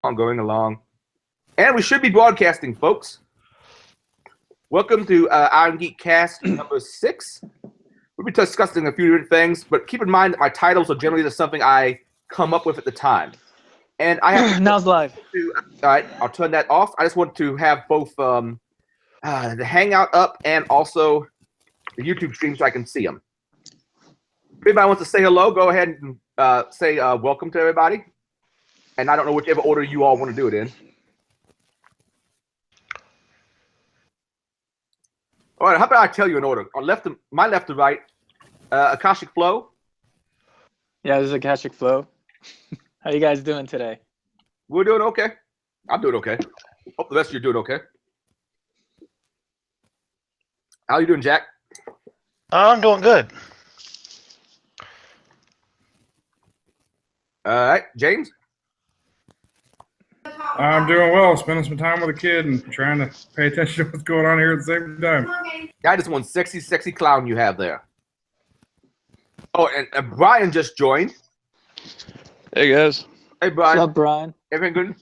on going along. And we should be broadcasting, folks. Welcome to Irongeek Cast number 6. We'll be discussing a few different things, but keep in mind that my titles are generally just something I come up with at the time. And I have now's live. All right, I'll turn that off. I just want to have both the Hangout up and also the YouTube stream so I can see them. If anybody wants to say hello, go ahead and say welcome to everybody. And I don't know whichever order you all want to do it in. All right, how about I tell you an order? On my left to right, Akashic Flow. Yeah, this is Akashic Flow. How you guys doing today? We're doing okay. I'm doing okay. Hope the rest of you are doing okay. How you doing, Jack? I'm doing good. All right, James? I'm doing well, spending some time with a kid and trying to pay attention to what's going on here at the same time. That is one sexy, sexy clown you have there. Oh, and Brian just joined. Hey, guys. Hey, Brian. What's up, Brian? Everything good?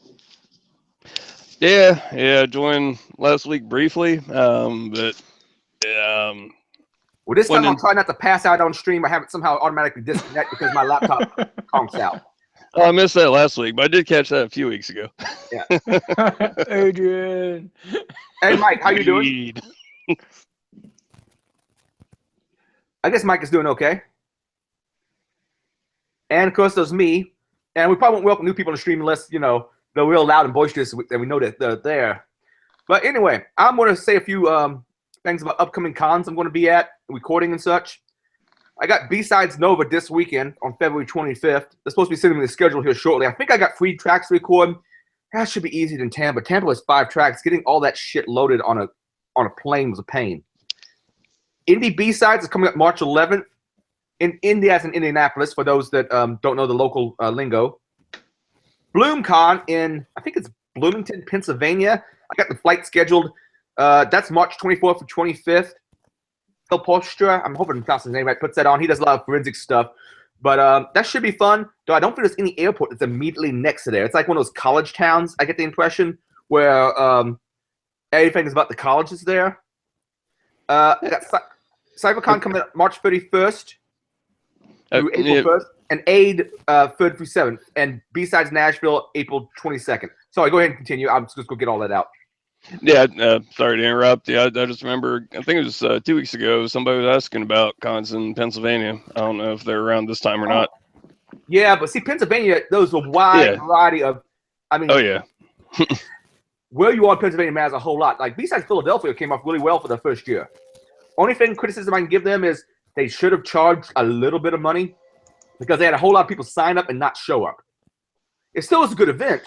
Yeah, joined last week briefly, but Well, this time I'm trying not to pass out on stream. I have it somehow automatically disconnect because my laptop conks out. I missed that last week, but I did catch that a few weeks ago. Yeah. Adrian. Hey, Mike, how you doing? I guess Mike is doing okay. And, of course, there's me. And we probably won't welcome new people on the stream unless, you know, they're real loud and boisterous and we know that they're there. But anyway, I'm going to say a few things about upcoming cons I'm going to be at, recording and such. I got B-Sides Nova this weekend on February 25th. They're supposed to be sending me the schedule here shortly. I think I got 3 tracks to record. That should be easier than Tampa. Tampa has 5 tracks. Getting all that shit loaded on a plane was a pain. Indie B-Sides is coming up March 11th. In India, as in Indianapolis, for those that don't know the local lingo. BloomCon in, I think it's Bloomington, Pennsylvania. I got the flight scheduled. That's March 24th or 25th. Phil Postra, I'm hoping I'm pronouncing his name right, puts that on. He does a lot of forensic stuff. But that should be fun. Though I don't think there's any airport that's immediately next to there. It's like one of those college towns, I get the impression, where everything is about the colleges there. I got CyberCon coming up March 31st. Through April 1st, and AID 3rd through 7th, and B-Sides Nashville, April 22nd. Sorry, go ahead and continue. I'm just going to get all that out. Yeah, sorry to interrupt. Yeah, I just remember, I think it was 2 weeks ago, somebody was asking about cons in Pennsylvania. I don't know if they're around this time or not. Yeah, but see, Pennsylvania, there's a wide variety of, I mean, oh, yeah. where you are in Pennsylvania matters a whole lot. Like, B-Sides Philadelphia came off really well for the first year. Only criticism I can give them is they should have charged a little bit of money because they had a whole lot of people sign up and not show up. It still is a good event,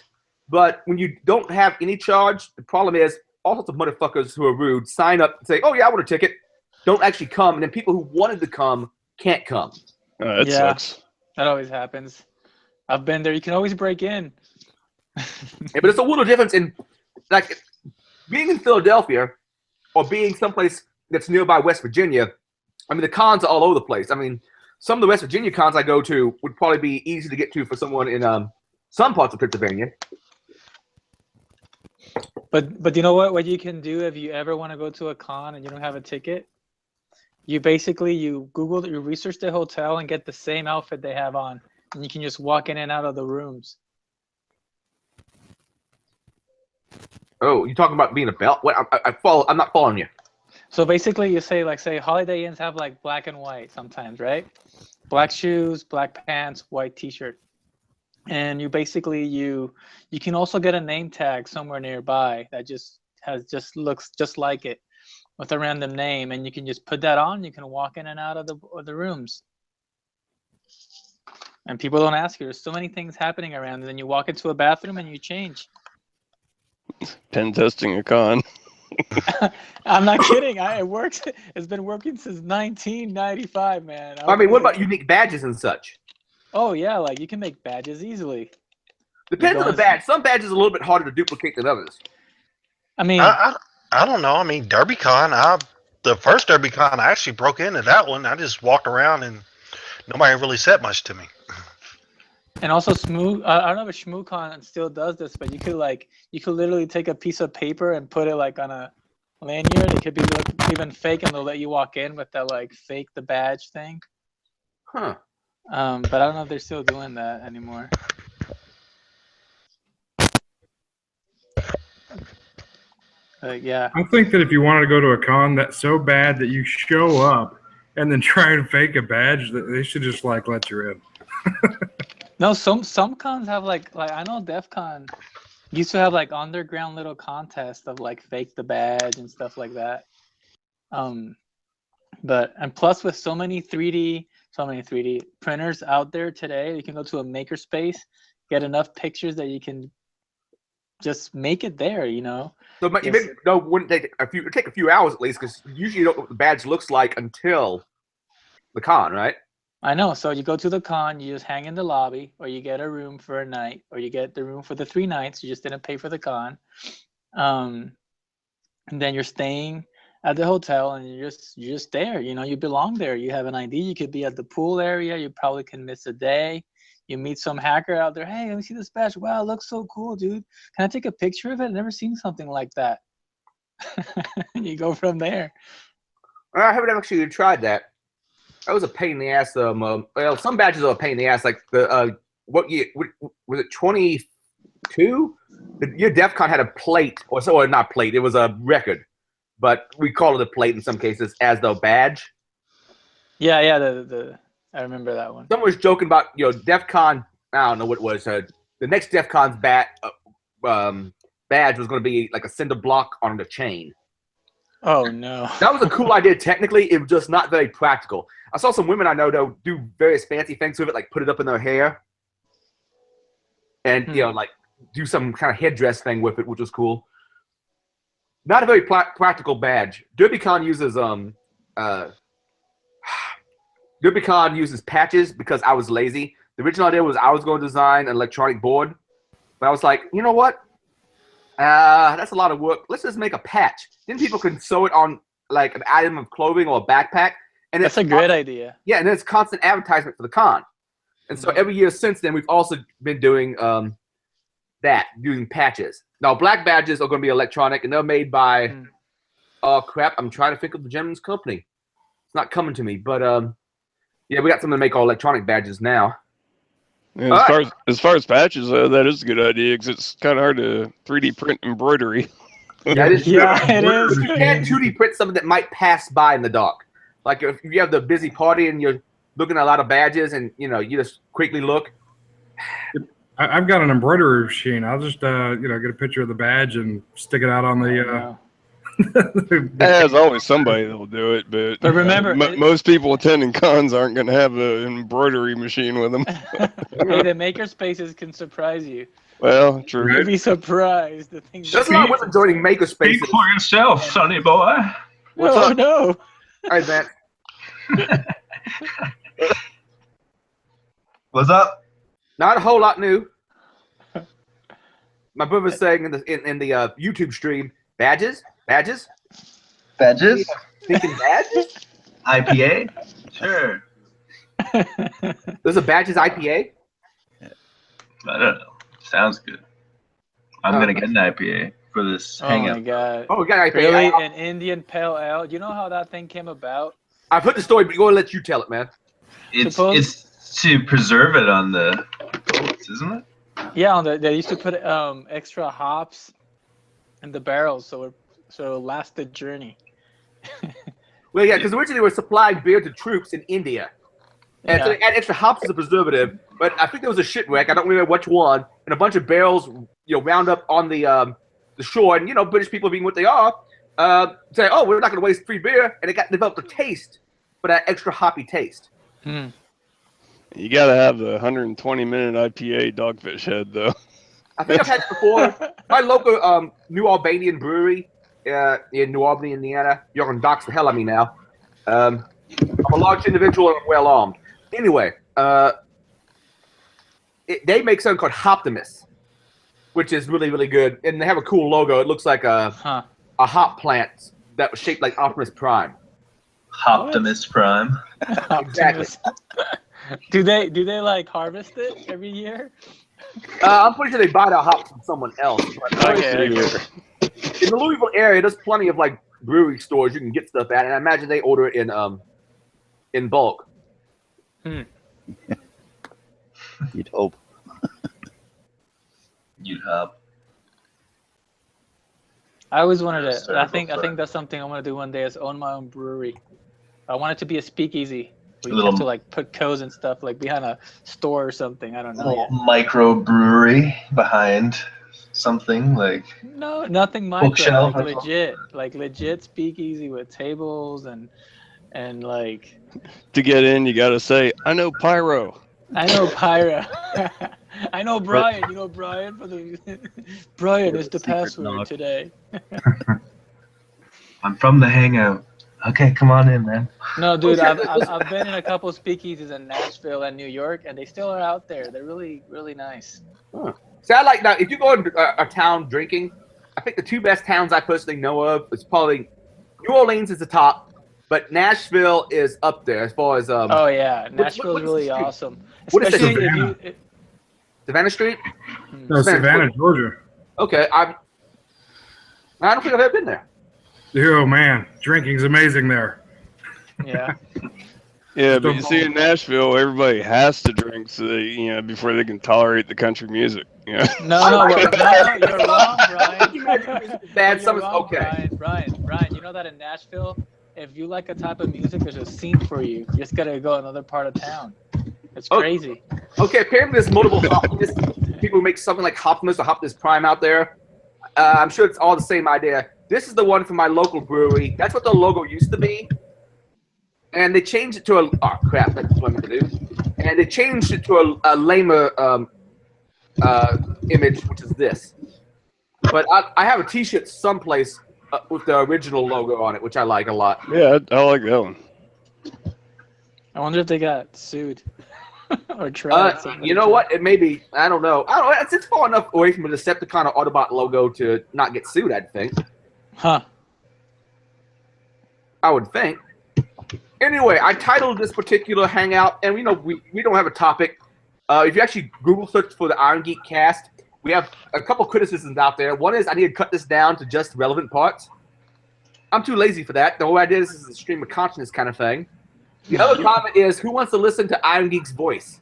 but when you don't have any charge, the problem is all sorts of motherfuckers who are rude sign up and say, oh, yeah, I want a ticket, don't actually come, and then people who wanted to come can't come. That sucks. That always happens. I've been there. You can always break in. Yeah, but it's a little difference in, like, being in Philadelphia or being someplace that's nearby West Virginia. I mean, the cons are all over the place. I mean, some of the West Virginia cons I go to would probably be easy to get to for someone in some parts of Pennsylvania. But you know what you can do if you ever want to go to a con and you don't have a ticket? You Google, you research the hotel and get the same outfit they have on. And you can just walk in and out of the rooms. Oh, you talking about being a belt? What? I'm not following you. So basically, you say Holiday Inns have like black and white sometimes, right? Black shoes, black pants, white T-shirt, and you can also get a name tag somewhere nearby that just looks just like it with a random name, and you can just put that on. You can walk in and out of the rooms, and people don't ask you. There's so many things happening around, and then you walk into a bathroom and you change. Pen testing a con. I'm not kidding. It works. It's been working since 1995, man. I mean, what about unique badges and such? Oh yeah, like you can make badges easily. Depends on the badge. Some badges are a little bit harder to duplicate than others. I mean, I don't know. I mean, DerbyCon. The first DerbyCon, I actually broke into that one. I just walked around and nobody really said much to me. And also I don't know if ShmooCon still does this, but you could literally take a piece of paper and put it like on a lanyard. It could be even fake, and they'll let you walk in with that like fake the badge thing. Huh. But I don't know if they're still doing that anymore. Yeah. I think that if you wanted to go to a con that's so bad that you show up and then try and fake a badge, that they should just like let you in. No, some cons have like I know DEF CON used to have like underground little contests of like fake the badge and stuff like that. But and plus with so many 3D printers out there today, you can go to a makerspace, get enough pictures that you can just make it there, you know. So wouldn't take a few hours at least, because usually you don't know what the badge looks like until the con, right? I know. So you go to the con, you just hang in the lobby, or you get a room for a night, or you get the room for the 3 nights. You just didn't pay for the con, and then you're staying at the hotel, and you're just there. You know, you belong there. You have an ID. You could be at the pool area. You probably can miss a day. You meet some hacker out there. Hey, let me see this badge. Wow, it looks so cool, dude. Can I take a picture of it? I've never seen something like that. You go from there. I haven't actually tried that. That was a pain in the ass. Well, some badges are a pain in the ass. Like the what year was it? 22. Your DEF CON had a plate, or not plate. It was a record, but we call it a plate in some cases as the badge. Yeah. I remember that one. Someone was joking about DEF CON. I don't know what it was. The next DEF CON's badge was going to be like a cinder block on the chain. Oh no. That was a cool idea technically. It was just not very practical. I saw some women I know that do various fancy things with it, like put it up in their hair, and like do some kind of headdress thing with it, which was cool. Not a very practical badge. DerbyCon uses patches because I was lazy. The original idea was I was going to design an electronic board, but I was like, you know what? That's a lot of work. Let's just make a patch. Then people can sew it on like an item of clothing or a backpack. And that's a great idea. Yeah, and then it's constant advertisement for the con. And so every year since then, we've also been doing using patches. Now, black badges are going to be electronic, and they're made by, oh crap, I'm trying to think of the gentleman's company. It's not coming to me, but yeah, we got something to make all electronic badges now. Yeah, as far as patches, that is a good idea because it's kind of hard to 3D print embroidery. Yeah, it is. Yeah, it is. You can 2D print something that might pass by in the dark. Like if you have the busy party and you're looking at a lot of badges and you just quickly look. I've got an embroidery machine. I'll just get a picture of the badge and stick it out on the. There's always somebody that'll do it, but remember, most people attending cons aren't going to have an embroidery machine with them. Hey, the maker spaces can surprise you. Well, true. You'd be surprised the things. There's a lot of women joining maker spaces. Speak for yourself, sonny boy. What's up? No. All right, man. What's up? Not a whole lot new. My brother's saying in the YouTube stream, badges. Badges? Thinking badges? IPA? Sure. There's a badges IPA? I don't know. Sounds good. I'm going to get an IPA for this hangout. Oh my god. Oh, we got IPA. Really? An Indian Pale Ale? Do you know how that thing came about? I've heard the story, but go and let you tell it, man. It's to preserve it on the boats, isn't it? Yeah, they used to put extra hops in the barrels so it'll last the journey. Well, yeah, because originally we were supplying beer to troops in India. And so they add extra hops as a preservative, but I think there was a shipwreck, I don't remember which one, and a bunch of barrels, wound up on the shore, and British people being what they are, say, oh, we're not going to waste free beer, and it developed a taste, but that extra hoppy taste. You got to have the 120-minute IPA Dogfish Head, though. I think I've had it before. My local New Albanian brewery in New Albany, Indiana. You're going to dox the hell out of me now. I'm a large individual and I'm well armed. Anyway, they make something called Hoptimus, which is really, really good. And they have a cool logo. It looks like a hop plant that was shaped like Optimus Prime. Optimus Prime. Exactly. Do they like harvest it every year? I'm pretty sure they buy the hops from someone else. But, Okay. in the Louisville area, there's plenty of like brewery stores you can get stuff at, and I imagine they order it in bulk. You'd hope. You'd have. I always wanted That's to. I terrible, think sorry. that's something I want to do one day is own my own brewery. I want it to be a speakeasy. We Little- have to like put codes and stuff like behind a store or something. I don't know Little yet. micro brewery behind something like No, nothing micro. Bookshelf Like or legit speakeasy with tables and like To get in, you got to say, "I know pyro." I know Pyra. I know Brian. You know Brian for the Brian is the Secret password knock. today. I'm from the hangout. Okay, come on in, man. No, dude, Okay. I've been in a couple speakeasies in Nashville and New York, and they still are out there. They're really nice. See, I like now. If you go into a town drinking, I think the two best towns I personally know of is probably New Orleans is the top, but Nashville is up there as far as Oh yeah, Nashville's what is really the street? awesome. What is the Especially if Savannah? you. Savannah Street. No, Savannah, Georgia. Okay, I don't think I've ever been there. Oh man, drinking's amazing there. Yeah. Yeah, but you see, in Nashville, everybody has to drink so they, before they can tolerate the country music. Yeah. No, you're wrong, Brian. Bad, You're some is wrong, okay. Brian, you know that in Nashville, if you like a type of music, there's a scene for you. You just gotta go another part of town. It's Oh. crazy. Okay, apparently there's multiple Hopness. People make something like Hopness or Hopness Prime out there. I'm sure it's all the same idea. This is the one from my local brewery. That's what the logo used to be. And they changed it to oh crap, that's what I'm gonna do. And they changed it to a lamer image, which is this. But I have a T-shirt someplace with the original logo on it, which I like a lot. Yeah, I like that one. I wonder if they got sued or tried. You know what? It may be. I don't know. It's far enough away from the Decepticon or Autobot logo to not get sued, I'd think. Huh. I would think. Anyway, I titled this particular hangout, and we don't have a topic. If you actually Google search for the Irongeek cast, we have a couple criticisms out there. One is I need to cut this down to just relevant parts. I'm too lazy for that. The whole idea is this is a stream of consciousness kind of thing. The other comment is, who wants to listen to Irongeek's voice?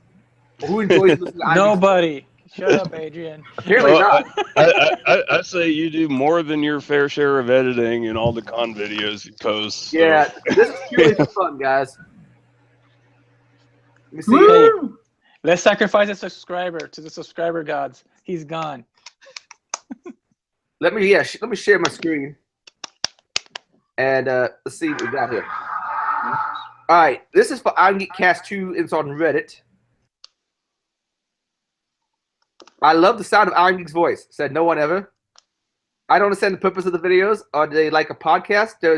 Or who enjoys listening to Irongeek's Nobody. Shut up, Adrian. Apparently Well, not. I say you do more than your fair share of editing in all the con videos you post. So. Yeah, this is purely for fun, guys. Let me see. Hey, let's sacrifice a subscriber to the subscriber gods. He's gone. Let me share my screen. And let's see what we got here. All right, this is for Irongeek Cast 2. It's on Reddit. I love the sound of Irongeek's voice, said no one ever. I don't understand the purpose of the videos. Are they like a podcast? There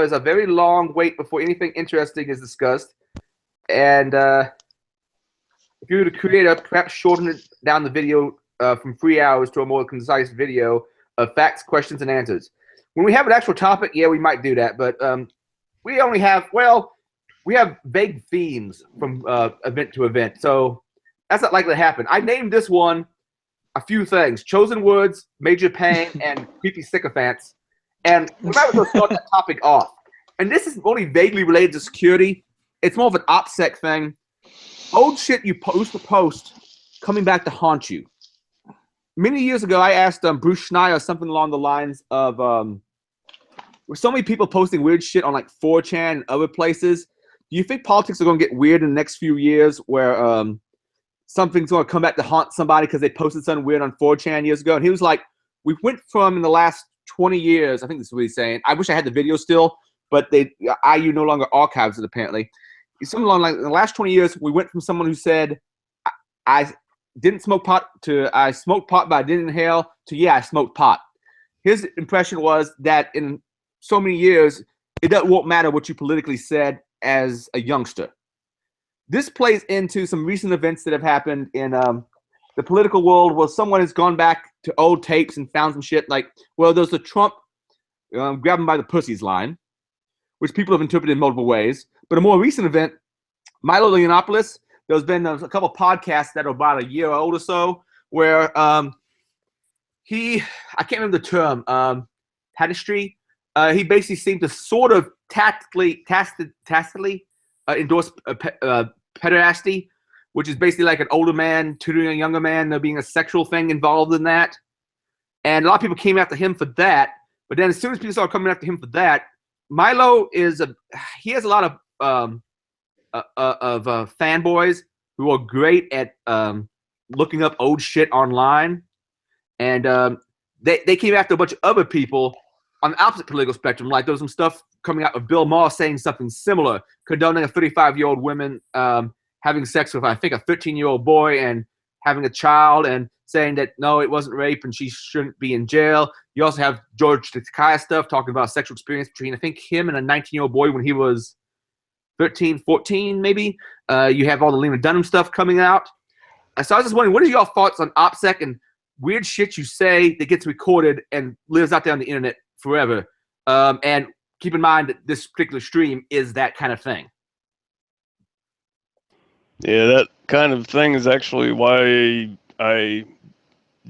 is a very long wait before anything interesting is discussed. And if you were the creator, perhaps shorten it down the video from 3 hours to a more concise video of facts, questions, and answers. When we have an actual topic, yeah, we might do that. But we only have, we have vague themes from event to event. So that's not likely to happen. I named this one a few things: chosen words, major pain, and creepy sycophants. And we might as well start that topic off. And this is only vaguely related to security. It's more of an OPSEC thing. Old shit you used to post coming back to haunt you. Many years ago, I asked Bruce Schneier something along the lines of, with so many people posting weird shit on like 4chan and other places, do you think politics are going to get weird in the next few years where something's going to come back to haunt somebody because they posted something weird on 4chan years ago? And he was like, we went from in the last 20 years, I think this is what he's saying. I wish I had the video still, but IU no longer archives it apparently. Something along like in the last 20 years, we went from someone who said, I didn't smoke pot to I smoked pot but I didn't inhale to yeah, I smoked pot. His impression was that in so many years, it won't matter what you politically said as a youngster. This plays into some recent events that have happened in the political world where someone has gone back to old tapes and found some shit like, well, there's the Trump grab him by the pussies line, which people have interpreted in multiple ways. But a more recent event Milo Yiannopoulos. There's been a couple podcasts that are about a year old or so where I can't remember the term, pederasty. He basically seemed to sort of tacitly endorse pederasty, which is basically like an older man tutoring a younger man, there being a sexual thing involved in that. And a lot of people came after him for that. But then as soon as people started coming after him for that, Milo he has a lot of fanboys who are great at looking up old shit online. And they came after a bunch of other people on the opposite political spectrum. Like there was some stuff coming out of Bill Maher saying something similar, condoning a 35-year-old woman having sex with, I think, a 13-year-old boy and having a child, and saying that, no, it wasn't rape and she shouldn't be in jail. You also have George Takei stuff talking about sexual experience between, I think, him and a 19-year-old boy when he was 13, 14, maybe. You have all the Lena Dunham stuff coming out. So I was just wondering, what are your thoughts on OPSEC and weird shit you say that gets recorded and lives out there on the internet forever? And keep in mind that this particular stream is that kind of thing. Yeah, that kind of thing is actually why I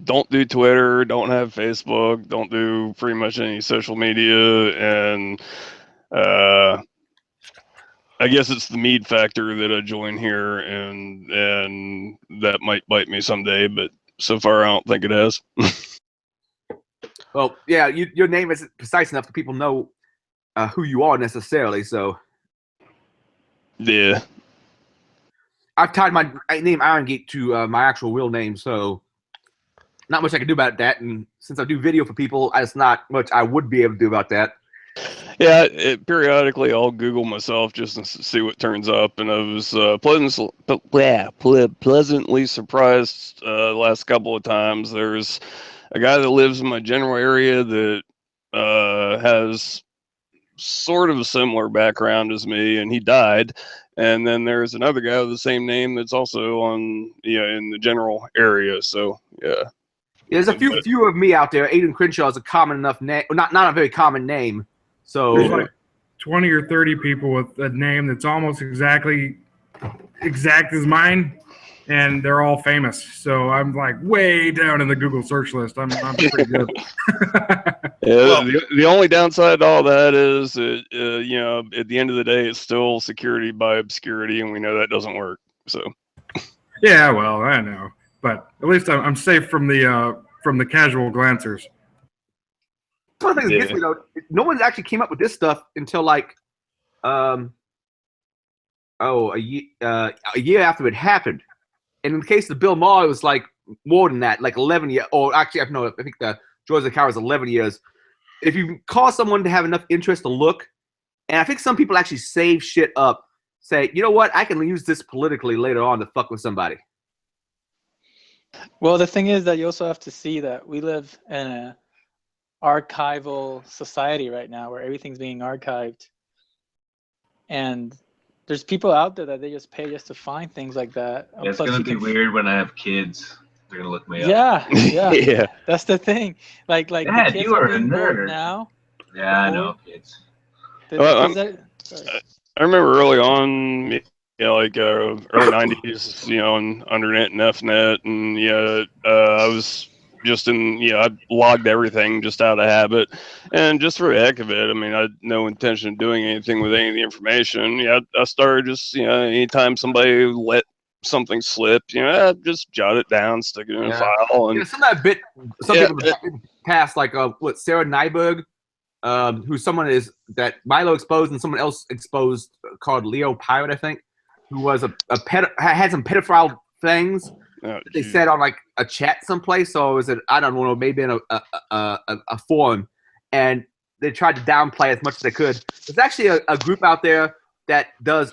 don't do Twitter, don't have Facebook, don't do pretty much any social media, and I guess it's the mead factor that I join here, and that might bite me someday, but so far I don't think it has. Well, yeah, your name isn't precise enough for people to know who you are necessarily, so. Yeah. I've tied my name Irongeek to my actual real name, so not much I can do about that. And since I do video for people, there's not much I would be able to do about that. Yeah, periodically I'll Google myself just to see what turns up, and I was pleasantly surprised the last couple of times. There's a guy that lives in my general area that has sort of a similar background as me, and he died. And then there's another guy with the same name that's also on, in the general area. So yeah, there's a few of me out there. Aiden Crenshaw is a common enough name, not a very common name. So there's like 20 or 30 people with a name that's almost exact as mine, and they're all famous. So I'm like way down in the Google search list. I'm pretty good. Yeah, the only downside to all that is that, at the end of the day, it's still security by obscurity, and we know that doesn't work. So. Yeah, well, I know, but at least I'm safe from the casual glancers. One of the things that gets me though, no one's actually came up with this stuff until like, a year after it happened. And in the case of Bill Maher, it was like more than that, like 11 years. Or actually, I think the George Zakar was 11 years. If you cause someone to have enough interest to look, and I think some people actually save shit up, say, you know what, I can use this politically later on to fuck with somebody. Well, the thing is that you also have to see that we live in a archival society right now where everything's being archived. And there's people out there that they just pay just to find things like that. Yeah, it's going to be weird when I have kids. They're going to look me up. Yeah. Yeah. That's the thing. Like Dad, the kids you are a being born nerd. now. Yeah, I know, kids. I remember early on, like early 90s, on Undernet and FNet, and I was just I logged everything just out of habit, and just for the heck of it. I mean, I had no intention of doing anything with any of the information. I started just, anytime somebody let something slip, just jot it down, stick it in a file. And some of that people passed, like Sarah Nyberg, who's someone that Milo exposed and someone else exposed called Leo Pirate, I think, who was had some pedophile things. They said on like a chat someplace, so it was I don't know, maybe in a forum, and they tried to downplay as much as they could. There's actually a group out there that does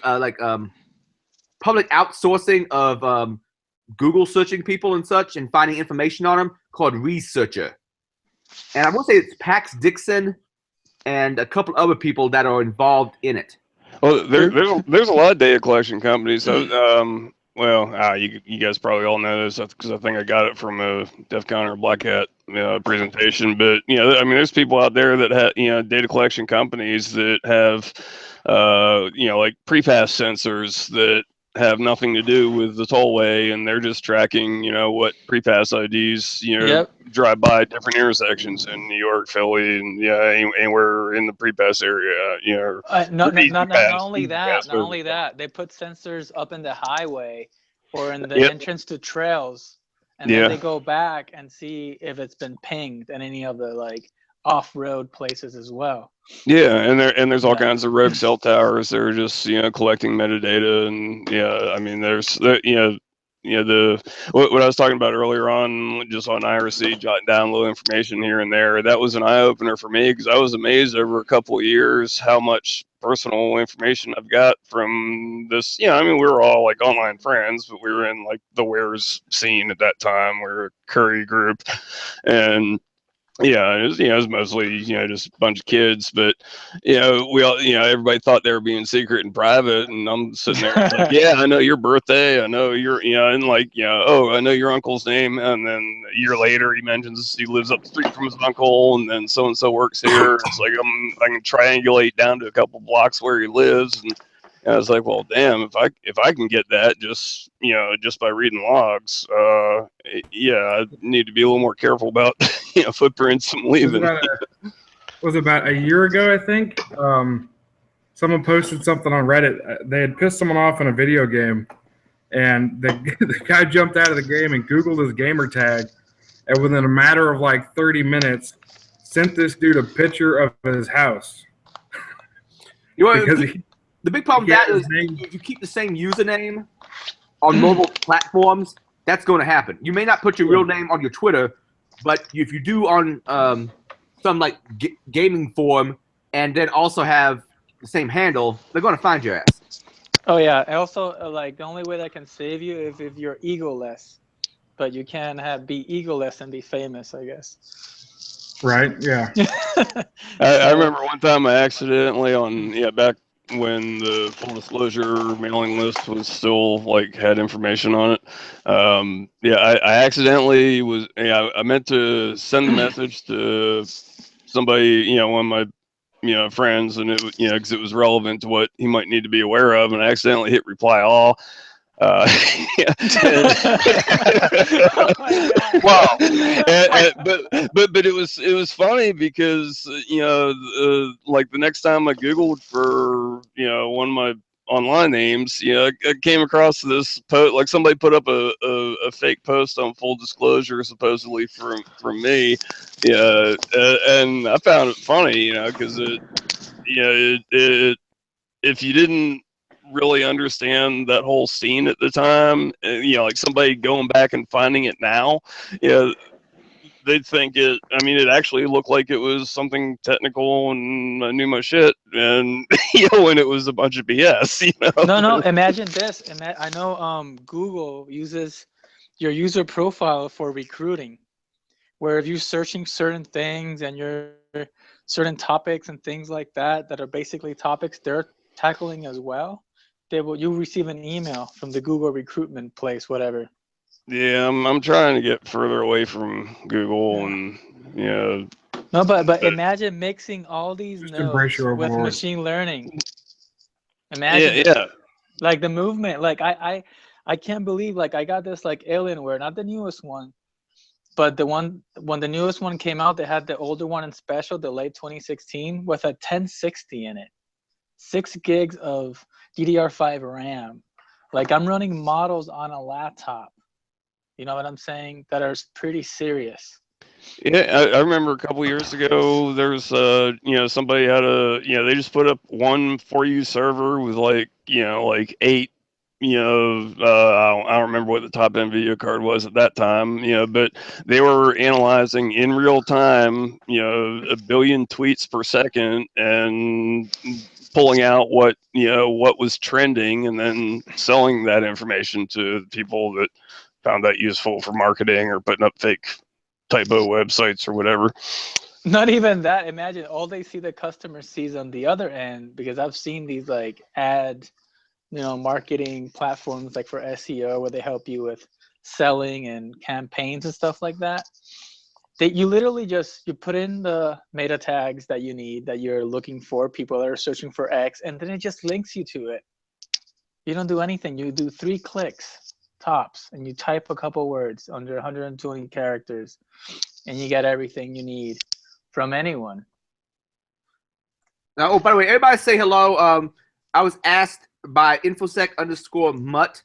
public outsourcing of Google searching people and such and finding information on them called Researcher, and I want to say it's Pax Dixon and a couple other people that are involved in it. Well, there's a lot of data collection companies. well, you guys probably all know this because I think I got it from a DEF CON or Black Hat presentation. But I mean, there's people out there that have data collection companies that have like pre-pass sensors that have nothing to do with the tollway, and they're just tracking what pre-pass IDs Yep. drive by different intersections in New York, Philly, and anywhere in the pre-pass area. Not only that, they put sensors up in the highway or in the entrance to trails, and then they go back and see if it's been pinged in any of the like off-road places as well. Yeah, and there's all kinds of rogue cell towers that are just collecting metadata, and I mean there's what I was talking about earlier on, just on IRC, jotting down little information here and there. That was an eye opener for me because I was amazed over a couple of years how much personal information I've got from this. I mean, we were all like online friends, but we were in like the wares scene at that time. We were a Curry group, and it was mostly just a bunch of kids, but we all everybody thought they were being secret and private, and I'm sitting there like, yeah, I know your birthday, I know your and like oh, I know your uncle's name, and then a year later he mentions he lives up the street from his uncle, and then so and so works here. It's like I can triangulate down to a couple blocks where he lives, and I was like, well, damn, if I can get that just just by reading logs, I need to be a little more careful about footprints and leaving. Was about a year ago, I think. Someone posted something on Reddit. They had pissed someone off in a video game, and the guy jumped out of the game and Googled his gamer tag, and within a matter of like 30 minutes, sent this dude a picture of his house. Because the big problem with that is if you keep the same username on mobile platforms, that's going to happen. You may not put your real name on your Twitter, but if you do on some like gaming forum and then also have the same handle, they're going to find your ass. Oh yeah. Also, like the only way that can save you is if you're egoless, but you can be egoless and be famous, I guess. Right. Yeah. I remember one time I accidentally back when the full disclosure mailing list was still like had information on it. I accidentally I meant to send the message to somebody, one of my friends, and it because it was relevant to what he might need to be aware of, and I accidentally hit reply all. Oh my God. Wow. But it was funny because like the next time I Googled for one of my online names, I came across this post, like somebody put up a fake post on full disclosure supposedly from me, and I found it funny, because it if you didn't really understand that whole scene at the time, like somebody going back and finding it now, they'd think it actually looked like it was something technical and I knew my shit, and when it was a bunch of BS. No, imagine this. I know Google uses your user profile for recruiting, where if you're searching certain things and your certain topics and things like that are basically topics they're tackling as well, you receive an email from the Google recruitment place, whatever. Yeah, I'm trying to get further away from Google, and No, but imagine mixing all these Just nodes with machine learning. Imagine it. Like the movement, like I can't believe, like I got this like Alienware, not the newest one, but the one when the newest one came out, they had the older one in special, the late 2016, with a 1060 in it, 6 gigs of DDR5 RAM. Like I'm running models on a laptop. You know what I'm saying? That are pretty serious. Yeah, I remember a couple years ago, there was, somebody had they just put up one for you server with like 8, I don't remember what the top end video card was at that time, but they were analyzing in real time, 1 billion tweets per second and pulling out what was trending and then selling that information to people that found that useful for marketing or putting up fake typo websites or whatever. Not even that. Imagine all the customer sees on the other end, because I've seen these like ad marketing platforms like for SEO where they help you with selling and campaigns and stuff like that. You literally you put in the meta tags that you need, that you're looking for, people that are searching for X, and then it just links you to it. You don't do anything. You do 3 clicks tops, and you type a couple words under 120 characters, and you get everything you need from anyone. Now, oh, by the way, everybody say hello. I was asked by infosec_mutt,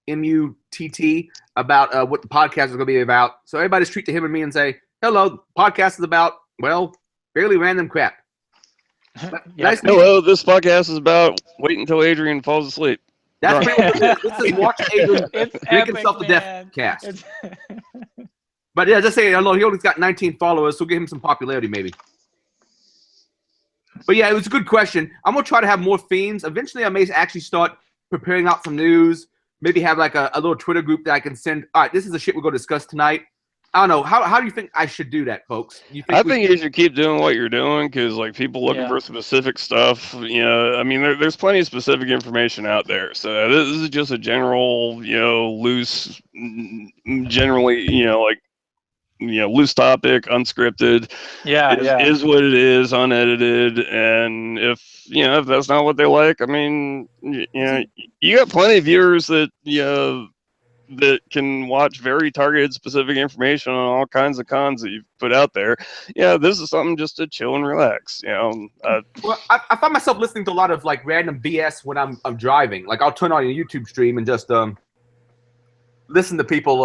MUTT, about what the podcast is going to be about. So everybody street to him and me and say, hello, the podcast is about, well, fairly random crap. Nice to meet you. Hello, this podcast is about wait until Adrian falls asleep. That's pretty much it. This is watch Adrian drink himself to death cast. But yeah, just say hello. He only got 19 followers, so give him some popularity maybe. But yeah, it was a good question. I'm going to try to have more themes. Eventually, I may actually start preparing out some news. Maybe have like a little Twitter group that I can send. All right, this is the shit we're going to discuss tonight. I don't know. How do you think I should do that, folks? I think you should keep doing what you're doing because, like, people looking for specific stuff. I mean, there's plenty of specific information out there. So this is just a general, loose, generally, loose topic, unscripted. Is what it is, unedited. And if that's not what they like, I mean, you got plenty of viewers that that can watch very targeted, specific information on all kinds of cons that you've put out there. Yeah, this is something just to chill and relax. Well, I find myself listening to a lot of like random BS when I'm driving. Like I'll turn on a YouTube stream and just listen to people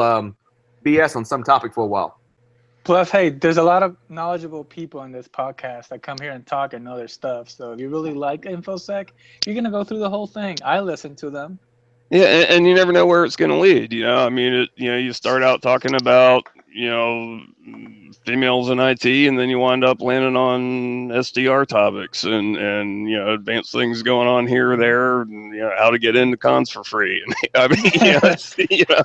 BS on some topic for a while. Plus, hey, there's a lot of knowledgeable people in this podcast that come here and talk and know their stuff. So if you really like InfoSec, you're gonna go through the whole thing. I listen to them. Yeah, and you never know where it's going to lead. I mean, you start out talking about, females in IT, and then you wind up landing on SDR topics and advanced things going on here or there, and, how to get into cons for free. I mean,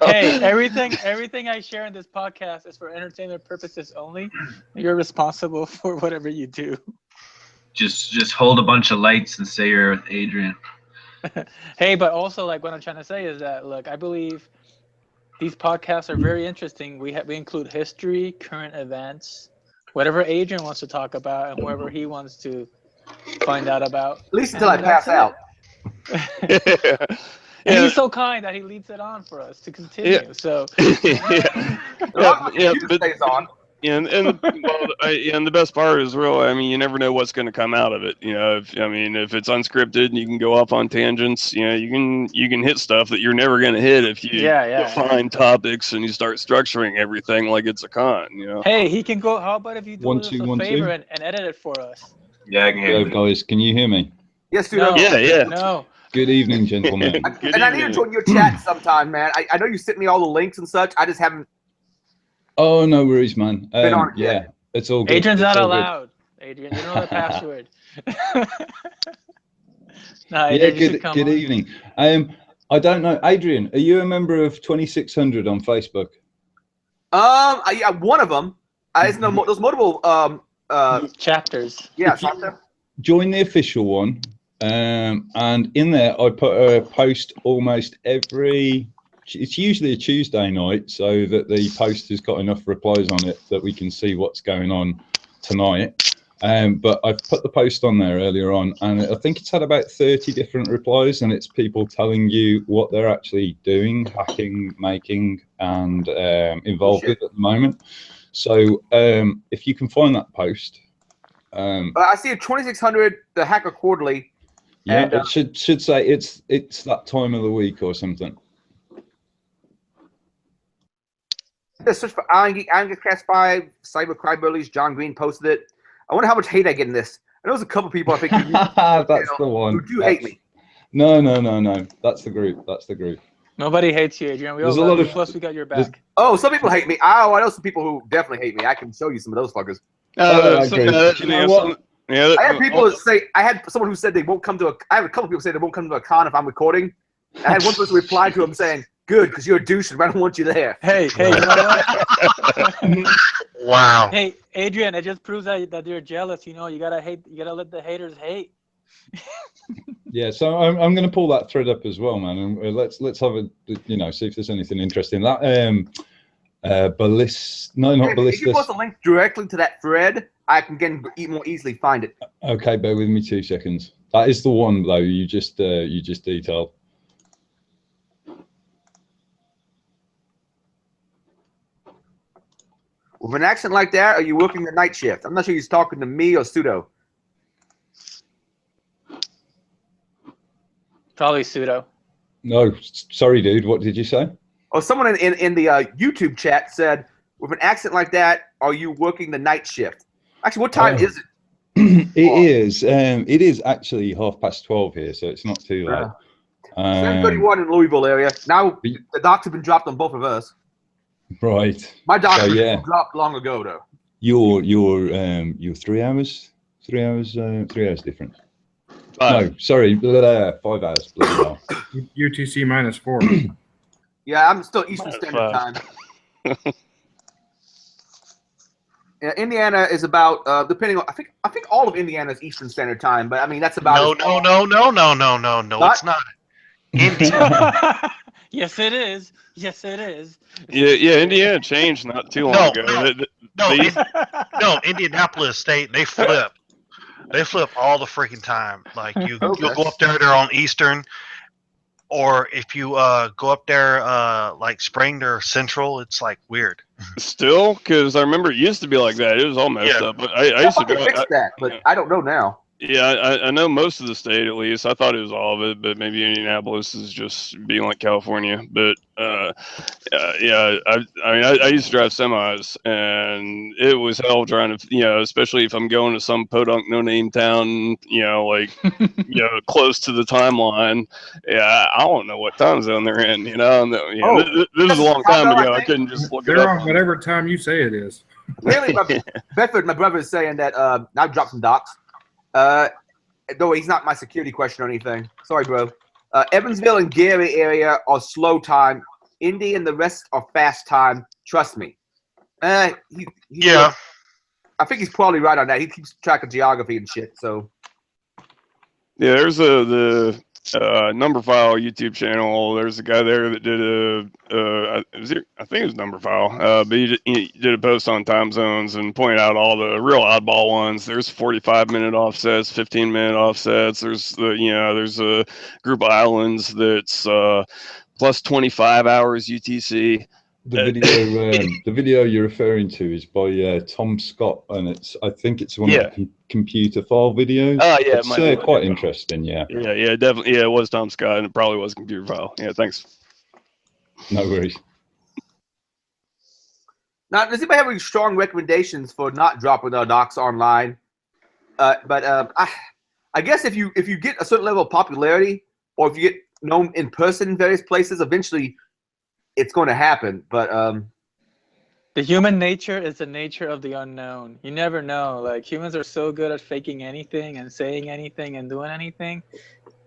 Hey, everything I share in this podcast is for entertainment purposes only. You're responsible for whatever you do. Just hold a bunch of lights and say you're with Adrian. Hey, but also, like, what I'm trying to say is that, look, I believe these podcasts are very interesting. We include history, current events, whatever Adrian wants to talk about, and whoever he wants to find out about. At least until I pass out. And he's so kind that he leads it on for us to continue. Yeah. So stays on. And the best part is really, I mean, you never know what's going to come out of it. If it's unscripted and you can go off on tangents, you can hit stuff that you're never going to hit if you define topics and you start structuring everything like it's a con. Hey, he can go. How about if you do us a favor and edit it for us? Yeah, I can hear you. Guys, can you hear me? Yes, dude. No. Yeah. No. Good evening, gentlemen. I need to join your chat sometime, man. I know you sent me all the links and such. I just haven't. Oh, no worries, man. Yeah, it's all good. Adrian's not allowed. Adrian, you know the password. No, Adrian, good evening. I don't know, Adrian, are you a member of 2600 on Facebook? Yeah, one of them. There's multiple chapters. Yeah, chapter. Join the official one, and in there I put a post almost every. It's usually a Tuesday night, so that the post has got enough replies on it that we can see what's going on tonight. But I've put the post on there earlier on, and I think it's had about 30 different replies, and it's people telling you what they're actually doing, hacking, making, and involved with at the moment. So if you can find that post. I see a 2600, the Hacker Quarterly. Yeah, and, it should say it's that time of the week or something. Search for Irongeek Cast 5, Cyber Crybullies, John Green posted it. I wonder how much hate I get in this. I know there's a couple people I think that's the one. Who do hate me. No. That's the group. Nobody hates you, Adrian. We all love you. Plus, we got your back. Oh, some people hate me. Oh, I know some people who definitely hate me. I can show you some of those fuckers. You know what? I had people say. I had someone who said they won't come to a. I have a couple people say they won't come to a con if I'm recording. I had one person reply to him saying, "Good, because you're a douche, and I don't want you there." Hey, you know what? Wow. Hey, Adrian, it just proves that you're jealous. You gotta hate. You gotta let the haters hate. Yeah, so I'm going to pull that thread up as well, man, and let's have a see if there's anything interesting. That not If you ballistas. post a link directly to that thread, I can more easily find it. Okay, bear with me 2 seconds. That is the one though you just detailed. With an accent like that, are you working the night shift? I'm not sure he's talking to me or Pseudo. Probably pseudo. No, sorry, dude. What did you say? Oh, someone in the YouTube chat said, with an accent like that, are you working the night shift? Actually, what time is it? It is actually 12:30 here, so it's not too late. 7:31 in Louisville area. Now the docks have been dropped on both of us. Right. My docks So, were dropped long ago, though. You're 3 hours, 3 hours, 3 hours difference. No, sorry, 5 hours. UTC -4. Yeah, I'm still Eastern Standard Time. Yeah, Indiana is about depending on. I think all of Indiana is Eastern Standard Time, but I mean that's about. No, it's not. India. Yes, it is. Yes, it is. Yeah, Indiana changed not too long ago. No, Indianapolis State, they flip. They flip all the freaking time. Like you'll go up there, they're on Eastern, or if you go up there like Spring, they're Central. It's like weird. Still, because I remember it used to be like that. It was all messed up. But I used to fix that, but I don't know now. Yeah, I know most of the state at least. I thought it was all of it, but maybe Indianapolis is just being like California. But yeah, I used to drive semis, and it was hell trying to, especially if I'm going to some podunk no-name town, like, close to the timeline. Yeah, I don't know what time zone they're in, And, this is a long time ago. I couldn't just look it up. They're on whatever time you say it is. Apparently, Bedford, my brother is saying that I've dropped some docs. Though he's not my security question or anything. Sorry, bro. Evansville and Gary area are slow time. Indy and the rest are fast time. Trust me. Yeah. I think he's probably right on that. He keeps track of geography and shit. So. Yeah, there's the Number File YouTube channel. There's a guy there that did I think it was Number File, but he did a post on time zones and pointed out all the real oddball ones. There's 45-minute offsets, 15-minute offsets. There's there's a group of islands that's plus 25 hours UTC. The video you're referring to is by Tom Scott, and I think it's one of the computer file videos. Oh yeah, it's quite interesting. Yeah, definitely. Yeah, it was Tom Scott, and it probably was computer file. Yeah, thanks. No worries. Now, does anybody have any strong recommendations for not dropping our docs online? I guess if you get a certain level of popularity, or if you get known in person in various places, eventually it's going to happen. But the human nature is the nature of the unknown. You never know. Like, humans are so good at faking anything and saying anything and doing anything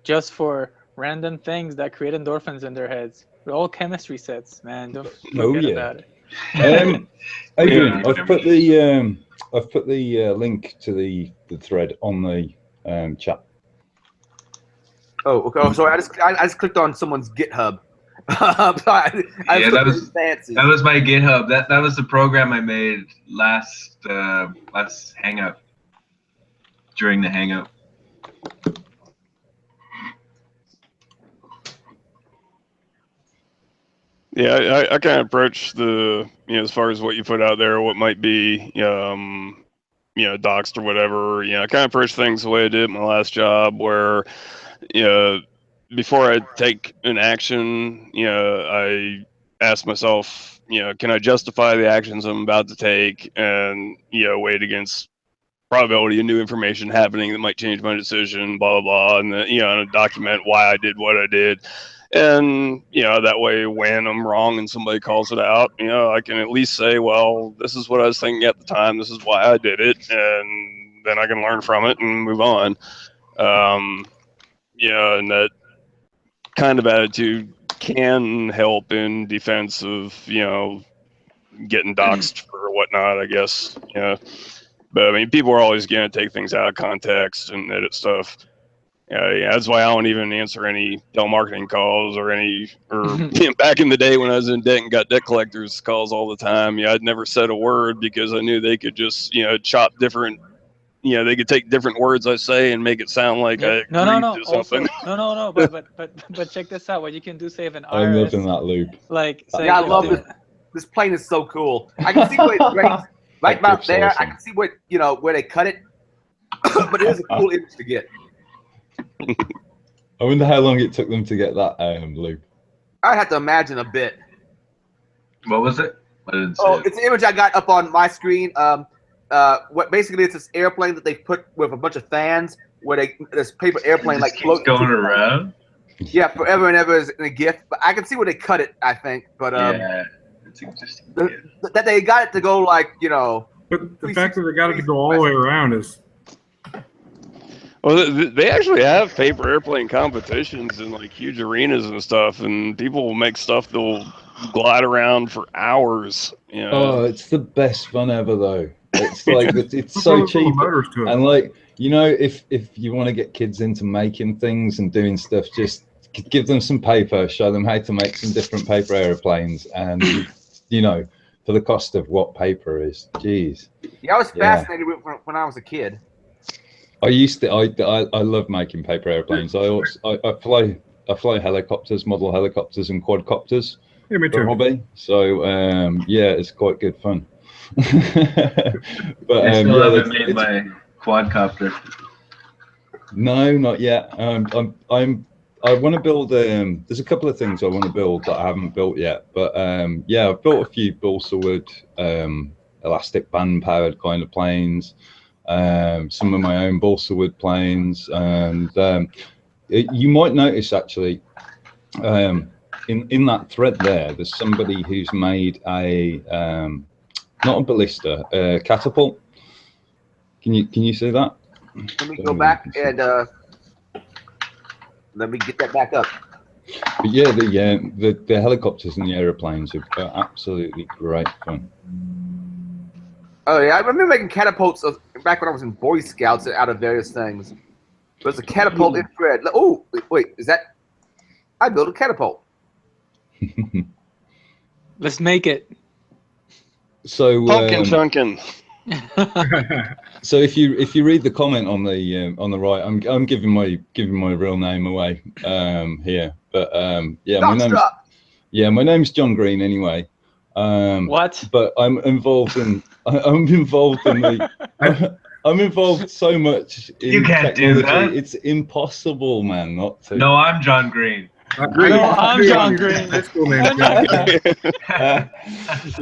just for random things that create endorphins in their heads. They're all chemistry sets, man. Don't forget about it. Adrian, I've put the link to the thread on the chat. Oh, okay. Oh, sorry. I just clicked on someone's GitHub. That was my GitHub. That was the program I made last hangout, during the hangout. Yeah, I kind of approach the as far as what you put out there, what might be doxed or whatever. I kind of approach things the way I did at my last job, where before I take an action, I ask myself, can I justify the actions I'm about to take, and weigh it against probability of new information happening that might change my decision, blah blah blah, and then, and document why I did what I did, and that way when I'm wrong and somebody calls it out, I can at least say, well, this is what I was thinking at the time, this is why I did it, and then I can learn from it and move on. And that kind of attitude can help in defense of getting doxxed or whatnot, I guess. But I mean, people are always going to take things out of context and edit stuff. Yeah, that's why I don't even answer any telemarketing calls or back in the day when I was in debt and got debt collectors calls all the time. Yeah, I'd never said a word because I knew they could just, chop different, they could take different words I say and make it sound like I agreed to something. Also, no. But check this out. What you can do, say, if an I'm IRS, loving that loop. like, say, yeah, I love this. This plane is so cool. I can see where it breaks right about there. Awesome. I can see where where they cut it, but it is a cool image to get. I wonder how long it took them to get that loop. I have to imagine a bit. What was it? I didn't see it. It's an image I got up on my screen. What basically it's this airplane that they put with a bunch of fans where this paper airplane like floats going around. Yeah, forever and ever is in a gift. But I can see where they cut it. I think, but yeah, it's interesting. That they got it to go like But the fact that they got it to go all the way around is. Well, they actually have paper airplane competitions in like huge arenas and stuff, and people will make stuff that'll glide around for hours. Oh, it's the best fun ever, though. It's like it's so cheap, and like if you want to get kids into making things and doing stuff, just give them some paper, show them how to make some different paper airplanes, and for the cost of what paper is. Jeez. Yeah, I was fascinated with when I was a kid. I love making paper airplanes. I fly helicopters, model helicopters and quadcopters. Yeah, me too. For hobby. So yeah, it's quite good fun. But I still haven't made my quadcopter. No, not yet. I want to build. There's a couple of things I want to build that I haven't built yet. But yeah, I've built a few balsa wood, elastic band powered kind of planes. Some of my own balsa wood planes, and you might notice actually in that thread there's somebody who's made a not a ballista, a catapult. Can you see that? Let me go back and let me get that back up. But yeah, the helicopters and the aeroplanes are absolutely great fun. Oh yeah, I remember making catapults back when I was in Boy Scouts out of various things. There's a catapult in thread. Oh wait, is that? I built a catapult. Let's make it. So pumpkin chunkin. So if you read the comment on the right, I'm giving my real name away here, but yeah, my name's John Green anyway. What? But I'm involved in the. I'm involved so much in you can't technology. do that. It's impossible, man, not to. No, I'm John Green. No, I'm John Green. That's cool name.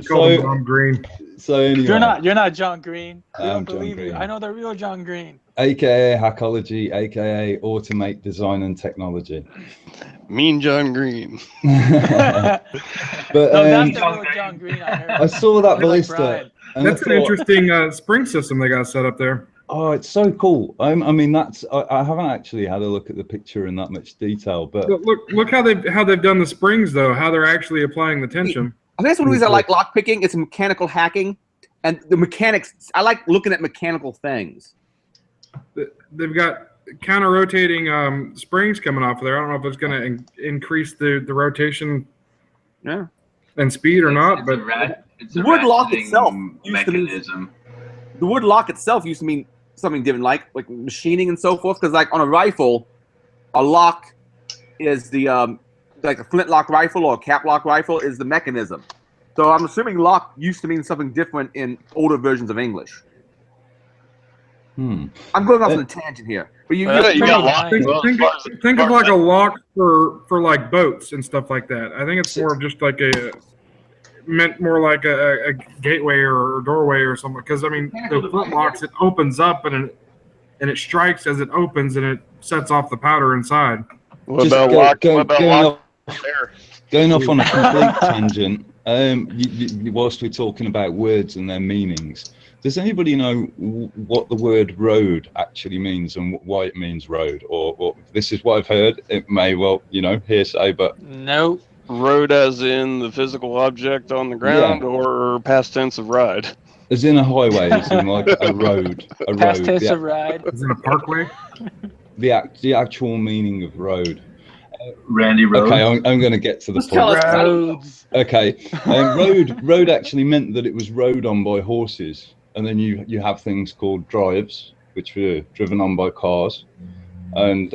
Call John Green. So anyway, you're not John Green. We don't John believe Green. you. I know the real John Green. AKA Hackology, AKA Automate Design and Technology. Mean John Green. But no, that's the real John Green. I saw that ballista. And that's an interesting spring system they got set up there. Oh, it's so cool. I mean, I haven't actually had a look at the picture in that much detail, but look how they've done the springs though. How they're actually applying the tension. I think that's one reason I like lock picking. It's mechanical hacking, and the mechanics. I like looking at mechanical things. They've got counter rotating springs coming off of there. I don't know if it's going to increase the rotation, and speed or not. But it's a wood lock itself mechanism. The wood lock itself used to mean something different, like machining and so forth. Because like on a rifle, a lock is the like a flintlock rifle or a caplock rifle is the mechanism. So I'm assuming lock used to mean something different in older versions of English. I'm going off on a tangent here. But think of like a lock for like boats and stuff like that. I think it's more of just like meant more like a gateway or doorway or something. Because I mean, the flintlocks, it opens up and it strikes as it opens and it sets off the powder inside. What about lock? Going off on a complete tangent. Whilst we're talking about words and their meanings, does anybody know what the word road actually means and why it means road? Or this is what I've heard. It may well, hearsay, but no. Road as in the physical object on the ground, or past tense of ride? As in a highway, as in like a road. Past tense of ride. As in a parkway? the actual meaning of road. Randy Road. Okay, I'm going to get to the Just tell point. us. Roads. Okay, road actually meant that it was rode on by horses, and then you have things called drives, which were driven on by cars, and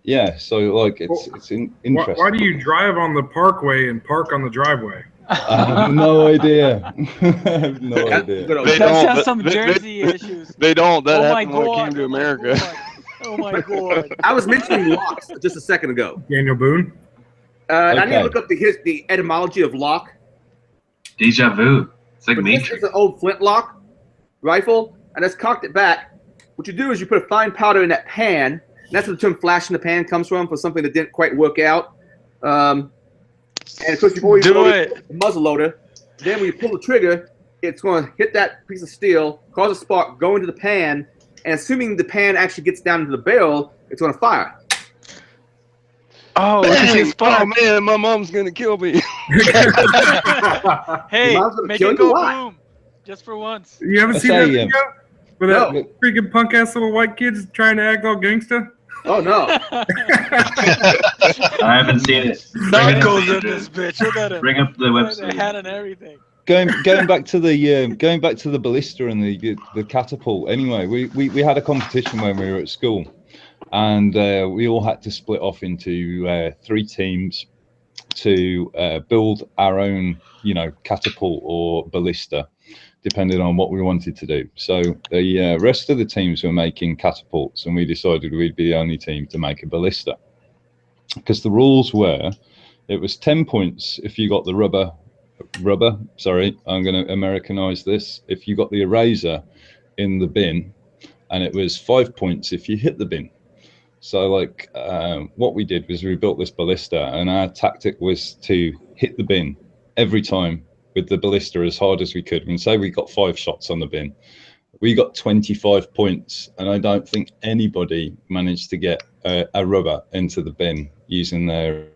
yeah, so like it's interesting. Why do you drive on the parkway and park on the driveway? I have no idea. I have no idea. They That's don't, just but some they- Jersey issues. They don't. That Oh my happened when it God, came to oh my America. God. Oh my God. I was mentioning locks just a second ago. Daniel Boone. And I need to Okay. look up the etymology of lock. Deja vu. It's like But this Matrix. is an old flintlock rifle, and it's cocked it back. What you do is you put a fine powder in that pan, and that's where the term "flash in the pan" comes from, for something that didn't quite work out. And of course, you've always Do loaded it. the muzzle loader. Then when you pull the trigger, it's going to hit that piece of steel, cause a spark, go into the pan, and assuming the pan actually gets down into the barrel, it's going to fire. Oh, we can see a Dang, oh spark. man, my mom's gonna kill me. Hey, Your mom's gonna make kill it you? go Why? boom. Just for once. You haven't I seen that say, video? With No. that freaking punk ass little white kids trying to act all gangsta? Oh no! I haven't seen it. Narcos in this bitch. Look at him. Bring up the The website. hat and everything. Going back to the ballista and the catapult. Anyway, we had a competition when we were at school, and we all had to split off into 3 teams to build our own, catapult or ballista, depending on what we wanted to do. So the rest of the teams were making catapults, and we decided we'd be the only team to make a ballista, because the rules were, it was 10 points if you got the rubber, sorry, I'm going to Americanize this, if you got the eraser in the bin, and it was 5 points if you hit the bin. So like what we did was we built this ballista, and our tactic was to hit the bin every time with the ballista as hard as we could. And say we got 5 shots on the bin, we got 25 points, and I don't think anybody managed to get a rubber into the bin using their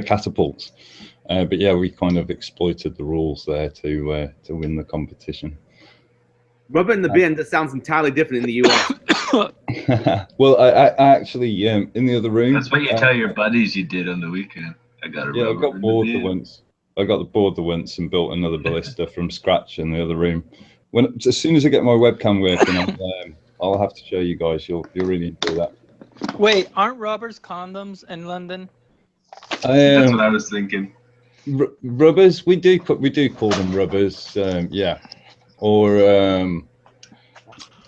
catapults. But yeah, we kind of exploited the rules there to win the competition. Rubber in the bin. That sounds entirely different in the U.S. Well, I actually in the other room. That's what you tell your buddies you did on the weekend. I got a Yeah, I rubber got in bored the the bin. once. I got bored the once and built another ballista from scratch in the other room. As soon as I get my webcam working, I'll have to show you guys. You'll really enjoy that. Wait, aren't rubbers condoms in London? That's what I was thinking. Rubbers, we do call them rubbers. Yeah, or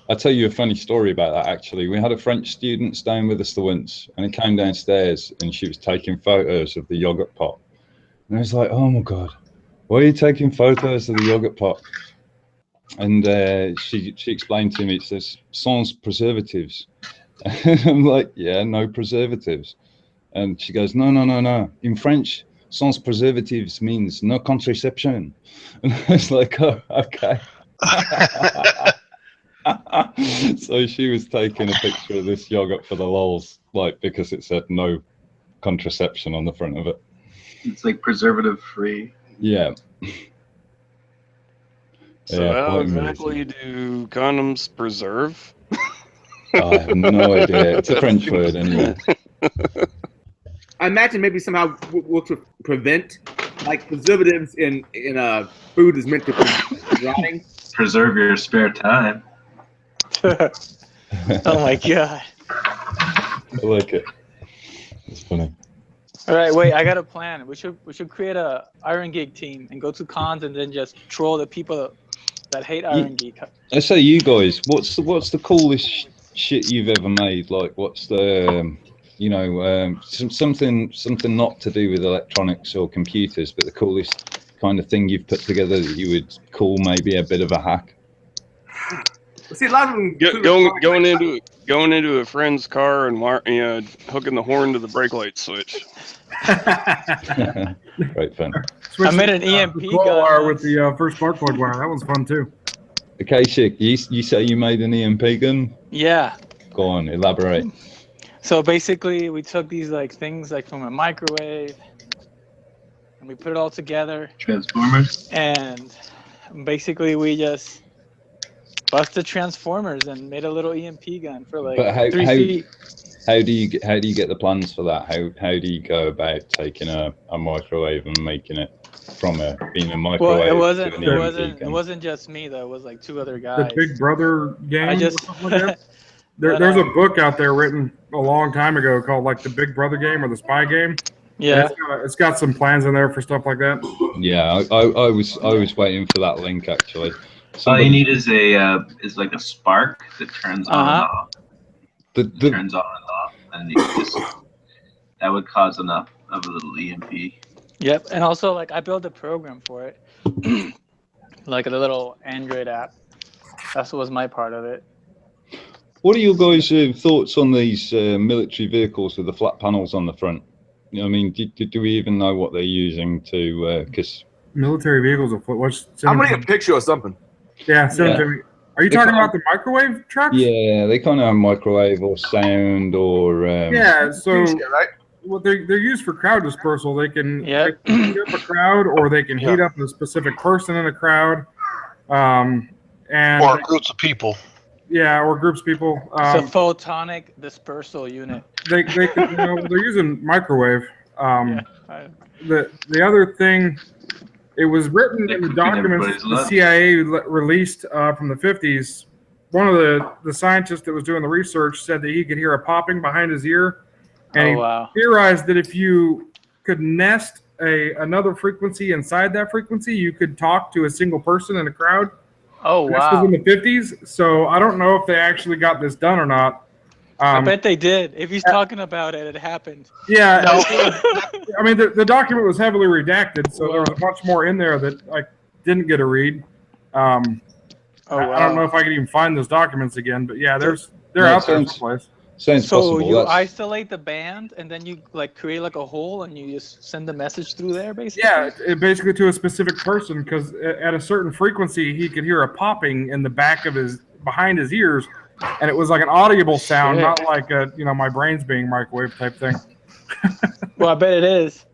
I'll tell you a funny story about that. Actually, we had a French student staying with us the once, and he came downstairs and she was taking photos of the yogurt pot. And I was like, oh my God, why are you taking photos of the yogurt pot? And she explained to me, it says, sans preservatives. I'm like, yeah, no preservatives. And she goes, no. In French, sans preservatives means no contraception. And I was like, oh, okay. So she was taking a picture of this yogurt for the lols, like, because it said no contraception on the front of it. It's like preservative free. Yeah. So Yeah, how quite exactly do condoms preserve? I have no idea. It's a French word anyway. I imagine maybe somehow will to prevent, like preservatives in food is meant to prevent rotting. Preserve your spare time. Oh my God. I like it. It's funny. All right, wait. I got a plan. We should create a Irongeek team and go to cons and then just troll the people that hate Irongeek. I say, you guys, what's the coolest shit you've ever made? Like, what's the something not to do with electronics or computers, but the coolest kind of thing you've put together that you would call maybe a bit of a hack? See, a lot of them Going into a friend's car and hooking the horn to the brake light switch. Great fun. I made an EMP the gun. wire with the first spark plug wire. That one's fun too. Okay, Chick, you say you made an EMP gun? Yeah. Go on, elaborate. So basically, we took these like things like from a microwave, and we put it all together. Transformers. And basically, we just busted transformers and made a little EMP gun for like But 3 feet. How do you get the plans for that? How do you go about taking a microwave and making it from being a microwave? Well, to it wasn't just me though. It was like 2 other guys. The Big Brother game. I just or something like that? There's a book out there written a long time ago called like the Big Brother game or the Spy game. yeah. It's got some plans in there for stuff like that. Yeah, I was waiting for that link actually. All you need is like a spark that turns on and off. Turns on and off, and you just that would cause enough of a little EMP. Yep, and also like I built a program for it, like a little Android app. That was my part of it. What are your guys' thoughts on these military vehicles with the flat panels on the front? You know, I mean, do we even know what they're using to? Because military vehicles are I'm gonna get a picture or something. Yeah, send it to me. Are you talking about the microwave trucks? Yeah, they kind of have microwave or sound or. Yeah, so right? well, they're used for crowd dispersal. They can heat up a crowd, or they can heat up a specific person in a crowd, and or groups of people. Yeah, or groups of people. It's a photonic dispersal unit. They can, they're using microwave. The other thing. It was written in the documents the CIA released from the 50s. One of the scientists that was doing the research said that he could hear a popping behind his ear. And he theorized that if you could nest another frequency inside that frequency, you could talk to a single person in a crowd. Oh, wow. This was in the 50s. So I don't know if they actually got this done or not. I bet they did. If he's talking about it, it happened. Yeah. I mean, the document was heavily redacted, so there was a bunch more in there that I didn't get to read. I don't know if I can even find those documents again, but yeah, they're out there someplace. Sounds possible. You isolate the band, and then you like create like a hole, and you just send the message through there, basically. Yeah, basically to a specific person, because at a certain frequency, he could hear a popping in the back of behind his ears. And it was like an audible sound, not like my brain's being microwave type thing. Well, I bet it is.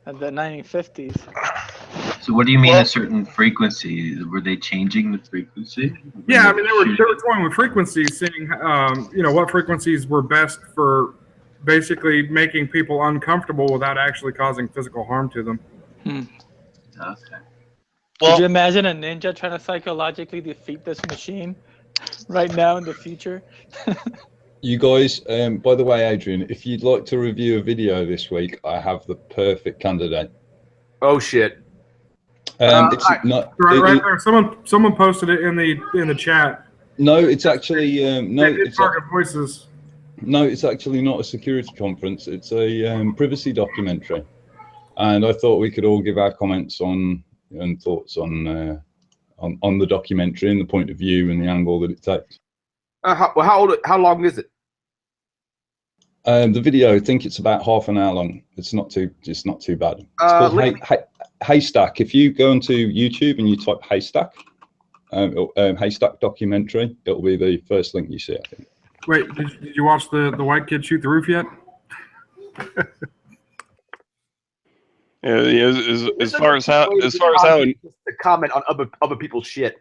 At the 1950s. So what do you mean a certain frequency? Were they changing the frequency? Yeah, I mean they were going with frequencies, seeing what frequencies were best for basically making people uncomfortable without actually causing physical harm to them. Okay. Well, could you imagine a ninja trying to psychologically defeat this machine? Right now in the future. You guys, by the way, Adrian, if you'd like to review a video this week, I have the perfect candidate. Oh shit! It's not right there. Someone posted it in the chat. No, it's actually It's Target Voices. No, it's actually not a security conference. It's a privacy documentary, and I thought we could all give our comments and thoughts on the documentary and the point of view and the angle that it takes. How long is it? The video, I think it's about half an hour long. It's not too bad. It's called Haystack. If you go onto YouTube and you type Haystack, Haystack documentary, it'll be the first link you see, I think. Wait, did you watch the white kid shoot the roof yet? Yeah, as far as how to comment on other people's shit.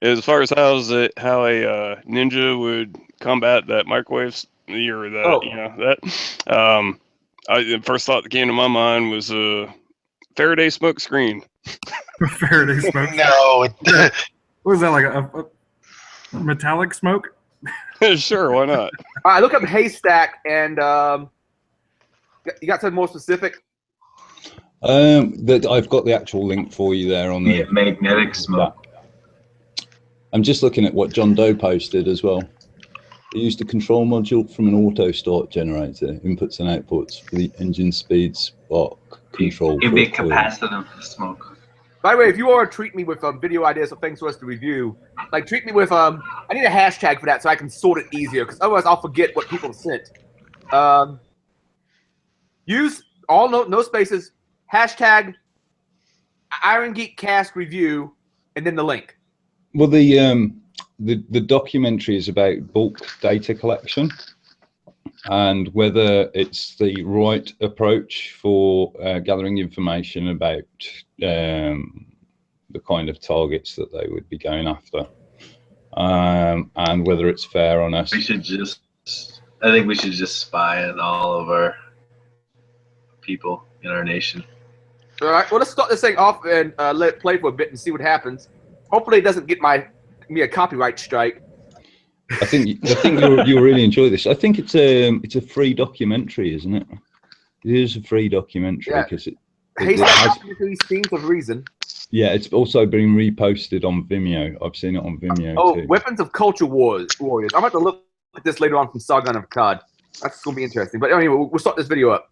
As far as how a ninja would combat that microwave or that the first thought that came to my mind was a Faraday smoke screen. Faraday smoke. No. What is that, like a metallic smoke? Sure, why not? All right, look up Haystack and. You got something more specific? That I've got the actual link for you there on the magnetic smoke. I'm just looking at what John Doe posted as well. He used a control module from an auto start generator, inputs and outputs for the engine speed spark control. It'd be capacitive smoke. By the way, if you want to treat me with video ideas or things for us to review, like treat me with I need a hashtag for that so I can sort it easier, because otherwise I'll forget what people sent. Use all no spaces, hashtag Irongeek cast review, and then the link. Well, the documentary is about bulk data collection and whether it's the right approach for gathering information about the kind of targets that they would be going after, and whether it's fair on us. I think we should just spy on all of our people in our nation. All right. Well, let's start this thing off and let it play for a bit and see what happens. Hopefully, it doesn't get me a copyright strike. I think you'll really enjoy this. I think it's a free documentary, isn't it? It is a free documentary because it has these themes of reason. Yeah, it's also been reposted on Vimeo. I've seen it on Vimeo too. Weapons of Culture Warriors. I'm about to look at this later on from Sargon of Akkad. That's gonna be interesting. But anyway, we'll start this video up.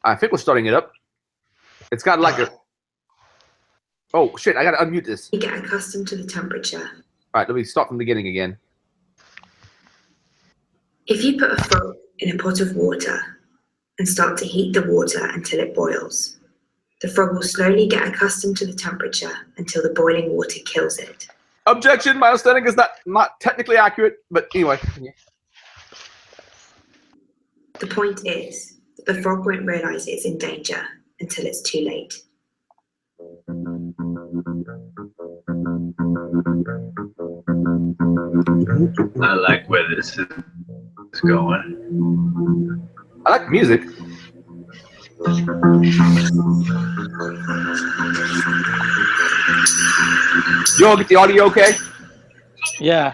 I think we're starting it up. It's got like a. Oh shit! I gotta unmute this. You get accustomed to the temperature. All right, let me start from the beginning again. If you put a frog in a pot of water and start to heat the water until it boils, the frog will slowly get accustomed to the temperature until the boiling water kills it. Objection! My understanding is not technically accurate, but anyway. The point is that the frog won't realize it's in danger until it's too late. I like where this is going. I like the music. You all get the audio okay? Yeah.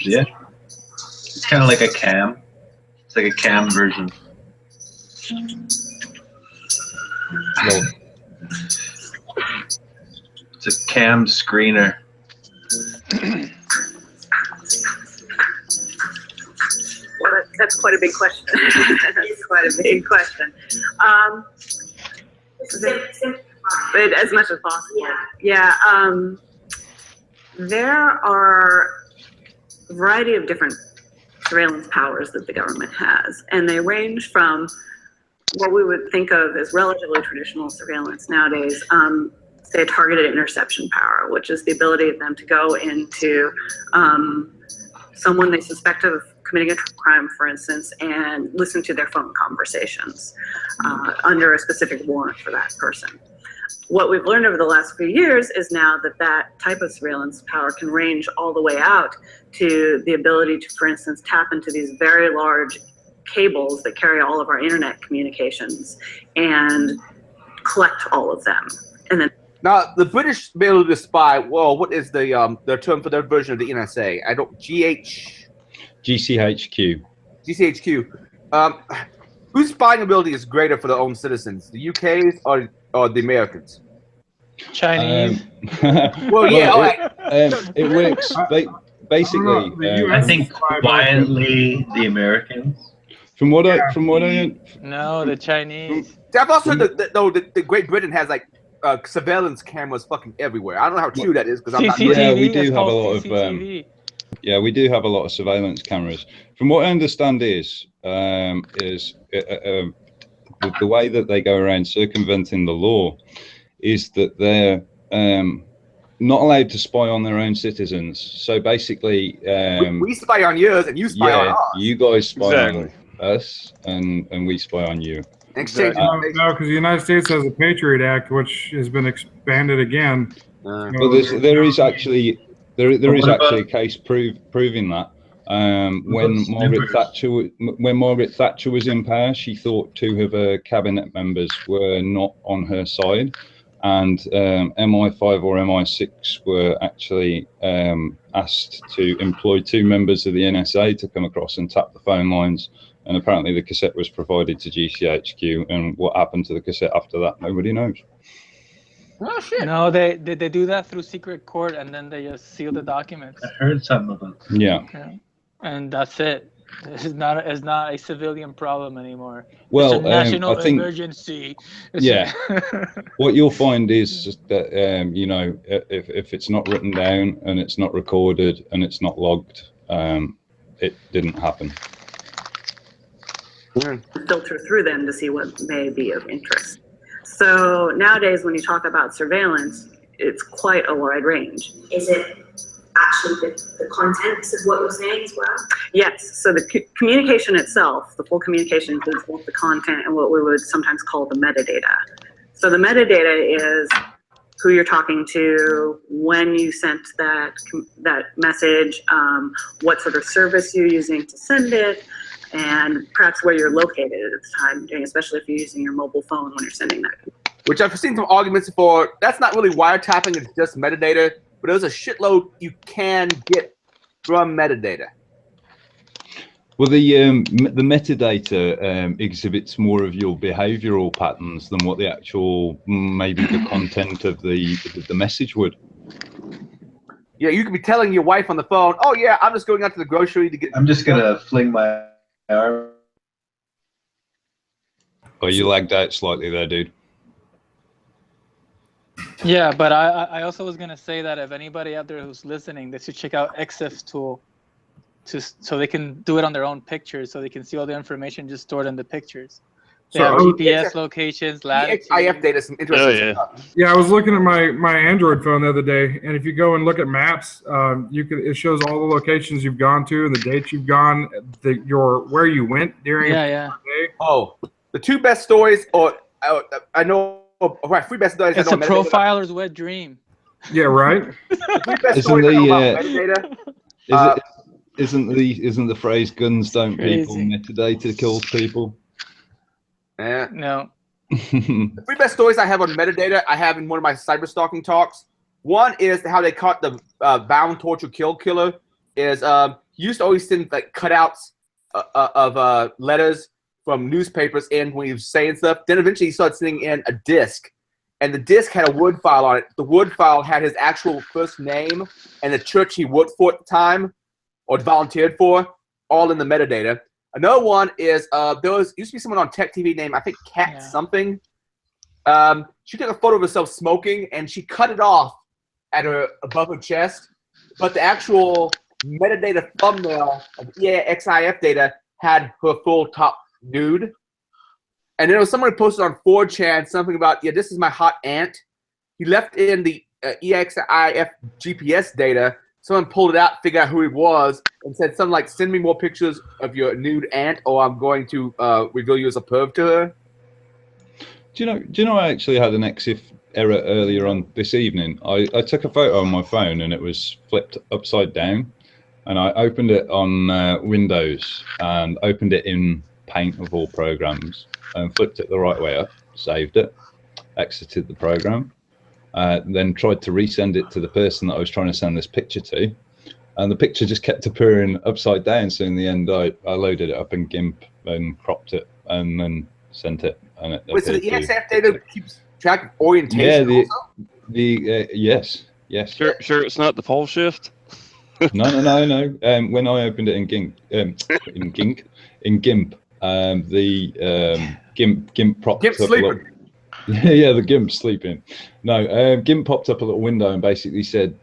Yeah. It's kind of like a cam. It's like a cam version. Well, it's a cam screener. Well, that's quite a big question. That's quite a big question. But as much as possible. Yeah. There are a variety of different surveillance powers that the government has, and they range from what we would think of as relatively traditional surveillance nowadays, say a targeted interception power, which is the ability of them to go into someone they suspect of committing a crime, for instance, and listen to their phone conversations under a specific warrant for that person. What we've learned over the last few years is now that that type of surveillance power can range all the way out to the ability to, for instance, tap into these very large cables that carry all of our internet communications and collect all of them. And then now the British be able to spy. Well, what is the term for their version of the NSA? I don't. GCHQ. GCHQ. Whose spying ability is greater for their own citizens, the UK's or the Americans? Chinese. Well, yeah. It works. Basically, I think quietly the Americans. From what I No, the Chinese. I've also heard that the Great Britain has like surveillance cameras fucking everywhere. I don't know how true that is because I'm not. Yeah, we do have a lot of. Yeah, we do have a lot of surveillance cameras. From what I understand is the way that they go around circumventing the law is that they're not allowed to spy on their own citizens. So basically, we spy on yours and you spy on us. You guys spy on us and we spy on you. Exchange. No, because the United States has a Patriot Act, which has been expanded again. Well, there is actually a case proving that. When Margaret Thatcher was in power, she thought two of her cabinet members were not on her side, and MI5 or MI6 were actually asked to employ two members of the NSA to come across and tap the phone lines. And apparently the cassette was provided to GCHQ, and what happened to the cassette after that, nobody knows. Oh shit! No, they do that through secret court, and then they just seal the documents. I heard something about that. Yeah. And that's it. It's not a civilian problem anymore. Well, it's a national I think, emergency. What you'll find is that if it's not written down and it's not recorded and it's not logged, it didn't happen. Filter through them to see what may be of interest. So nowadays, when you talk about surveillance, it's quite a wide range. Is it actually the contents of what you're saying as well? Yes. So the communication itself, the full communication includes both the content and what we would sometimes call the metadata. So the metadata is who you're talking to, when you sent that message, what sort of service you're using to send it, and perhaps where you're located at the time, especially if you're using your mobile phone when you're sending that. Which I've seen some arguments for. That's not really wiretapping, it's just metadata, but there's a shitload you can get from metadata. Well, the metadata exhibits more of your behavioral patterns than what the actual, maybe the content of the message would. Yeah, you could be telling your wife on the phone, oh yeah, I'm just going out to the grocery to get... I'm just going to fling my arm. Oh, you lagged out slightly there, dude. Yeah, but I also was going to say that if anybody out there who's listening, they should check out XF's tool so they can do it on their own pictures, so they can see all the information just stored in the pictures. They have GPS locations, latitude. IF data, some interesting stuff. Yeah, I was looking at my Android phone the other day, and if you go and look at maps, it shows all the locations you've gone to and the dates you've gone, where you went during the day. Oh, the two best stories, or I know, right? Three best stories. It's a profiler's wet dream. Yeah, right. Isn't the phrase "guns don't people, metadata kills people"? Yeah. No. The three best stories I have on metadata, I have in one of my cyber stalking talks. One is how they caught the bound, torture, kill killer. Is he used to always send like cutouts of letters from newspapers in when he was saying stuff. Then eventually he started sending in a disc, and the disc had a Word file on it. The Word file had his actual first name and the church he worked for at the time or volunteered for, all in the metadata. Another one is there used to be someone on Tech TV named, I think, Cat something. She took a photo of herself smoking, and she cut it off above her chest. But the actual metadata thumbnail of EAXIF data had her full top nude. And there was someone who posted on 4chan something about, yeah, this is my hot aunt. He left in the EAXIF GPS data. Someone pulled it out, figured out who he was, and said something like, send me more pictures of your nude aunt, or I'm going to reveal you as a perv to her. Do you know I actually had an EXIF error earlier on this evening? I took a photo on my phone and it was flipped upside down, and I opened it on Windows and opened it in Paint of all programs and flipped it the right way up, saved it, exited the program. Then tried to resend it to the person that I was trying to send this picture to, and the picture just kept appearing upside down. So in the end, I loaded it up in GIMP and cropped it and then sent it. And it so the EXF data keeps track of orientation. Yeah, yes. Sure, it's not the pole shift. No. When I opened it in GIMP, the GIMP propped up sleeping. Yeah, the GIMP's sleeping. No, GIMP popped up a little window and basically said,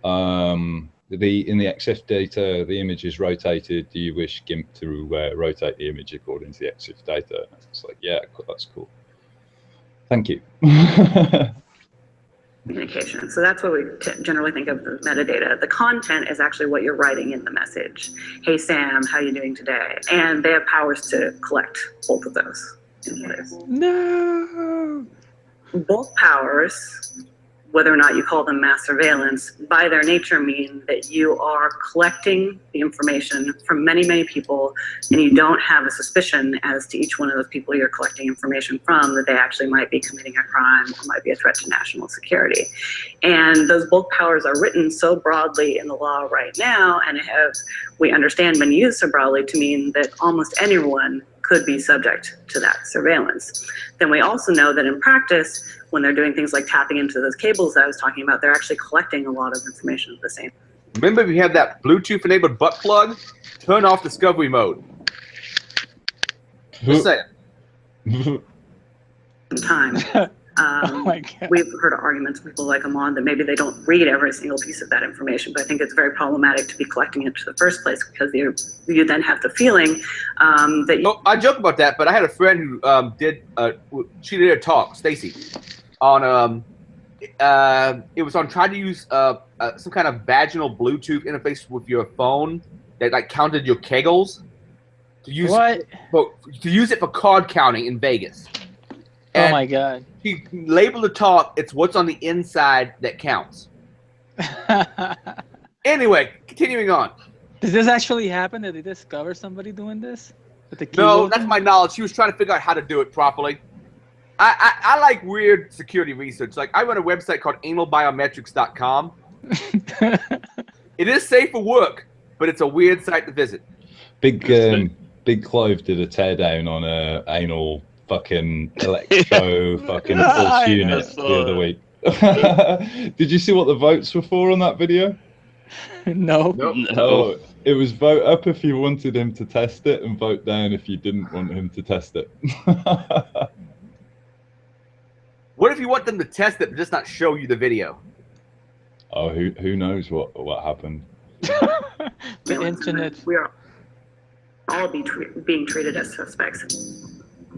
in the EXIF data, the image is rotated. Do you wish GIMP to rotate the image according to the EXIF data? It's like, yeah, that's cool. Thank you. Communication. So that's what we generally think of as metadata. The content is actually what you're writing in the message. Hey, Sam, how you doing today? And they have powers to collect both of those. No. Both powers, whether or not you call them mass surveillance, by their nature mean that you are collecting the information from many, many people, and you don't have a suspicion as to each one of those people you're collecting information from that they actually might be committing a crime or might be a threat to national security. And those bulk powers are written so broadly in the law right now, and we understand been used so broadly to mean that almost anyone could be subject to that surveillance. Then we also know that in practice, when they're doing things like tapping into those cables that I was talking about, they're actually collecting a lot of information at the same time. Remember, if you have that Bluetooth-enabled butt plug, turn off discovery mode. Just saying. Time. Oh my God. We've heard arguments from people like Amon that maybe they don't read every single piece of that information, but I think it's very problematic to be collecting it in the first place because you then have the feeling that you... I joke about that, but I had a friend who she did a talk, Stacy, on it was on trying to use some kind of vaginal Bluetooth interface with your phone that like counted your kegels to use What? to use it for card counting in Vegas. Oh my god. He labeled the talk, it's what's on the inside that counts. Anyway, continuing on. Does this actually happen? Did they discover somebody doing this? With the No, keyboard that's thing? my knowledge. She was trying to figure out how to do it properly. I like weird security research. Like, I run a website called analbiometrics.com. It is safe for work, but it's a weird site to visit. Big Clove did a teardown on a anal fucking electro fucking pulse unit the other week. Did you see what the votes were for on that video? No. Nope. Oh, it was vote up if you wanted him to test it, and vote down if you didn't want him to test it. What if you want them to test it but just not show you the video? Oh, who knows what happened? The internet. We are all being treated as suspects.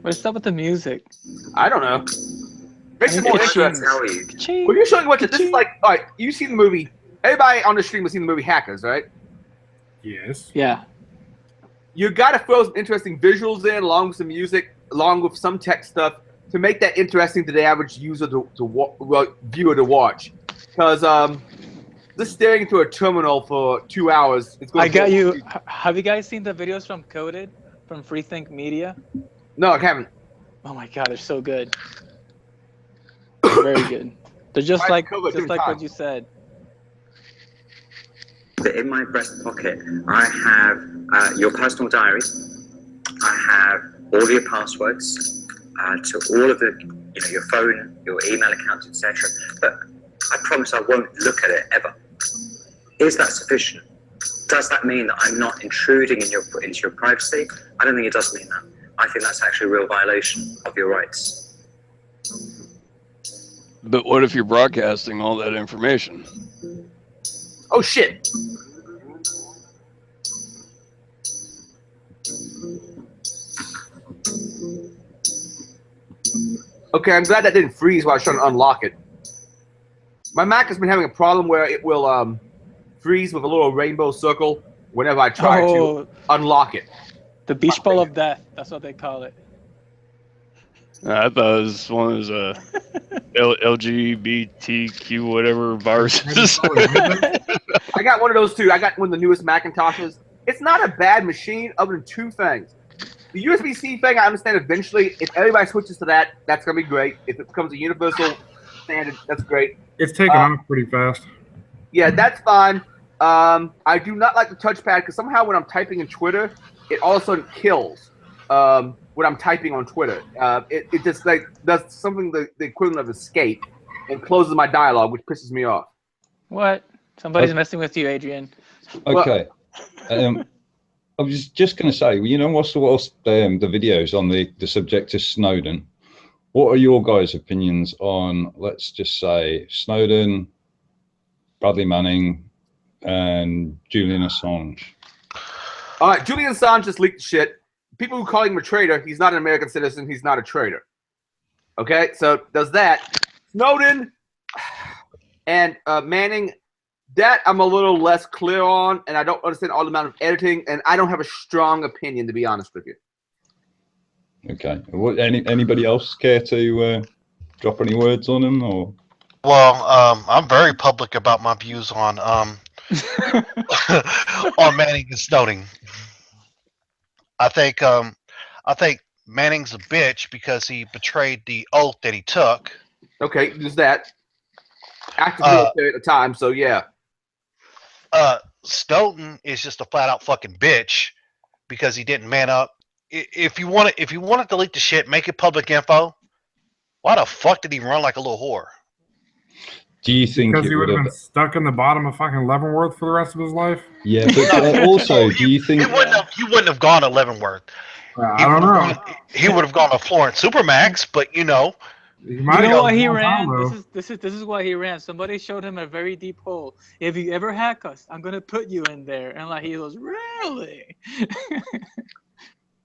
What's up with the music? I don't know. Makes it more interesting. Ka-ching. Well, you're showing what this is like. All right, you've seen the movie. Everybody on the stream has seen the movie Hackers, right? Yes. Yeah. You got to throw some interesting visuals in, along with some music, along with some tech stuff, to make that interesting to the average user viewer to watch. Because just staring into a terminal for 2 hours, it's going. I got you. Have you guys seen the videos from Coded from Freethink Media? No, I haven't. Oh my god, they're so good. They're very good. They're just like what you said. In my breast pocket, I have your personal diary. I have all your passwords to all of the, your phone, your email accounts, etc. But I promise I won't look at it ever. Is that sufficient? Does that mean that I'm not intruding into your privacy? I don't think it does mean that. I think that's actually a real violation of your rights. But what if you're broadcasting all that information? Oh shit! Okay, I'm glad that didn't freeze while I was trying to unlock it. My Mac has been having a problem where it will freeze with a little rainbow circle whenever I try to unlock it. The beach ball of death. That's what they call it. I thought it was one of those LGBTQ whatever viruses. I got one of those too. I got one of the newest Macintoshes. It's not a bad machine other than two things. The USB-C thing, I understand eventually. If everybody switches to that, that's going to be great. If it becomes a universal standard, that's great. It's taken off pretty fast. Yeah, that's fine. I do not like the touchpad because somehow when I'm typing in Twitter, it all of a sudden kills when I'm typing on Twitter. It just like does something the equivalent of escape and closes my dialogue, which pisses me off. What? Somebody's messing with you, Adrian. Okay. I was just going to say, what's the videos on the subject of Snowden? What are your guys' opinions on, let's just say, Snowden, Bradley Manning, and Julian Assange? All right, Julian Assange just leaked shit. People who call him a traitor, he's not an American citizen. He's not a traitor. Okay, so does that. Snowden and Manning, that I'm a little less clear on, and I don't understand all the amount of editing, and I don't have a strong opinion, to be honest with you. Okay. Anybody else care to drop any words on him? Or? Well, I'm very public about my views on on Manning and Snowden. I think Manning's a bitch because he betrayed the oath that he took. Okay, there's that. Active military at the time, so yeah. Snowden is just a flat out fucking bitch because he didn't man up. If you want to delete the shit, make it public info. Why the fuck did he run like a little whore? Do you think because he would have been stuck in the bottom of fucking Leavenworth for the rest of his life? Yeah, but also, do you think he wouldn't have gone to Leavenworth? I don't know. He would have gone to Florence Supermax, but You know why he ran? This is why he ran. Somebody showed him a very deep hole. If you ever hack us, I'm gonna put you in there. And like he goes, really?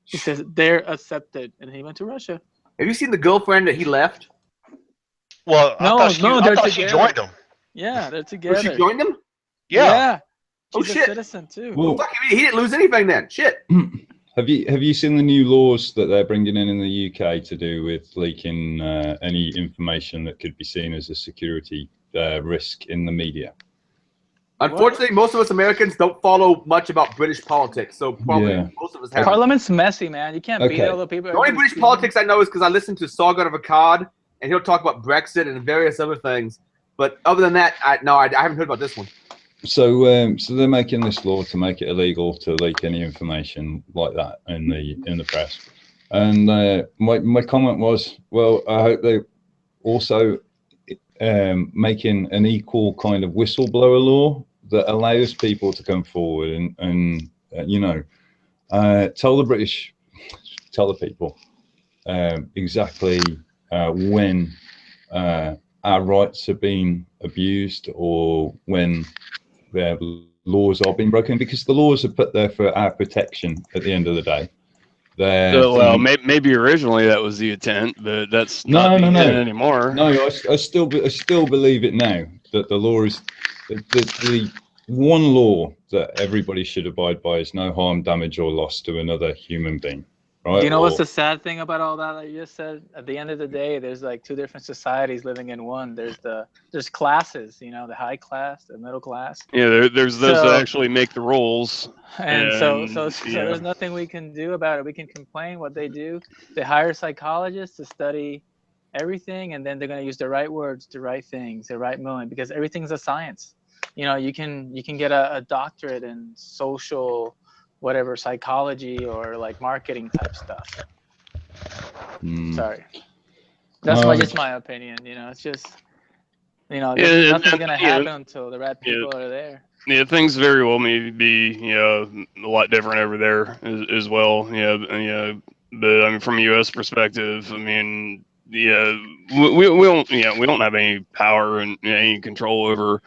He says they're accepted, and he went to Russia. Have you seen the girlfriend that he left? Well, I thought she joined him. Yeah, they're together. Oh, she joined him? Yeah. She's shit. a citizen too. Well, he didn't lose anything then. Shit. Have you seen the new laws that they're bringing in the UK to do with leaking any information that could be seen as a security risk in the media? Unfortunately, most of us Americans don't follow much about British politics, so probably most of us haven't. Parliament's messy, man. You can't beat all the people. The only British politics I know is because I listen to Sargon of Akkad, and he'll talk about Brexit and various other things. But other than that, I haven't heard about this one. So, so they're making this law to make it illegal to leak any information like that in the press. And my comment was, well, I hope they also making an equal kind of whistleblower law that allows people to come forward and you know, tell the people exactly when our rights have been abused or when their laws are being broken, because the laws are put there for our protection at the end of the day. Well, maybe originally that was the intent, but that's not the intent anymore. No, I still believe it now, that the law is the one law that everybody should abide by is no harm, damage, or loss to another human being. Right? Do you know what's the sad thing about all that you just said? At the end of the day, there's like two different societies living in one. There's classes, you know, the high class, the middle class. Yeah, there's those that actually make the rules. And so there's nothing we can do about it. We can complain what they do. They hire psychologists to study everything, and then they're going to use the right words, the right things, the right moment, because everything's a science. You know, you can get a doctorate in social, whatever, psychology or like marketing type stuff. Sorry, that's just my opinion. You know, it's just, you know, nothing's gonna happen until the right people are there. Yeah, things very well may be, you know, a lot different over there as well. Yeah, but I mean, from a U.S. perspective, I mean, we don't have any power and any control over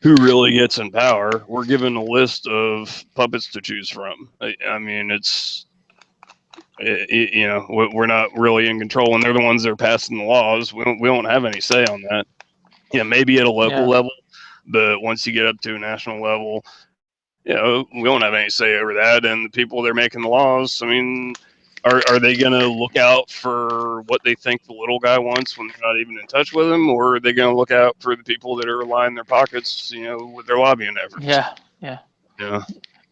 who really gets in power. We're given a list of puppets to choose from. I mean, you know, we're not really in control, and they're the ones that are passing the laws. We don't have any say on that. Yeah, maybe at a local level, but once you get up to a national level, you know, we don't have any say over that. And the people that are making the laws, I mean, are they going to look out for what they think the little guy wants when they're not even in touch with him, or are they going to look out for the people that are lining their pockets, you know, with their lobbying efforts? Yeah.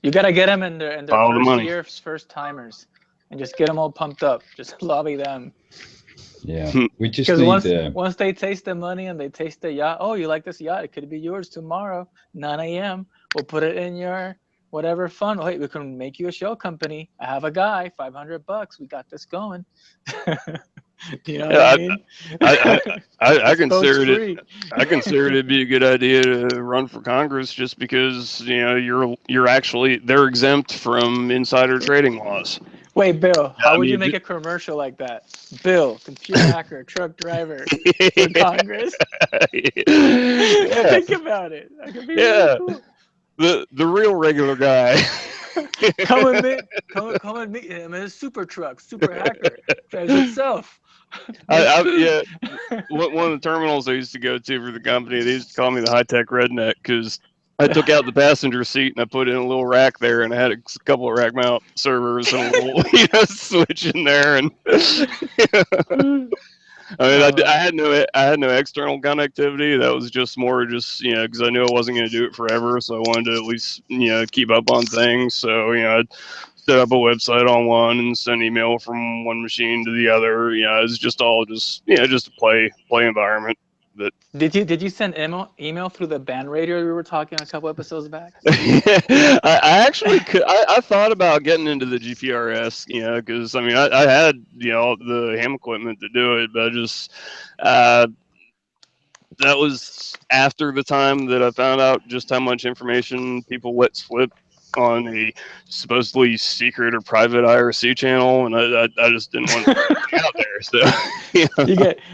You got to get them in their first year, first timers, and just get them all pumped up. Just lobby them. Yeah, we just because once they taste the money and they taste the yacht, oh, you like this yacht? It could be yours tomorrow, 9 a.m. We'll put it in your whatever fund. Hey, we can make you a shell company. I have a guy, $500. We got this going. You know what I mean? I considered it. I considered it'd be a good idea to run for Congress just because, you know, they're exempt from insider trading laws. Wait, Bill, how would you make a commercial like that? Bill, computer hacker, truck driver for Congress. Think about it. That could be really cool. The real regular guy. come and meet him in a super truck, super hacker, drives itself. One of the terminals I used to go to for the company, they used to call me the high-tech redneck because I took out the passenger seat and I put in a little rack there, and I had a couple of rack mount servers and a little switch in there. And I mean, I had no external connectivity. That was just more because I knew I wasn't going to do it forever, so I wanted to at least keep up on things. So I'd set up a website on one and send email from one machine to the other. It's just all just a play environment. But did you send email through the band radio we were talking a couple episodes back? I actually could. I thought about getting into the GPRS, because I mean I had the ham equipment to do it, but I just that was after the time that I found out just how much information people let slip on a supposedly secret or private IRC channel, and I just didn't want to get out there. So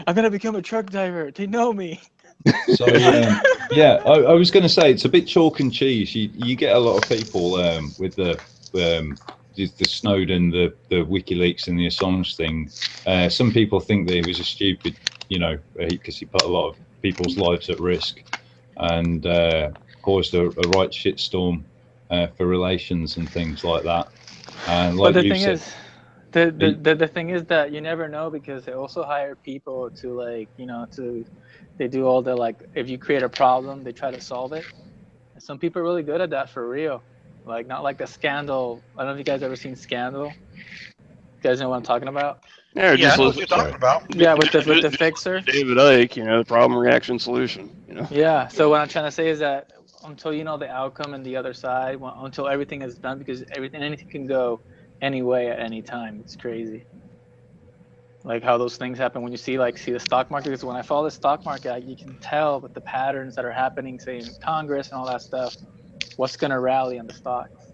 I'm gonna become a truck driver. They know me. So I was going to say it's a bit chalk and cheese. You get a lot of people with the Snowden, the WikiLeaks, and the Assange thing. Some people think that it was a stupid, because he put a lot of people's lives at risk and caused a right shitstorm for relations and things like that. And like but the you thing said, is, the thing is that you never know, because they also hire people to, like, they do all the, like, if you create a problem, they try to solve it. And some people are really good at that for real. Like, not like the Scandal. I don't know if you guys ever seen Scandal. You guys know what I'm talking about? Yeah, Yeah, I just know what listen. you're talking about. Yeah, with the fixer. David Icke, the problem, reaction, solution. Yeah. So what I'm trying to say is that until you know the outcome and the other side, until everything is done, because anything can go any way at any time. It's crazy. Like how those things happen when you see the stock market. Because when I follow the stock market, you can tell with the patterns that are happening, say in Congress and all that stuff, what's going to rally on the stocks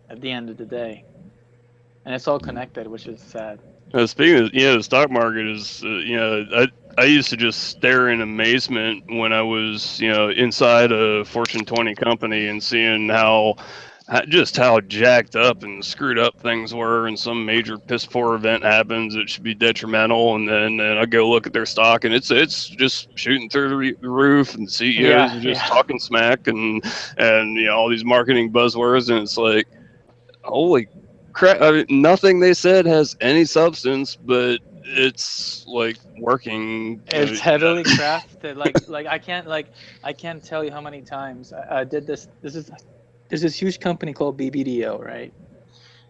at the end of the day. And it's all connected, which is sad. Speaking of, the stock market is, I used to just stare in amazement when I was, inside a Fortune 20 company and seeing how jacked up and screwed up things were, and some major piss poor event happens that should be detrimental, and then I go look at their stock and it's just shooting through the roof, and CEOs are just talking smack and all these marketing buzzwords, and it's like, holy crap! I mean, nothing they said has any substance, but it's like working. It's heavily crafted. Like I can't tell you how many times I did this. There's this huge company called BBDO, right?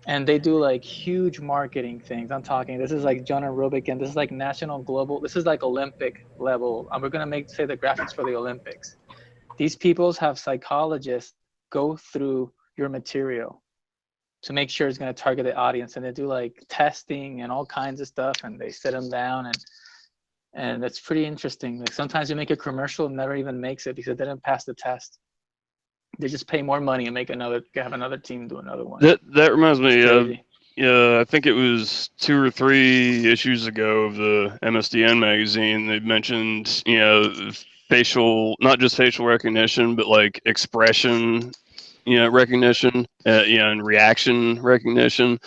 And they do like huge marketing things. I'm talking, this is like John Aerobic, and this is like national, global. This is like Olympic level. And we're gonna say the graphics for the Olympics. These peoples have psychologists go through your material to make sure it's going to target the audience, and they do like testing and all kinds of stuff, and they sit them down, and it's pretty interesting. Like sometimes you make a commercial and never even makes it because it didn't pass the test. They just pay more money and have another team do another one. That reminds me of, I think it was 2 or 3 issues ago of the MSDN magazine. They mentioned, not just facial recognition, but like expression recognition, and reaction recognition.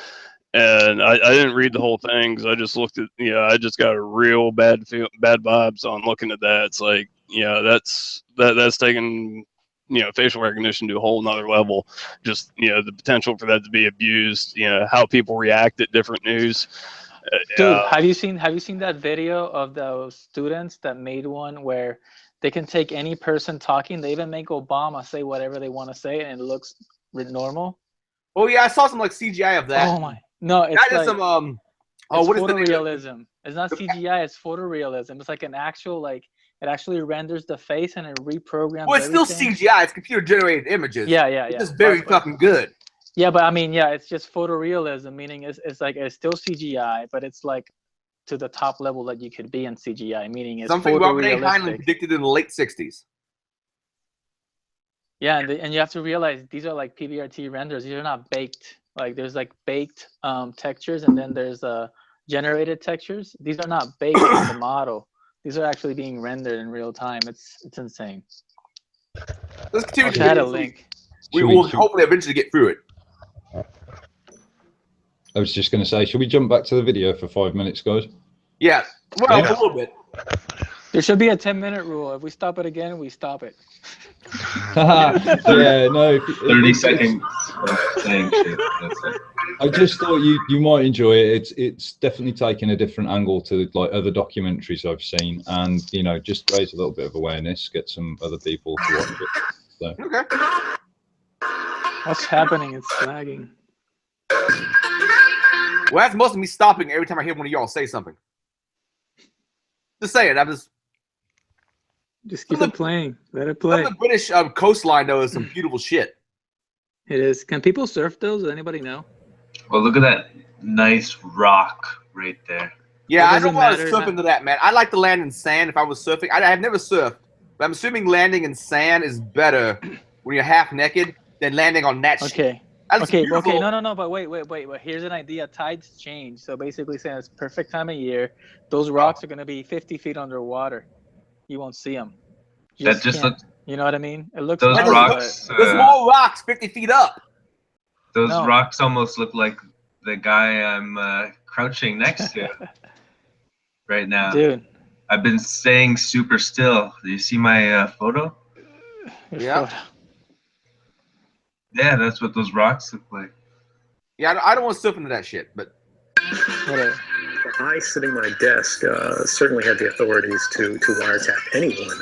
And I didn't read the whole thing because I just looked at, I just got a real bad vibes on looking at that. It's like, that's taking, facial recognition to a whole nother level. Just, the potential for that to be abused, how people react at different news. Dude, have you seen that video of those students that made one where they can take any person talking? They even make Obama say whatever they want to say, and it looks normal. Oh yeah, I saw some like CGI of that. Oh my, no, it's like some it's what is photorealism. It's not CGI, it's photorealism. It's like an actual, like, it actually renders the face and it reprograms. Well, it's still CGI. It's computer generated images. Yeah. It's just very fucking good. Yeah, but I mean, it's just photorealism, meaning it's like it's still CGI, but it's like to the top level that you could be in CGI, meaning it's something Robert A. photorealistic. Heinlein predicted in the late 60s. Yeah, and you have to realize these are like PBRT renders. These are not baked. Like there's like baked textures, and then there's generated textures. These are not baked in the model. These are actually being rendered in real time. It's insane. Let's continue to add a link. We will hopefully eventually get through it. I was just going to say, should we jump back to the video for 5 minutes, guys? Yeah, well, a little bit. There should be a 10-minute rule. If we stop it again, we stop it. Yeah, no. 30 seconds saying shit. That's it. I just thought you might enjoy it. It's definitely taken a different angle to like other documentaries I've seen, and just raise a little bit of awareness, get some other people to watch it. So. Okay. What's happening? It's lagging. Well, that's most of me stopping every time I hear one of y'all say something. Just say it. Just keep it playing. Let it play. The British coastline, though, is some beautiful shit. It is. Can people surf those? Does anybody know? Well, look at that nice rock right there. Yeah, I don't want to surf into that, man. I like to land in sand if I was surfing. I have never surfed, but I'm assuming landing in sand is better when you're half naked than landing on that shit. Okay, no, but wait. Here's an idea. Tides change. So basically saying it's perfect time of year. Those rocks are going to be 50 feet underwater. You won't see them. That just looks... You know what I mean? It looks... Those rocks... There's more rocks 50 feet up. Those rocks almost look like the guy I'm crouching next to right now. Dude. I've been staying super still. Do you see my photo? Yeah. Yeah, that's what those rocks look like. Yeah, I don't want to slip into that shit, but Whatever. I, sitting my desk, certainly had the authorities to wiretap anyone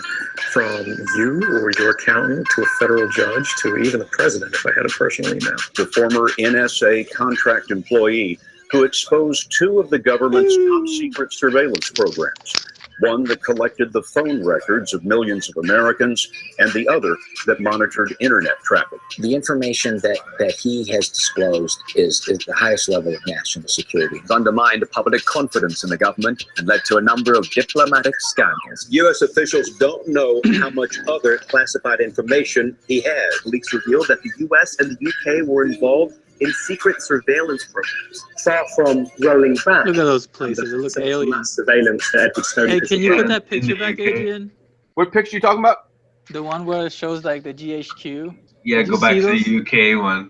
from you or your accountant to a federal judge to even the president if I had a personal email. The former NSA contract employee who exposed two of the government's top secret surveillance programs. One that collected the phone records of millions of Americans, and the other that monitored internet traffic. The information that he has disclosed is the highest level of national security. It's undermined public confidence in the government and led to a number of diplomatic scandals. U.S. officials don't know how much other classified information he has. Leaks revealed that the U.S. and the U.K. were involved in secret surveillance programs. Far from rolling back. Look at those places. It looks alien. Surveillance to Edward Snowden. Hey, can you put that picture back, Adrian? What picture you talking about? The one where it shows like the GHQ. Yeah, go back to the UK one.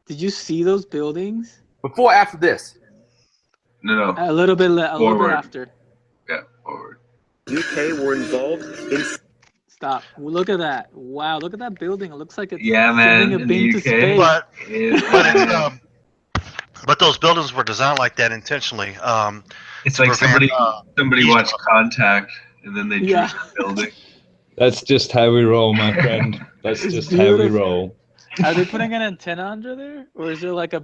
Did you see those buildings? Before or after this? No. A little bit after. Yeah, forward. UK were involved in. Stop. Look at that. Wow, look at that building. It looks like it's man, sending a beam to space. But those buildings were designed like that intentionally. It's like somebody watched Contact, and then they drew the building. That's just how we roll, my friend. That's just how we roll. Are they putting an antenna under there? Or is there like a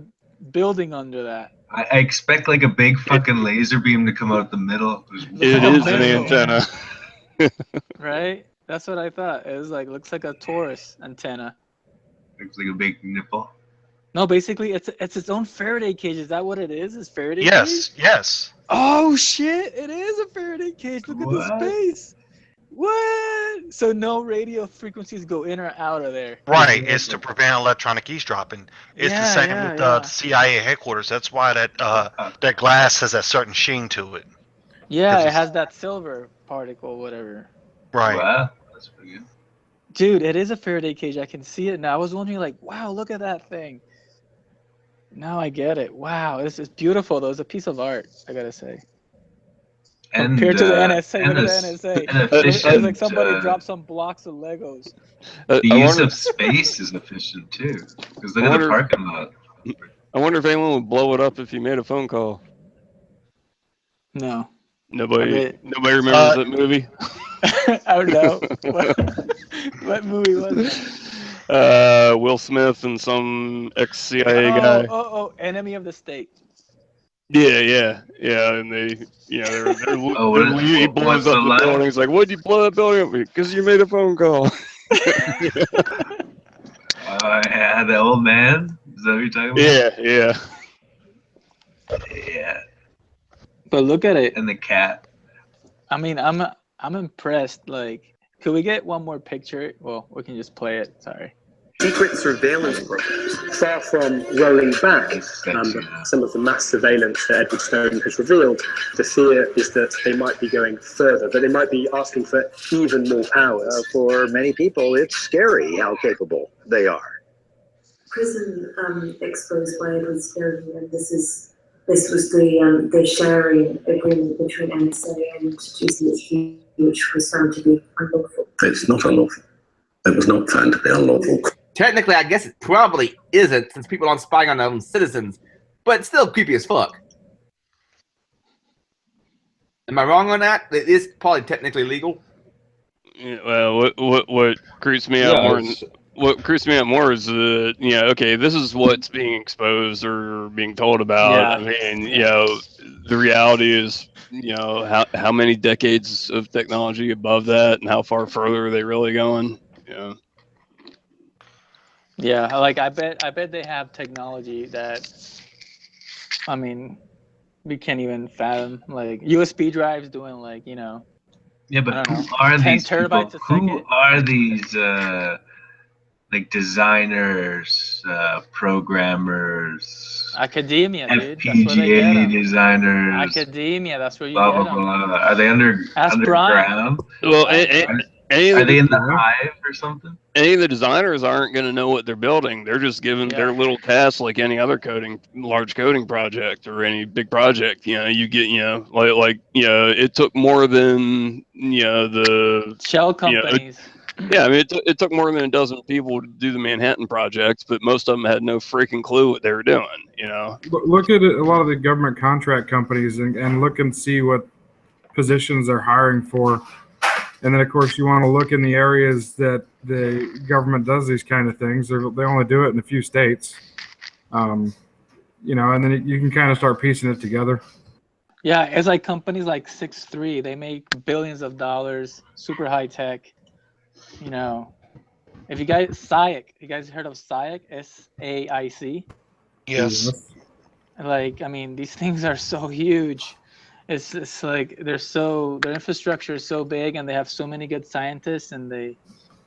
building under that? I expect like a big fucking laser beam to come out the middle. It is an antenna. Right? That's what I thought. It was like, looks like a Taurus antenna. Looks like a big nipple. No, basically, it's its own Faraday cage. Is that what it is? Is Faraday cage? Yes. Oh shit! It is a Faraday cage. Look at the space. What? So no radio frequencies go in or out of there. Right. It's to prevent electronic eavesdropping. It's the same with the CIA headquarters. That's why that glass has that certain sheen to it. Yeah, it has that silver particle, whatever. Right. Wow, that's pretty good. Dude, it is a Faraday cage. I can see it now. I was wondering, like, wow, look at that thing. Now I get it. Wow, this is beautiful, though. It's a piece of art, I gotta say. And, compared to the NSA, look at the NSA. It's like somebody dropped some blocks of Legos. The use of space is efficient too, because look at the parking lot. I wonder if anyone would blow it up if you made a phone call. No. Nobody remembers that movie. I don't know. What movie was it? Will Smith and some ex-CIA guy. Oh, Enemy of the State. Yeah, and they, they're he blows up the building. He's like, "Why'd you blow that building up?" Because you made a phone call. Yeah, the old man. Is that what you're talking about? Yeah. But look at it. And the cat. I mean, I'm impressed. Like, could we get one more picture? Well, we can just play it. Sorry. Secret surveillance programs. Far from rolling back, some of the mass surveillance that Edward Snowden has revealed, the fear is that they might be going further, that they might be asking for even more powers. For many people, it's scary how capable they are. Prison exposed by Edward Snowden, and this was the sharing agreement between NSA and GCHQ, which was found to be unlawful. It's not unlawful. It was not found to be unlawful. Technically, I guess it probably isn't, since people aren't spying on their own citizens, but it's still creepy as fuck. Am I wrong on that? It is probably technically legal. Yeah, well, what creeps me out more? What creeps me out more is okay, this is what's being exposed or being told about. Yeah. I mean, the reality is, how many decades of technology above that, and how far further are they really going? Yeah. Yeah, like I bet they have technology that, I mean, we can't even fathom. Like USB drives doing like, Yeah, but who 10 are these terabytes people? a second? Who are these like designers, programmers, academia, dude. That's where they get FPGA 'em. designers, Academia, that's where you blah, get blah, them. blah. Are they Ask Brian. underground? Well, Are they in the hive or something? any of the designers aren't going to know what they're building. They're just given their little tasks like any other large coding project or any big project. You get, it took more than, the shell companies. Yeah, I mean, it took more than a dozen people to do the Manhattan Project, but most of them had no freaking clue what they were doing, you know? Look at a lot of the government contract companies and look and see what positions they're hiring for. And then, of course, you want to look in the areas that the government does these kind of things. They only do it in a few states. You know, and then you can kind of start piecing it together. Yeah, it's like companies like 6'3", they make billions of dollars, super high tech. You know, if you guys you guys heard of SAIC? SAIC? Yes. Like, I mean, these things are so huge. It's like their infrastructure is so big, and they have so many good scientists, and they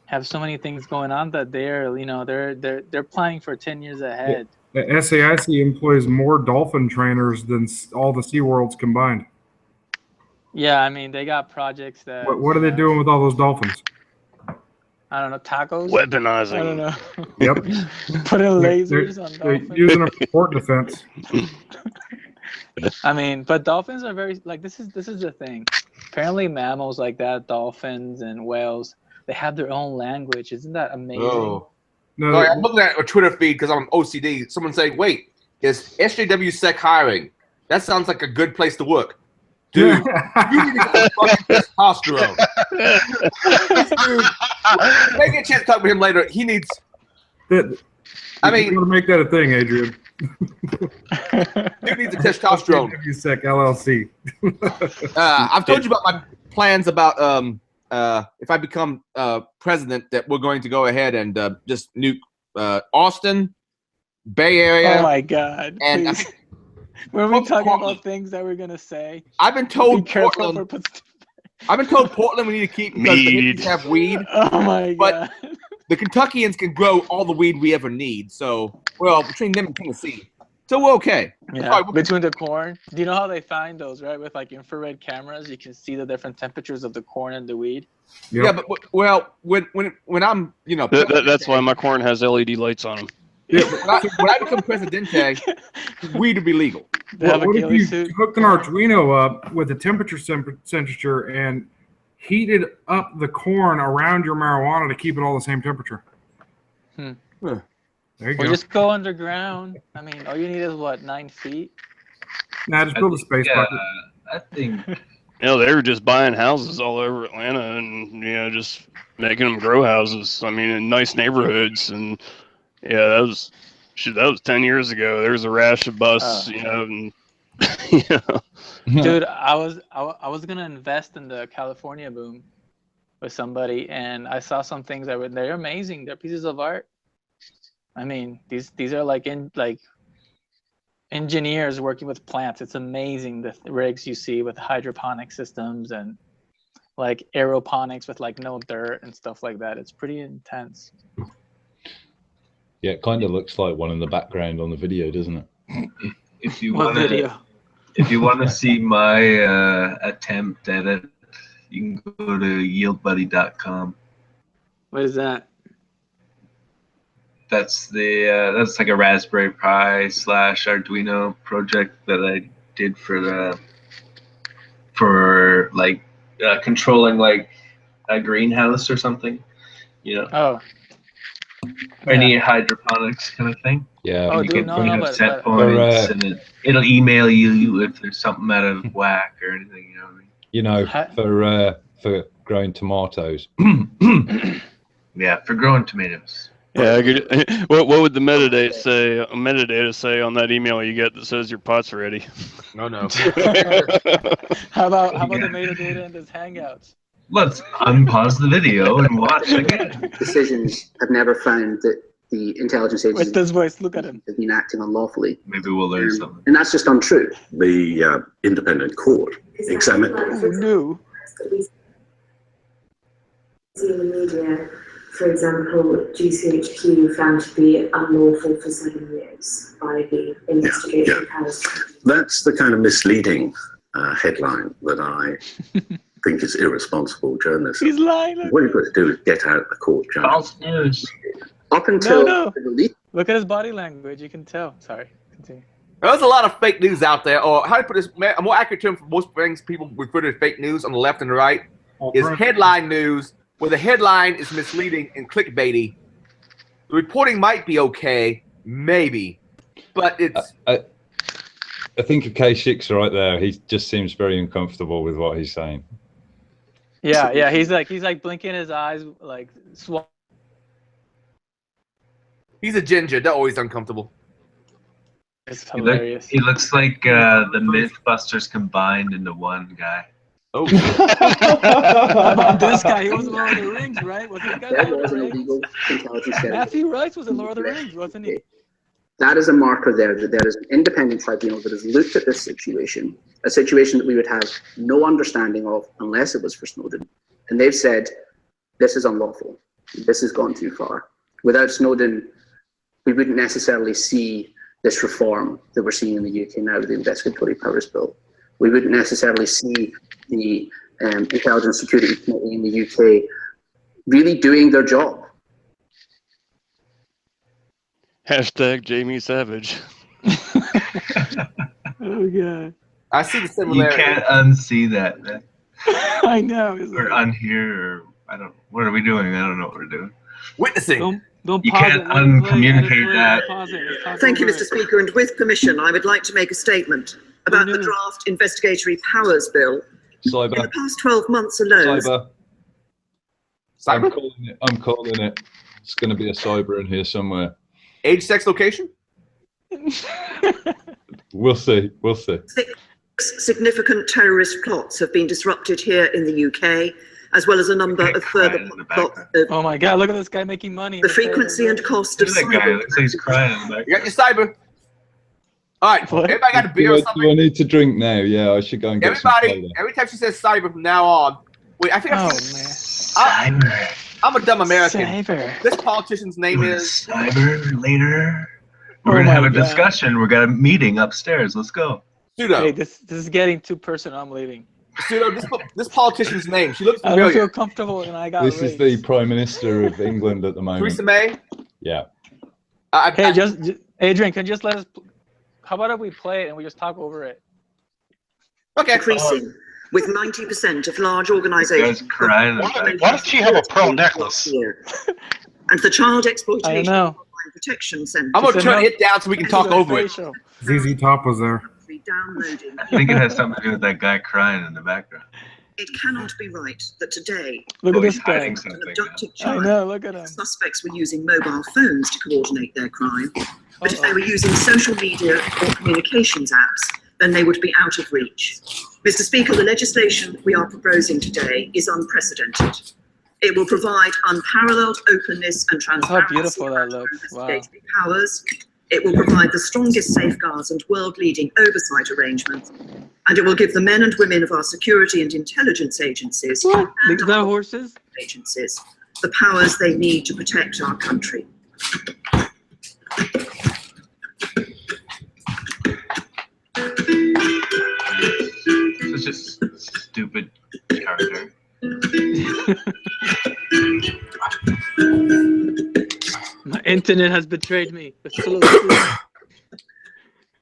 have so many things going on that they're planning for 10 years ahead. The SAIC employs more dolphin trainers than all the SeaWorlds combined. Yeah, I mean, they got projects that. What are they doing with all those dolphins? I don't know, tacos? Weaponizing. I don't know. Yep. Putting lasers on they're dolphins. using them for port defense. I mean, but dolphins are very like this is the thing. Apparently, mammals like that, dolphins and whales, they have their own language. Isn't that amazing? Oh. No, sorry, I'm looking at a Twitter feed because I'm OCD. Someone saying, "Wait, is SJW Sec hiring? That sounds like a good place to work." Dude, you need to get fucking testosterone. Dude, maybe a chance to talk to him later. He needs. I mean, you want to make that a thing, Adrian. Dude needs a testosterone. SJW LLC. I've told you about my plans about if I become president, that we're going to go ahead and just nuke Austin, Bay Area. Oh my God! And were we talking about things that we're gonna say? I've been told Portland. I've been told Portland we need to keep because the hippies have weed. Oh my God! But the Kentuckians can grow all the weed we ever need. So, well, between them and Tennessee, so we're okay. Yeah, between the corn. Do you know how they find those, right? With like infrared cameras, you can see the different temperatures of the corn and the weed. Yep. Yeah, but well, when I'm, you know, that's why my corn has LED lights on them. Yeah, when I become presidente, weed will be legal. What if you hooked an Arduino up with a temperature sensor and heated up the corn around your marijuana to keep it all the same temperature? There you or go. just go underground. I mean, all you need is what, 9 feet? Nah, just build a space bucket. I think. You know, they were just buying houses all over Atlanta and, you know, just making them grow houses. I mean, in nice neighborhoods. And, yeah, that was 10 years ago. There was a rash of busts, you know. And, you know. Dude, I was going to invest in the California boom with somebody, and I saw some things that they're amazing. They're pieces of art. I mean, these are like engineers working with plants. It's amazing the rigs you see with hydroponic systems and like aeroponics with like no dirt and stuff like that. It's pretty intense. Yeah, it kind of looks like one in the background on the video, doesn't it? If you want to see my attempt at it, you can go to yieldbuddy.com. What is that? That's that's like a Raspberry Pi / Arduino project that I did for controlling like a greenhouse or something, you know. Oh. Any hydroponics kind of thing. Yeah. Oh, you dude, can have set points, and it'll email you if there's something out of whack or anything. You know what I mean? You know, for growing tomatoes. Yeah, for growing tomatoes. Yeah, what would the metadata say on that email you get that says your pot's ready? No. How about the metadata in this Hangouts? Let's unpause the video and watch again. Decisions have never found that the intelligence agencies with this voice, look at him, have been acting unlawfully. Maybe we'll learn something. And that's just untrue. The independent court examined. No. In the media, for example, GCHQ found to be unlawful for 7 years by the investigation powers. That's the kind of misleading headline that I think is irresponsible journalism. He's lying. What you've got to do is get out the court journalism. False news. Up until no. Look at his body language. You can tell. Sorry. Continue. There's a lot of fake news out there, or how to put this, a more accurate term for most things people refer to as fake news on the left and the right is headline news where the headline is misleading and clickbaity. The reporting might be okay, maybe, but it's. I think K6 right there. He just seems very uncomfortable with what he's saying. Yeah. He's like blinking his eyes, like. He's a ginger. They're always uncomfortable. It's hilarious. He looks like the Mythbusters combined into one guy. Oh. How about this guy? He was in Lord of the Rings, right? Was this guy There Lord was of an the Rings? illegal intelligence gathering. Matthew Rice was in Lord of the Rings, wasn't he? That is a marker there that there is an independent tribunal that has looked at this situation, a situation that we would have no understanding of unless it was for Snowden. And they've said, this is unlawful. This has gone too far. Without Snowden, we wouldn't necessarily see this reform that we're seeing in the UK now with the Investigatory Powers Bill. We wouldn't necessarily see the Intelligence Security Committee in the UK really doing their job. Hashtag Jamie Savage. Oh god. I see the similarity. You can't unsee that, man. I know. Or unhear, or I don't. What are we doing? I don't know what we're doing. Witnessing. Don't you pause can't it, let it play, uncommunicate that. Pause it, let's talk Thank you, over Mr. it. Speaker, and with permission, I would like to make a statement about the draft Investigatory Powers Bill. Cyber. In the past 12 months alone. Cyber. I'm calling it. It's going to be a cyber in here somewhere. Age, sex, location? We'll see. We'll see. 6 significant terrorist plots have been disrupted here in the UK, as well as a number of further plots. Oh my god, look at this guy making money. The frequency and cost of Look at that guy. Looks like he's crying in the back. You got your cyber. All right, everybody got a beer or something? Do I need to drink now? Yeah, I should go and get some Everybody, soda. every time she says cyber from now on. Wait, I think I'm a dumb American. Cyber. This politician's name is Cyber later. We're gonna have a discussion. We're gonna meeting upstairs. Let's go. Pseudo. Hey, this is getting too personal. I'm leaving. Pseudo. This politician's name. She looks I don't familiar. feel comfortable, and I got. This is the Prime Minister of England at the moment. Theresa May. Yeah. Hey, just Adrian, can you just let us? How about if we play it and we just talk over it? Okay. Increasing, with 90% of large organisations. Why does she have a pearl necklace? And the Child Exploitation know. Online Protection Centre. I'm gonna turn it down so we can talk over it. ZZ Top was there. Downloading. I think it has something to do with that guy crying in the background. It cannot be right that today, Look at this guy. hiding something. an abducted I child, know. Look at him. suspects were using mobile phones to coordinate their crime. But if they were using social media or communications apps, then they would be out of reach. Mr. Speaker, the legislation we are proposing today is unprecedented. It will provide unparalleled openness and transparency. How beautiful that looks. Wow. Investigatory powers. It will provide the strongest safeguards and world-leading oversight arrangements. And it will give the men and women of our security and intelligence agencies What? and These are horses? agencies the powers they need to protect our country. Such a stupid character. My internet has betrayed me.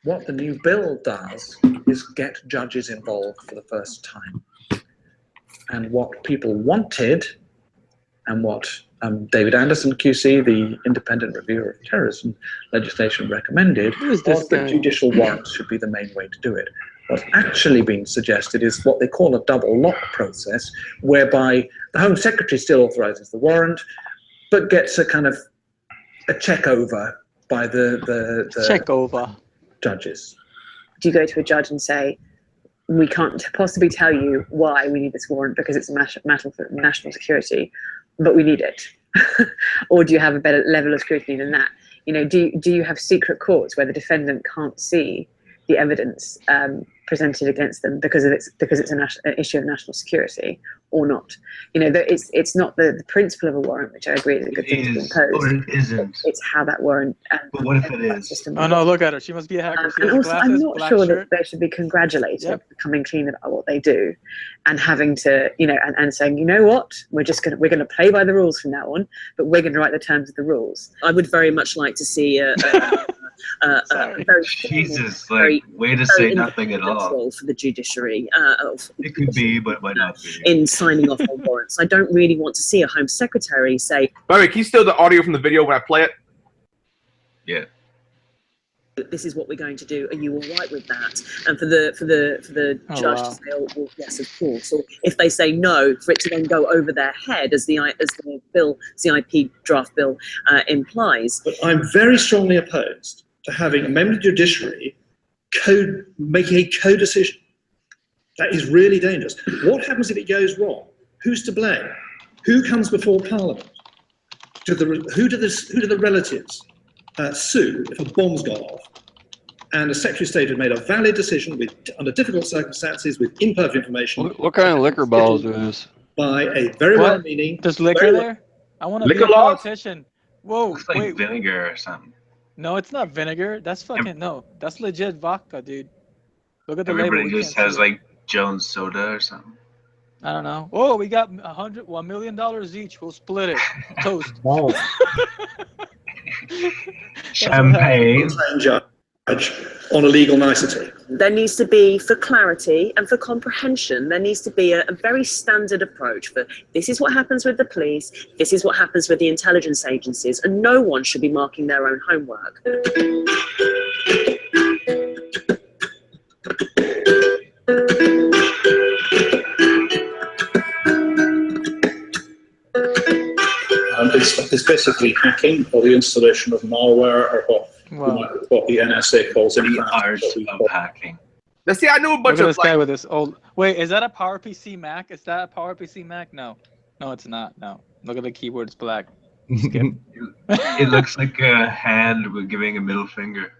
What the new bill does is get judges involved for the first time. And what people wanted, and what David Anderson QC, the independent reviewer of terrorism legislation, recommended, was that judicial warrants should be the main way to do it. What's actually being suggested is what they call a double lock process, whereby the Home Secretary still authorizes the warrant, but gets a kind of a check over by the check over judges. Do you go to a judge and say, we can't possibly tell you why we need this warrant because it's a matter for national security, but we need it? Or do you have a better level of scrutiny than that? You know, do you have secret courts where the defendant can't see the evidence presented against them because it's an issue of national security or not? You know, it's not the principle of a warrant, which I agree is a good thing to be imposed. Or it isn't. It's how that warrant. But what if it is? Oh no, look at her. She must be a hacker. She And has also, glasses, I'm not black sure shirt. that they should be congratulated for coming clean about what they do, and having to, you know, and saying, you know what, we're gonna play by the rules from now on, but we're gonna write the terms of the rules. I would very much like to see very Jesus, very, like, way to very say nothing at all. role for the judiciary It could be, but it might not be. in signing off on warrants. I don't really want to see a Home Secretary say, By the way, can you steal the audio from the video when I play it? Yeah. "This is what we're going to do. Are you all right with that?" And for the Oh, judge wow. to say, "Oh, well, yes, of course." Or if they say no, for it to then go over their head, as the bill, CIP draft bill implies. But I'm very strongly opposed to having a member of the judiciary making a co-decision. That is really dangerous. What happens if it goes wrong? Who's to blame? Who comes before Parliament? Who do the relatives sue if a bomb's gone off and a Secretary of State had made a valid decision under difficult circumstances with imperfect information? What kind of liquor bottles are this? By a very What? well-meaning... There's liquor there? I want to be Liquor a laws? politician. Whoa, Looks like wait. vinegar or something. No, it's not vinegar. That's fucking, no. That's legit vodka, dude. Look at the Everybody label. We just can't has see it. like Jones soda or something. I don't know. Oh, we got $1 million each. We'll split it. Toast. Oh. Champagne. Judge on a legal nicety. There needs to be, for clarity and for comprehension, there needs to be a very standard approach for this is what happens with the police, this is what happens with the intelligence agencies, and no one should be marking their own homework. It's basically hacking or the installation of malware or what the NSA calls the art of hacking. Let's see, I knew a bunch Look at of this guy with this old. Wait, is that a PowerPC Mac? Is that a PowerPC Mac? No, no, it's not. No, look at the keyboard; it's black. Skip. It looks like a hand with giving a middle finger.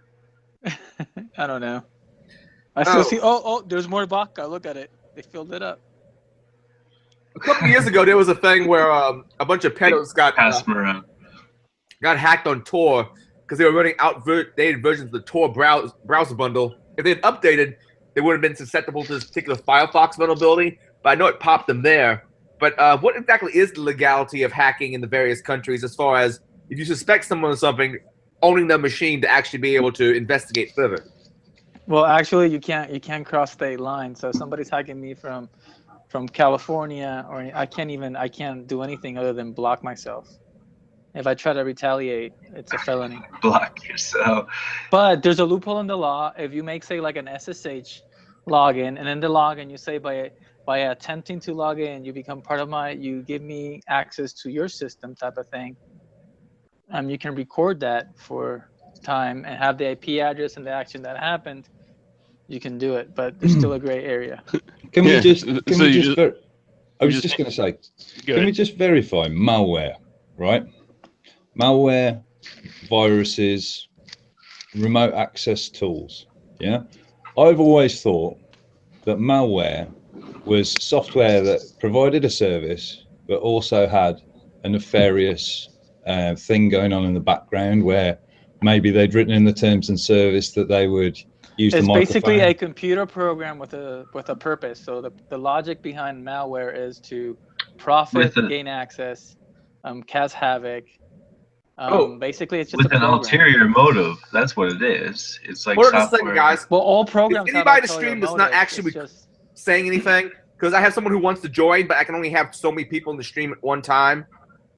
I don't know. I still see. Oh, there's more vodka. Look at it. They filled it up. A couple years ago, there was a thing where a bunch of pedos got hacked on Tor because they were running outdated versions of the Tor browser bundle. If they had updated, they would have been susceptible to this particular Firefox vulnerability. But I know it popped them there. But what exactly is the legality of hacking in the various countries as far as if you suspect someone of something, owning the machine to actually be able to investigate further? Well, actually, you can't cross state lines. So if somebody's hacking me from California, or I can't do anything other than block myself. If I try to retaliate, it's a felony. Block yourself. But there's a loophole in the law. If you make, say, like an SSH login, and in the login you say by attempting to log in, you become part of you give me access to your system type of thing. You can record that for time and have the IP address and the action that happened. You can do it, but there's still a gray area. I was just going to say, can we just verify malware, right? Malware, viruses, remote access tools. Yeah, I've always thought that malware was software that provided a service, but also had a nefarious thing going on in the background where maybe they'd written in the terms and service that they would use the microphone. It's basically a computer program with a purpose. So the logic behind malware is to profit, gain access, cause havoc. Basically, it's just with an ulterior motive. That's what it is. It's like software. Guys. Well, all programs. If anybody in the stream that's not actually saying anything, because I have someone who wants to join, but I can only have so many people in the stream at one time.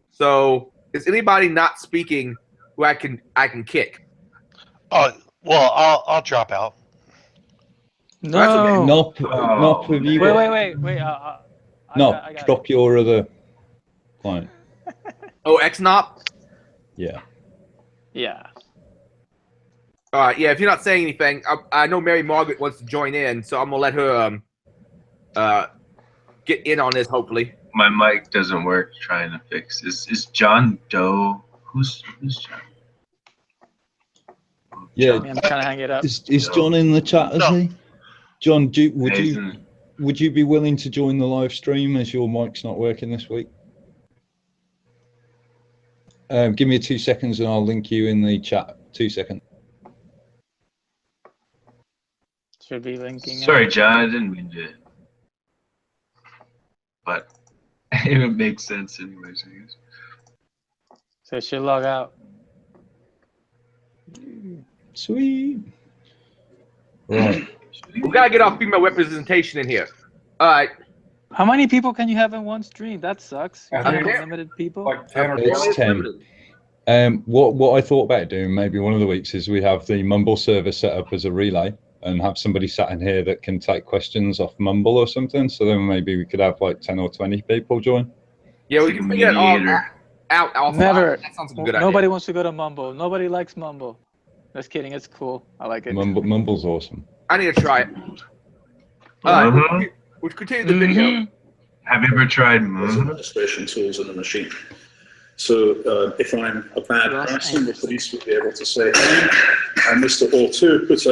So, is anybody not speaking who I can kick? Well, I'll drop out. No. Not with you. Wait. Drop your other client. Oh, XNOP? Yeah. Yeah. All right. Yeah. If you're not saying anything, I know Mary Margaret wants to join in, so I'm gonna let her get in on this. Hopefully. My mic doesn't work. Trying to fix. Is John Doe? Who's John? Yeah. I'm trying to hang it up. Is John in the chat? Is he? John, would you be willing to join the live stream as your mic's not working this week? Give me 2 seconds and I'll link you in the chat. 2 seconds. Should be linking. Sorry, John, I didn't mean to. But it would make sense anyways, I guess. So it should log out. Sweet. Right. We gotta get our female representation in here. All right. How many people can you have in one stream? That sucks. You I can't think have it's unlimited people. Like 10 or It's 12. 10. What I thought about doing maybe one of the weeks is we have the Mumble server set up as a relay and have somebody sat in here that can take questions off Mumble or something. So then maybe we could have like 10 or 20 people join. Yeah, we can figure it all out. Never. That sounds like a good Nobody idea. wants to go to Mumble. Nobody likes Mumble. Just kidding. It's cool. I like it. Mumble's awesome. I need to try it. All right. We'll continue the video. Have you ever tried registration tools in the machine? So if I'm a bad person, the police would be able to say, hey, Mr. O2 put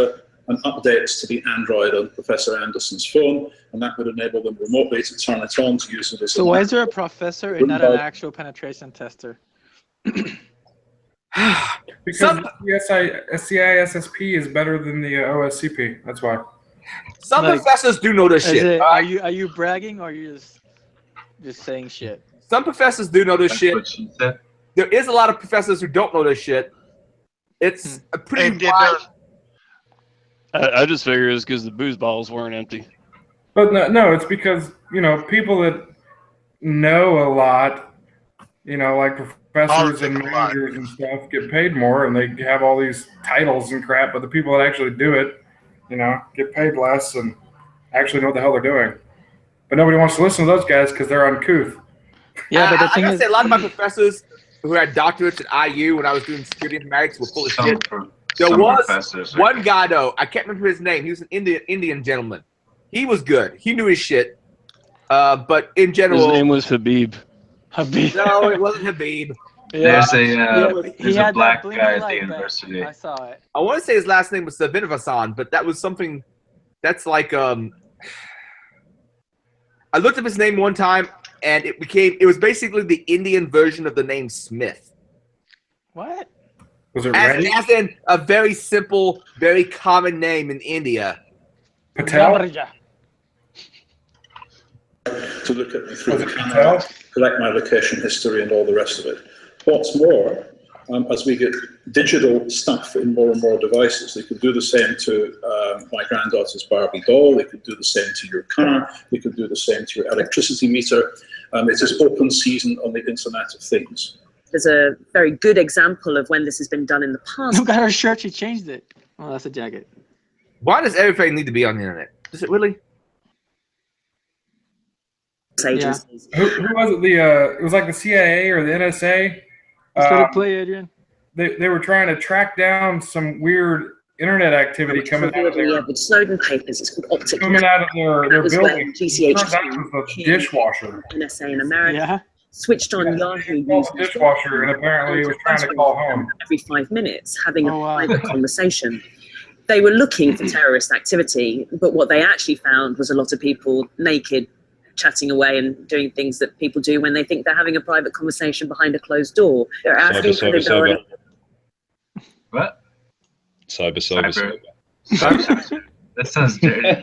an update to the Android on Professor Anderson's phone, and that would enable them remotely to turn it on to use it as So why is there a professor and not an actual penetration tester? Because the CISSP is better than the OSCP. That's why. Some professors do know this shit. Are you bragging or are you just saying shit? Some professors do know this shit. There is a lot of professors who don't know this shit. It's a pretty wide. I just figure it's because the booze bottles weren't empty. But no, it's because, people that know a lot, like professors and managers and stuff get paid more and they have all these titles and crap, but the people that actually do it, get paid less and actually know what the hell they're doing. But nobody wants to listen to those guys because they're uncouth. Yeah, but the thing is, a lot of my professors who had doctorates at IU when I was doing security informatics were full of shit. There was one guy though, I can't remember his name. He was an Indian gentleman. He was good. He knew his shit. But in general, his name was Habib. Habib. No, it wasn't Habib. There's a black guy at the university. I saw it. I want to say his last name was Vinavasan, but that was something that's like I looked up his name one time and it was basically the Indian version of the name Smith. What? Was it as in a very simple, very common name in India. Patel? To look at me through the camera, collect my location history and all the rest of it. What's more, as we get digital stuff in more and more devices, they could do the same to my granddaughter's Barbie doll, they could do the same to your car, they could do the same to your electricity meter. It is open season on the Internet of Things. There's a very good example of when this has been done in the past. Look at her shirt, she changed it. Oh, that's a jacket. Why does everything need to be on the internet? Does it really? Yeah. Who was it? It was like the CIA or the NSA. Let it play, Adrian. They were trying to track down some weird internet activity coming out of their the Snowden papers. It's called optic. Coming out of their building. GCHQ, Turns out it was a dishwasher. NSA in America. Yeah. Switched on Yahoo users. Dishwasher, and apparently he was trying to call home. Every 5 minutes, having a private conversation. They were looking for terrorist activity, but what they actually found was a lot of people naked, chatting away and doing things that people do when they think they're having a private conversation behind a closed door. They're asking for the ability. What? Cyber. That sounds dirty.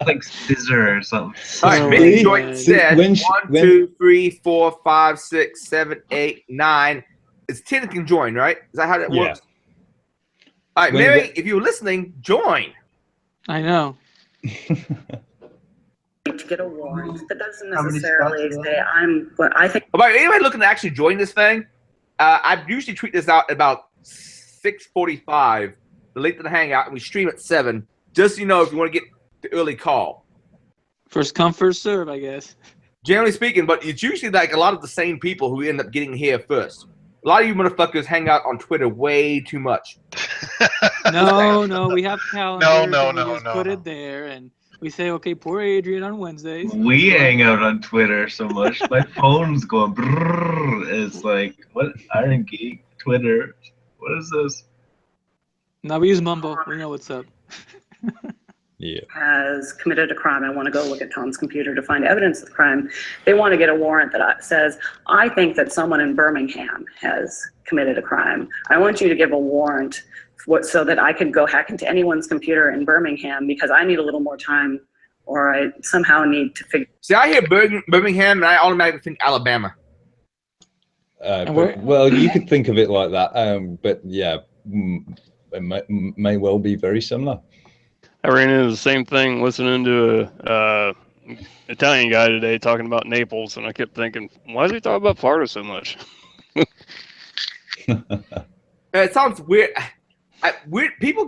Like scissor or something. All right, Mickey Joint said 1, 2, 3, 4, 5, 6, 7, 8, 9. It's 10 that can join, right? Is that how that works? All right, Mary, if you're listening, join. I know. To get a warrant. That doesn't necessarily say I think. About anybody looking to actually join this thing, I usually tweet this out at about 6:45, the late to the hangout, and we stream at 7. Just so you know, if you want to get the early call. First come, first serve, I guess. Generally speaking, but it's usually like a lot of the same people who end up getting here first. A lot of you motherfuckers hang out on Twitter way too much. No, we have calendars. No. Put it there, and we say, okay, poor Adrian on Wednesdays. We hang out on Twitter so much. My phone's going brrrr. It's like, what? Irongeek, Twitter. What is this? No, we use Mumble. We know what's up. Yeah. Has committed a crime. I want to go look at Tom's computer to find evidence of the crime. They want to get a warrant that says, I think that someone in Birmingham has committed a crime. I want you to give a warrant so that I can go hack into anyone's computer in Birmingham because I need a little more time, or I somehow need to figure. See, I hear Birmingham and I automatically think Alabama. Well, you could think of it like that, but yeah, they may well be very similar. I ran into the same thing listening to a Italian guy today talking about Naples, and I kept thinking, why is he talking about Florida so much? It sounds weird. People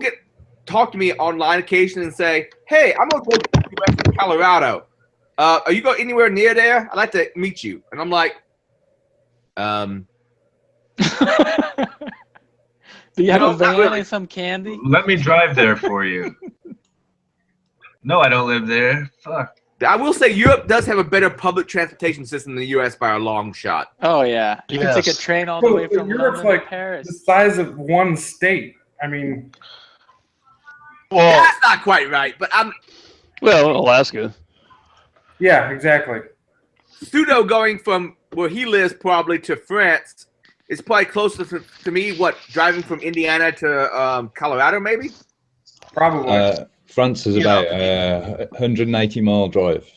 talk to me online occasionally and say, "Hey, I'm gonna go to the U.S. to Colorado. Are you going anywhere near there? I'd like to meet you." And I'm like, Do you have a van really. and some candy? Let me drive there for you. No, I don't live there. Fuck. I will say Europe does have a better public transportation system than the U.S. by a long shot. Oh yeah, you can take a train all the way from Europe's London like to Paris. the size of one state. I mean, well, that's not quite right, but well, Alaska. Yeah, exactly. Pseudo going from where he lives probably to France is probably closer to me. What, driving from Indiana to Colorado, maybe? Probably. France is about 180-mile drive.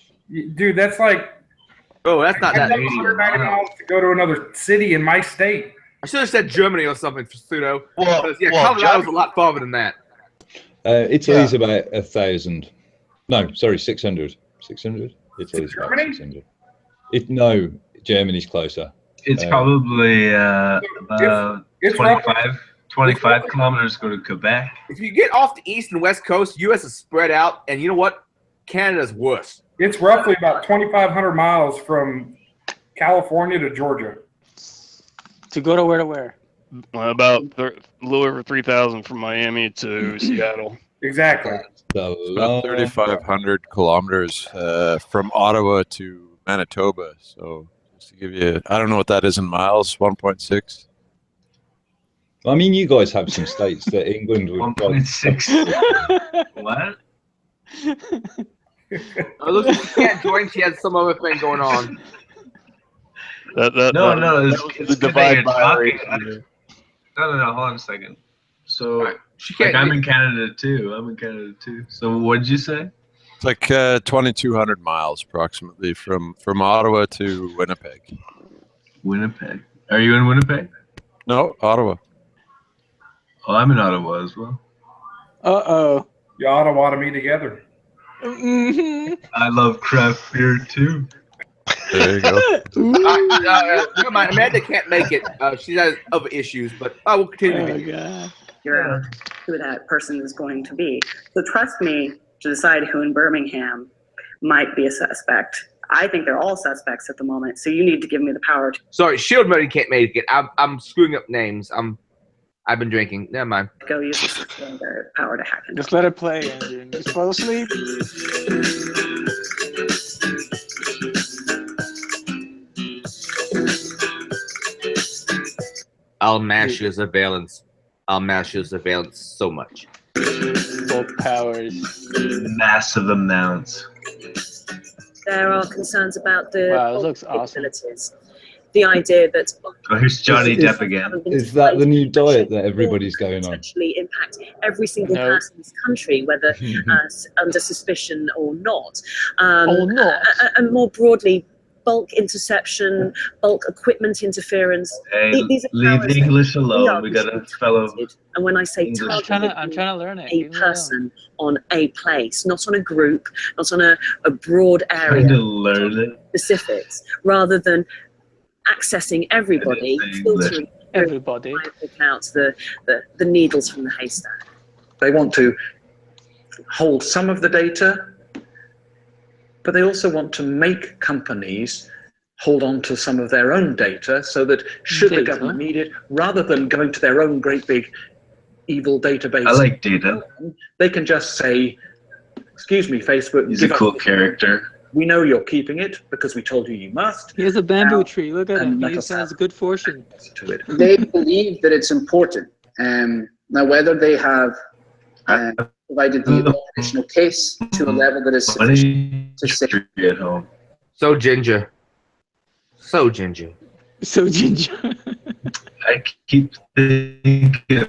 Dude, that's like. Oh, that's not that. 190 miles to go to another city in my state. I should have said Germany or something for pseudo. Well, Colorado's a lot farther than that. Italy's about 1,000. No, sorry, 600. 600. Italy's about 600. No, Germany's closer. It's probably about 25 kilometers to go to Quebec. If you get off the east and west coast, U.S. is spread out, and you know what? Canada's worse. It's roughly about 2,500 miles from California to Georgia. To go to where to where? About a little over 3,000 from Miami to Seattle. Exactly. About 3,500 kilometers from Ottawa to Manitoba. So just to give you, I don't know what that is in miles, 1.6. I mean, you guys have some states that England would. 1.6. What? Oh, look, she can't join. She has some other thing going on. No, it's divide by. No, hold on a second. So, she can't. I'm in Canada too. So, what did you say? It's like 2,200 miles approximately from Ottawa to Winnipeg. Winnipeg. Are you in Winnipeg? No, Ottawa. Oh, I'm in Ottawa as well. Uh-oh. You Ottawa to me together. I love craft beer too. There you go. Never mind. Amanda can't make it. She has other issues, but I will continue. Figure out who that person is going to be. So trust me to decide who in Birmingham might be a suspect. I think they're all suspects at the moment, so you need to give me the power to. Sorry, Shield Mode can't make it. I'm screwing up names. I've been drinking. Never mind. Go use the power to hack it. Just let it play, Andrew. Just fall asleep. I'll mash your surveillance. I'll mash your surveillance so much. Both powers. Massive amounts. There are concerns about the Wow, it looks awesome. capabilities. The idea that Oh, here's Johnny Depp again. Is that the new diet that everybody's going on? potentially impact every single No. person in this country, whether under suspicion or not. Or not. And more broadly, bulk interception, bulk equipment interference. Hey, These are leave powers the that English we alone. are We got a fellow. And when I say English. targeted, I'm trying to learn it. a person on a place, not on a group, not on a broad Trying to area, learn it. specifics, rather than accessing everybody, filtering everybody, pick out the needles from the haystack. They want to hold some of the data, but they also want to make companies hold on to some of their own data so that should the government need it, rather than going to their own great big evil database. I like data. They can just say, excuse me, Facebook. He's a cool character. We know you're keeping it because we told you you must. He has a bamboo tree. Look at him. let He us has good fortune. They believe that it's important. Now, whether they have provided the operational case to a level that is sufficient to say. At home. So ginger. So ginger. So ginger. I keep thinking.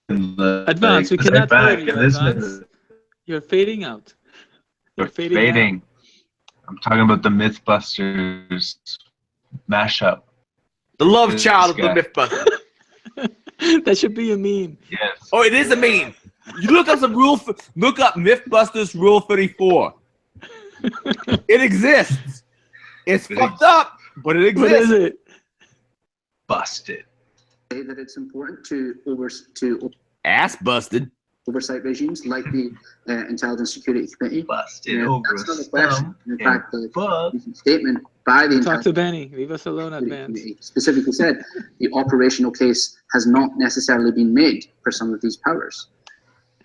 Advance, we cannot hear you, Advance. You're fading out. You're fading. I'm talking about the Mythbusters mashup. The love This child of guy. the Mythbusters. That should be a meme. Yes. Oh, it is a meme. You look up look up MythBusters Rule 34. It exists. It's fucked up, but it exists. What is it? Busted. Say that it's important to ass busted oversight regimes like the Intelligence Security Committee. Busted That's not a question. In fact, the recent statement by the Talk to Benny. Leave us alone, Advance. Committee specifically said the operational case has not necessarily been made for some of these powers.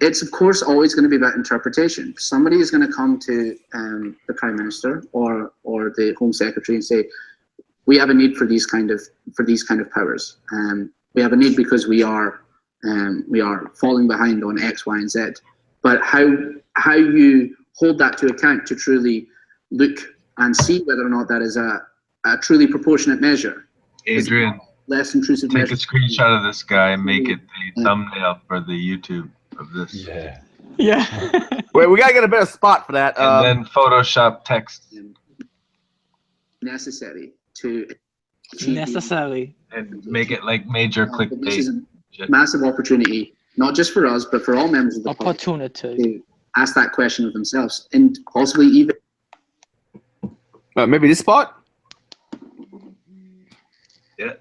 It's of course always going to be about interpretation. Somebody is going to come to the Prime Minister or the Home Secretary and say, "We have a need for these kind of powers. We have a need because we are falling behind on X, Y, and Z." But how you hold that to account to truly look and see whether or not that is a truly proportionate measure. Adrian, less intrusive take measure. a screenshot of this guy and make it the thumbnail for the YouTube of this. Yeah. Wait, we gotta get a better spot for that. And then Photoshop text. Necessary to necessary and make it like major clickbait. This is a massive opportunity, not just for us, but for all members of the public to ask that question of themselves, and possibly even maybe this spot. Yeah.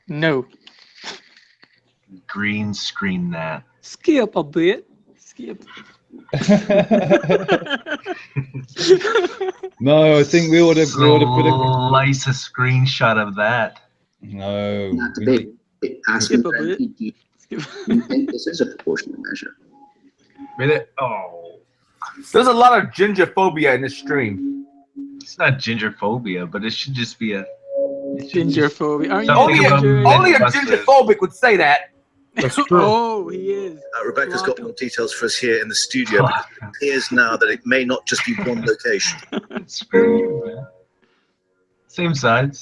No. Green screen that. Skip a bit. Skip. No, I think we ought to put a slice a screenshot of that. No. not debate. Asking for do you think this is a proportionate measure? Oh. There's a lot of gingerphobia in this stream. It's not gingerphobia, but it should just be a gingerphobia. Only a gingerphobic would say that. That's true. Oh, he is. Rebecca's got more details for us here in the studio, but it appears now that it may not just be one location. Screw you, man. Same side.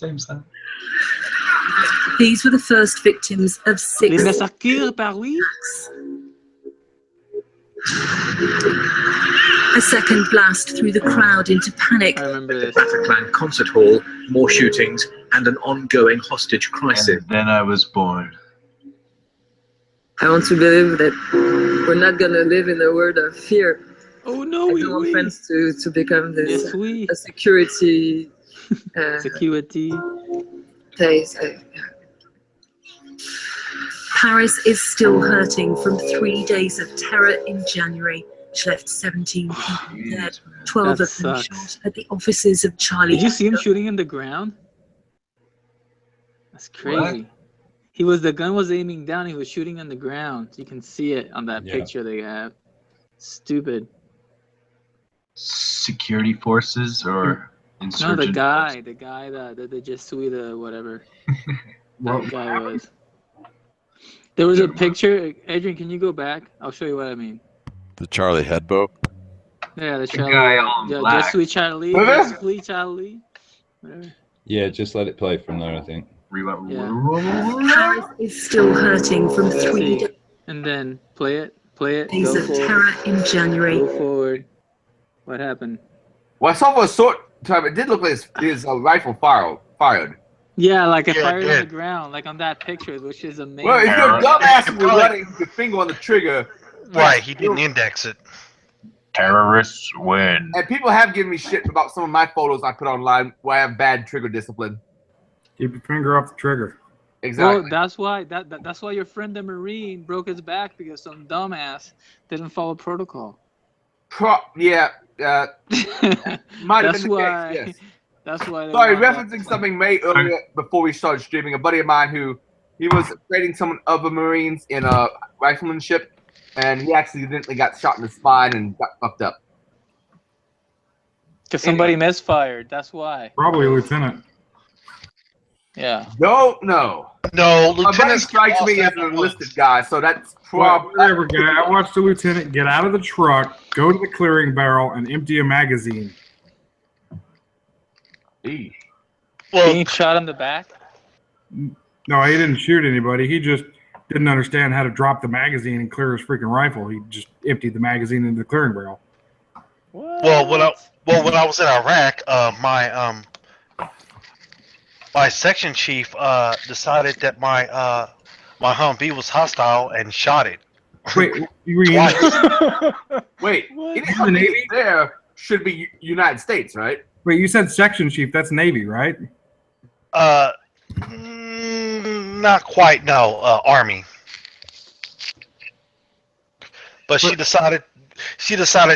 These were the first victims of 6 attacks. A second blast threw the crowd into panic. I remember this. Bataclan concert hall, more shootings, and an ongoing hostage crisis. And then I was born. I want to believe that we're not gonna live in a world of fear. Oh no, I don't want friends to become this Yes, we. a security security place. Paris is still hurting from 3 days of terror in January, which left 17 people dead, 12 That of them sucks. shot at the offices of Charlie. Did you see him shooting in the ground? That's crazy. The gun was aiming down. He was shooting on the ground. You can see it on that picture they have. Stupid. Security forces or insurgent? No, the guy that the Jesuit whatever. That guy was. There was a picture. Adrian, can you go back? I'll show you what I mean. The Charlie Hebdo. Yeah, the guy Charlie. all in black. Jesuit Charlie. Jesuit Charlie. Whatever. Yeah, just let it play from there, I think. Paris is still hurting from 3 days And then play it. of Go forward. terror in January. Go forward. What happened? Well, I saw for a short time. It did look like his rifle fired. Yeah, like it Yeah, fired it on the did. ground, like on that picture, which is amazing. Well, if your dumbass was running your finger on the trigger, Right, he didn't index it. Terrorists win. and people have given me shit about some of my photos I put online where I have bad trigger discipline. Keep your finger off the trigger. Exactly. Well, that's why that's why your friend the Marine broke his back because some dumbass didn't follow protocol. Yeah. Might have That's been the why. case. Yes. That's why. they Sorry, wound up- referencing something made earlier before we started streaming. A buddy of mine he was training some other Marines in riflemanship, and he accidentally got shot in the spine and got fucked up. Because somebody misfired. That's why. Probably a lieutenant. Yeah. Don't know. No, My buddy Lieutenant strikes me as an enlisted guy, so that's probably. Whatever, guy. I watched the lieutenant get out of the truck, go to the clearing barrel, and empty a magazine. Being shot in the back. No, he didn't shoot anybody. He just didn't understand how to drop the magazine and clear his freaking rifle. He just emptied the magazine into the clearing barrel. Well, when I was in Iraq, my section chief decided that my my Humvee was hostile and shot it. Wait, you were Wait, anything there should be United States, right? Wait, you said section chief. That's Navy, right? Not quite. No, Army. But she decided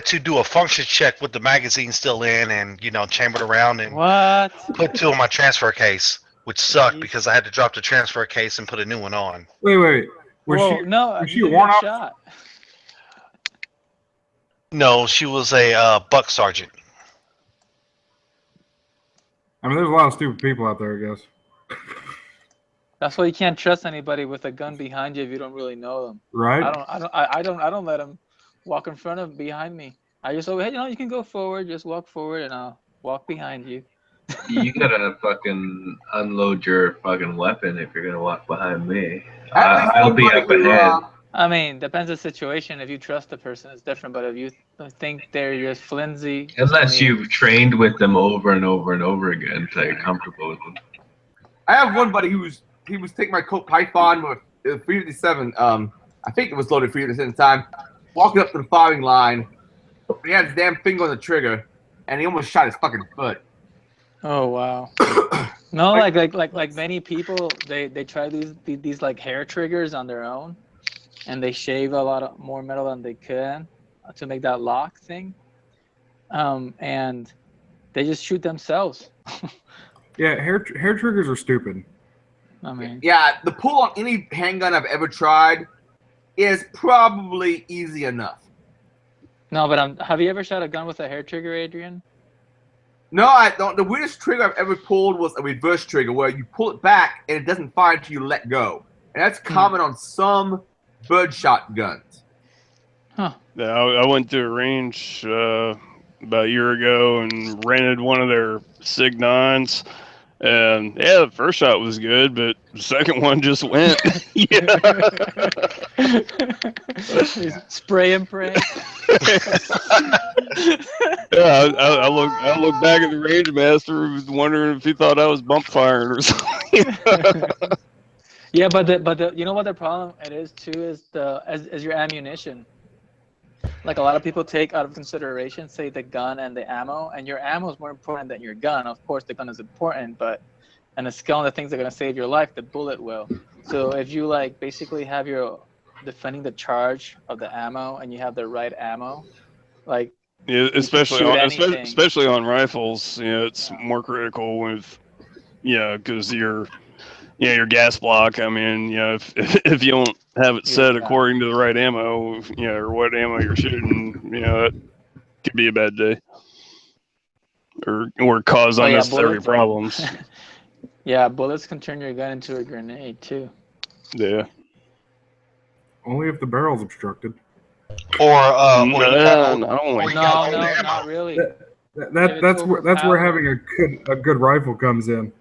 to do a function check with the magazine still in, and chambered around and put 2 in my transfer case, which sucked because I had to drop the transfer case and put a new one on. Wait. Was she a warrant officer? No, she was a buck sergeant. I mean, there's a lot of stupid people out there, I guess. That's why you can't trust anybody with a gun behind you if you don't really know them. Right. I don't let them walk in front of behind me. I just say, hey, you can go forward, just walk forward, and I'll walk behind you. You gotta fucking unload your fucking weapon if you're gonna walk behind me. I'll be up ahead. I mean, depends on the situation. If you trust the person, it's different. But if you think they're just flimsy, unless you've trained with them over and over and over again until you're comfortable with them. I have one buddy he was taking my Colt Python with 357. I think it was loaded 357 at the time. Walking up to the firing line, he had his damn finger on the trigger, and he almost shot his fucking foot. Oh wow! No, like many people, they try these like hair triggers on their own, and they shave a lot of more metal than they can to make that lock thing, and they just shoot themselves. Yeah, hair triggers are stupid. I mean, yeah, the pull on any handgun I've ever tried is probably easy enough. No, but have you ever shot a gun with a hair trigger, Adrian? No, I don't. The weirdest trigger I've ever pulled was a reverse trigger, where you pull it back and it doesn't fire until you let go, and that's common on some birdshot guns. Huh? Yeah, I went to a range about a year ago and rented one of their Sig 9s. And yeah, the first shot was good, but the second one just went. Spray and pray. Yeah, I looked back at the range master, was wondering if he thought I was bump firing or something. Yeah, but the you know what the problem it is too is as your ammunition. Like a lot of people take out of consideration, say the gun and the ammo, and your ammo is more important than your gun. Of course, the gun is important, but and the skill and the things that are gonna save your life, the bullet will. So if you like basically have your defending the charge of the ammo and you have the right ammo, like yeah, especially on rifles, it's more critical with because your gas block. I mean, if you don't have it set according to the right ammo, or what ammo you're shooting, it could be a bad day, or cause unnecessary problems. Yeah, bullets can turn your gun into a grenade too. Yeah. Only if the barrel's obstructed. Or no, not really. That's where having a good rifle comes in.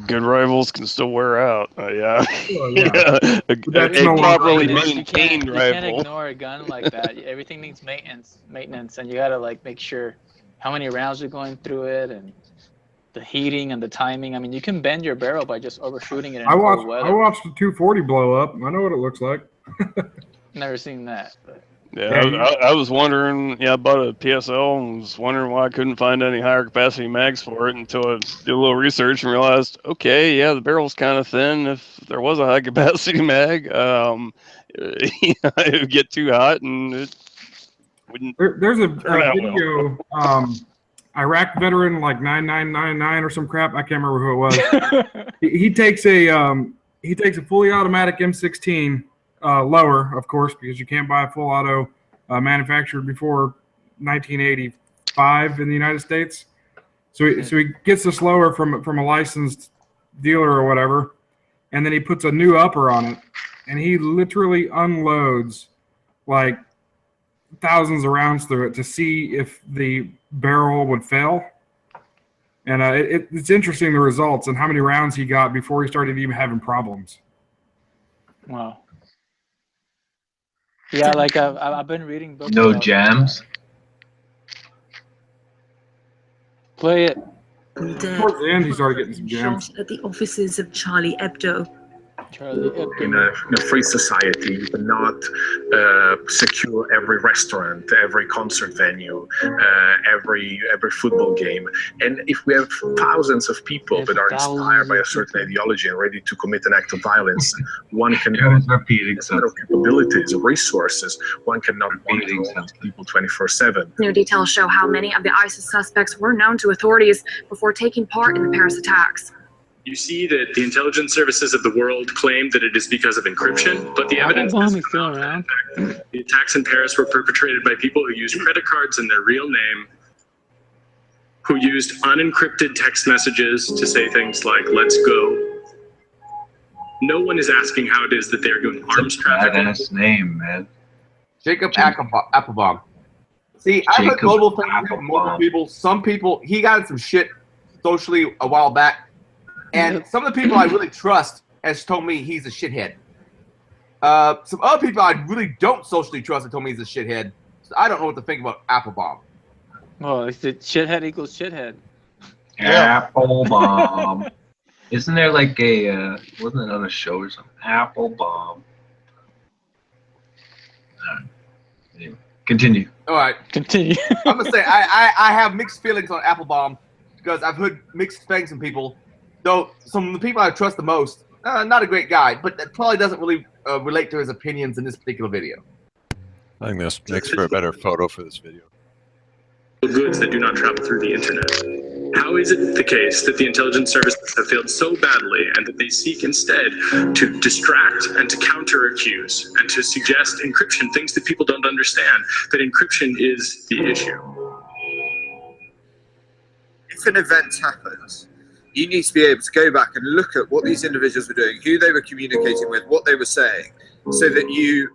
Good rifles can still wear out. Yeah. Well, yeah. A properly maintained rifle. You can't ignore a gun like that. Everything needs maintenance, and you gotta make sure how many rounds are going through it, and the heating and the timing. I mean, you can bend your barrel by just overshooting it in cold weather. I watched the 240 blow up. I know what it looks like. Never seen that. But. Yeah, I was wondering. Yeah, I bought a PSL and was wondering why I couldn't find any higher capacity mags for it until I did a little research and realized, okay, yeah, the barrel's kind of thin. If there was a high capacity mag, it would get too hot and it wouldn't. There's a video. Iraq veteran, like 9999 or some crap. I can't remember who it was. he takes a fully automatic M16. Lower, of course, because you can't buy a full auto manufactured before 1985 in the United States. So he gets this lower from a licensed dealer or whatever, and then he puts a new upper on it, and he literally unloads like thousands of rounds through it to see if the barrel would fail. And it's interesting the results and how many rounds he got before he started even having problems. Wow. Yeah, like I've been reading books. No jams. Play it. Towards the end, he started getting some jams. Shot at the offices of Charlie Hebdo. in a free society, you cannot secure every restaurant, every concert venue, every football game. And if we have thousands of people that are inspired by a certain ideology and ready to commit an act of violence, one can repeat capabilities, resources. One cannot monitor people 24/7. New details show how many of the ISIS suspects were known to authorities before taking part in the Paris attacks. You see that the intelligence services of the world claim that it is because of encryption, but the evidence is still around. The attacks in Paris were perpetrated by people who used credit cards in their real name, who used unencrypted text messages to say things like, let's go. No one is asking how it is that they're doing arms trafficking. Badass name, man. Jacob Applebaum. See, I've heard global things from multiple people. Some people, he got in some shit socially a while back. And some of the people I really trust has told me he's a shithead. Some other people I really don't socially trust have told me he's a shithead. So I don't know what to think about Applebaum. Well, it's the shithead equals shithead. Applebaum. Isn't there like a, wasn't it on a show or something? Applebaum. Anyway, continue. All right. Continue. I'm going to say I have mixed feelings on Applebaum because I've heard mixed things from people. Though some of the people I trust the most, not a great guy, but that probably doesn't really relate to his opinions in this particular video. I think this makes for a better photo for this video. Goods that do not travel through the internet. How is it the case that the intelligence services have failed so badly and that they seek instead to distract and to counter-accuse and to suggest encryption, things that people don't understand, that encryption is the issue? If an event happens, you need to be able to go back and look at what these individuals were doing, who they were communicating with, what they were saying, so that you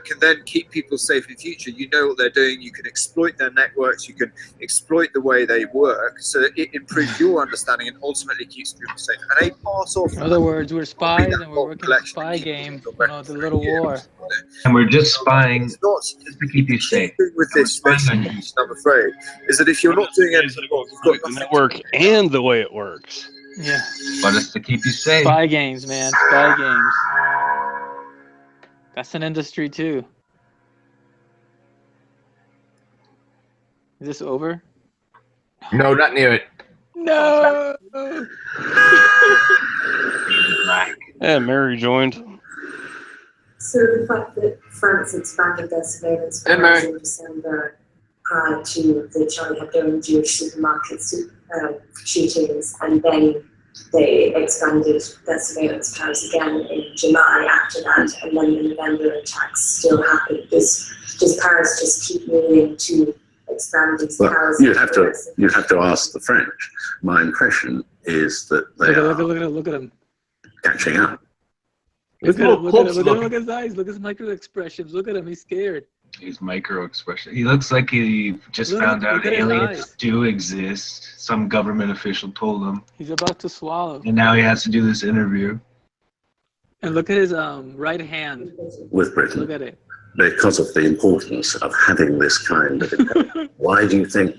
can then keep people safe in future. You know what they're doing, you can exploit their networks, you can exploit the way they work, so that it improves your understanding and ultimately keeps people safe. And a part of In other words, we're spies and we're working a spy game, the little war. And we're just spying just to keep you safe. With this mission, I'm afraid, is that if you're not doing anything wrong, you've got the network and the way it works. Yeah. But it's to keep you safe. Spy games, man. Spy games. That's an industry too. Is this over? No, not near it. No. And Mary joined. So the fact that France expanded their surveillance powers in December prior to the Charlie Hebdo and Jewish supermarket shootings, and then they expanded their surveillance powers again in July after that, and then the November attacks still happened. Does Paris just keep moving to expand these powers? You'd have to ask the French. My impression is that they look at him. catching up. Look at him. Look at his eyes. Look at his micro expressions. Look at him. He's scared. His micro expression. He looks like he just found out aliens do exist. Some government official told him. He's about to swallow. And now he has to do this interview. And look at his right hand. With Britain. Look at it. Because of the importance of having this kind of intelligence. Why do you think,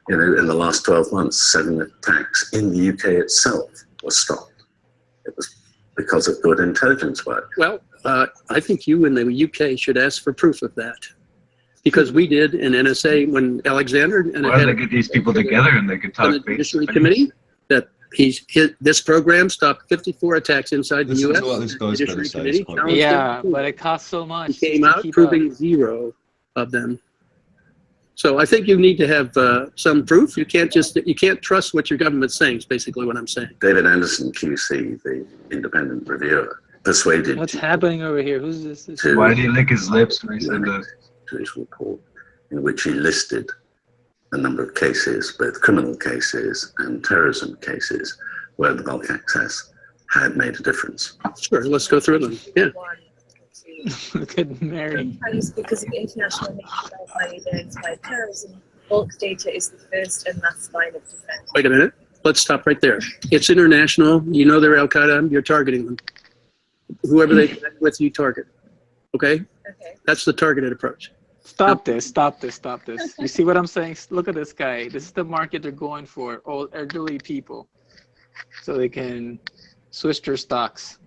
in the last 12 months, 7 attacks in the UK itself were stopped? It was because of good intelligence work. Well, I think you in the UK should ask for proof of that. Because we did in NSA when Alexander and Why don't they get these people together and they could talk the Judiciary Committee that this program stopped 54 attacks inside the U.S. Judiciary Committee. Yeah, but it costs so much. He came out proving 0 of them. So I think you need to have some proof. You can't trust what your government's saying. Is basically what I'm saying. David Anderson, QC, the independent reviewer, persuaded. What's happening over here? Who's this? Why did he lick his lips when he said that? To his report, in which he listed a number of cases, both criminal cases and terrorism cases, where the bulk access had made a difference. Sure, let's go through them. Yeah. Look at Mary. Because of international nations by terrorism, bulk data is the first and last line of defense. Wait a minute. Let's stop right there. It's international. You know they're Al Qaeda. You're targeting them. Whoever they connect with, you target. Okay? Okay. That's the targeted approach. Stop this. You see what I'm saying? Look at this guy. This is the market they're going for, old elderly people. So they can switch their stocks.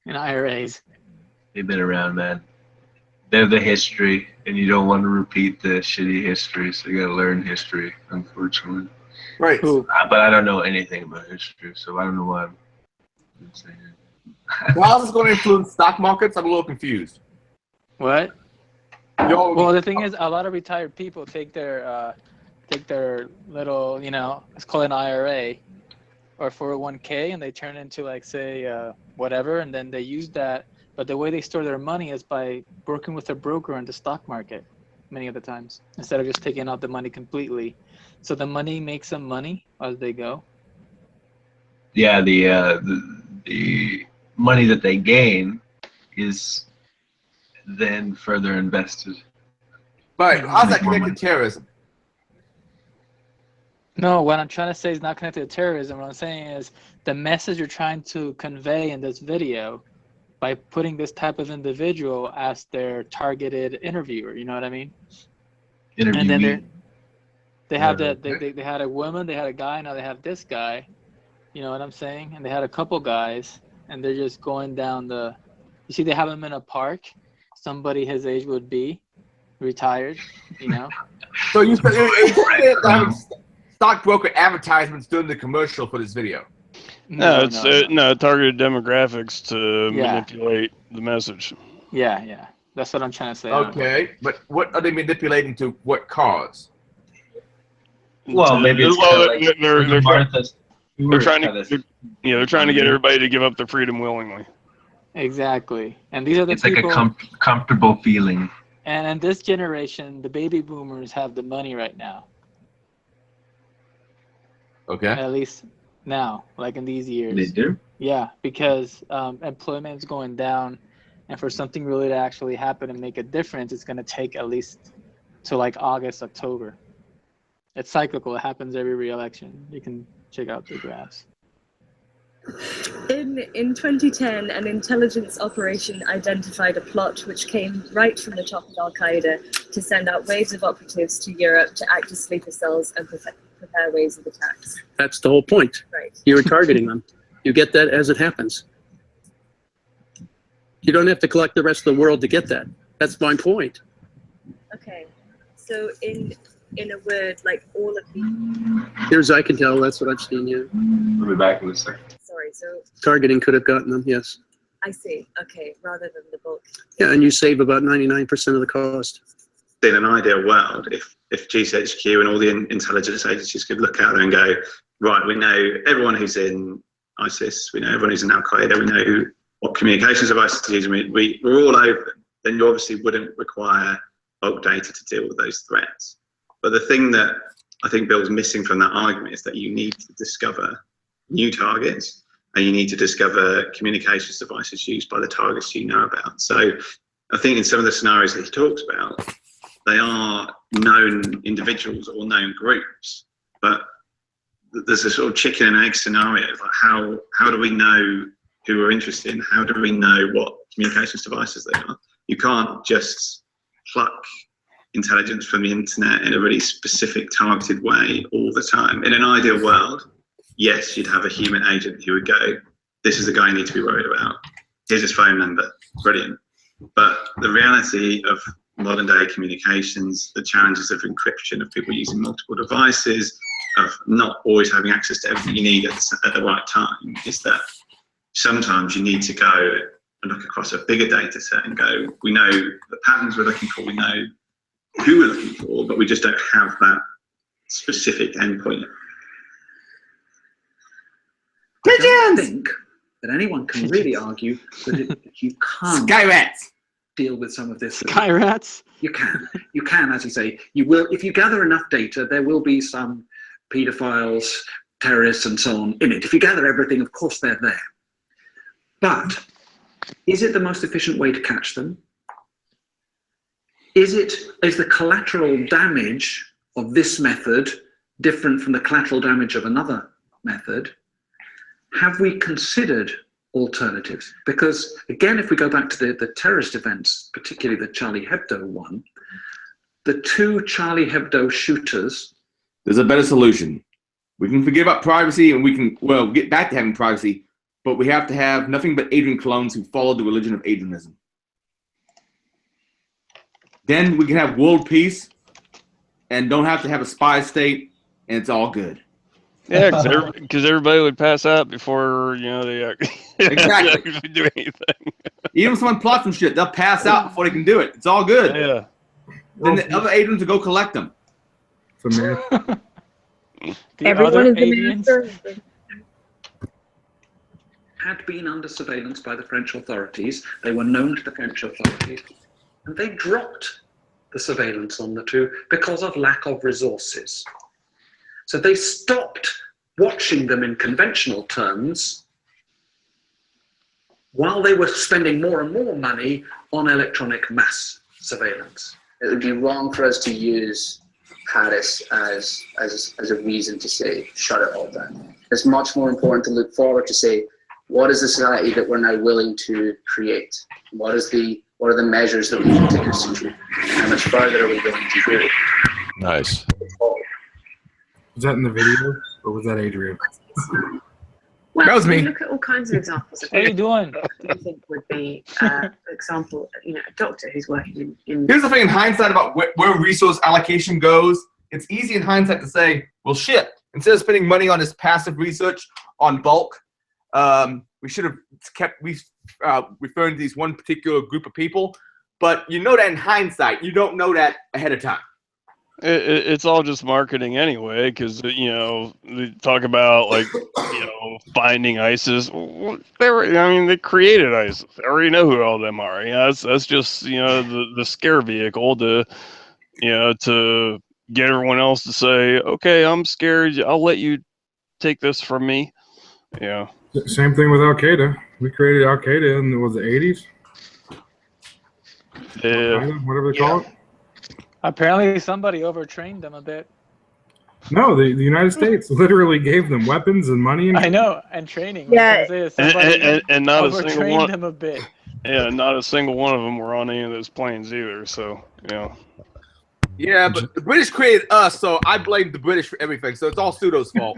in IRAs. They've been around, man. They're the history, and you don't want to repeat the shitty history, so you gotta learn history, unfortunately. Right. But I don't know anything about history, so I don't know why I'm saying it. How is this going to influence stock markets? I'm a little confused. What? Well, the thing is, a lot of retired people take their little, let's call it an IRA or 401k, and they turn into like say whatever, and then they use that. But the way they store their money is by working with a broker in the stock market, many of the times, instead of just taking out the money completely. So the money makes some money as they go. Yeah, the money that they gain is then further invested. Right. How's that connected to terrorism? No, what I'm trying to say is not connected to terrorism. What I'm saying is the message you're trying to convey in this video by putting this type of individual as their targeted interviewer. You know what I mean? And then they have they had a woman, they had a guy, now they have this guy. You know what I'm saying? And they had a couple guys, and they're just going down the. You see, they have them in a park. Somebody his age would be retired. So you said stockbroker advertisements during the commercial for this video. No, targeted demographics to manipulate the message. Yeah, that's what I'm trying to say. Okay, but what are they manipulating to? What cause? Well, maybe it's they're trying to get everybody to give up their freedom willingly. Exactly, and these are the it's people. It's like a comfortable feeling. And in this generation, the baby boomers have the money right now. Okay. At least now, like in these years. They do? Yeah, because employment is going down, and for something really to actually happen and make a difference, it's going to take at least to like August, October. It's cyclical. It happens every re-election. You can check out the graphs. In 2010, an intelligence operation identified a plot which came right from the top of Al-Qaeda to send out waves of operatives to Europe to act as sleeper cells and prepare waves of attacks. That's the whole point. Right. You're targeting them. You get that as it happens. You don't have to collect the rest of the world to get that. That's my point. Okay. So in a word, like all of the... Here as I can tell, that's what I've seen, yeah. We'll be back in a second. Sorry, so... Targeting could have gotten them, yes. I see. Okay, rather than the bulk. Yeah, and you save about 99% of the cost. In an ideal world, if GCHQ and all the intelligence agencies could look out there and go, right, we know everyone who's in ISIS, we know everyone who's in Al-Qaeda, we know what communications devices to use, we're all open, then you obviously wouldn't require bulk data to deal with those threats. But the thing that I think Bill's missing from that argument is that you need to discover new targets and you need to discover communications devices used by the targets you know about. So I think in some of the scenarios that he talks about, they are known individuals or known groups, but there's a sort of chicken and egg scenario. Like how do we know who we're interested in? How do we know what communications devices they are? You can't just pluck intelligence from the internet in a really specific targeted way all the time. In an ideal world, yes, you'd have a human agent who would go, this is the guy you need to be worried about. Here's his phone number, brilliant. But the reality of modern day communications, the challenges of encryption, of people using multiple devices, of not always having access to everything you need at the right time, is that sometimes you need to go and look across a bigger data set and go, we know the patterns we're looking for, we know who we're looking for, but we just don't have that specific endpoint. I don't think that anyone can really argue that you can't deal with some of this. Sky rats? You can, as you say. You will, if you gather enough data, there will be some pedophiles, terrorists, and so on in it. If you gather everything, of course they're there. But is it the most efficient way to catch them? Is the collateral damage of this method different from the collateral damage of another method? Have we considered alternatives? Because again, if we go back to the terrorist events, particularly the Charlie Hebdo one, the two Charlie Hebdo shooters... There's a better solution. We can forget about privacy and we can, well, get back to having privacy. but we have to have nothing but Adrian clones who follow the religion of Adrianism. Then we can have world peace and don't have to have a spy state, and it's all good. Yeah, because everybody would pass out before they Exactly. actually do anything. Even if someone plots some shit, they'll pass out before they can do it. It's all good. Yeah. Then the other Adrians will go collect them. Everyone is the master. Had been under surveillance by the French authorities. They were known to the French authorities, and they dropped the surveillance on the two because of lack of resources. So they stopped watching them in conventional terms while they were spending more and more money on electronic mass surveillance. It would be wrong for us to use Paris as a reason to say, shut it all down. It's much more important to look forward to say, what is the society that we're now willing to create? What are the measures that we can take us to? How much further are we willing to go? Nice. Was that in the video, or was that Adrian? Well, That was me. Look at all kinds of examples. What are you doing? Do you think would be, for example, a doctor who's working in Here's the thing in hindsight about where resource allocation goes. It's easy in hindsight to say, well, shit, instead of spending money on this passive research on bulk, we should have kept referring to these one particular group of people. But you know that in hindsight. You don't know that ahead of time. It's all just marketing anyway, because they talk about finding ISIS. Well, they created ISIS. They already know who all them are. That's just the scare vehicle to get everyone else to say, okay, I'm scared. I'll let you take this from me. Yeah. Same thing with Al Qaeda. We created Al Qaeda in the 80s. Yeah. Whatever they call it. Apparently, somebody overtrained them a bit. No, the United States literally gave them weapons and money. And I know, and training. Yeah. And not a single overtrained one. them a bit. Yeah, not a single one of them were on any of those planes either. So Yeah, but the British created us, so I blame the British for everything. So it's all pseudo's fault.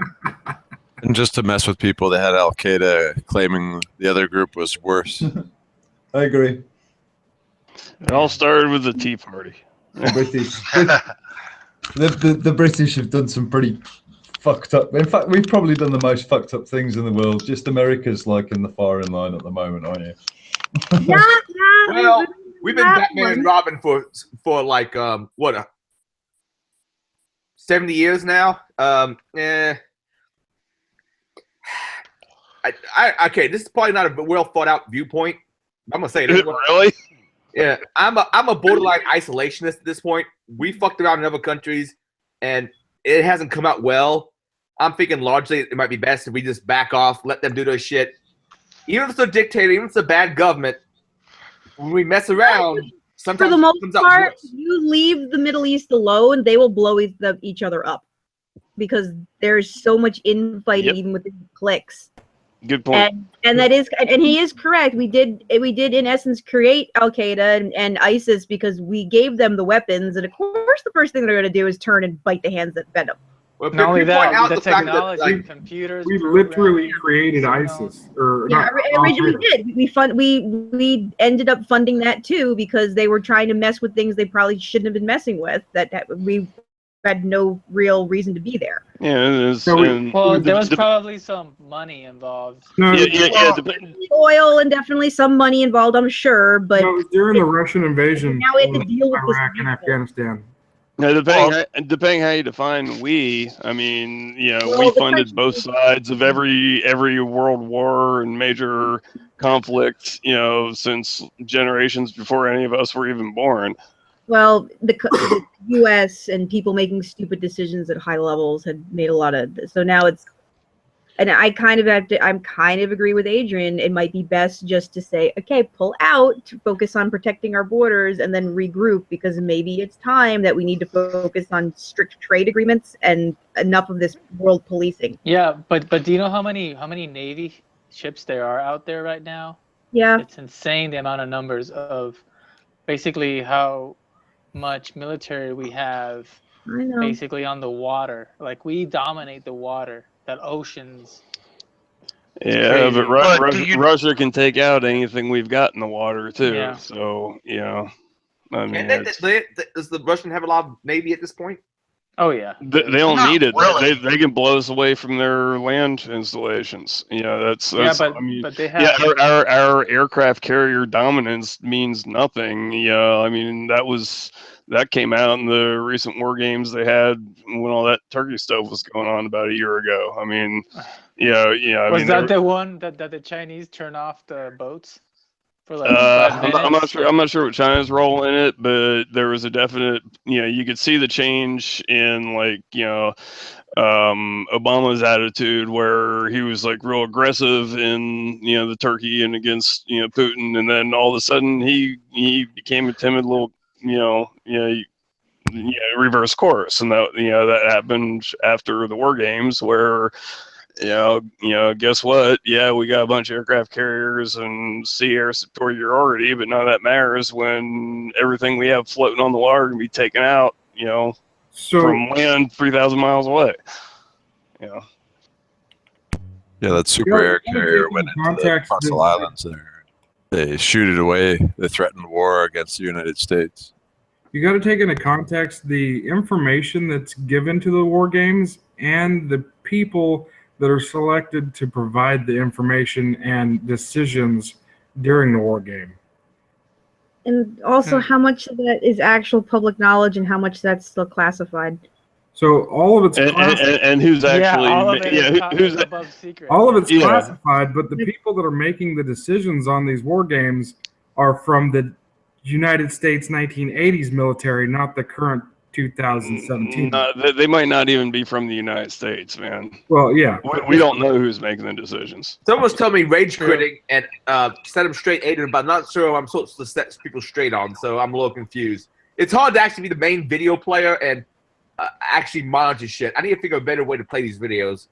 And just to mess with people, they had Al Qaeda claiming the other group was worse. I agree. It all started with the Tea Party. The British have done some pretty fucked up. In fact, we've probably done the most fucked up things in the world. Just America's like in the firing line at the moment, aren't you? Yeah. Well, we've been Batman and Robin for 70 years now. Okay, this is probably not a well thought out viewpoint. I'm gonna say it anyway. Really? Yeah, I'm a borderline isolationist at this point. We fucked around in other countries, and it hasn't come out well. I'm thinking largely it might be best if we just back off, let them do their shit. Even if it's a dictator, even if it's a bad government, when we mess around, sometimes for the most it comes out part, worse. you leave the Middle East alone, they will blow each other up because there's so much infighting even within the cliques. Good point. And that is, and he is correct. We did in essence create Al Qaeda and ISIS because we gave them the weapons, and of course the first thing they're going to do is turn and bite the hands that fed them. Well, Not only that, the fact technology, computers. We literally created ISIS. Originally we did. We ended up funding that too because they were trying to mess with things they probably shouldn't have been messing with. That we had no real reason to be there. Yeah, well, there was probably some money involved. Oil and definitely some money involved, I'm sure. But during the Russian invasion now we have to deal with Iraq and Afghanistan. Now, depending how you define we, I mean, we funded both sides of every world war and major conflict, since generations before any of us were even born. Well, the U.S. and people making stupid decisions at high levels had made a lot of this. So now it's, and I'm kind of agree with Adrian. It might be best just to say, okay, pull out to focus on protecting our borders and then regroup because maybe it's time that we need to focus on strict trade agreements and enough of this world policing. Yeah, but do you know how many Navy ships there are out there right now? Yeah. It's insane the amount of numbers of basically how much military we have basically on the water. Like we dominate the water, that oceans. Yeah, but do Russia can take out anything we've got in the water too. Yeah. So I mean, Does the Russian have a lot of navy at this point? Oh yeah. they don't Not need it. really. They can blow us away from their land installations. That's but I mean, but they have our aircraft carrier dominance means nothing. Yeah, I mean that came out in the recent war games they had when all that turkey stuff was going on about a year ago. I mean, I was mean, that the one that the Chinese turn off the boats for like I'm not sure. I'm not sure what China's role in it, but there was a definite. You could see the change in Obama's attitude, where he was like real aggressive in the Turkey and against Putin, and then all of a sudden he became a timid little reverse course, and that happened after the war games where. Guess what? Yeah, we got a bunch of aircraft carriers and sea air superiority, but none of that matters when everything we have floating on the water can be taken out, from land 3,000 miles away. Yeah, that super air carrier went into the Marshall Islands there. They shoot it away. They threatened war against the United States. You got to take into context the information that's given to the war games and the people that are selected to provide the information and decisions during the war game. And also how much of that is actual public knowledge and how much that's still classified. So all of it's and who's actually who's above secret. All of it's classified, but the people that are making the decisions on these war games are from the United States 1980s military, not the current 2017. They might not even be from the United States, man. Well, yeah. We don't know who's making the decisions. Someone's telling me rage quitting and set them straight, Aiden, but I'm not sure I'm supposed to set people straight on, so I'm a little confused. It's hard to actually be the main video player and actually monitor shit. I need to figure a better way to play these videos.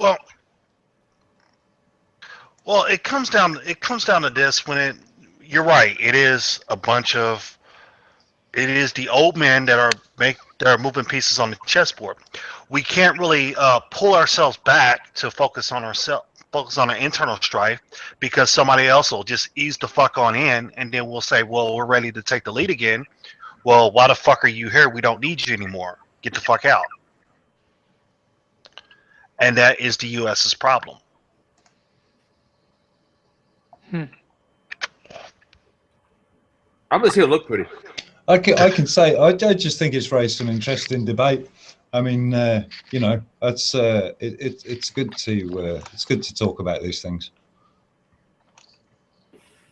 Well, it comes down to this. You're right. It is a bunch of. It is the old men that are moving pieces on the chessboard. We can't really pull ourselves back to focus on our internal strife, because somebody else will just ease the fuck on in, and then we'll say, well, we're ready to take the lead again. Well, why the fuck are you here? We don't need you anymore. Get the fuck out. And that is the U.S.'s problem. I'm just here to look pretty. I can say I just think it's raised an interesting debate. I mean, it's good to talk about these things.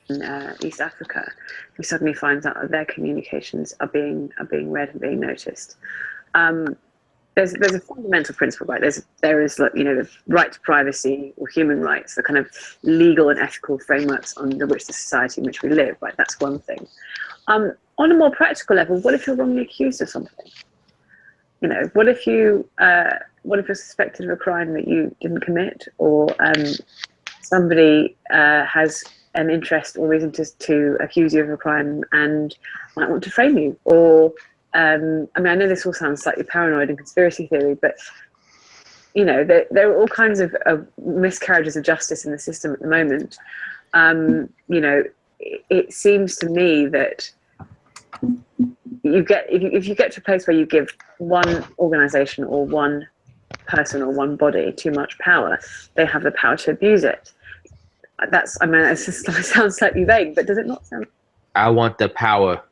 In East Africa, who suddenly finds out that their communications are being read and being noticed. There's a fundamental principle, right? There is the right to privacy or human rights, the kind of legal and ethical frameworks under which the society in which we live, right? That's one thing. On a more practical level, what if you're wrongly accused of something? What if you're suspected of a crime that you didn't commit, or somebody has an interest or reason to accuse you of a crime and might want to frame you? Or I know this all sounds slightly paranoid and conspiracy theory, but there are all kinds of miscarriages of justice in the system at the moment. It seems to me that if you get to a place where you give one organization or one person or one body too much power, they have the power to abuse it. It sounds slightly vague, but does it not sound? I want the power.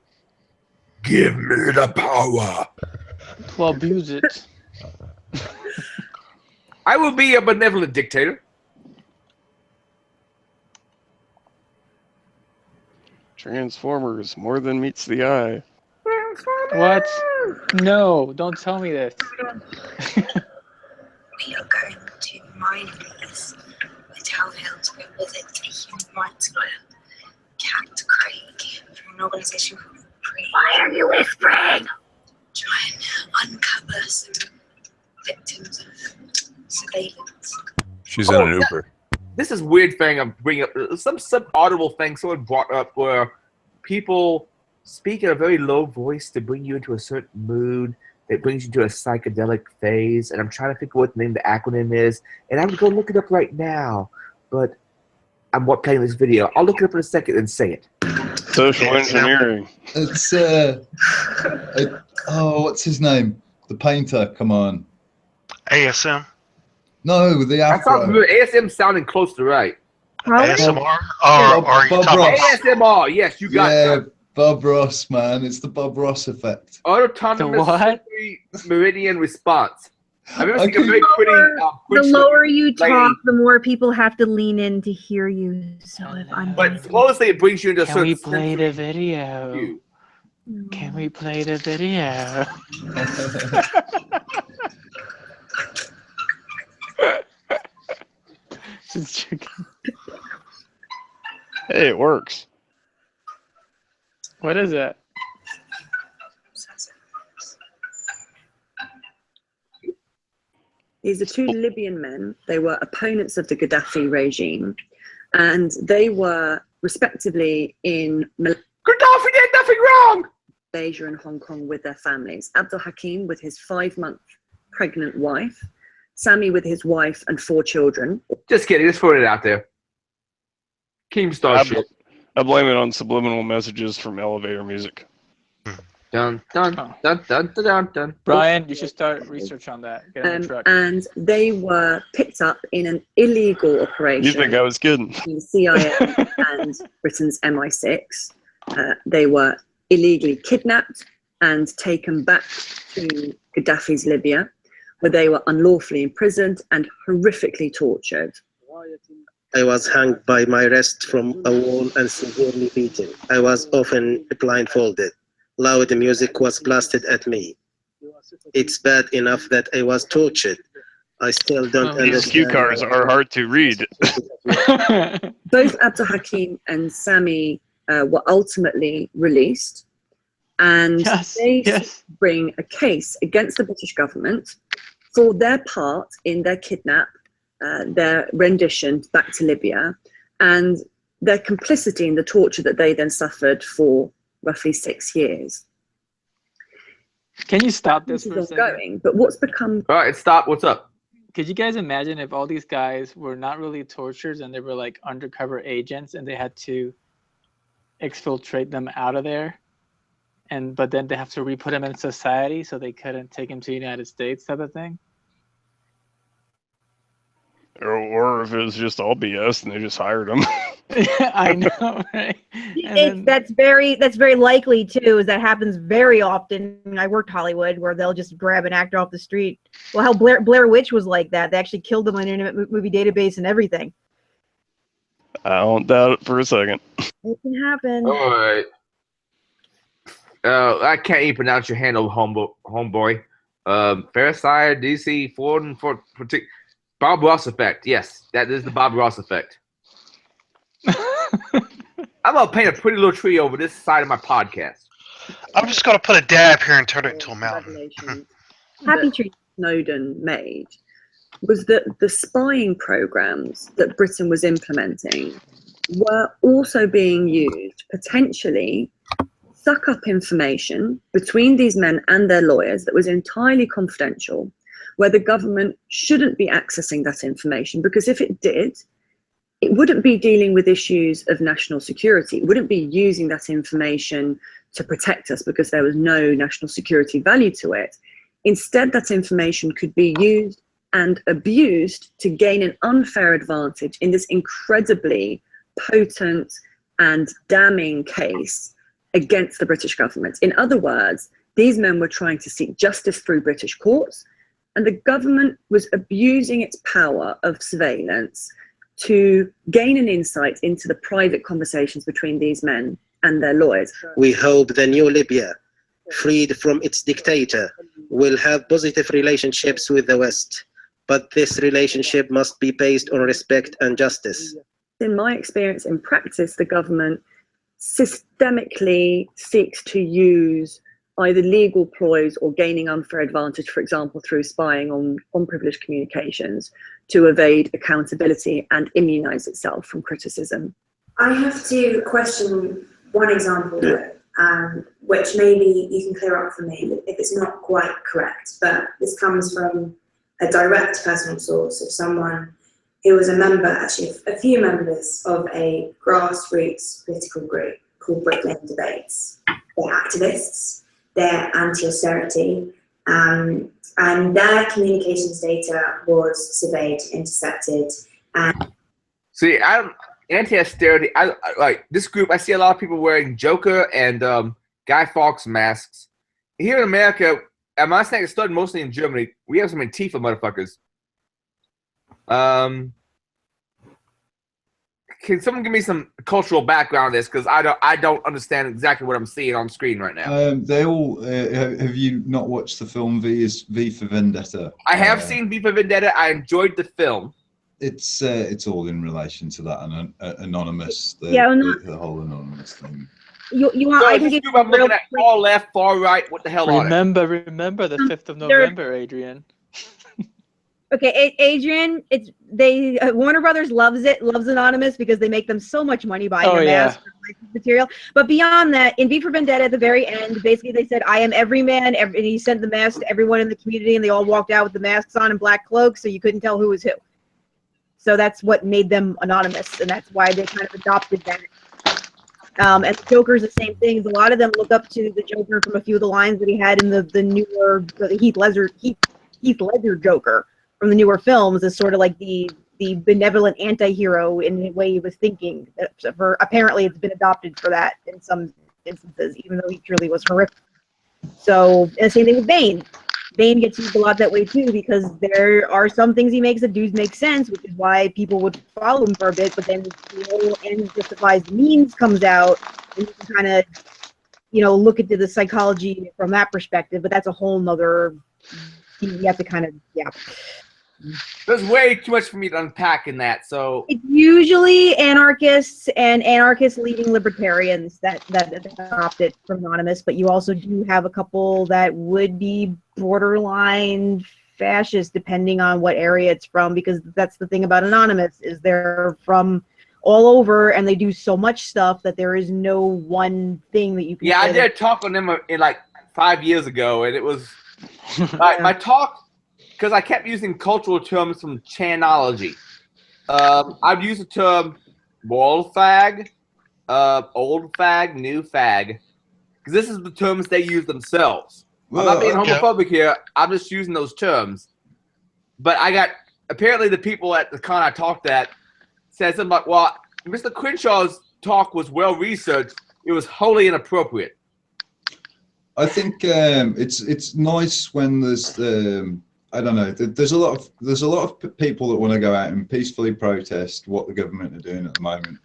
Give me the power. Well, abuse it. I will be a benevolent dictator. Transformers, more than meets the eye. What? No, don't tell me this. We are going to mine this with Town Hill to go visit a human rights lawyer, Cat Craig, from an organisation called Free. Why are you whispering? Try and uncover some victims of surveillance. She's in an Uber. This is weird thing I'm bringing up. Some audible thing someone brought up where people speak in a very low voice to bring you into a certain mood. It brings you to a psychedelic phase, and I'm trying to think of what the name of the acronym is, and I'm going to go look it up right now, but I'm playing this video. I'll look it up in a second and say it. Social engineering. It's what's his name? The painter. Come on. ASM. No, the afro. ASM sounding close to right. ASMR? Or are you Bob talking Ross. ASMR? Yes, you got it. Bob Ross, man. It's the Bob Ross effect. Autonomous sensory meridian response. I've ever seen a very pretty. The lower you talk, the more people have to lean in to hear you. So if I'm. But closely, it brings you into a Can certain. we play the video? Can we play the video? Just joking. Hey, it works. What is it? These are two Libyan men. They were opponents of the Gaddafi regime, and they were respectively in Gaddafi did nothing wrong! Malaysia and Hong Kong with their families. Abdul Hakim with his 5-month pregnant wife, Sammy with his wife and 4 children. Just kidding. Just put it out there. Keemstar shit. I blame it on subliminal messages from elevator music. Dun, dun, dun, dun, dun, dun. Brian, you should start research on that. Get in the truck. And they were picked up in an illegal operation. You think I was kidding? The CIA and Britain's MI6. They were illegally kidnapped and taken back to Gaddafi's Libya, where they were unlawfully imprisoned and horrifically tortured. I was hung by my wrist from a wall and severely beaten. I was often blindfolded. Loud music was blasted at me. It's bad enough that I was tortured. I still don't understand. These cue cards are hard to read. Both Abdul Hakim and Sammy were ultimately released, and they bring a case against the British government for their part in their kidnap, their rendition back to Libya, and their complicity in the torture that they then suffered for roughly 6 years. Can you stop this for a second? Going, but what's become... All right, stop. What's up? Could you guys imagine if all these guys were not really torturers and they were like undercover agents and they had to exfiltrate them out of there, but then they have to re-put them in society so they couldn't take them to the United States type of thing? Or if it was just all BS and they just hired them. I know, right? That's very likely too. Is that happens very often. I worked Hollywood where they'll just grab an actor off the street. Well, how Blair Witch was like that. They actually killed them on Internet Movie Database and everything. I don't doubt it for a second. It can happen. All right. I can't even pronounce your handle, homeboy. Fairsight, DC, Ford, and Ford. Bob Ross effect. Yes, that is the Bob Ross effect. I'm gonna paint a pretty little tree over this side of my podcast. I'm just gonna put a dab here and turn it into a mountain. Happy Tree Snowden made was that the spying programs that Britain was implementing were also being used potentially suck up information between these men and their lawyers that was entirely confidential, where the government shouldn't be accessing that information, because if it did, it wouldn't be dealing with issues of national security. It wouldn't be using that information to protect us because there was no national security value to it. Instead, that information could be used and abused to gain an unfair advantage in this incredibly potent and damning case against the British government. In other words, these men were trying to seek justice through British courts, and the government was abusing its power of surveillance to gain an insight into the private conversations between these men and their lawyers. We hope the new Libya, freed from its dictator, will have positive relationships with the West, but this relationship must be based on respect and justice. In my experience in practice, the government systemically seeks to use either legal ploys or gaining unfair advantage, for example, through spying on privileged communications, to evade accountability and immunize itself from criticism. I have to question one example. which maybe you can clear up for me if it's not quite correct, but this comes from a direct personal source of someone who was a member, actually a few members of a grassroots political group called Brick Lane Debates. They're activists, they're anti-austerity, and their communications data was surveyed, intercepted, and see, I'm anti-austerity. I like this group. I see a lot of people wearing Joker and Guy Fawkes masks. Here in America, I'm not saying it started mostly in Germany. We have some Antifa motherfuckers. Can someone give me some cultural background on this? Because I don't understand exactly what I'm seeing on screen right now. They all. Have you not watched the film V for Vendetta? I have seen V for Vendetta. I enjoyed the film. It's all in relation to that anonymous. The whole anonymous thing. You want? So I can this give group I'm looking at far left, far right. What the hell are they? Remember the 5th of November, Adrian. Okay, Adrian, Warner Brothers loves Anonymous because they make them so much money buying a mask material. But beyond that, in V for Vendetta, at the very end, basically they said, "I am every man," and he sent the mask to everyone in the community, and they all walked out with the masks on and black cloaks, so you couldn't tell who was who. So that's what made them anonymous, and that's why they kind of adopted that. And the Joker's the same thing. A lot of them look up to the Joker from a few of the lines that he had in the newer Heath Ledger Joker from the newer films as sort of like the benevolent anti-hero in the way he was thinking. Apparently it's been adopted for that in some instances, even though he truly was horrific. So, and the same thing with Bane. Bane gets used a lot that way too, because there are some things he makes that do make sense, which is why people would follow him for a bit, but then the whole end justifies the means comes out, and you can kind of, look into the psychology from that perspective, but that's a whole nother, you have to kind of, There's way too much for me to unpack in that, so... It's usually anarchists and anarchist-leading libertarians that adopt it from Anonymous, but you also do have a couple that would be borderline fascist, depending on what area it's from, because that's the thing about Anonymous, is they're from all over, and they do so much stuff that there is no one thing that you can say. I did talk on them in like 5 years ago, and it was... my talk... Because I kept using cultural terms from Chanology. I've used the term moral fag, old fag, new fag. Because this is the terms they use themselves. I'm not being homophobic here. I'm just using those terms. But apparently the people at the con I talked at said something like, well, Mr. Crenshaw's talk was well-researched. It was wholly inappropriate. I think it's nice when there's... I don't know. There's a lot of people that want to go out and peacefully protest what the government are doing at the moment,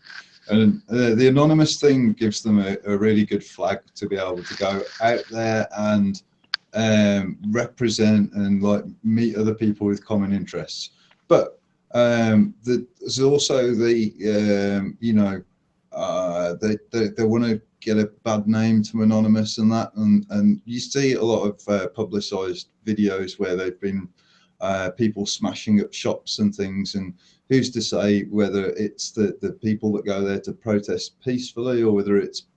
and the anonymous thing gives them a really good flag to be able to go out there and represent and like meet other people with common interests. But there's also they want to get a bad name to Anonymous and that, and you see a lot of publicized videos where they've been people smashing up shops and things, and who's to say whether it's the people that go there to protest peacefully or whether it's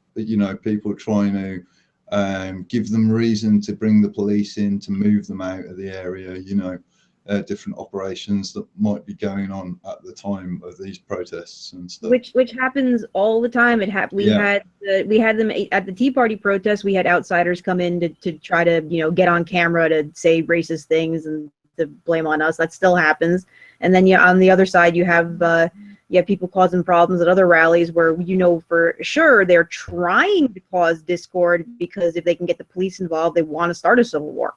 people trying to give them reason to bring the police in to move them out of the area, different operations that might be going on at the time of these protests and stuff. Which happens all the time. We had them at the Tea Party protests. We had outsiders come in to try to get on camera to say racist things and to blame on us. That still happens. And then on the other side you have people causing problems at other rallies where for sure they're trying to cause discord, because if they can get the police involved, they want to start a civil war.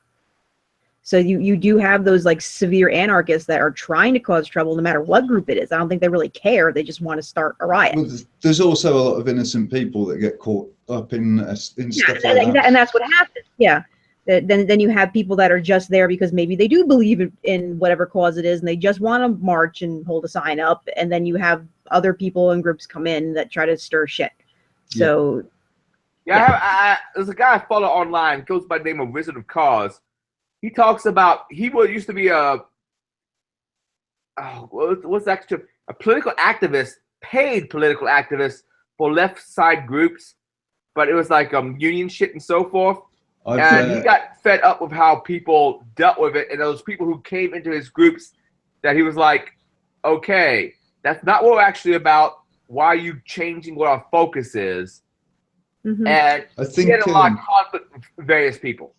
So you do have those like severe anarchists that are trying to cause trouble no matter what group it is. I don't think they really care. They just want to start a riot. Well, there's also a lot of innocent people that get caught up in stuff like that. And that's what happens. Yeah. Then you have people that are just there because maybe they do believe in whatever cause it is, and they just want to march and hold a sign up. And then you have other people and groups come in that try to stir shit. So there's a guy I follow online, goes by the name of Wizard of Cause. He talks about used to be a political activist, paid political activist for left side groups, but it was like union shit and so forth. I've, And he got fed up with how people dealt with it, and those people who came into his groups, that he was like, okay, that's not what we're actually about. Why are you changing what our focus is? Mm-hmm. And I think, he had a lot of conflict with various people.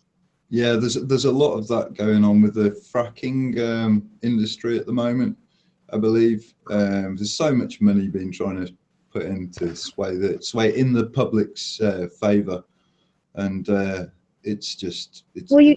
Yeah, there's a lot of that going on with the fracking industry at the moment. I believe there's so much money being trying to put into sway in the public's favour, and it's just well,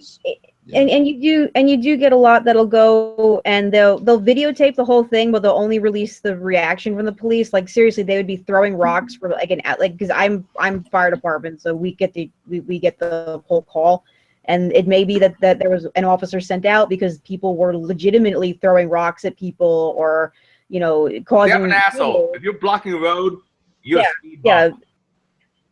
and you do get a lot that'll go and they'll videotape the whole thing, but they'll only release the reaction from the police. Like seriously, they would be throwing rocks for like because I'm fire department, so we get the whole call. And it may be that there was an officer sent out because people were legitimately throwing rocks at people, or causing. You're an asshole. If you're blocking a road, you're a speed bump.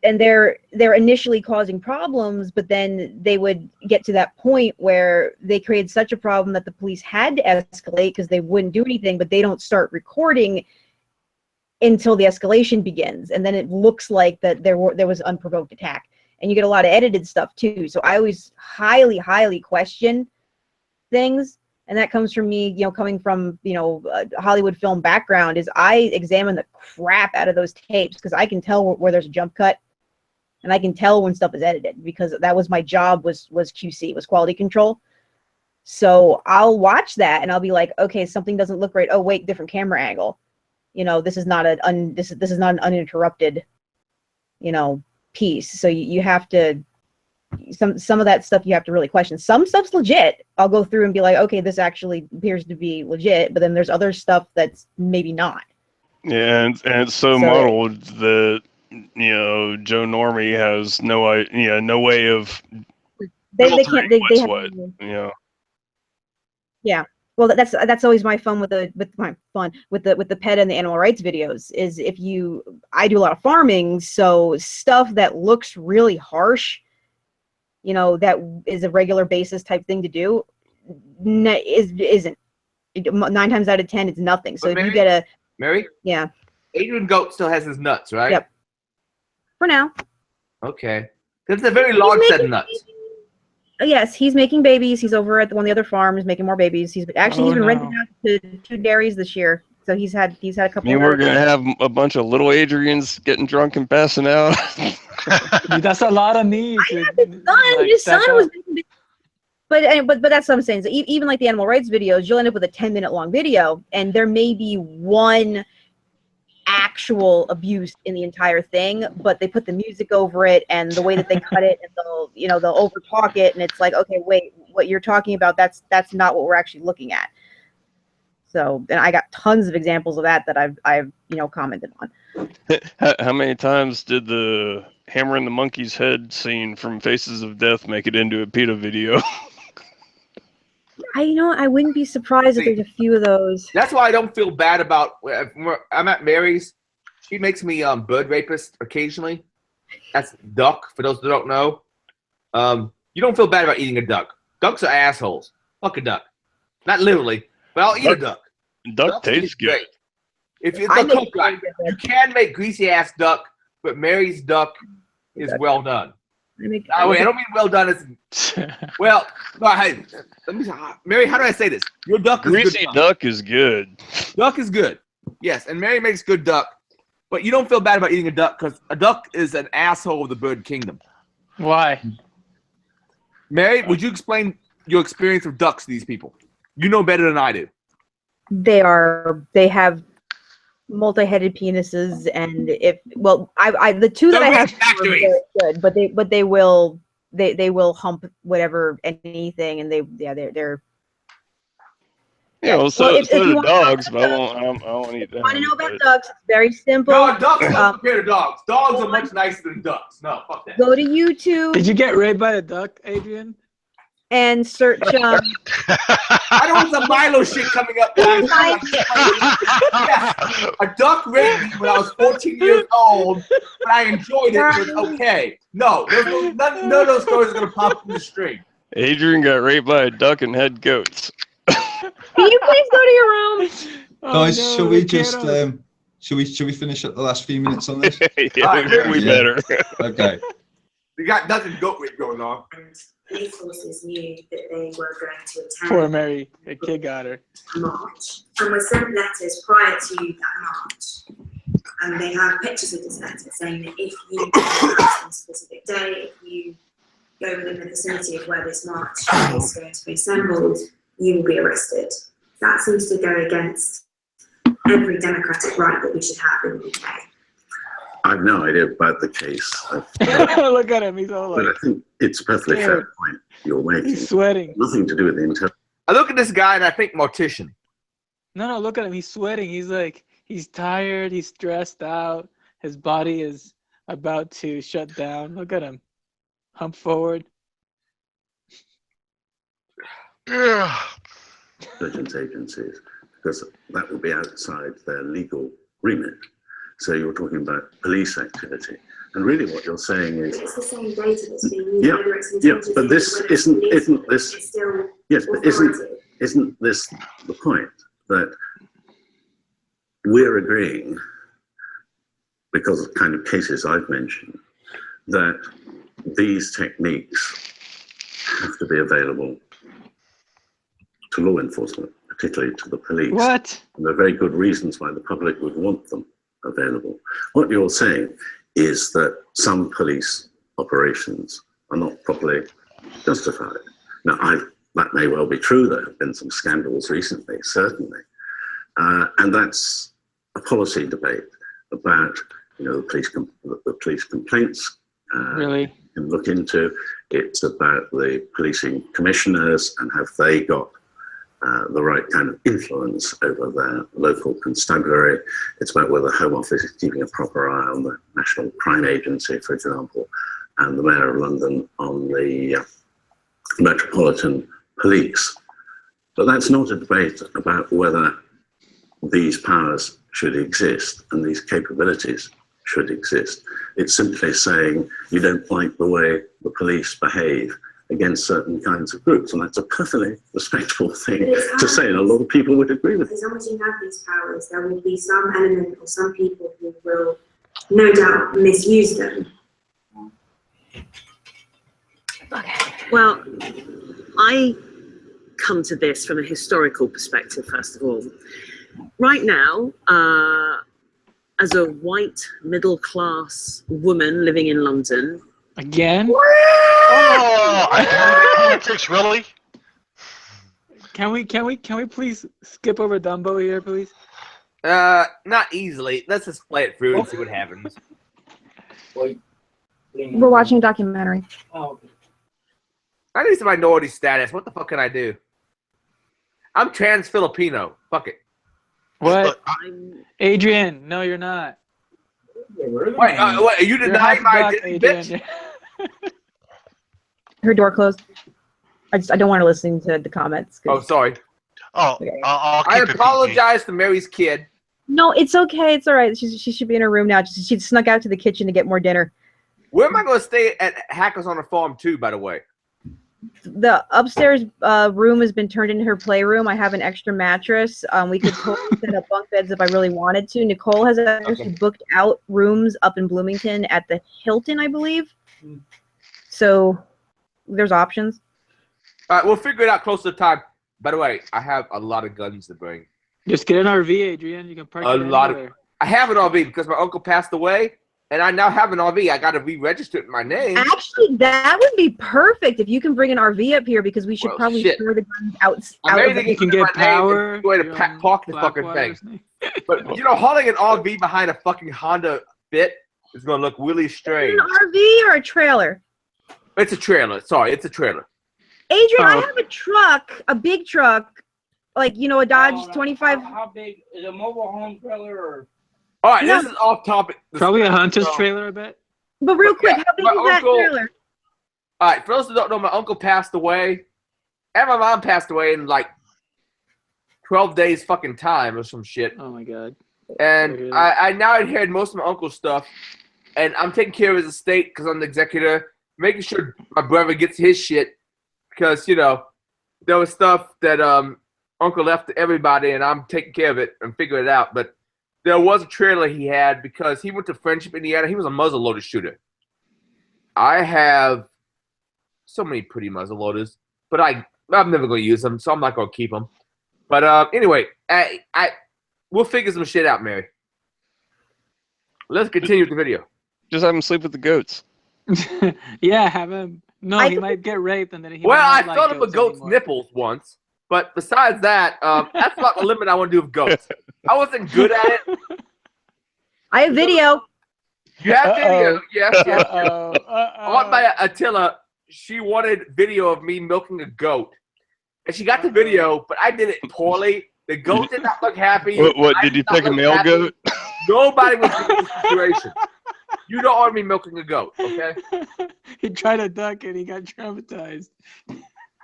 And they're initially causing problems, but then they would get to that point where they created such a problem that the police had to escalate because they wouldn't do anything, but they don't start recording until the escalation begins, and then it looks like that there was unprovoked attack. And you get a lot of edited stuff too. So I always highly, highly question things. And that comes from me, coming from, a Hollywood film background, is I examine the crap out of those tapes because I can tell where there's a jump cut, and I can tell when stuff is edited, because that was my job, was QC, was quality control. So I'll watch that and I'll be like, okay, something doesn't look right. Oh wait, different camera angle. This is not this is not an uninterrupted, piece. So you have to, some of that stuff you have to really question. Some stuff's legit. I'll go through and be like, okay, this actually appears to be legit, but then there's other stuff that's maybe not. Yeah, and it's so modeled that Joe Normie has no way of they can't they have, what yeah. Well, that's always my fun with the pet and the animal rights videos, is I do a lot of farming, so stuff that looks really harsh, that is a regular basis type thing to do, isn't. 9 times out of 10, it's nothing. So but if you get Mary, yeah, Adrian Goat still has his nuts, right? Yep. For now. Okay, that's a very large set of nuts. Yes, he's making babies. He's over at one of the other farms making more babies. He's been renting out to 2 dairies this year. So he's had a couple. We're gonna have a bunch of little Adrians getting drunk and passing out. Dude, that's a lot of needs. His son was making. But that's what I'm saying. So even like the animal rights videos, you'll end up with a 10-minute long video, and there may be one actual abuse in the entire thing, but they put the music over it and the way that they cut it, and they'll over talk it, and it's like, okay, wait, what you're talking about, that's not what we're actually looking at. So, and I got tons of examples of that I've commented on. How many times did the hammering the monkey's head scene from Faces of Death make it into a PETA video? I wouldn't be surprised if there's a few of those. That's why I don't feel bad about. I'm at Mary's. She makes me bird rapist occasionally. That's duck. For those that don't know, you don't feel bad about eating a duck. Ducks are assholes. Fuck a duck. Not literally, but I'll eat a duck. Duck tastes good. Great. If it's cooked right, you can make greasy ass duck, but Mary's duck is well done. Wait, I don't mean well done as well. No, hey, Mary, how do I say this? Your duck is greasy good. Duck is good. Duck is good. Yes, and Mary makes good duck, but you don't feel bad about eating a duck because a duck is an asshole of the bird kingdom. Why? Mary, would you explain your experience with ducks to these people? You know better than I do. They have multi-headed penises, and the two that I have are very good, but they will hump whatever, anything, and they're well, so do dogs, but I won't eat them. Want to know about ducks? It's very simple. No, ducks don't compare to dogs. Dogs are much nicer than ducks. No, fuck that. Go to YouTube. Did you get raped by a duck, Adrian? And search. I don't want some Milo shit coming up. Yes, a duck raped me when I was 14 years old, but I enjoyed it. It was okay. No, none of those stories are gonna pop from the stream. Adrian got raped by a duck and had goats. Can you please go to your room? Guys, shall we just Should we finish up the last few minutes on this? Yeah, we better. Okay. We got nothing going on. Police forces knew that they were going to attend Poor Mary, a kid got her. a march, and were sent letters prior to that march. And they have pictures of this letter saying that if you go on a specific day, if you go within the vicinity of where this march is going to be assembled, you will be arrested. That seems to go against every democratic right that we should have in the UK. I have no idea about the case. Look at him, he's all But I like, think it's a perfectly fair point you're making. he's sweating. Nothing to do with the intelligence. I look at this guy and I think mortician. No, look at him, he's sweating. He's like, he's tired, he's stressed out. His body is about to shut down. Look at him. Hump forward. Intelligence agencies, because that would be outside their legal remit. So you're talking about police activity. And really what you're saying is... It's the same data that's being used. Yeah, whether it's yeah, intelligence but this whether it's police, isn't this... it's still Yes, but authoritative. isn't this the point? That we're agreeing, because of the kind of cases I've mentioned, that these techniques have to be available to law enforcement, particularly to the police. What? And there are very good reasons why the public would want them available. What you're saying is that some police operations are not properly justified. Now, that may well be true. There have been some scandals recently, certainly. And that's a policy debate about, the police complaints. Really? You can look into. It's about the policing commissioners and have they got the right kind of influence over their local constabulary. It's about whether the Home Office is keeping a proper eye on the National Crime Agency, for example, and the Mayor of London on the Metropolitan Police. But that's not a debate about whether these powers should exist and these capabilities should exist. It's simply saying you don't like the way the police behave against certain kinds of groups, and that's a perfectly respectable thing to say, and a lot of people would agree with it. As long as you have these powers, there will be some element or some people who will no doubt misuse them. Okay. Well, I come to this from a historical perspective, first of all. Right now, as a white middle-class woman living in London. Again? Politics, really? Can we please skip over Dumbo here, please? Not easily. Let's just play it through and see what happens. We're watching a documentary. I need some minority status. What the fuck can I do? I'm trans Filipino. Fuck it. What? Adrian, no, you're not. Wait, are you denying my identity, bitch? Her door closed. I don't want to listen to the comments. Oh, sorry. Oh, okay. I apologize to Mary's kid. No, it's okay. It's all right. She should be in her room now. She snuck out to the kitchen to get more dinner. Where am I going to stay at Hackers on the Farm too, by the way? The upstairs room has been turned into her playroom. I have an extra mattress. We could totally set up bunk beds if I really wanted to. Nicole has actually booked out rooms up in Bloomington at the Hilton, I believe. So there's options. All right, we'll figure it out close to the time. By the way, I have a lot of guns to bring. Just get an RV, Adrian. You can park it anywhere. I have an RV because my uncle passed away, and I now have an RV. I got to re-register it in my name. Actually, that would be perfect if you can bring an RV up here because we should probably store the guns out. You can get power. Way to park the fucking thing. But hauling an RV behind a fucking Honda Fit is going to look really strange. An RV or a trailer? It's a trailer. Sorry, it's a trailer. Adrian, I have a truck, a big truck, like a Dodge 25. How big is a mobile home trailer or? All right, this is off topic. Probably a hunter's trailer, I bet. But real quick, how big is that trailer? All right, for those who don't know, my uncle passed away, and my mom passed away in like 12 days fucking time or some shit. Oh my god. And I now inherit most of my uncle's stuff, and I'm taking care of his estate because I'm the executor, making sure my brother gets his shit because there was stuff that uncle left to everybody, and I'm taking care of it and figuring it out. But there was a trailer he had because he went to Friendship, Indiana. He was a muzzleloader shooter. I have so many pretty muzzleloaders, but I'm never going to use them, so I'm not going to keep them. But anyway, we'll figure some shit out, Mary. Let's continue with the video. Just have him sleep with the goats. Yeah, have him. No, he might get raped, and then he. Well, I might not thought like of a goat's nipples once, but besides that, that's about the limit I want to do with goats. I wasn't good at it. I have video. You have video, yes. On by Attila, she wanted video of me milking a goat, and she got the video, but I did it poorly. The goat did not look happy. What did you pick a male goat? Nobody was in this situation. You don't want me milking a goat, okay? He tried to duck and he got traumatized.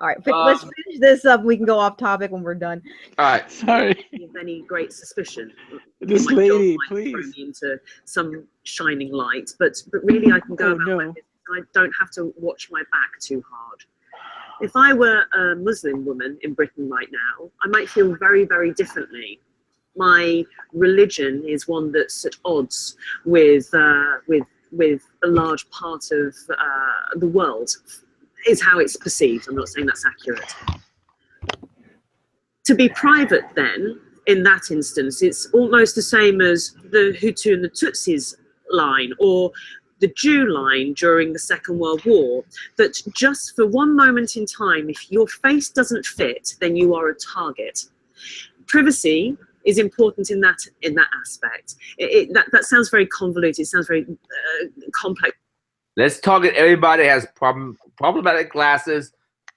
All right, let's finish this up. We can go off topic when we're done. All right. Sorry. Of any great suspicion. This My job lady, might please. throw me into some shining light, but really I can go about my business. I don't have to watch my back too hard. If I were a Muslim woman in Britain right now, I might feel very, very differently. My religion is one that's at odds with a large part of the world, is how it's perceived. I'm not saying that's accurate. To be private then, in that instance, it's almost the same as the Hutu and the Tutsis line, or the Jew line during the Second World War, that just for one moment in time, if your face doesn't fit, then you are a target. Privacy is important in that aspect. That sounds very convoluted. It sounds very complex. Let's target everybody that has problematic glasses,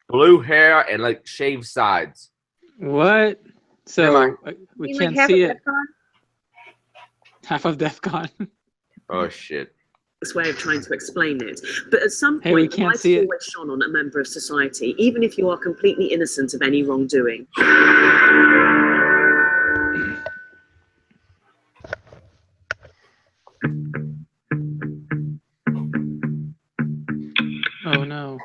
blue hair, and like shaved sides. What? So we You can't like see half it. of DEFCON? Half of DEFCON. Oh shit. This way of trying to explain it. But at some Hey, we point, the can't light see is it. always shone on a member of society, even if you are completely innocent of any wrongdoing. Oh no.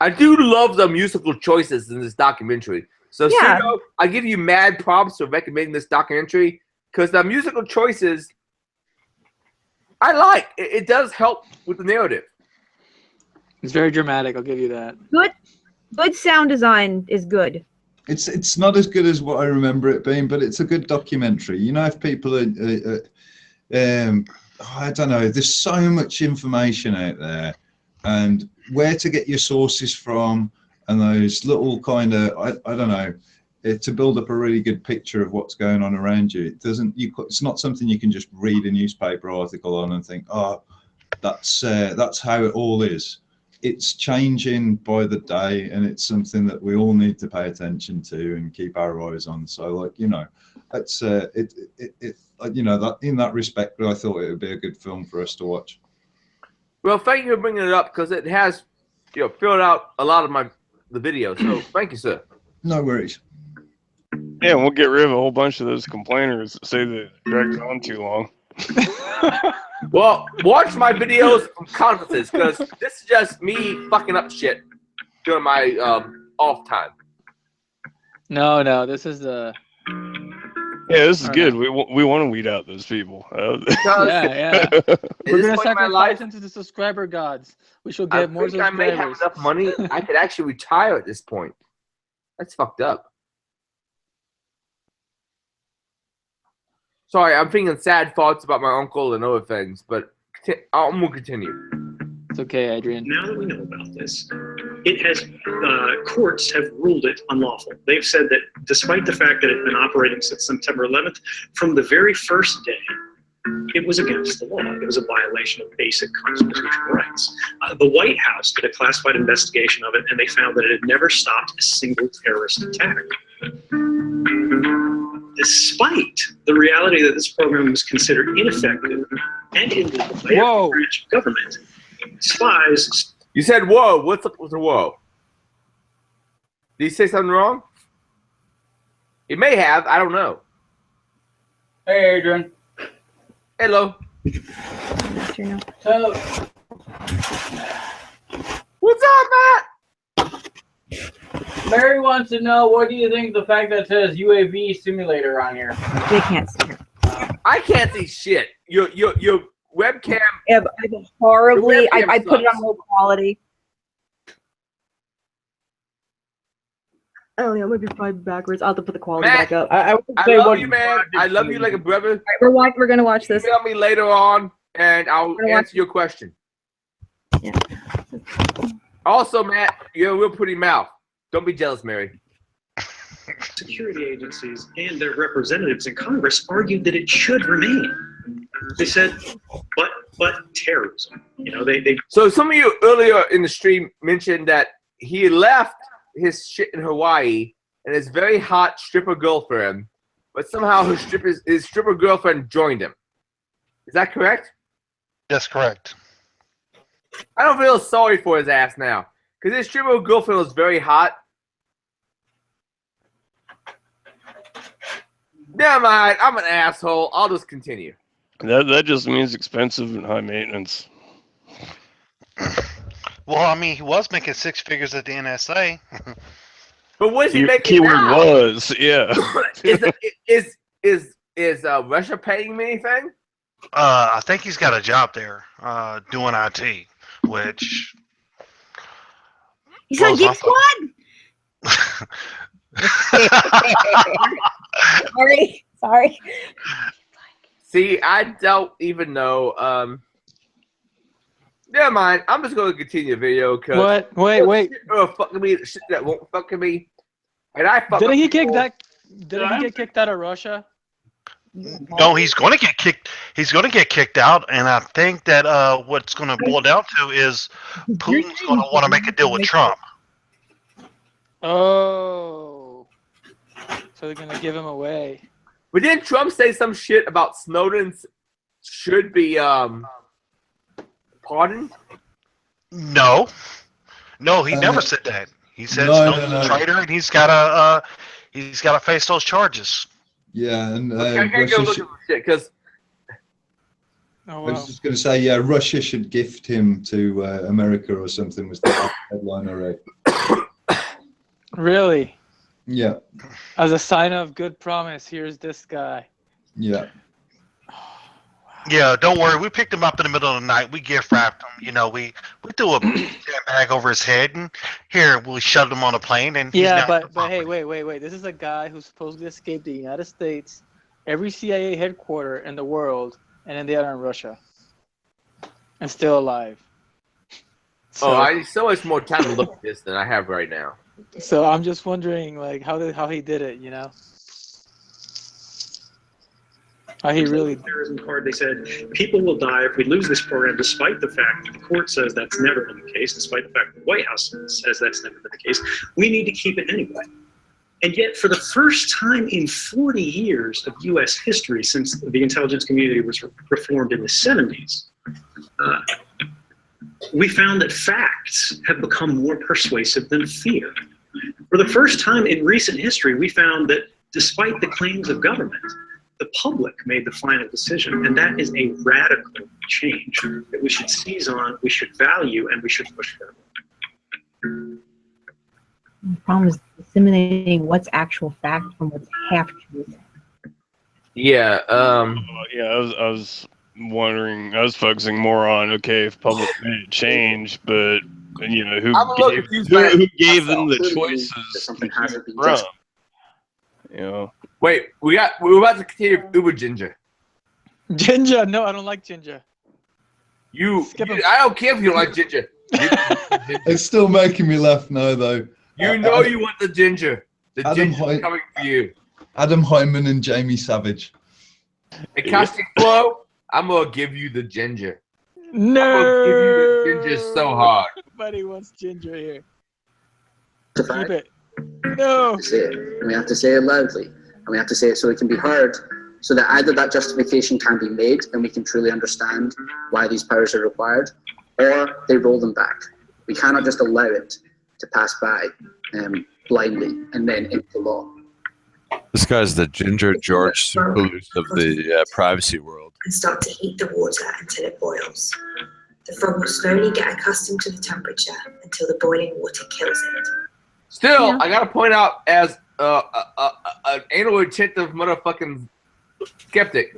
I do love the musical choices in this documentary. So, Yeah. Sino, I give you mad props for recommending this documentary because the musical choices I like. It does help with the narrative. It's very dramatic. I'll give you that. Good sound design is good. It's not as good as what I remember it being, but it's a good documentary. You know, if people are, I don't know, there's so much information out there, and where to get your sources from, and those little kind of, I don't know, to build up a really good picture of what's going on around you. It's not something you can just read a newspaper article on and think, oh, that's how it all is. It's changing by the day, and it's something that we all need to pay attention to and keep our eyes on. So, like, you know, it's you know, that in that respect, I thought it would be a good film for us to watch. Well, thank you for bringing it up because it has, filled out a lot of the video. So, thank you, sir. No worries. Yeah, we'll get rid of a whole bunch of those complainers that say that it drags on too long. Well, watch my videos from conferences because this is just me fucking up shit during my off time. No, this is the. Yeah, this is good. We want to weed out those people. Yeah. We're gonna sacrifice into the subscriber gods. We shall get more subscribers. I may have enough money. I could actually retire at this point. That's fucked up. Sorry, I'm thinking sad thoughts about my uncle and other things, but I'm gonna continue. It's okay, Adrian. Now that we know about this, it has courts have ruled it unlawful. They've said that despite the fact that it had been operating since September 11th, from the very first day, it was against the law. It was a violation of basic constitutional rights. The White House did a classified investigation of it, and they found that it had never stopped a single terrorist attack. Despite the reality that this program was considered ineffective and illegal by every branch of government, spies. You said whoa. What's up with the whoa? Did you say something wrong? He may have. I don't know. Hey, Adrian. Hello. So, what's up, Matt? Mary wants to know, what do you think of the fact that it says UAV simulator on here? They can't see it. I can't see shit. Your webcam. Yeah, horribly. Your webcam I put it on sucks. low quality. Oh, yeah, I'm gonna be probably backwards. I'll have to put the quality Matt, back up. I say love what- you, man. I love you like a brother. Alright, we're gonna watch this. Email me later on, and I'll gonna answer your question. Also, Matt, you have a real pretty mouth. Don't be jealous, Mary. Security agencies and their representatives in Congress argued that it should remain. They said, but terrorism. You know, they. So some of you earlier in the stream mentioned that he left his shit in Hawaii and his very hot stripper girlfriend, but somehow his stripper girlfriend joined him. Is that correct? That's correct. I don't feel sorry for his ass now because his stripper girlfriend was very hot. Never mind. I'm an asshole. I'll just continue. That just means expensive and high maintenance. Well, I mean, he was making 6 figures at the NSA. But what's he Your making keyword now? was, yeah. Is Russia paying me anything? I think he's got a job there doing IT, which. He's on Geek Squad. Sorry. See, I don't even know. Never mind. I'm just going to continue the video. Cause What? Wait. Fucking me, shit that won't fucking me. And I fuck Didn't up he kick people. that? Didn't he get kicked out of Russia? No, he's going to get kicked. He's going to get kicked out, and I think that what's going to boil down to is Putin's going to want to make a deal with Trump. Oh, so they're gonna give him away. But didn't Trump say some shit about Snowden should be pardoned? No, he never said that. He said No, Snowden's no. a traitor, and he's got to face those charges. Yeah, and Okay, I can't go look at the shit because. I was just going to say, yeah, Russia should gift him to America or something. Was the headline already? Really? Yeah, As a sign of good promise, here's this guy. yeah. Yeah, don't worry. We picked him up in the middle of the night. We gift wrapped him. You know, we threw a bag over his head, and here we shoved him on a plane. And he's Yeah, now- but hey, wait. This is a guy who supposedly escaped the United States, every CIA headquarters in the world, and then they are in Russia, and still alive. Oh, I need so much more time to look at this than I have right now. So I'm just wondering, like, how he did it, you know? How he really. Terrorism card. They said people will die if we lose this program, despite the fact that the court says that's never been the case, despite the fact that the White House says that's never been the case. We need to keep it anyway. And yet, for the first time in 40 years of U.S. history, since the intelligence community was reformed in the 70s, we found that facts have become more persuasive than fear. For the first time in recent history, we found that despite the claims of government, the public made the final decision, and that is a radical change that we should seize on, we should value, and we should push forward. The problem is disseminating what's actual fact from what's half truth. Yeah. Yeah, I was wondering. I was focusing more on if public made a change, but you know who gave them the choices Something hasn't been from. just. You know. Wait, we're about to continue Uber Ginger. Ginger? No, I don't like ginger. I don't care if you don't like ginger. It's still making me laugh now, though. You know you want the ginger. The Adam ginger's coming for you. Adam Hyman and Jamie Savage. A caustic flow, I'm gonna give you the ginger. No. I'm gonna give you the ginger so hard. Everybody wants ginger here. Keep it. No. Say it. And we have to say it loudly. And we have to say it so it can be heard, so that either that justification can be made and we can truly understand why these powers are required, or they roll them back. We cannot just allow it to pass by blindly and then into law. This guy's the Ginger George Superloose of the privacy world. And start to heat the water until it boils. The frog will slowly get accustomed to the temperature until the boiling water kills it. Still, I gotta point out, as an anal retentive motherfucking skeptic,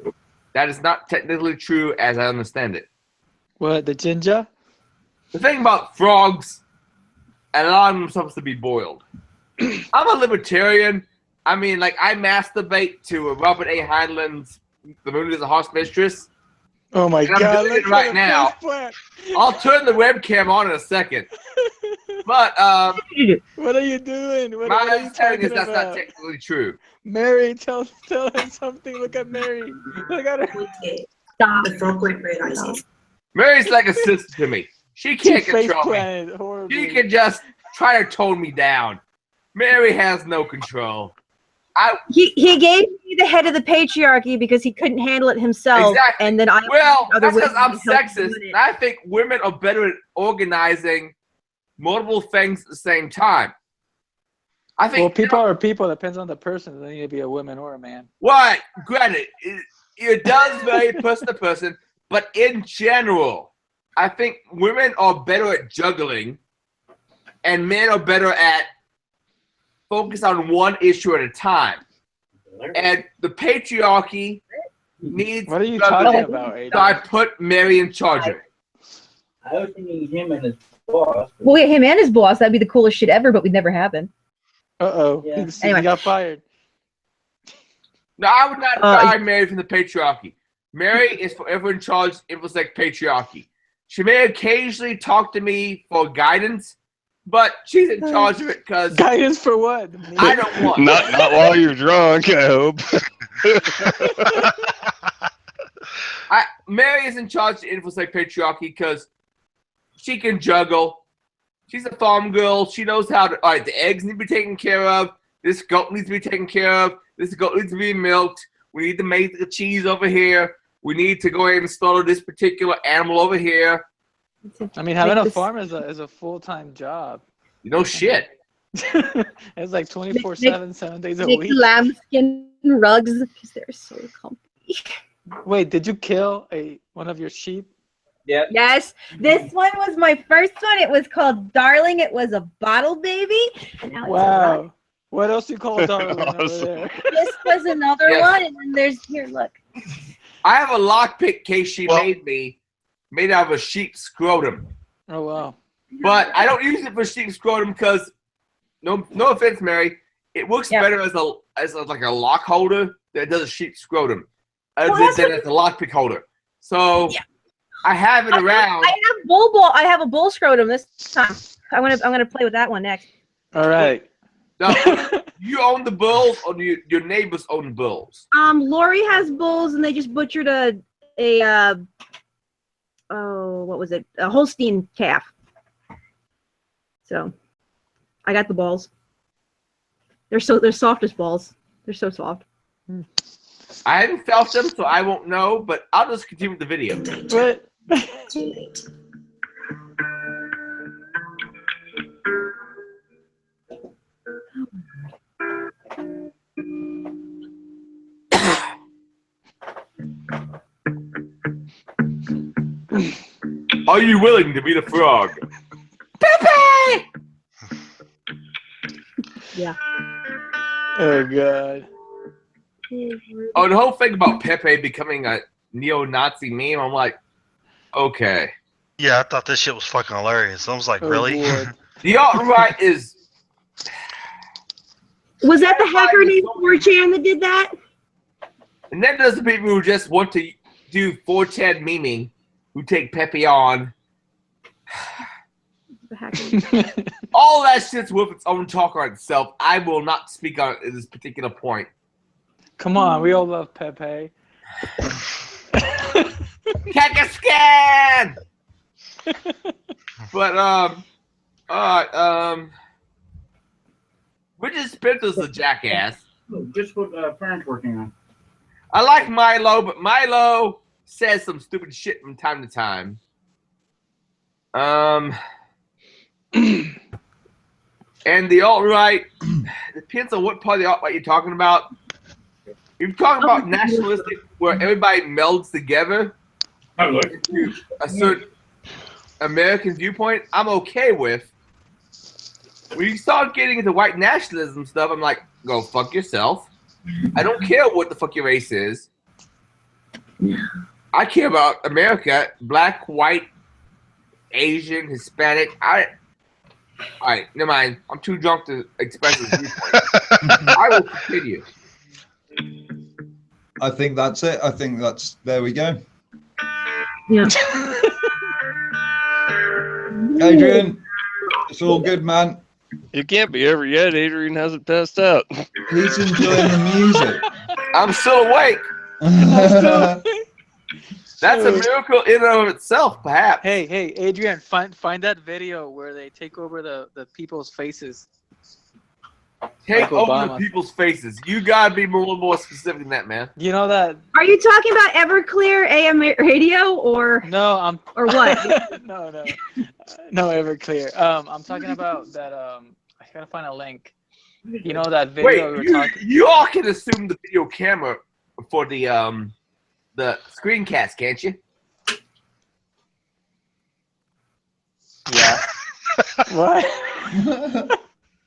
That is not technically true as I understand it. What, the ginger? The thing about frogs, and a lot of them are supposed to be boiled. I'm a libertarian. I mean, like, I masturbate to Robert A. Heinlein's The Moon is a Horse Mistress. Oh my and God! I'm doing it right now. I'll turn the webcam on in a second. But what are you doing? What my are you understanding is talking that's not about? technically true. Mary, tell her something. Look at Mary. Look at her. Stop. The frog won't realise it. Mary's like a sister to me. She can't She face control me. planted horribly. She can just try to tone me down. Mary has no control. He gave me the head of the patriarchy because he couldn't handle it himself, Exactly. and then I that's because I'm women to help him sexist, with it. and I think women are better at organizing multiple things at the same time. I think people are people. Depends on the person. They need to be a woman or a man. What? Granted, it does vary person to person, but in general, I think women are better at juggling, and men are better at focus on one issue at a time. And the patriarchy needs. What are you talking about, Aiden? So I put Mary in charge of it. I also need him and his boss. Well, yeah, him and his boss. That'd be the coolest shit ever, but would never happen. Uh-oh. Yeah. He got fired. No, I would not fire Mary from the patriarchy. Mary is forever in charge of infosec patriarchy. She may occasionally talk to me for guidance, but she's in charge of it because guidance for what? I don't want. Not while you're drunk, I hope. Mary is in charge of infosec patriarchy because she can juggle. She's a farm girl. She knows how to. All right, the eggs need to be taken care of. This goat needs to be taken care of. This goat needs to be milked. We need to make the cheese over here. We need to go ahead and slaughter this particular animal over here. I mean, having a farm is a full-time job. You know shit. It's like 24/7, 7 days a Make week. lambskin rugs because they're so comfy. Wait, did you kill one of your sheep? Yeah. Yes, this one was my first one. It was called Darling. It was a bottle baby. And now it's a rug. Wow. What else you call Darling over there? This was another one, and then there's here. Look. I have a lockpick case she made out of a sheep's scrotum. Oh wow. But I don't use it for sheep scrotum because no offense, Mary, it works better as like a lock holder than it does a sheep scrotum. Than as a lockpick holder. So I have it around. I have a bull scrotum this time. I'm gonna play with that one next. All right. Now, you own the bulls, or do your neighbors own bulls? Lori has bulls, and they just butchered a what was it? A Holstein calf. So, I got the balls. They're soft as balls. They're so soft. I haven't felt them, so I won't know. But I'll just continue with the video. What? Too late. Are you willing to be the frog? Pepe! Yeah. Oh god. Oh, the whole thing about Pepe becoming a neo-Nazi meme, I'm like, okay. Yeah, I thought this shit was fucking hilarious. I was like, really? The alt-right is... Was that the hacker named 4chan that did that? And then there's the people who just want to do 4chan memeing, who take Pepe on. All that shit's with its own talk on itself. I will not speak on this particular point. Come on, we all love Pepe. Kakascan! But Richard Spencer's a jackass. Just what parents working on. I like Milo, but Milo says some stupid shit from time to time. And the alt-right, depends on what part of the alt-right you're talking about. If you're talking about nationalistic, where everybody melds together into a certain American viewpoint, I'm okay with. When you start getting into white nationalism stuff, I'm like, go fuck yourself. I don't care what the fuck your race is. I care about America, black, white, Asian, Hispanic. All right, never mind. I'm too drunk to express this viewpoint. I will continue. I think that's it. I think there we go. Yeah. Adrian, it's all good, man. It can't be over yet. Adrian hasn't passed out. He's enjoying the music. I'm still awake. That's a miracle in and of itself, perhaps. Hey, Adrian, find that video where they take over the people's faces. Take Like over Obama. the people's faces. You gotta be more specific than that, man. You know that? Are you talking about Everclear AM radio or No, or what? no, Everclear. I'm talking about that. I gotta find a link. You know that video we were talking. You all can assume the video camera for the screencast, can't you? Yeah. What?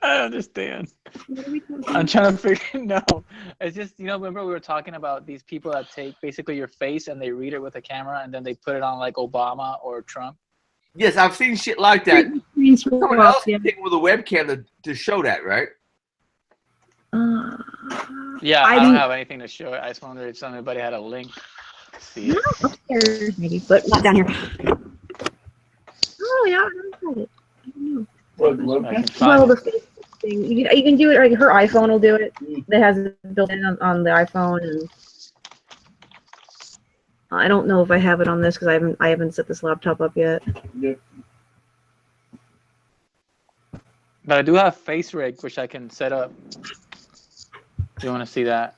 I don't understand. I'm trying to figure. No, it's just remember we were talking about these people that take basically your face and they read it with a camera and then they put it on like Obama or Trump. Yes, I've seen shit like that. Someone else can take it with a webcam to show that, right? Yeah, I don't have anything to show it. I just wondered if somebody had a link to see it. Upstairs, maybe, but not down here. Oh yeah, I don't have it. I don't know. Well, the Facebook thing. You can do it. Like her iPhone will do it. That has it built in on the iPhone, and I don't know if I have it on this because I haven't set this laptop up yet. Yep. But I do have Face Rig, which I can set up. Do you want to see that?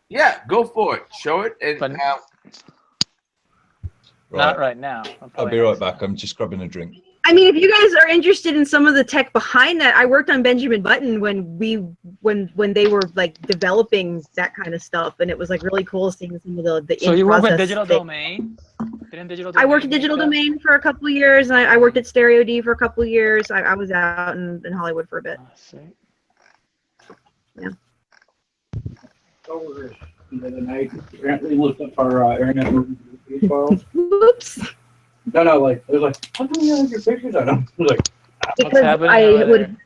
Yeah, go for it. Show it. And not right now. I'll be right back. I'm just grabbing a drink. I mean, if you guys are interested in some of the tech behind that, I worked on Benjamin Button when they were like developing that kind of stuff, and it was like really cool seeing some of the. So you work with Digital Domain? I worked at Digital Domain for a couple of years, and I worked at Stereo D for a couple of years. I was out in Hollywood for a bit. Yeah. Over the other night, apparently looked up our internet movie files. Whoops. No, like it was like, how come you have your pictures on them? Like, because I would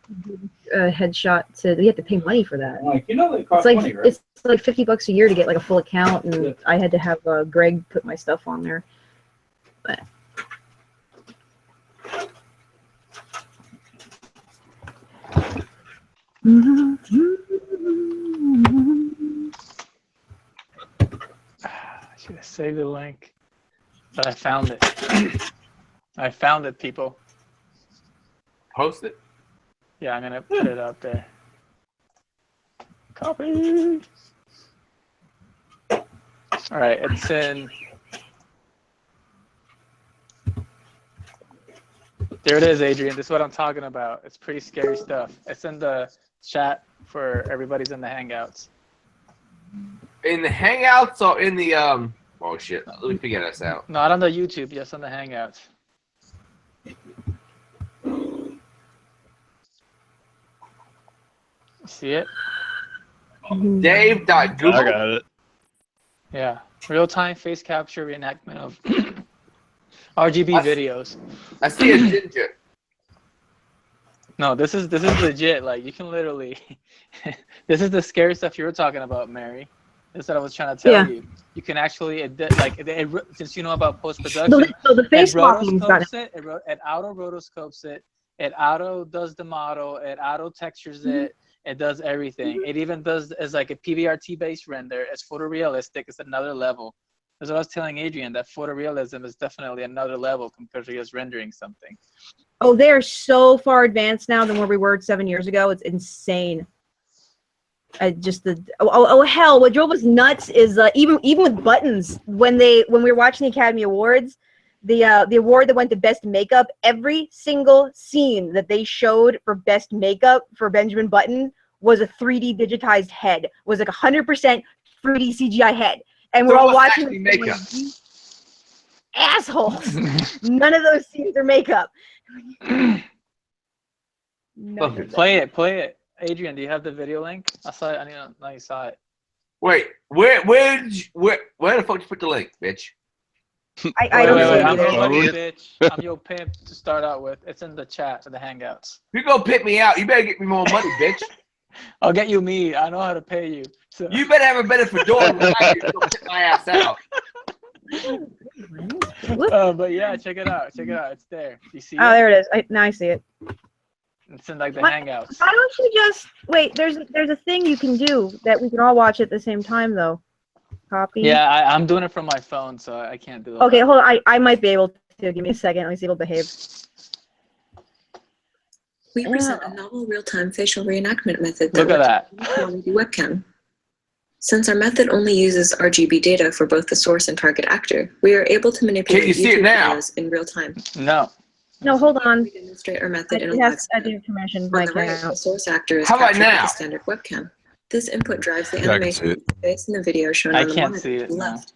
a headshot to. You have to pay money for that. Like they cost money, right? It's like $50 a year to get like a full account, and I had to have Greg put my stuff on there. But I should have saved the link, but I found it. I found it, people. Post it? Yeah, I'm gonna put it up there. Copy. All right, it's in. There it is, Adrian. This is what I'm talking about. It's pretty scary stuff. It's in the chat for everybody's in the Hangouts. In the Hangouts or in the Oh shit! Let me figure this out. Not on the YouTube, just on the Hangouts. See it? Dave.Google. I got it. Yeah, real-time face capture reenactment of RGB videos. I see a ginger. No, this is legit. Like you can literally. This is the scary stuff you were talking about, Mary. This is what I was trying to tell you. You can actually since you know about post-production. So the face swapping it auto rotoscopes it. It auto does the model. It auto textures it. It does everything. It even does as like a PBRT based render. It's photorealistic. It's another level. That's what I was telling Adrian. That photorealism is definitely another level compared to just rendering something. Oh, they're so far advanced now than where we were 7 years ago. It's insane. Hell! What drove us nuts is even with buttons when we were watching the Academy Awards, the award that went to Best Makeup, every single scene that they showed for Best Makeup for Benjamin Button was a 3D digitized head. Was like 100% 3D CGI head, and we're all watching makeup. Assholes. None of those scenes are makeup. Play it. Adrian, do you have the video link? I saw it. I know you saw it. Wait, where the fuck did you put the link, bitch? I don't know. I'm your money, Phone? bitch. I'm your pimp to start out with. It's in the chat for the Hangouts. If you go pick me out, you better get me more money, bitch. I'll get you meat. I know how to pay you. So. You better have a better fedora than I do to go pick my ass out. But yeah, check it out. Check it out. It's there. You see? Oh, there it is. Now I see it. It's in like the What? Hangouts. Why don't you just wait? There's a thing you can do that we can all watch at the same time though. Copy. Yeah, I'm doing it from my phone, so I can't do it. Okay, hold on. I might be able to. Give me a second. Let me see if it'll behave. We present a novel real-time facial reenactment method Look at that. on the webcam. Since our method only uses RGB data for both the source and target actor, we are able to manipulate Can you see it YouTube now? videos in real time. No. No, hold on. We demonstrate our method in a Yes, live I did permission. On My the right, the account. source actor is How about captured with now? a standard webcam. This input drives the Yeah, I can animation see of the face in the video shown I on the can't monitor see to it the now. left.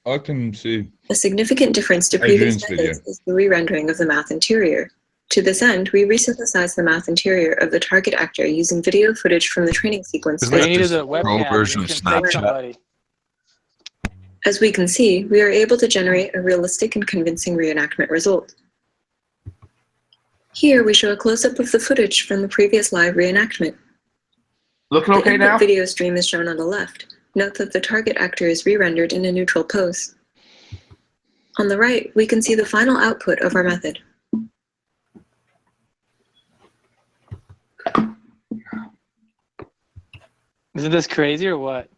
I can see. A significant difference to previous Adrian's video. methods is the re-rendering of the mouth interior. To this end, we resynthesize the mouth interior of the target actor using video footage from the training sequence. Isn't What that you need is just a a pro webcam. version You of can fake Snapchat? somebody. As we can see, we are able to generate a realistic and convincing reenactment result. Here we show a close-up of the footage from the previous live reenactment. Looking The okay input now? video stream is shown on the left. Note that the target actor is re-rendered in a neutral pose. On the right, we can see the final output of our method. Isn't this crazy or what?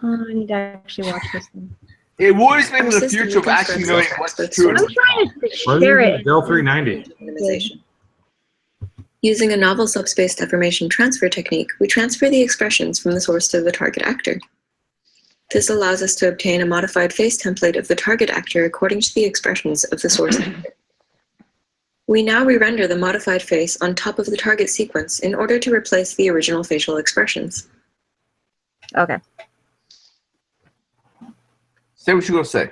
I need to actually watch this thing. It worries me Our in the system future of reconstructs actually knowing the what's expert's true. source I'm trying to Why share is it. Dell 390? minimization. Using a novel subspace deformation transfer technique, we transfer the expressions from the source to the target actor. This allows us to obtain a modified face template of the target actor according to the expressions of the source actor. We now re-render the modified face on top of the target sequence in order to replace the original facial expressions. Okay. Say what you're gonna say.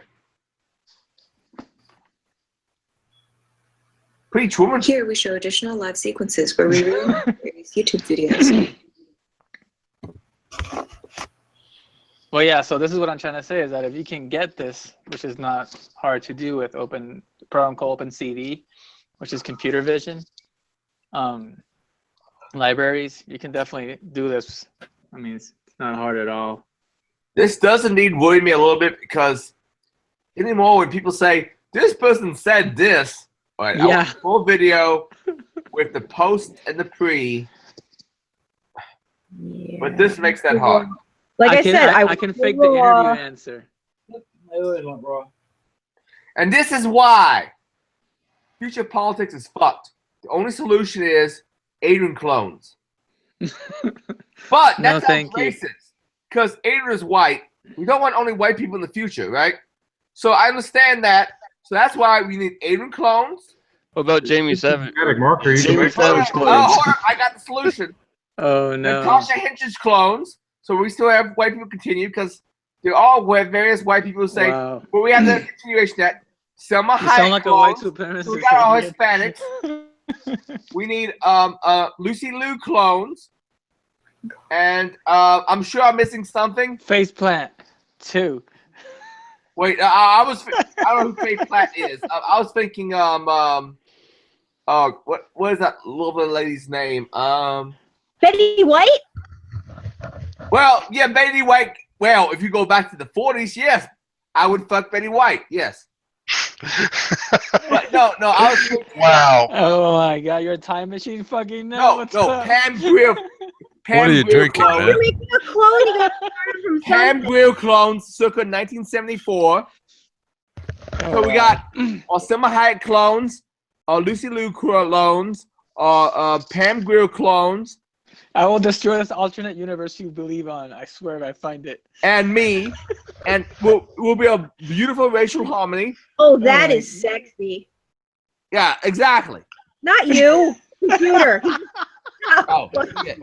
Preach, woman. Here we show additional live sequences where we re-render previous YouTube videos. Well, yeah. So this is what I'm trying to say is that if you can get this, which is not hard to do with a program called OpenCV, which is computer vision libraries, you can definitely do this. I mean, it's not hard at all. This does indeed worry me a little bit because anymore when people say this person said this, all right, I Yeah. want a full video with the post and the pre, Yeah. but this makes that hard. Like I can, said, I can fake the interview answer. And this is why future politics is fucked. The only solution is Adrian clones. But No, that's thank you. racist. Because Adrian is white. We don't want only white people in the future, right? So I understand that. So that's why we need Adrian clones. What about Jamie Savage? Marker, you can Jamie make Savage Oh, clones. hold on. I got the solution. Oh no. Natasha Hinch's clones. So we still have white people continue because they're all various white people who say, Wow. well, we have the continuation that Selma You sound Hayek like a white clones. supremacist. We got all Adrian. Hispanics. We need Lucy Liu clones. And I'm sure I'm missing something. Faceplant 2. Wait, I don't know who Faith Platt is. I was thinking what is that little lady's name? Betty White? Well, yeah, Betty White. Well, if you go back to the 40s, yes, I would fuck Betty White, yes. But no, I was thinking, Wow. Oh my god, you're a time machine fucking now. What's up? Pam Grier. What are you drinking, clones. man? You're making a clone. You got started from Pam something. Grier clones, circa 1974. So we got Selma Hayek clones, Lucy Liu clones, Pam Grier clones, I will destroy this alternate universe you believe on. I swear if I find it. and me, and we'll be a beautiful racial harmony. Oh, that is sexy. Yeah, exactly. Not you, computer. Oh, shit.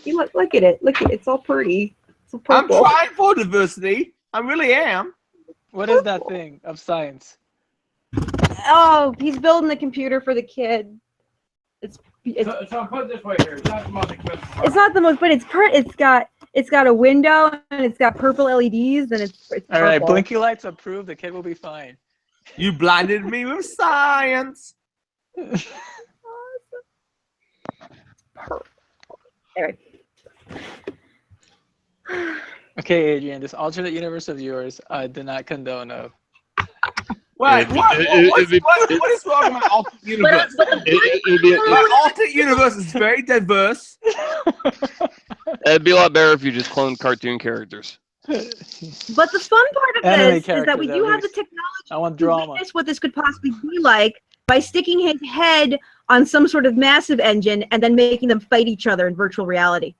You look at it. Look at it. It's all pretty. It's all I'm purple. trying for diversity. I really am. What is that thing of science? Oh, he's building the computer for the kid. It's So put it this way here. It's not the most expensive part. it's not the most, but it's got a window and it's got purple LEDs and it's All right, purple. blinky lights approved. The kid will be fine. You blinded me with science. Anyway. Okay, Adrian, this alternate universe of yours, I do not condone of. What is wrong with my alternate universe? My alternate universe is very diverse. It'd be a lot better if you just cloned cartoon characters. But the fun part of Anime this is that we characters, do at have the least. technology I want to drama. witness what this could possibly be like by sticking his head on some sort of massive engine and then making them fight each other in virtual reality.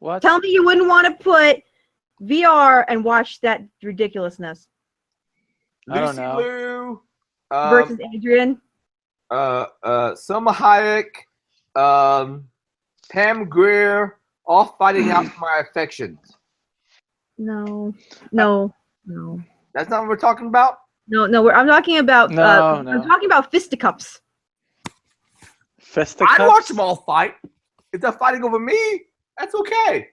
What? Tell me you wouldn't want to put VR and watch that ridiculousness. I don't Lucy know. Liu, Versus Adrian. Selma Hayek, Pam Grier, all fighting out for my affections. No. That's not what we're talking about? No. I'm talking about. No. I'm talking about fisticuffs. Fisticuffs? I watch them all fight. If they're fighting over me, that's okay.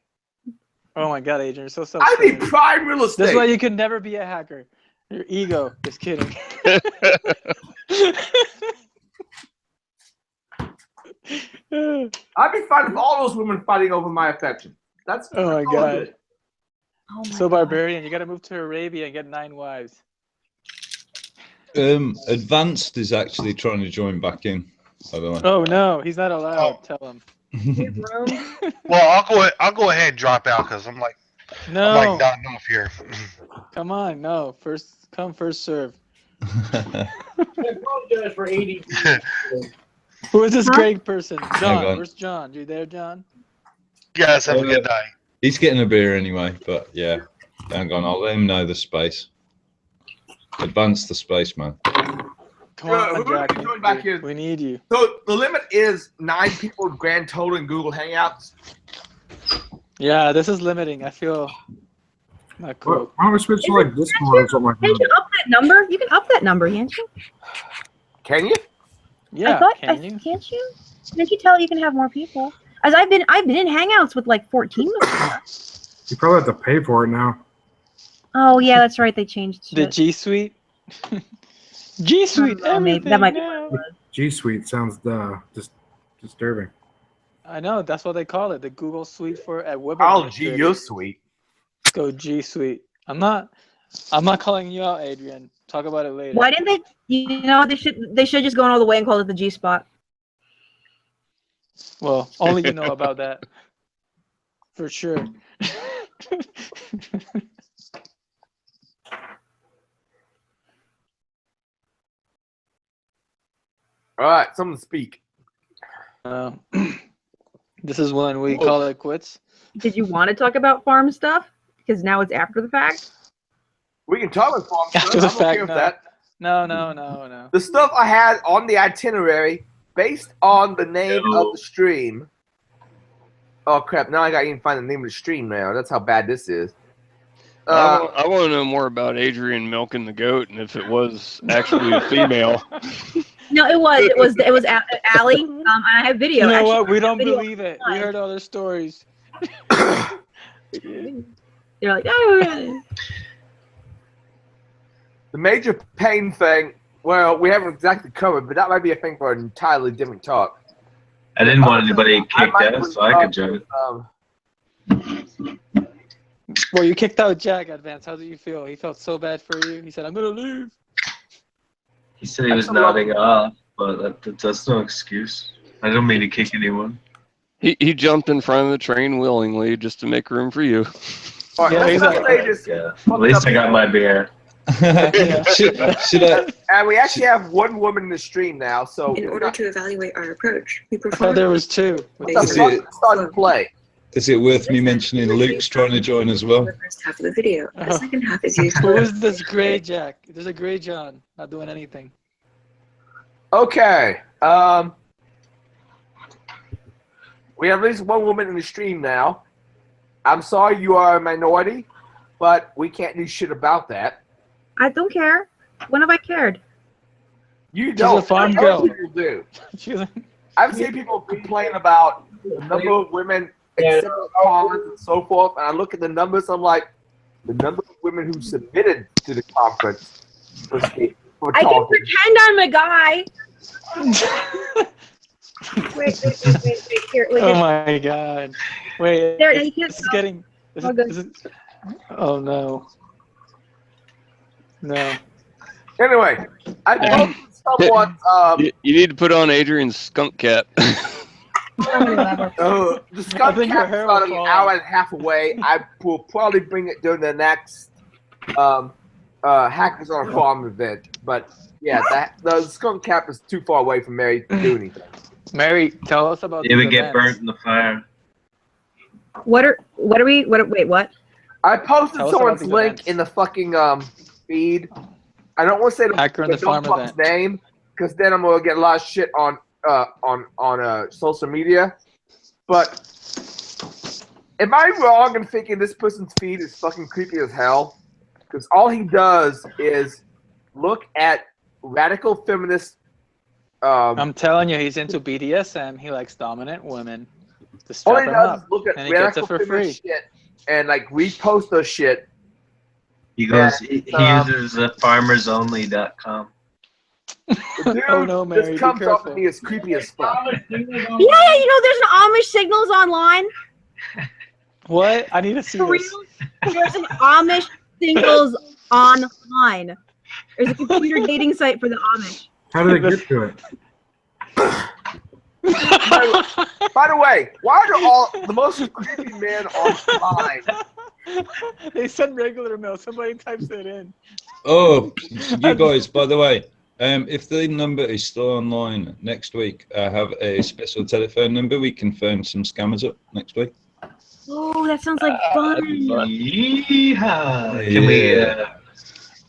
Oh my god, Adrian, you're so I self-centered. need prime real estate. That's why you can never be a hacker. Your ego. Just kidding. I'd be fine with all those women fighting over my affection. That's Oh my all god. good. So barbarian, you gotta move to Arabia and get 9 wives. Advanced is actually trying to join back in. By the way. Oh no, he's not allowed. Tell him. Well, I'll go ahead and drop out because I'm like No. nodding off here. Come on, no. First come, first serve. I apologize for 80. Who is this great person? Hang John. on. Where's John? You there, John? Guys, have a good night. He's getting a beer anyway, but yeah. Hang on, I'll let him know the space. Advance the spaceman. Come on, who Jack. can join back in? We need you. So the limit is 9 people grand total in Google Hangouts. Yeah, this is limiting. I feel not cool. Why don't we switch to like Discord or something like Can't that? you up that number? You can up that number, can't you? Can you? Yeah, can't you? Can't you tell you can have more people? As I've been in Hangouts with like 14 before. You probably have to pay for it now. Oh yeah, that's right. They changed The shit. G Suite. G Suite. Maybe that might be what it was. G Suite sounds just disturbing. I know. That's what they call it. The Google Suite for at web. Oh, G, you're sweet. Go G Suite. I'm not calling you out, Adrian. Talk about it later. Why didn't they? You know, they should just gone all the way and called it the G Spot. Well, only you know about that. For sure. All right, someone speak. This is when we call it quits. Did you want to talk about farm stuff? Because now it's after the fact. We can talk about farm After stuff. the I'm okay fact, with no. that. No. The stuff I had on the itinerary based on the name of the stream. Oh crap! Now I got to even find the name of the stream now. That's how bad this is. I want to know more about Adrian milking the goat and if it was actually a female. No, it was Allie. And I have video. You know Actually, what? We don't video believe it. We heard other stories. They're like, oh. The major pain thing. Well, we haven't exactly covered, but that might be a thing for an entirely different talk. I didn't want anybody kicked out, so I could join. Well, you kicked out Jack, Advance. How did you feel? He felt so bad for you. He said, I'm going to leave. He said he was nodding off, but that's no excuse. I don't mean to kick anyone. He jumped in front of the train willingly just to make room for you. All right, Yeah, let's not say this. Yeah. At least I got my beer. Should I? And we actually have one woman in the stream now, so In order to evaluate our approach, we I perform. thought there was 2. what the fuck? Let's start to play. Is it worth me mentioning Luke's trying to join as well? The first half of the video. The Oh. second half is used Who for. is this gray Jack? There's a gray John, not doing anything. Okay. We have at least one woman in the stream now. I'm sorry you are a minority, but we can't do shit about that. I don't care. When have I cared? You She's don't. a farm Other girl. people do. She's a, I've seen people complain about the number of women accepting comments and so forth, and I look at the numbers. I'm like, the number of women who submitted to the conference for I can talking. pretend I'm a guy. wait. Here, wait. oh my god. Wait. There, you can't This is getting. This Oh, is, good. this is, oh no. No. Anyway, I posted someone. You need to put on Adrian's skunk cap. The skunk think your cap is hair about will an fall hour out. and a half away. I will probably bring it during the next Hackers on a Farm event. But yeah, the skunk cap is too far away from Mary to do anything. Mary, tell us about It would these get events. burnt in the fire. Wait, what? I posted Tell us someone's about these link events. in the fucking feed. I don't want to say Hacker in the Farm fuck's event. name because then I'm gonna get a lot of shit on social media. But am I wrong in thinking this person's feed is fucking creepy as hell? Because all he does is look at radical feminist. I'm telling you, he's into BDSM. He likes dominant women. Just All strap he him does is up, look at and he gets radical it for free. feminist shit and like repost those shit. He goes. He uses farmersonly.com. Dude, Oh no, Mary, this be comes off to careful. me as creepy as fuck. Yeah, there's an Amish signals online. What? I need to see For this. real? There's an Amish singles online. There's a computer dating site for the Amish. How do they get to it? By the way, why are all the most creepy men online? They send regular mail. Somebody types it in. Oh, you guys, by the way, if the number is still online next week, I have a special telephone number. We can phone some scammers up next week. Oh, that sounds like fun. Yeehaw.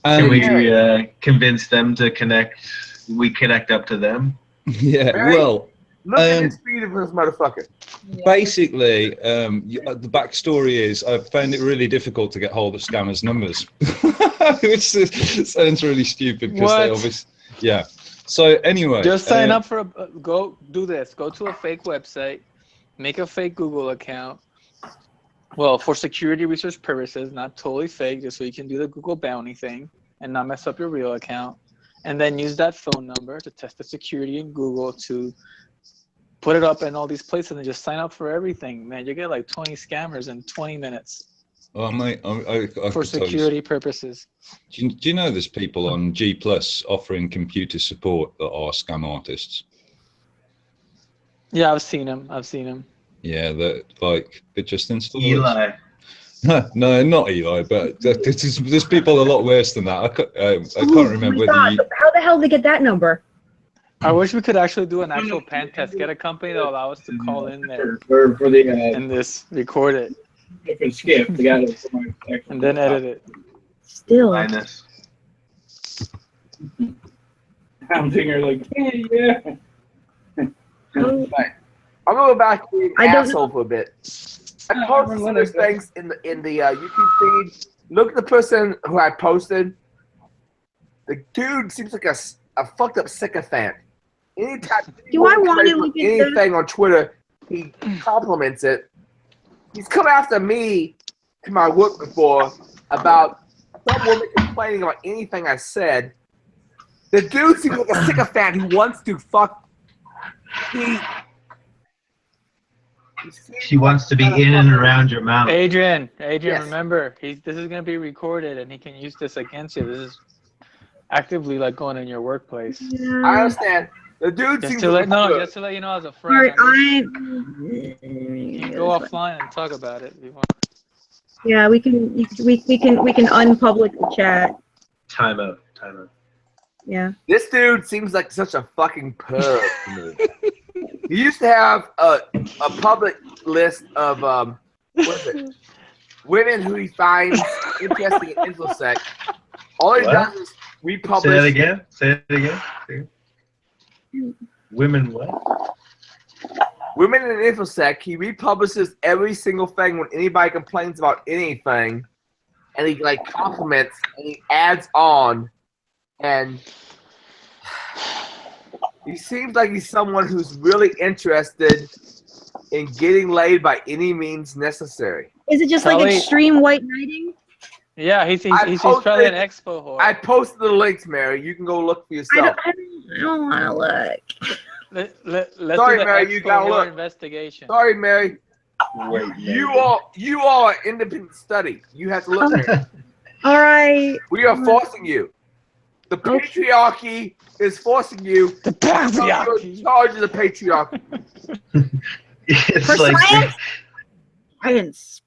And- Can we convince them to connect? We connect up to them. Yeah, Mary, well, look at this feed of this motherfucker. basically, the backstory is I found it really difficult to get hold of scammers' numbers, which sounds really stupid because they What? obviously, yeah. So anyway, Just sign up for a go. Do this. Go to a fake website, make a fake Google account. Well, for security research purposes, not totally fake, just so you can do the Google bounty thing and not mess up your real account. And then use that phone number to test the security in Google to put it up in all these places and just sign up for everything. Man, you get like 20 scammers in 20 minutes Oh mate, I for could tell you- security purposes. Do you know there's people on G Plus offering computer support that are scam artists? Yeah, I've seen them. Yeah, that like they're just installers. Eli. No, not Eli, but there's people a lot worse than that. I can't remember whether you. How the hell did they get that number? I wish we could actually do an actual pan test. Get a company that will allow us to call in there For the and this record it for Skip, the guy that's and then edit it. Still. Linus. I'm sitting here like, yeah. Right. I'm gonna go back to the I don't asshole for a bit. I posted some of those things in the YouTube feed. Look at the person who I posted. The dude seems like a fucked up sycophant. Anytime Do I want to look look at anything on Twitter, he compliments it. He's come after me to my work before about some woman complaining about anything I said. The dude seems like a sycophant who wants to fuck. She wants to be in and around your mouth. Adrian, Yes. remember, this is gonna be recorded, and he can use this against you. This is actively like going in your workplace. I understand. The dude Just seems to like let a just to let you know, as a All friend, right, you can go offline and talk about it if you want. Yeah, we can unpublic the chat. Time out. Yeah. This dude seems like such a fucking perv to me. He used to have a public list of what is it? Women who he finds interesting in InfoSec. All he What? does is republish. Say it again. Women what? Women in InfoSec. He republishes every single thing when anybody complains about anything, and he like compliments and he adds on, and He seems like he's someone who's really interested in getting laid by any means necessary. Is it just like extreme white knighting? Yeah, he's probably an expo whore. I posted the links, Mary. You can go look for yourself. I don't want to look. Let's Sorry, do the Mary, you expo gotta whore look. investigation. Sorry, Mary. Wait, You are an independent study. You have to look, Mary. All right. We are forcing you. The patriarchy is forcing you. The patriarchy. You're in charge of the patriarchy. It's For like science? Science.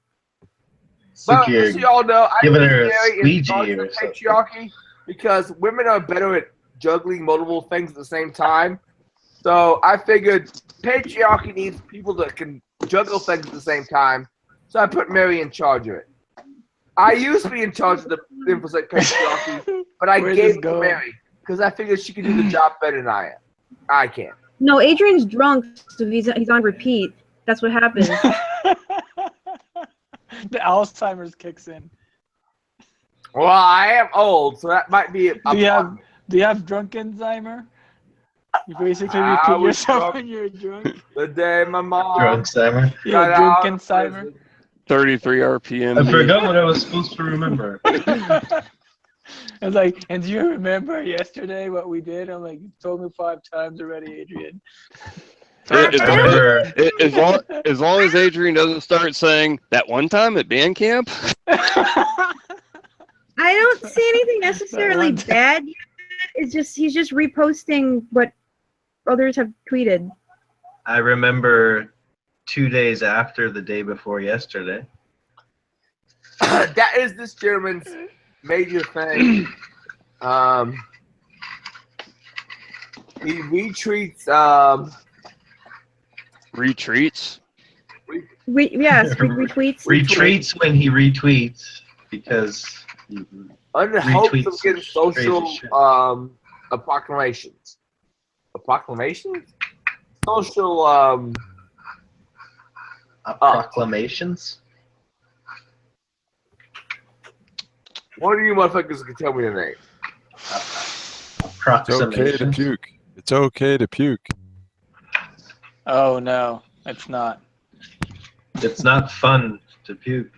But you're just so y'all know, I giving think her a Mary is in charge squeegee of the or something. patriarchy because women are better at juggling multiple things at the same time. So I figured patriarchy needs people that can juggle things at the same time. So I put Mary in charge of it. I used to be in charge of the infosec patriarchy, but I gave it to Mary because I figured she could do the job better than I am. I can. No, Adrian's drunk, so he's on repeat. That's what happens. The Alzheimer's kicks in. Well, I am old, so that might be. Do you have drunkenheimer? You basically I repeat was yourself drunk when you're drunk. The day my mom. Drunkenheimer. Yeah, got out of drunkenheimer. 33 RPM. I forgot what I was supposed to remember. It's like, and do you remember yesterday what we did? I'm like, you told me 5 times already, Adrian. As long as Adrian doesn't start saying that one time at band camp. I don't see anything necessarily bad yet. It's just he's just reposting what others have tweeted. I remember 2 days after the day before yesterday. That is this gentleman's major thing. He retweets. Retreats? Retweets. Retreats when he retweets because Under hopes of retweets getting social proclamations. Proclamations? Social proclamations. One of you motherfuckers can tell me the name. It's okay to puke. It's okay to puke. Oh no, it's not. It's not fun to puke.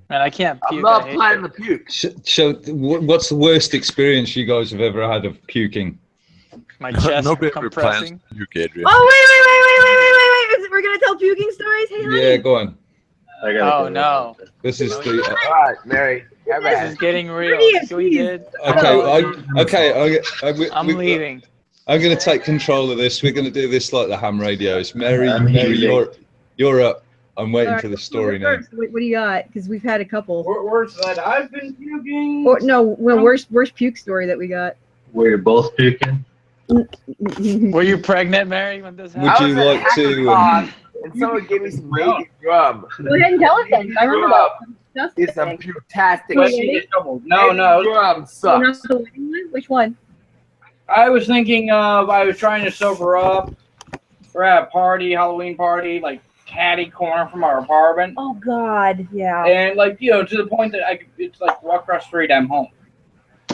Man, I can't puke. I'm not I hate planning it. to puke. So, what's the worst experience you guys have ever had of puking? My chest Nobody ever plans compressing. to puke, Adrian. Oh wait! We're gonna tell puking stories. Hey, honey. Yeah, go on. Oh no. This is the. All right, Mary. This is getting real. Pretty See what you did? I'm leaving. I'm going to take control of this. We're going to do this like the ham radios. Mary, leaving. you're up. I'm waiting All for the right, story now. What do you got? Because we've had a couple. Worse that I've been puking. Or no, worst puke story that we got. We're both puking. Were you pregnant, Mary, when this happened? Would you like to? And someone gave me some baby drum. Go ahead and tell us then. I remember that. It's a fantastic. No. Drum You're sucks. not the wedding one? Which one? I was thinking of, I was trying to sober up. We're at a party, Halloween party, like catty corner from our apartment. Oh God, yeah. And like, to the point that it's like walk across the street, I'm home.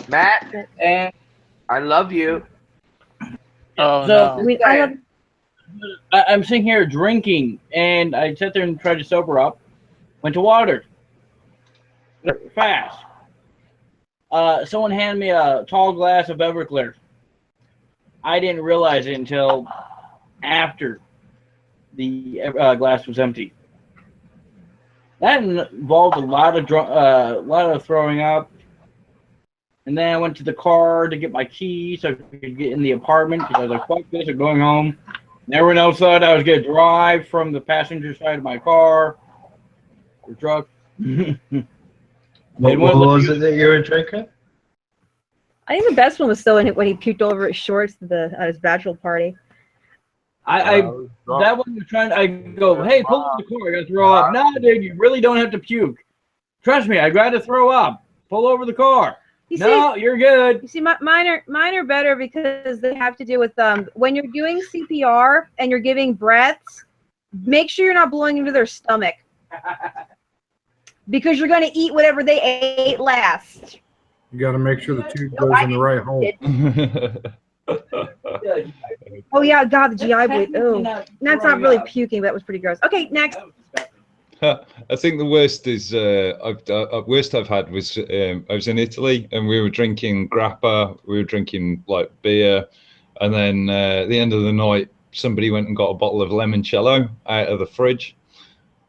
Matt, and I love you. Oh so no. I'm sitting here drinking, and I sat there and tried to sober up. Went to water. Fast. Someone handed me a tall glass of Everclear. I didn't realize it until after the glass was empty. That involved a lot of throwing up. And then I went to the car to get my keys so I could get in the apartment because I was like, fuck this, I'm going home. And everyone else thought I was going to drive from the passenger side of my car or truck. What was it that you were drinking? I think the best one was still when he puked over his shorts at his bachelor party. That one was trying. I go, hey, pull up the car. I got to throw up. No, dude, you really don't have to puke. Trust me, I got to throw up. Pull over the car. You're good. You see, mine are better because they have to do with when you're doing CPR and you're giving breaths, make sure you're not blowing into their stomach because you're going to eat whatever they ate last. You got to make sure the tube goes in the right hole. Oh yeah, God, the GI bleed. Oh, that's not really puking, but that was pretty gross. Okay, next. I think the worst is worst I've had was I was in Italy and we were drinking grappa, we were drinking like beer, and then at the end of the night somebody went and got a bottle of limoncello out of the fridge,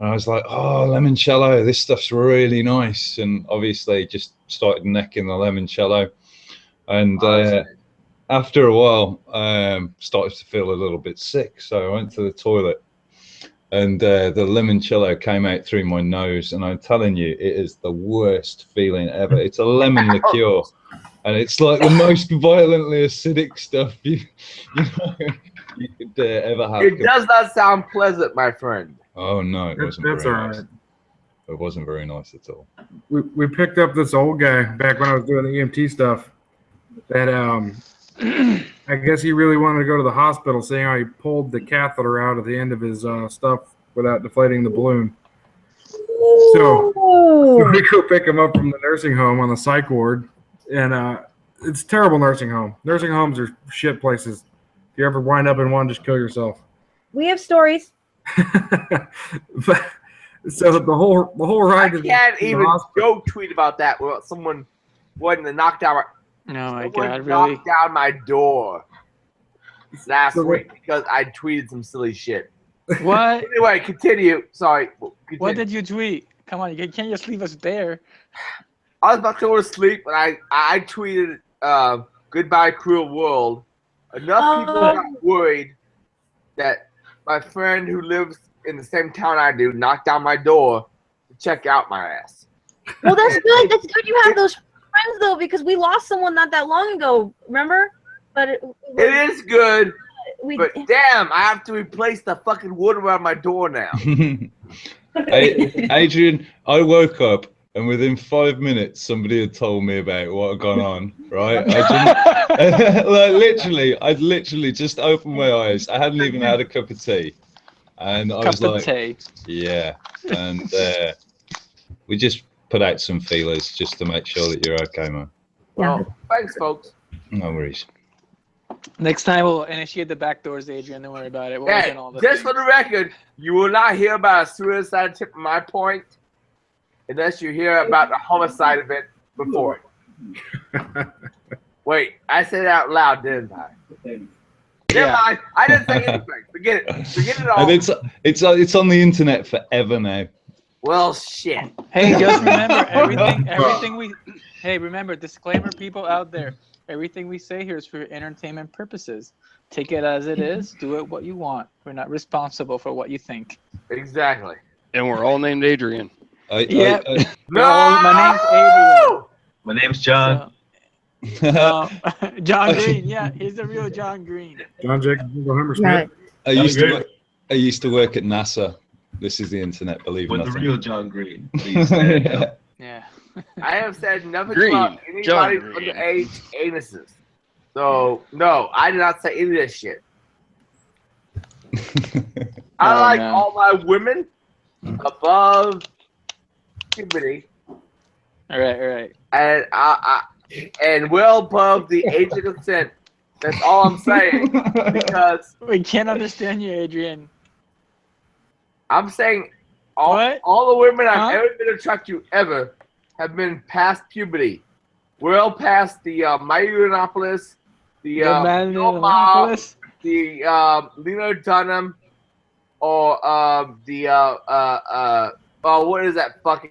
and I was like, oh, limoncello, this stuff's really nice, and obviously just started necking the limoncello, and after a while started to feel a little bit sick, so I went to the toilet. And the limoncello came out through my nose, and I'm telling you, it is the worst feeling ever. It's a lemon liqueur, and it's like the most violently acidic stuff you could ever have. It does not sound pleasant, my friend. Oh no, it wasn't That's very all nice. right. It wasn't very nice at all. We picked up this old guy back when I was doing the EMT stuff. That I guess he really wanted to go to the hospital, seeing how he pulled the catheter out at the end of his stuff without deflating the balloon. So we go pick him up from the nursing home on the psych ward, and it's a terrible nursing home. Nursing homes are shit places. If you ever wind up in one, just kill yourself. We have stories. But, so the whole ride. I can't even go tweet about that without someone wanting to knock down. Oh my Someone God! knocked Really? down my door last week because I tweeted some silly shit. What? Anyway, continue. Sorry. Continue. What did you tweet? Come on, you can't just leave us there. I was about to go to sleep, and I tweeted "Goodbye, cruel world." Enough people got worried that my friend who lives in the same town I do knocked down my door to check out my ass. Well, that's good. That's good. You have those friends though, because we lost someone not that long ago. Remember? But it is good. But damn, I have to replace the fucking wood around my door now. Adrian, I woke up and within 5 minutes somebody had told me about what had gone on, right? I'd literally just opened my eyes. I hadn't even had a cup of tea. And I was like, yeah. And we just put out some feelers just to make sure that you're okay, man. Well, thanks, folks. No worries. Next time we'll initiate the back doors, Adrian. Don't worry about it. We'll Hey, open all the just for the record, you will not hear about a suicide tip from my point unless you hear about the homicide event before it. Wait, I said it out loud, didn't I? Never mind. I didn't say anything. Forget it. Forget it all. And it's on the internet forever now. Well, shit. Hey, just remember everything we. Hey, remember, disclaimer, people out there. Everything we say here is for entertainment purposes. Take it as it is. Do it what you want. We're not responsible for what you think. Exactly. And we're all named Adrian. No! My name's Adrian. My name's John. John Green. Yeah, he's the real John Green. John Jacob Hammersmith. I used to work at NASA. This is the internet, believe it or not. The real John Green. Please say it. Yeah. I have said nothing Green. about anybody's John Green. underage anuses. So, no, I did not say any of this shit. I like all my women above puberty. All right. And and well above the age of consent. That's all I'm saying. Because we can't understand you, Adrian. I'm saying all the women I've ever been attracted to ever have been past puberty. Well past the Myurinopolis, the Lena Dunham, or what is that fucking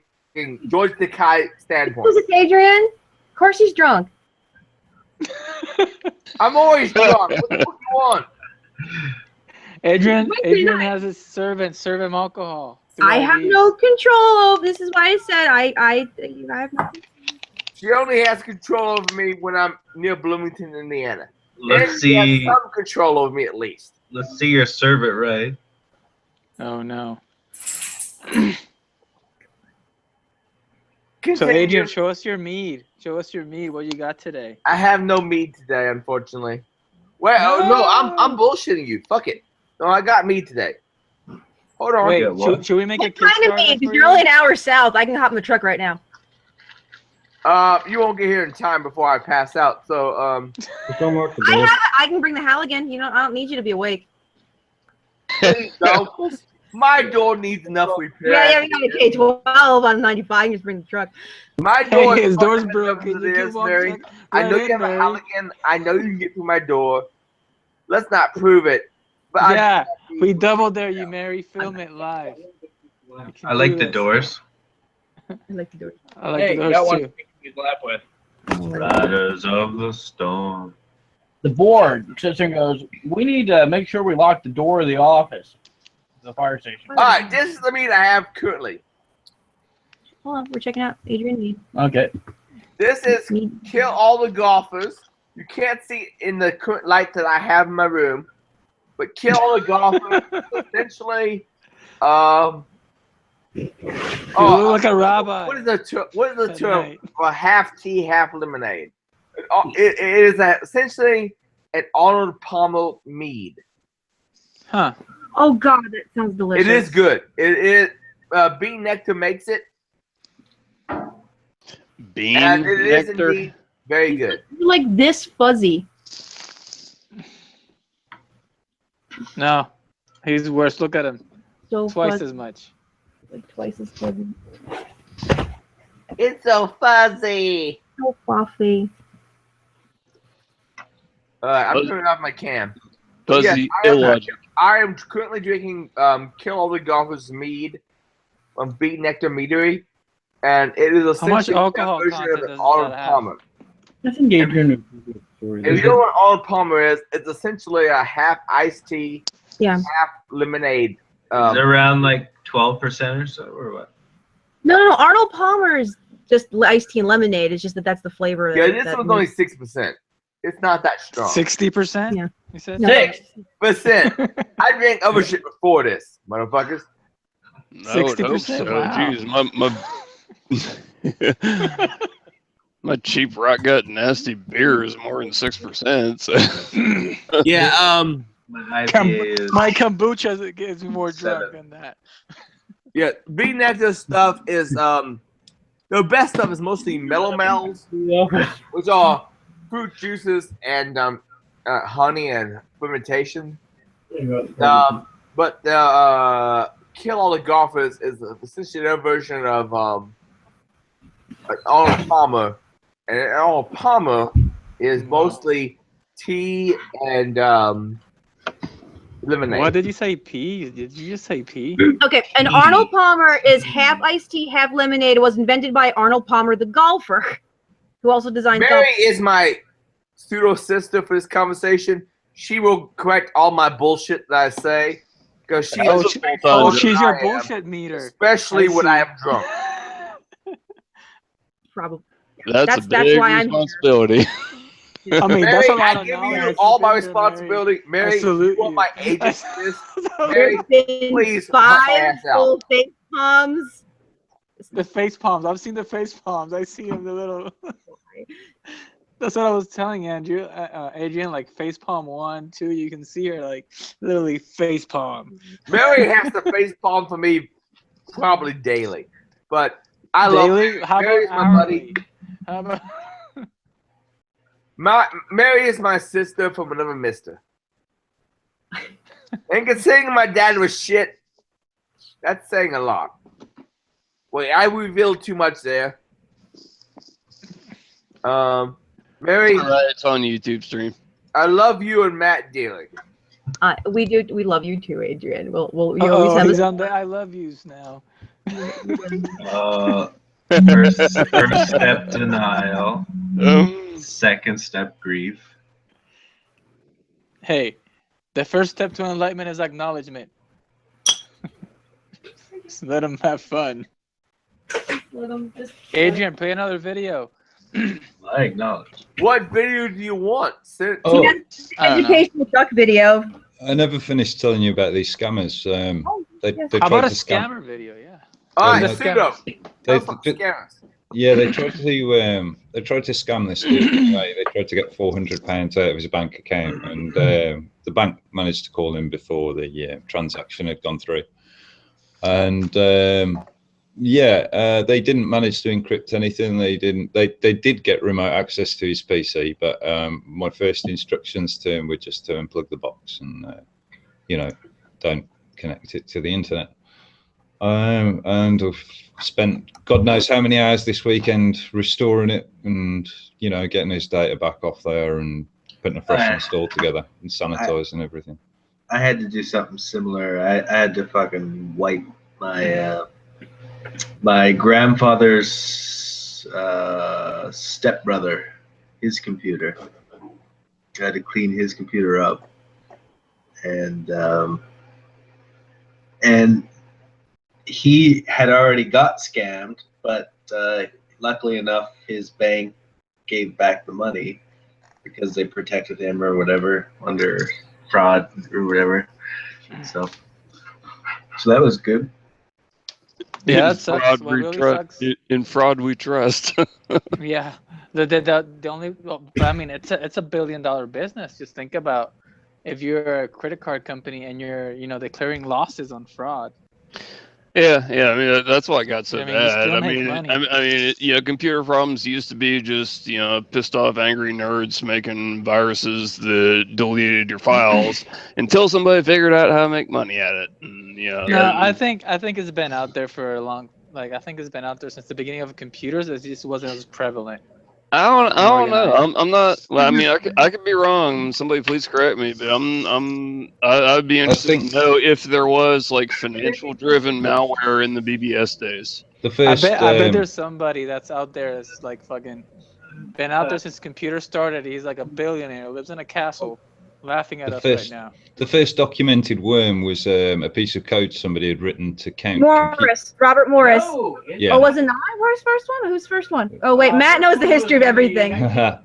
George Takei standpoint? Who's it, Adrian? Of course he's drunk. I'm always drunk. What do you want? Adrian has his servant serve him alcohol. I have no control. This is why I said I have no. She only has control over me when I'm near Bloomington, Indiana. Let's She has see. some control over me at least. Let's see your servant, Ray. Oh no. Continue. So Adrian, show us your mead. Show us your mead. What you got today? I have no mead today, unfortunately. Well, no, I'm bullshitting you. Fuck it. No, I got mead today. Hold on. Wait, should we make a What kind of mead? Because you're only an hour south. I can hop in the truck right now. You won't get here in time before I pass out. So don't lock the I door. have it. I can bring the Halligan. You know, I don't need you to be awake. Please don't. My door needs enough repair. Yeah, we got a K12 on 95. Just bring the truck. My door His door's fucking broken. enough as You it can is, walk Mary. right I know in, you have a Mary. Halligan. I know you can get through my door. Let's not prove it. But Yeah, we double dare you, Mary. Film it live. I like the doors. I like the doors. I like Hey, the doors got one too. you can laugh with. Riders of the storm. The board sits there and goes, we need to make sure we lock the door of the office, the fire station. All right, this is the meat I have currently. Hold on, we're checking out Adrian Mead. Okay. This is kill all the golfers. You can't see in the current light that I have in my room, but kill all the golfers. Essentially, You look like a rabbi. What is the term? What is the At term night. for half tea, half lemonade? It is essentially an Arnold Palmer mead. Huh. Oh God, that sounds delicious. It is good. It is. Bean Nectar makes it. Bean And it is nectar. indeed very good. You're like this fuzzy. No, he's worse. Look at him. So Twice fuzzy. as much. Like twice as fuzzy. It's so fuzzy. So fluffy. I'm turning off my cam. Fuzzy Yes, illogic. I am currently drinking Kill All the Golfers mead from Bean Nectar Meadery, and it is How much essentially a alcohol version content of does Arnold that have? Palmer. Let's engage in a story. If you know what Arnold Palmer is, it's essentially a half iced tea, Yeah. half lemonade. Is it around like 12% or so, or what? No. Arnold Palmer is just iced tea and lemonade. It's just that's the flavor. Yeah, that, this that one's only 6%. It's not that strong. 60%? Yeah. You said No. 6%. I drank other shit before this, motherfuckers. I would hope 60%? so. Wow. Jeez, my cheap rock gut nasty beer is more than 6%. So. Yeah, my My kombucha gets me more drunk 7. than that. Yeah, Bean Nectar stuff is the best stuff is mostly mellow which are fruit juices and honey and fermentation. But Kill All the Golfers is essentially their version of Arnold Palmer, and Arnold Palmer is mostly tea and lemonade. What did you say? Pee? Did you just say pee? Okay, and Arnold Palmer is half iced tea, half lemonade. It was invented by Arnold Palmer, the golfer, who also designed golf. Mary is my pseudo sister for this conversation. She will correct all my bullshit that I say because she is she's your bullshit meter. especially when I am drunk. Probably. That's a big why I'm here. responsibility. I mean, Mary, that's a lot I of give knowledge. you all my Mary. responsibility. Mary, I salute you are you. my agent for this. Mary, There's been please help my 5 ass out. full face palms. The face palms. I've seen the face palms. I see them. The little. That's what I was telling Andrew, Adrian. Like face palm 1, 2. You can see her like literally face palm. Mary has to face palm for me probably daily, but I love Daily? Mary. How Mary's about my buddy. How about? Mary is my sister from another mister. And considering my dad was shit, that's saying a lot. Wait, I revealed too much there. Mary, All right, it's on YouTube stream. I love you and Matt dearly. We do. We love you too, Adrian. We'll you always have He's a, on the I love yous now. First step denial. Second step grief. Hey, the first step to enlightenment is acknowledgement. Just let them have fun. let them just. Adrian, play another video. I acknowledge. What video do you want? Oh. Educational truck video. I never finished telling you about these scammers. They How tried about a to scam. scammer video? Yeah. All right, Yeah, pseudo. They, Scammers. yeah, they tried to scam this dude. Right? They tried to get £400 out of his bank account, and the bank managed to call him before the transaction had gone through. And They didn't manage to encrypt anything. They didn't. They did get remote access to his PC, but my first instructions to him were just to unplug the box and don't connect it to the internet. And I've spent God knows how many hours this weekend restoring it and getting his data back off there and putting a fresh install together and sanitizing everything. I had to do something similar. I had to fucking wipe my my grandfather's stepbrother, his computer. I had to clean his computer up, and he had already got scammed, but luckily enough, his bank gave back the money because they protected him or whatever under fraud or whatever. So that was good. Yeah, in fraud we really trust. sucks. In fraud we trust. Yeah, the only, I mean, it's a $1 billion business. Just think about if you're a credit card company and you're declaring losses on fraud. Yeah. I mean, that's why it got so I mean, you bad. still I make mean, money. computer problems used to be just pissed off angry nerds making viruses that deleted your files until somebody figured out how to make money at it. And, No, I think it's been out there for a long. I think it's been out there since the beginning of computers. It just wasn't as prevalent. I don't know. I'm not. Well, I mean, I could be wrong. Somebody please correct me. But I'd be interested to know if there was financial driven malware in the BBS days. I bet there's somebody that's out there that's fucking been out there since computer started. He's like a billionaire, lives in a castle, laughing at us right now. The first documented worm was a piece of code somebody had written to count. Robert Morris. Yeah. Oh, was it not Morris' first one? Who's first one? Oh, wait, Matt knows the history of everything. Hold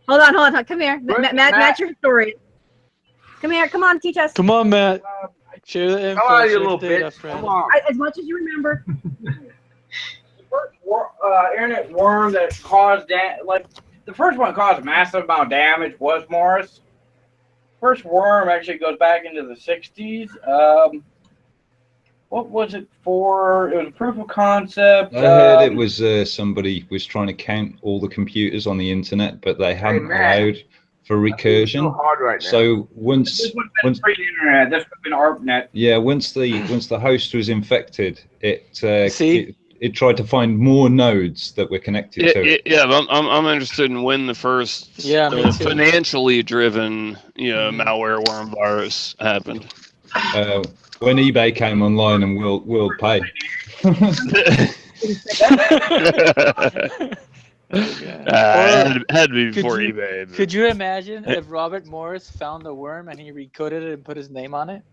on. Come here. Matt's your historian. Come here. Come on, teach us. Come on, Matt. Share the info. Come on, you little bitch. Come on. As much as you remember. Internet worm that caused the first one caused a massive amount of damage was Morris. First worm actually goes back into the 60s. What was it for? It was a proof of concept. I heard it was somebody was trying to count all the computers on the internet, but they hadn't allowed for recursion. so hard right now. So once This would have been pre-internet. This would have been ARPANET. yeah, once the host was infected, it tried to find more nodes that were connected to it. Yeah, but I'm interested in when the first financially driven malware worm virus happened. When eBay came online and we'll pay. It had to be before eBay. But. Could you imagine if Robert Morris found the worm and he recoded it and put his name on it?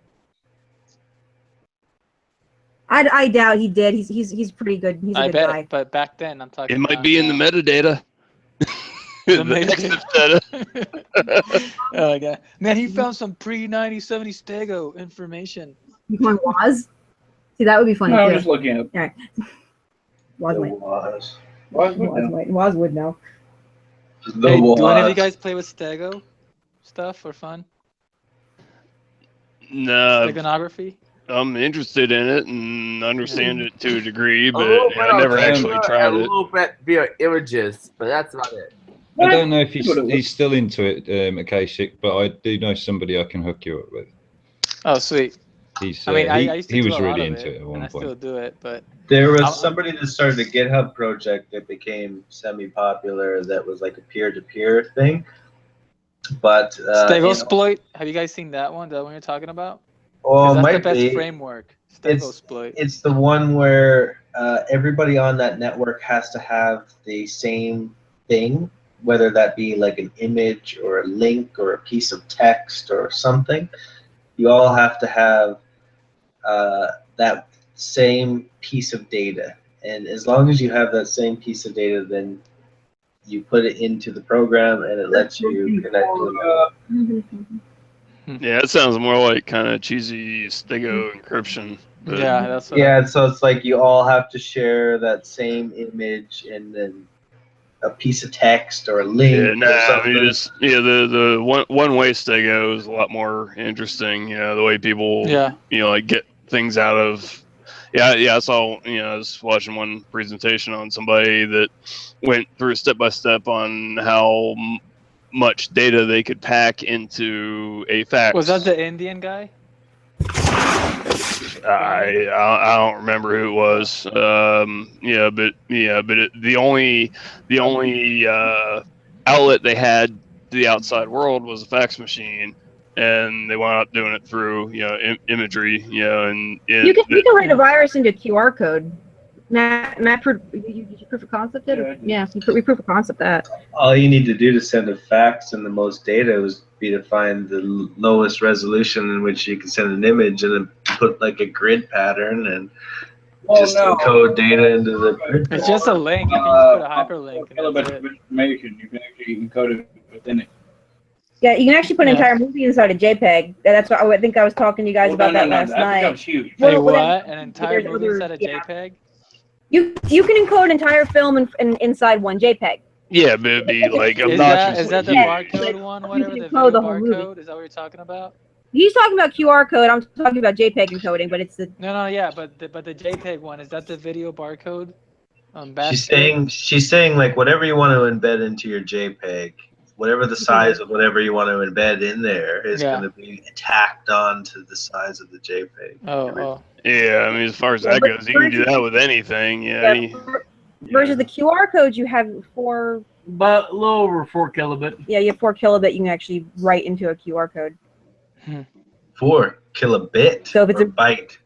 I doubt he did. He's pretty good. He's a good guy. But back then, I'm talking. It might be in the metadata. Oh my god, man! He found some pre-9070 Stego information. You want Waz? See, that would be funny. No, too. I'm just looking up. All right. Waz would know. Do any of you guys play with Stego stuff for fun? No. Steganography? I'm interested in it and understand it to a degree, but I never actually tried it. A little bit via images, but that's about it. I don't know if he's still into it, Akashic, but I do know somebody I can hook you up with. Oh, sweet. He's, I mean, I used to he do was a lot really of into it at one and I point. still do it, but There was somebody that started a GitHub project that became semi-popular that was like a peer-to-peer thing. But Stegosploit, have you guys seen that one? That one you're talking about? Oh, that's might the best be. framework. It's the one where everybody on that network has to have the same thing, whether that be like an image or a link or a piece of text or something. You all have to have that same piece of data. And as long as you have that same piece of data, then you put it into the program and it lets you connect to it. Yeah, it sounds more like kind of cheesy Stego encryption. But... Yeah, that's what Yeah, so it's like you all have to share that same image and then a piece of text or a link. Yeah, or something. the one-way Stego is a lot more interesting. You know, the way people, like get things out of. Yeah. I saw. I was watching one presentation on somebody that went through step by step on how much data they could pack into a fax. Was that the Indian guy? I don't remember who it was. The only outlet they had to the outside world was a fax machine, and they wound up doing it through imagery. And You can write a virus into a QR code. Matt, did you proof of concept it? Yeah, we proof of concept that. All you need to do to send a fax and the most data would be to find the lowest resolution in which you can send an image, and then put like a grid pattern and encode data into the grid. It's just a link. You can just put a hyperlink. And that's it. Information. You can actually encode it within it. Yeah, you can actually put an entire movie inside a JPEG. That's what I think I was talking to you guys about that last night. That becomes huge. Wait, what? An entire movie inside a JPEG? You can encode an entire film inside one JPEG. Yeah, but it'd be like obnoxious. Is that the barcode one? Whatever the video barcode? Is that what you're talking about? He's talking about QR code. I'm talking about JPEG encoding, but it's the yeah, but the JPEG one, is that the video barcode? She's saying like whatever you want to embed into your JPEG, whatever the size of whatever you want to embed in there is going to be tacked on to the size of the JPEG. Oh. Yeah, I mean, as far as that goes, you can do that with anything. Versus the QR codes, you have but a little over 4 kilobit. Yeah, you have 4 kilobit. You can actually write into a QR code. 4 kilobit. So if it's a byte.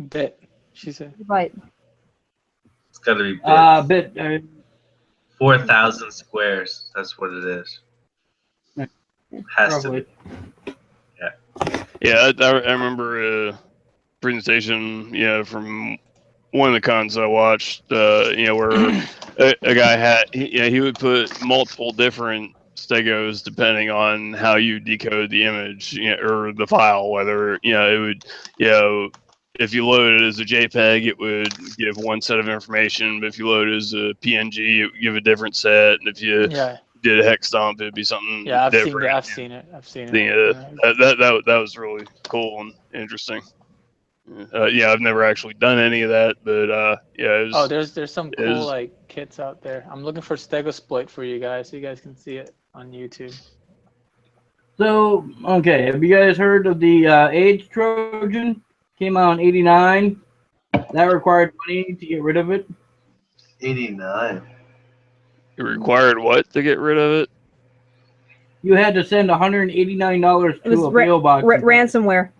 Bit, she said. Byte. It's got to be bit. Bit. 4,000 squares. That's what it is. Has to be. Yeah, I remember a presentation, from one of the cons I watched, where a guy had, he would put multiple different stegos depending on how you decode the image, or the file, whether, it would, if you load it as a JPEG, it would give one set of information, but if you load it as a PNG, it would give a different set, and if you did a hex dump, it'd be something different. I've seen it. That was really cool and interesting. I've never actually done any of that, but it was, there's some cool kits out there. I'm looking for Stegosploit for you guys, so you guys can see it on YouTube. So, okay, have you guys heard of the AIDS Trojan? Came out in '89. That required money to get rid of it. 89. It required what to get rid of it? You had to send $189 to a PO box. Ransomware.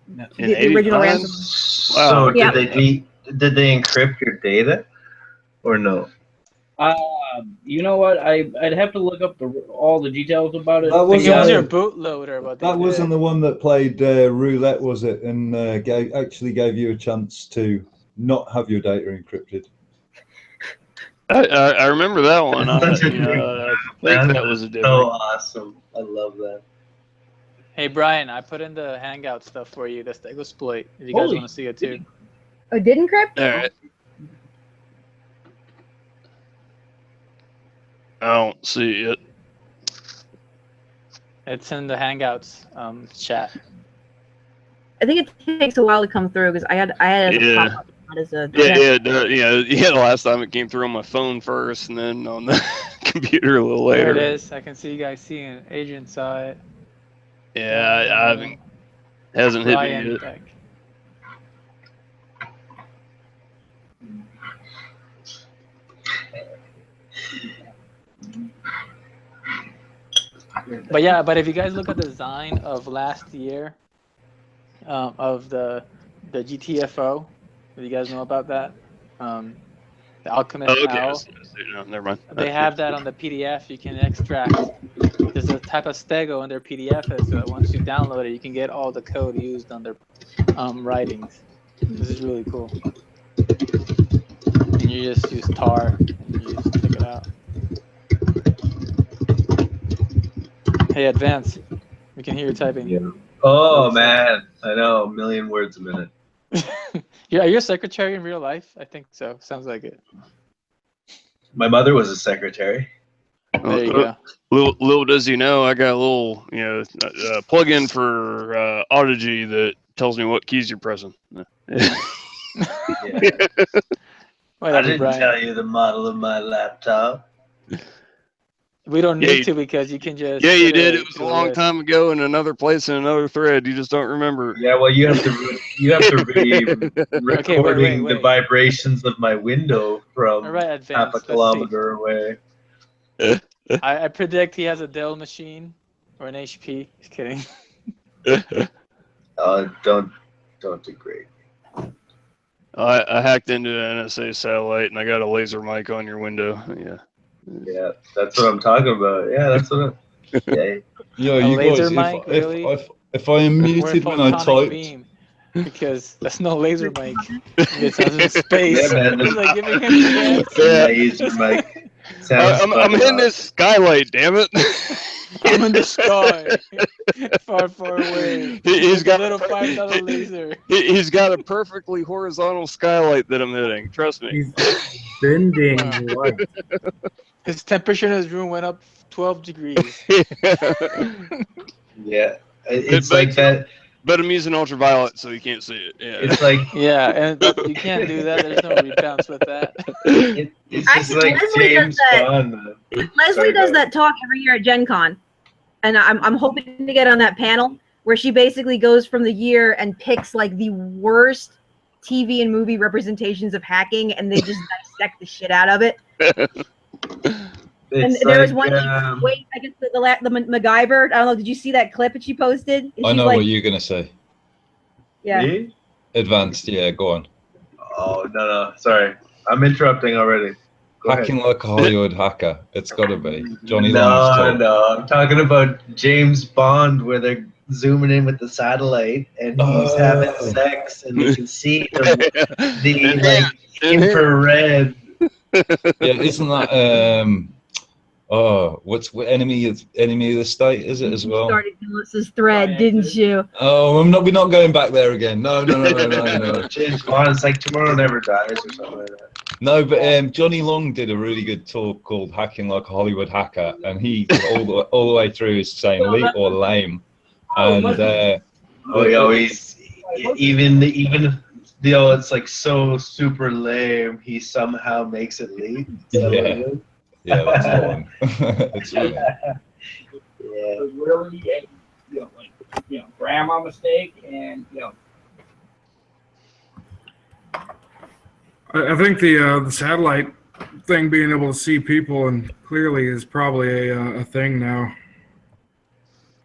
The original ransomware. So did they encrypt your data, or no? You know what? I'd have to look up all the details about it. That was your bootloader. But that wasn't the one that played roulette, was it? And actually gave you a chance to not have your data encrypted. I remember that one. I think that was a different. So awesome! I love that. Hey Brian, I put in the Hangout stuff for you. The Stegosploit. If you guys want to see it too. Oh, did encrypt? All right. I don't see it. It's in the Hangouts chat. I think it takes a while to come through because I had it as a pop-up, not as a the last time it came through on my phone first, and then on the computer a little later. There it is. I can see you guys seeing it. Adrian saw it. Yeah, I haven't. Hasn't hit me yet. Back. But if you guys look at the design of last year, of the GTFO, do you guys know about that? The Alchemist Owl. No, never mind. They have that on the PDF. You can extract. There's a type of stego in their PDF, so that once you download it, you can get all the code used on their writings. This is really cool. And you just use tar and you just pick it out. Hey, Advance, we can hear you typing. Yeah. Oh man, I know, 1 million words a minute. Yeah, are you a secretary in real life? I think so. Sounds like it. My mother was a secretary. There you go. Little does he know, I got a little, plug-in for Audigy that tells me what keys you're pressing. I didn't tell you the model of my laptop. We don't Yeah, need you- to because you can just. Yeah, you put did. It was to a the long list. time ago in another place in another thread. You just don't remember. Yeah, well, you have to be recording the wait. vibrations of my window from All right, half Advance. a Let's see. kilometer away. I predict he has a Dell machine or an HP. Just kidding. Don't degrade. I hacked into an NSA satellite and I got a laser mic on your window. Yeah. Yeah, that's what I'm talking about. Yeah, that's what. Yeah. Yo, A you laser guys, mic, really? if I am Or a muted when I photonic typed, beam, because that's no laser mic. It's out in space. Yeah, man. It's like giving him a chance. Laser mic. Sounds I'm fun, in though. this skylight, damn it. I'm in the sky, far, far away. He's With got a little $5 laser. He's got a perfectly horizontal skylight that I'm hitting. Trust me. He's bending light. His temperature in his room went up 12 degrees. Yeah, it's But- like that. But I'm using ultraviolet, so you can't see it. Yeah. It's like Yeah, and you can't do that. There's no rebounds with that. it's just Actually, like Leslie James does that. Bond. Man. Leslie Sorry, does go that talk every year at Gen Con. And I'm hoping to get on that panel where she basically goes from the year and picks like the worst TV and movie representations of hacking, and they just dissect the shit out of it. And It's there was like, one. Wait, I guess the MacGyver. I don't know. Did you see that clip that she posted? And I she's know like, what you're gonna say. yeah. Me? Advanced, yeah, go on. Oh no, sorry, I'm interrupting already. Go Hacking ahead. like a Hollywood hacker. It's got to be Johnny Long's No, talk. no, I'm talking about James Bond, where they're zooming in with the satellite, and he's having sex, and you can see the like infrared. Yeah, isn't that what's enemy of the state? Is it as You well? started Melissa's thread, didn't you? Oh, we're not going back there again. No. James Bond, it's like Tomorrow Never Dies or something like that. No, but Johnny Long did a really good talk called "Hacking Like a Hollywood Hacker," and he all the way through is saying "leap" or "lame," and He's even though it's like so super lame, he somehow makes it leap. Yeah, that's the one. It's funny. Yeah. Really, grandma mistake, and I think the satellite thing, being able to see people and clearly, is probably a thing now.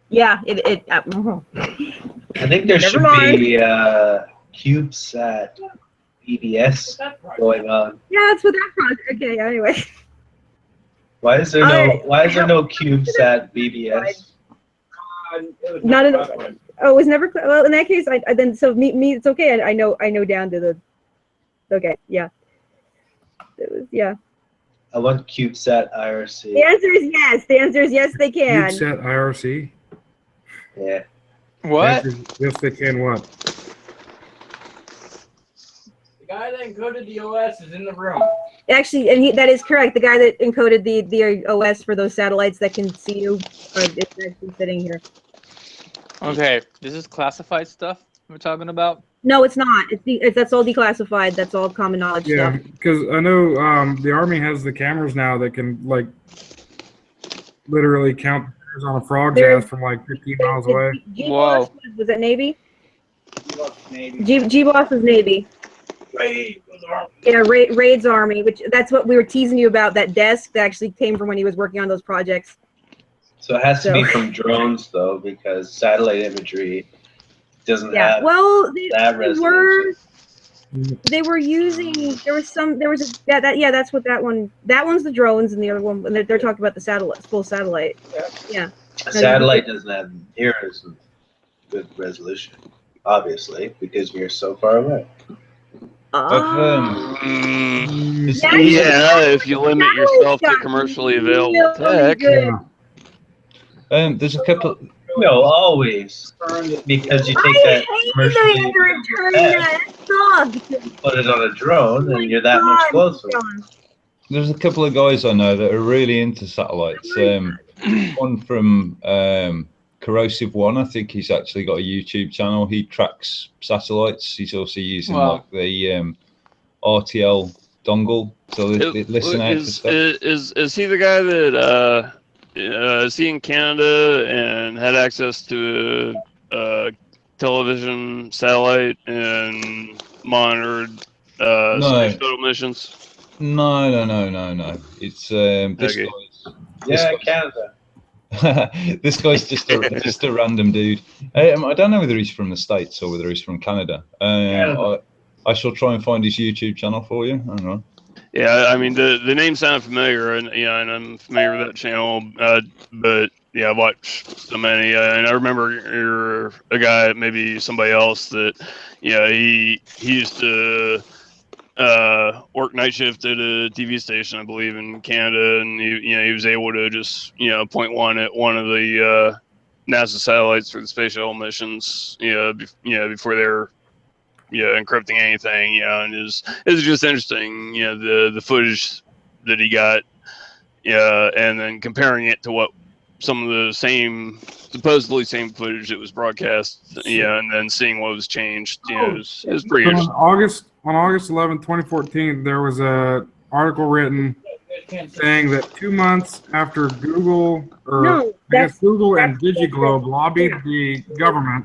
Yeah, I think there Never should mind. be CubeSat BBS going on. Yeah, that's what that project. Okay, anyway. Why is there no CubeSat BBS? Not in. Oh, it was never. Well, in that case, I then so me. It's okay. I know down to the. Okay. Yeah. It was, yeah. I want CubeSat IRC. The answer is yes. The answer is yes. They can. CubeSat IRC. Yeah. What? Yes, they can. What? the guy that encoded the OS is in the room. Actually, and that is correct. The guy that encoded the OS for those satellites that can see you is actually sitting here. Okay, this is classified stuff we're talking about. No, it's not. That's all declassified. That's all common knowledge Yeah, stuff. because I know the Army has the cameras now that can like literally count on a frog's ass from like 15 miles away. G-Boss was that Navy? G-Boss is Navy. Yeah, Raid's Army, which that's what we were teasing you about. That desk that actually came from when he was working on those projects. So it has to be from drones, though, because satellite imagery doesn't have that resolution. They were using. There was that's what that one. That one's the drones, and the other one. And they're talking about the satellite, full satellite. Yeah. A satellite doesn't have near as good resolution, obviously, because we're so far away. Yeah, if you limit yourself to commercially available tech. There's a couple. No, always, because you take that commercially put it on a drone, and you're that much closer. There's a couple of guys I know that are really into satellites. One from Corrosive One, I think he's actually got a YouTube channel. He tracks satellites. He's also using Wow. like the RTL dongle, so they listen out for stuff. Is he the guy that is he in Canada and had access to a television satellite and monitored space shuttle missions? No. It's this Okay. guy's. Yeah, Canada. This guy's just a random dude. I don't know whether he's from the States or whether he's from Canada. I shall try and find his YouTube channel for you. Hang on. Yeah, I mean the name sounded familiar, and and I'm familiar with that channel. But yeah, I've watched so many, and I remember you're a guy, maybe somebody else that, he used to work night shift at a TV station, I believe, in Canada, and he was able to just point one at one of the NASA satellites for the space shuttle missions, before they're encrypting anything, and it's just interesting, the footage that he got, and then comparing it to what some of the supposedly same footage that was broadcast, and then seeing what was changed, it was pretty interesting. On August 11, 2014, there was a article written saying that 2 months after Google Google and DigiGlobe lobbied the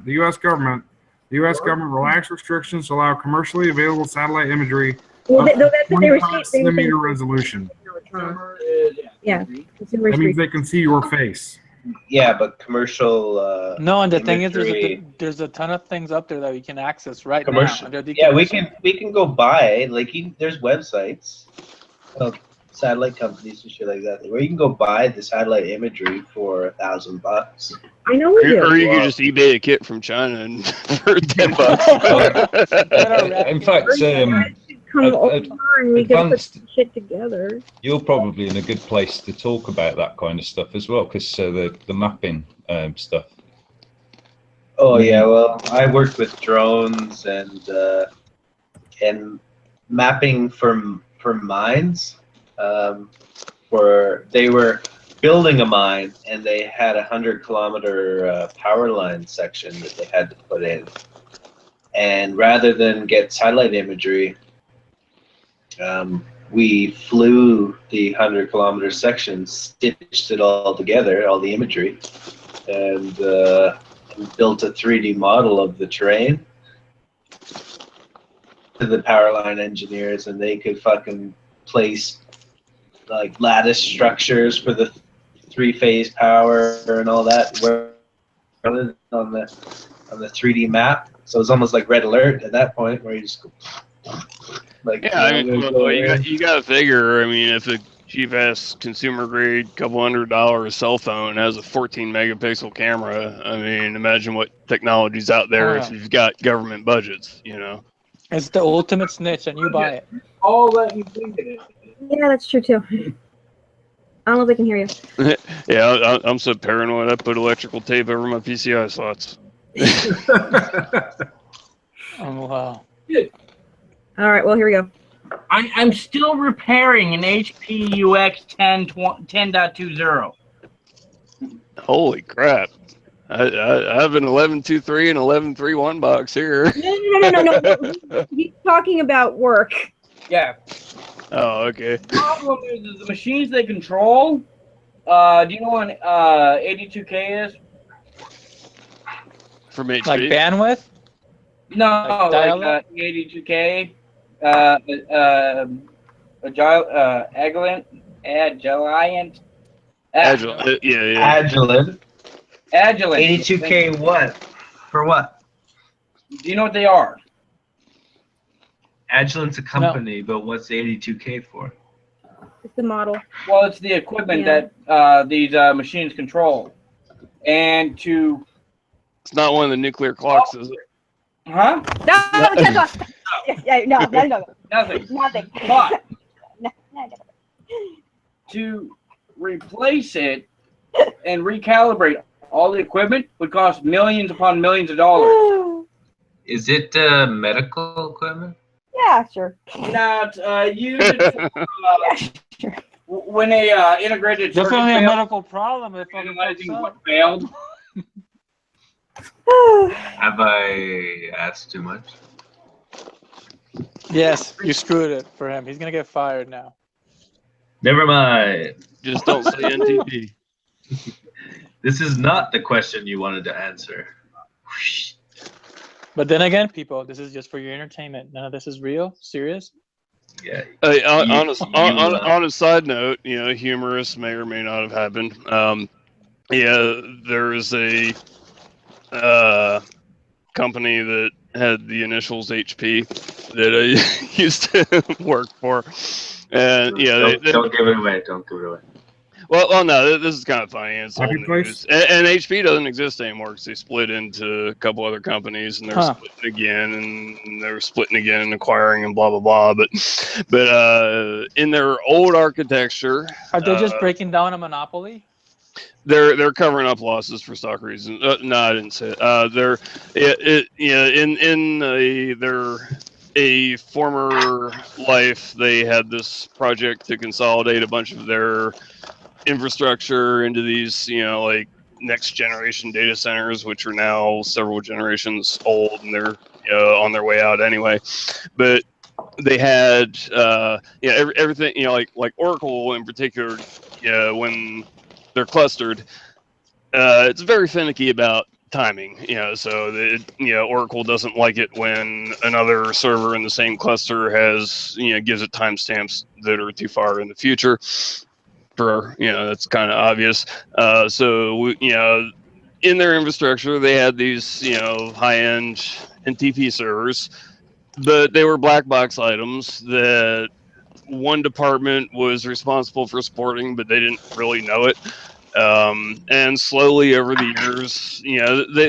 U.S. government relaxed restrictions to allow commercially available satellite imagery up to 20 centimeter resolution. Yeah. That means they can see your face. Yeah, but commercial. No, and the thing is, imagery, there's a ton of things up there that we can access right commercial. now. Yeah, we can go buy there's websites of satellite companies and shit like that where you can go buy the satellite imagery for $1,000. I know we do. Or you could just eBay a kit from China and for $10. In fact, Come over and we can put some shit together. you're probably in a good place to talk about that kind of stuff as well, because the mapping stuff. Oh yeah, well, I worked with drones and mapping for mines. Where they were building a mine and they had 100-kilometer power line section that they had to put in, and rather than get satellite imagery, we flew the 100-kilometer section, stitched it all together, all the imagery, and built a 3D model of the terrain to the power line engineers, and they could fucking place like lattice structures for the 3-phase power and all that on the 3D map. So it's almost like Red Alert at that point, where you just go like. Yeah, I mean, you got to figure. I mean, if a cheap ass consumer grade, couple $100 cell phone has a 14 megapixel camera, I mean, imagine what technology's out there if you've got government budgets. It's the ultimate snitch, and you buy it. All that you think it is. Yeah, that's true too. I don't know if they can hear you. Yeah, I'm so paranoid. I put electrical tape over my PCI slots. Oh wow. All right, well, here we go. I'm still repairing an HP UX 10.20. Holy crap! I have an 11.23 and 11.31 box here. No. He's talking about work. Yeah. Oh, okay. The problem is the machines they control. Do you know what 82K is? From HP? Like bandwidth? No, like 82K. Agilent. Agilent. 82K what? For what? Do you know what they are? Agilent's a company, but what's the 82K for? It's the model. Well, it's the equipment that these machines control. And to... It's not one of the nuclear clocks, is it? Huh? No, no. Nothing. Nothing. But to replace it and recalibrate all the equipment would cost millions upon millions of dollars. Is it medical equipment? Yeah, sure. Not use it for, when they integrated definitely a medical problem if analyzing what failed. Have I asked too much? Yes, you screwed it for him. He's gonna get fired now. Never mind. Just don't say NTP. This is not the question you wanted to answer. But then again, people, this is just for your entertainment. None of this is real, serious. Yeah. Hey, on a side note, humorous may or may not have happened. There is a company that had the initials HP that I used to work for, and Don't give it away. Don't give it away. Well, no, this is kind of funny. It's old Happy news. place? And HP doesn't exist anymore because they split into a couple other companies, and they're splitting again, and they're splitting again, and acquiring, and blah blah blah. But in their old architecture, Are they just breaking down a monopoly? they're covering up losses for stock reasons. No, I didn't say it. Their a former life, they had this project to consolidate a bunch of their infrastructure into these, like next generation data centers, which are now several generations old, and they're on their way out anyway. But they had everything, like Oracle in particular, when they're clustered, it's very finicky about timing, so Oracle doesn't like it when another server in the same cluster has, gives it timestamps that are too far in the future. That's kind of obvious. So in their infrastructure, they had these, high-end NTP servers, but they were black box items that one department was responsible for supporting, but they didn't really know it. And slowly over the years,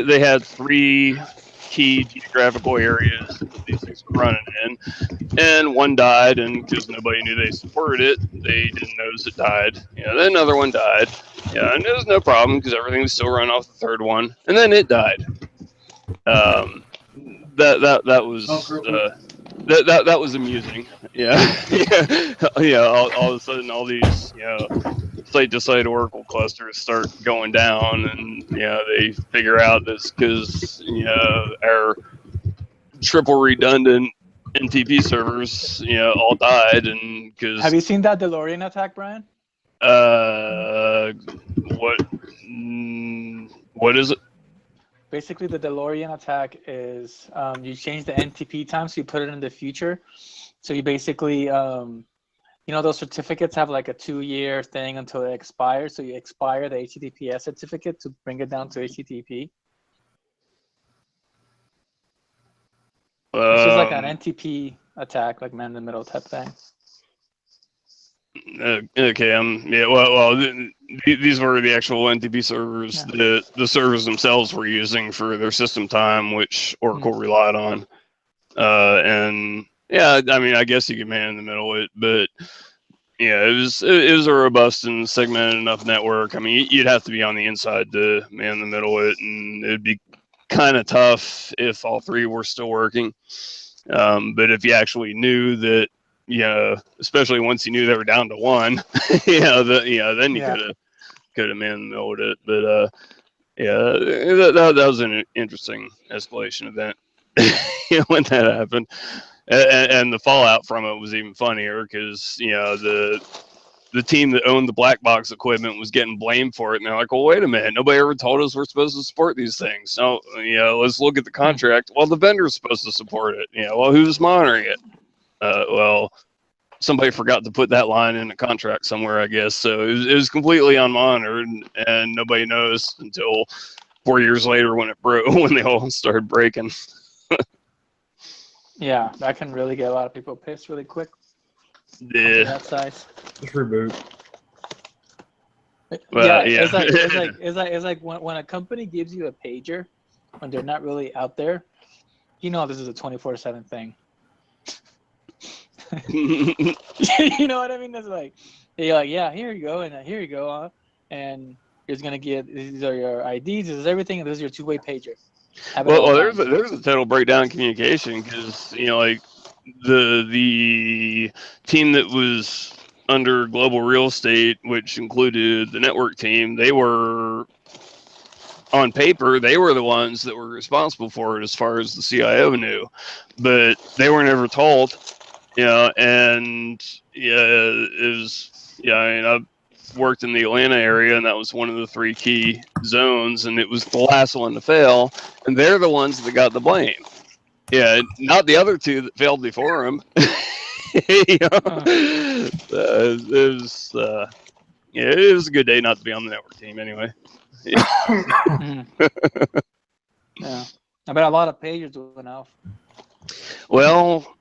they had 3 key geographical areas that these things were running in, and one died, and because nobody knew they supported it, they didn't notice it died. Then another one died, and it was no problem because everything was still running off the third one, and then it died. That was that was amusing. All of a sudden, all these site-to-site Oracle clusters start going down, and they figure out this because our triple redundant NTP servers all died, and because Have you seen that DeLorean attack, Brian? What is it? Basically, the DeLorean attack is you change the NTP time, so you put it in the future. So you basically those certificates have like a 2-year thing until they expire. So you expire the HTTPS certificate to bring it down to HTTP. It's just like an NTP attack, like man in the middle type thing. Okay. These were the actual NTP servers that the servers themselves were using for their system time, which Oracle relied on. And I guess you could man in the middle of it, but it was a robust and segmented enough network. You'd have to be on the inside to man the middle of it, and it'd be kind of tough if all 3 were still working. But if you actually knew that, especially once you knew they were down to 1, then you could have man the middle of it. But that was an interesting escalation event when that happened. And the fallout from it was even funnier because the team that owned the black box equipment was getting blamed for it, and they're like, "Well, wait a minute! Nobody ever told us we're supposed to support these things. So, let's look at the contract. Well, the vendor's supposed to support it. Well, who's monitoring it? Well, somebody forgot to put that line in a contract somewhere, I guess. So it was completely unmonitored, and nobody noticed until 4 years later when it broke, when they all started breaking." Yeah, that can really get a lot of people pissed really quick. Yeah. That size. Just reboot. It's like when a company gives you a pager when they're not really out there, this is a 24/7 thing. You know what I mean? It's like you're like, yeah, here you go, and here you go, and you're gonna get, these are your IDs, this is everything, and this is your 2-way pager. Well, there's a total breakdown in communication because the team that was under global real estate, which included the network team, they were on paper, they were the ones that were responsible for it as far as the CIO knew, but they were never told, and it was, I mean, I've worked in the Atlanta area, and that was one of the 3 key zones, and it was the last one to fail, and they're the ones that got the blame. Yeah, not the other 2 that failed before them. It was a good day not to be on the network team anyway. Yeah. I bet a lot of pages went off. Well,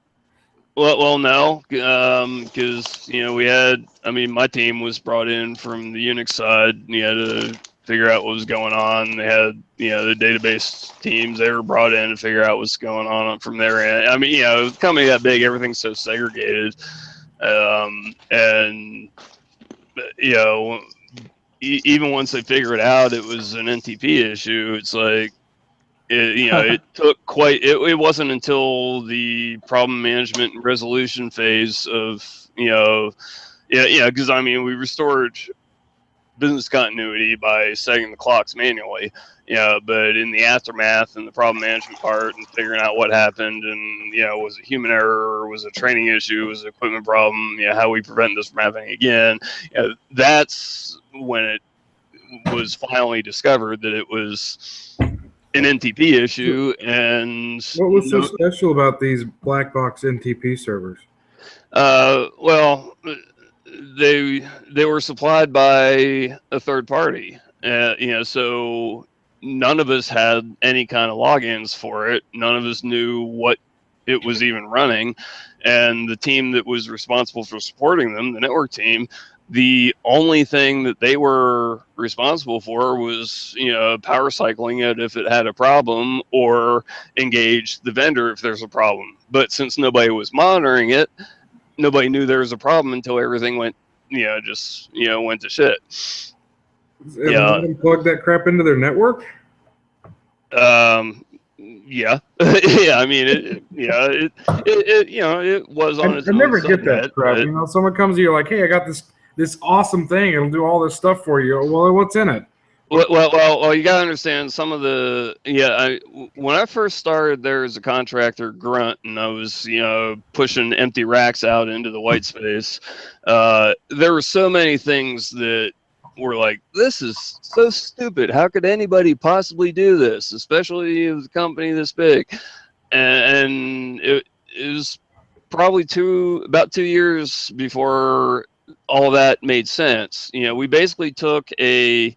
no, because we had. I mean, my team was brought in from the Unix side. You had to figure out what was going on. They had the database teams. They were brought in to figure out what's going on from their end. I mean, the company that big, everything's so segregated, and even once they figure it out, it was an NTP issue. It's like, it took it wasn't until the problem management and resolution phase of, because I mean, we restored business continuity by setting the clocks manually, but in the aftermath and the problem management part and figuring out what happened and, was it human error, or was it a training issue, was it an equipment problem, how we prevent this from happening again, that's when it was finally discovered that it was an NTP issue. And what was so special about these black box NTP servers? Well, they were supplied by a third party, so none of us had any kind of logins for it. None of us knew what it was even running, and the team that was responsible for supporting them, the network team, the only thing that they were responsible for was, power cycling it if it had a problem, or engage the vendor if there's a problem. But since nobody was monitoring it, nobody knew there was a problem until everything went, went to shit. And let them plug that crap into their network? Yeah. Yeah, I mean, it was on its own. I never get subnet, that crap. but- Someone comes to you like, hey, I got this awesome thing. It'll do all this stuff for you. Well, what's in it? Well, you gotta understand some of the when I first started there as a contractor grunt, and I was pushing empty racks out into the white space. There were so many things that were like, this is so stupid. How could anybody possibly do this, especially with a company this big? And it was probably about 2 years before all that made sense. We basically took a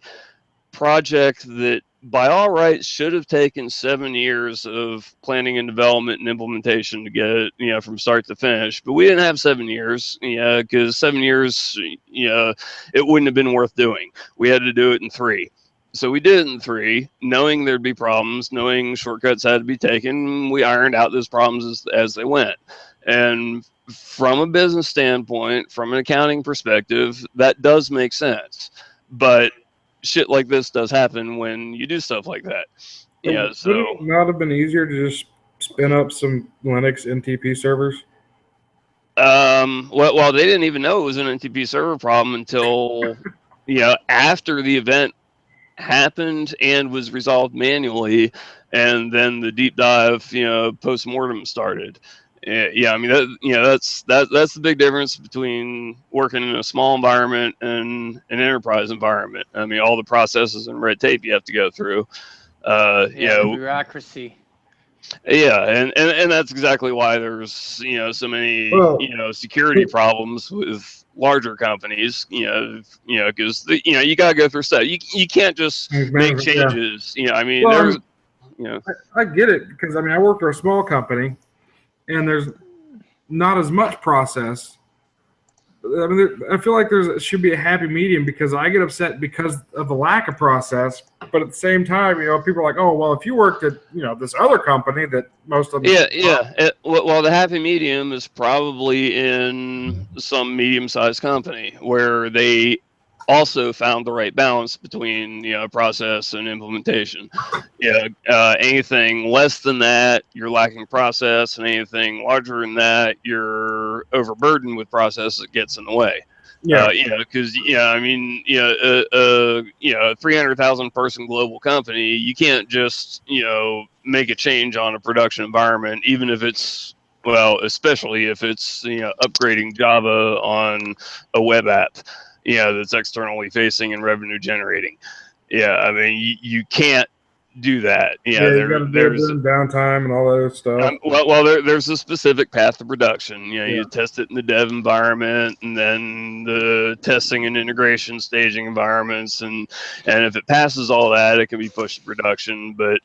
project that by all rights should have taken 7 years of planning and development and implementation to get it, from start to finish. But we didn't have 7 years, because 7 years, it wouldn't have been worth doing. We had to do it in 3. So we did it in 3, knowing there'd be problems, knowing shortcuts had to be taken. We ironed out those problems as they went. And from a business standpoint, from an accounting perspective, that does make sense. But shit like this does happen when you do stuff like that. Would it not have been easier to just spin up some Linux NTP servers? Well, they didn't even know it was an NTP server problem until after the event happened and was resolved manually, and then the deep dive post-mortem started. I mean, that's the big difference between working in a small environment and an enterprise environment. I mean, all the processes and red tape you have to go through. Bureaucracy. Yeah, and that's exactly why there's so many security problems with larger companies. Because you gotta go through stuff. You can't just make changes. I mean, I get it, because I mean, I work for a small company, and there's not as much process. I mean, I feel like should be a happy medium, because I get upset because of the lack of process. But at the same time, people are like, oh, well, if you worked at this other company that most of them. Well, the happy medium is probably in some medium-sized company where they also found the right balance between process and implementation. Anything less than that, you're lacking process, and anything larger than that, you're overburdened with process that gets in the way. Yeah. Because I mean, a 300,000 person global company, you can't just make a change on a production environment, even if it's especially if it's upgrading Java on a web app, that's externally facing and revenue generating. Yeah, I mean, you can't do that. Yeah, you got to do it during downtime and all that other stuff. There's a specific path to production. You test it in the dev environment, and then the testing and integration staging environments, and if it passes all that, it can be pushed to production. But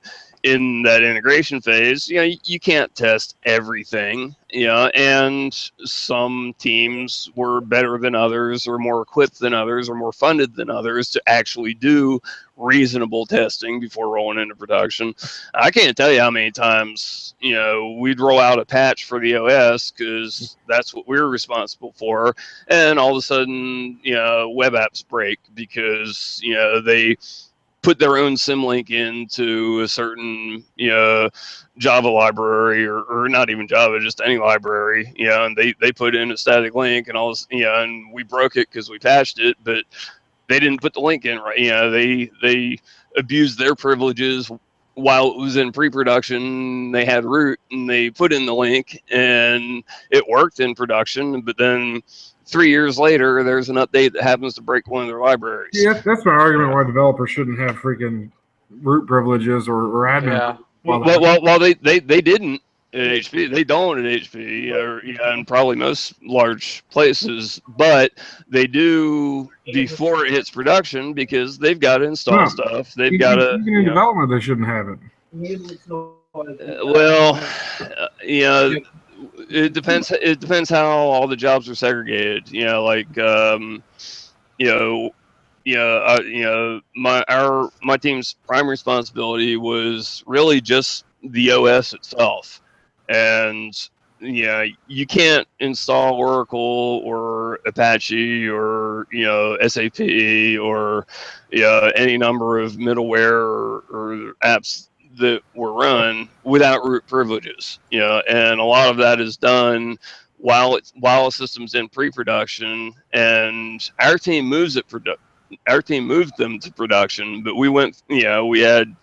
in that integration phase, you can't test everything. And some teams were better than others, or more equipped than others, or more funded than others to actually do reasonable testing before rolling into production. I can't tell you how many times we'd roll out a patch for the OS because that's what we're responsible for, and all of a sudden web apps break because they put their own symlink into a certain Java library, or not even Java, just any library, and they put in a static link and all this, and we broke it because we patched it, but they didn't put the link in right. They abused their privileges while it was in pre-production. They had root and they put in the link and it worked in production, but then 3 years later there's an update that happens to break one of their libraries. Yeah, that's my argument why developers shouldn't have freaking root privileges or admin. Yeah. Well, they didn't at HP. They don't at HP, and probably most large places, but they do before it hits production because they've got to install stuff. They've got to. Even in development, they shouldn't have it. It depends. It depends how all the jobs are segregated. My team's prime responsibility was really just the OS itself, and you can't install Oracle or Apache or SAP or any number of middleware or apps that were run without root privileges. And a lot of that is done while a system's in pre-production, and our team moves it our team moved them to production, but we had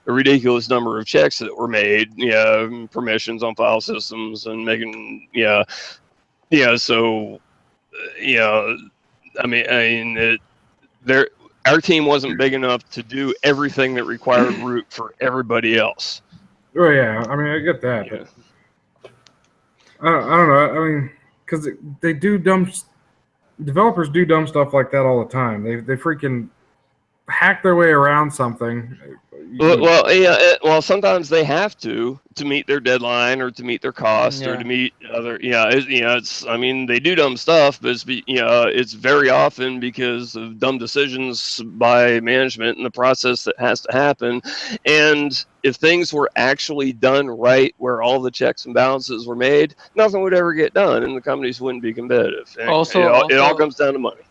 a ridiculous number of checks that were made, permissions on file systems and making, so, our team wasn't big enough to do everything that required root for everybody else. Oh yeah, I mean, I get that. But I don't know. I mean, because they do developers do dumb stuff like that all the time. They freaking hack their way around something. Well, sometimes they have to meet their deadline or to meet their cost or to meet other. They do dumb stuff, but it's very often because of dumb decisions by management and the process that has to happen. And if things were actually done right, where all the checks and balances were made, nothing would ever get done, and the companies wouldn't be competitive. And it all comes down to money.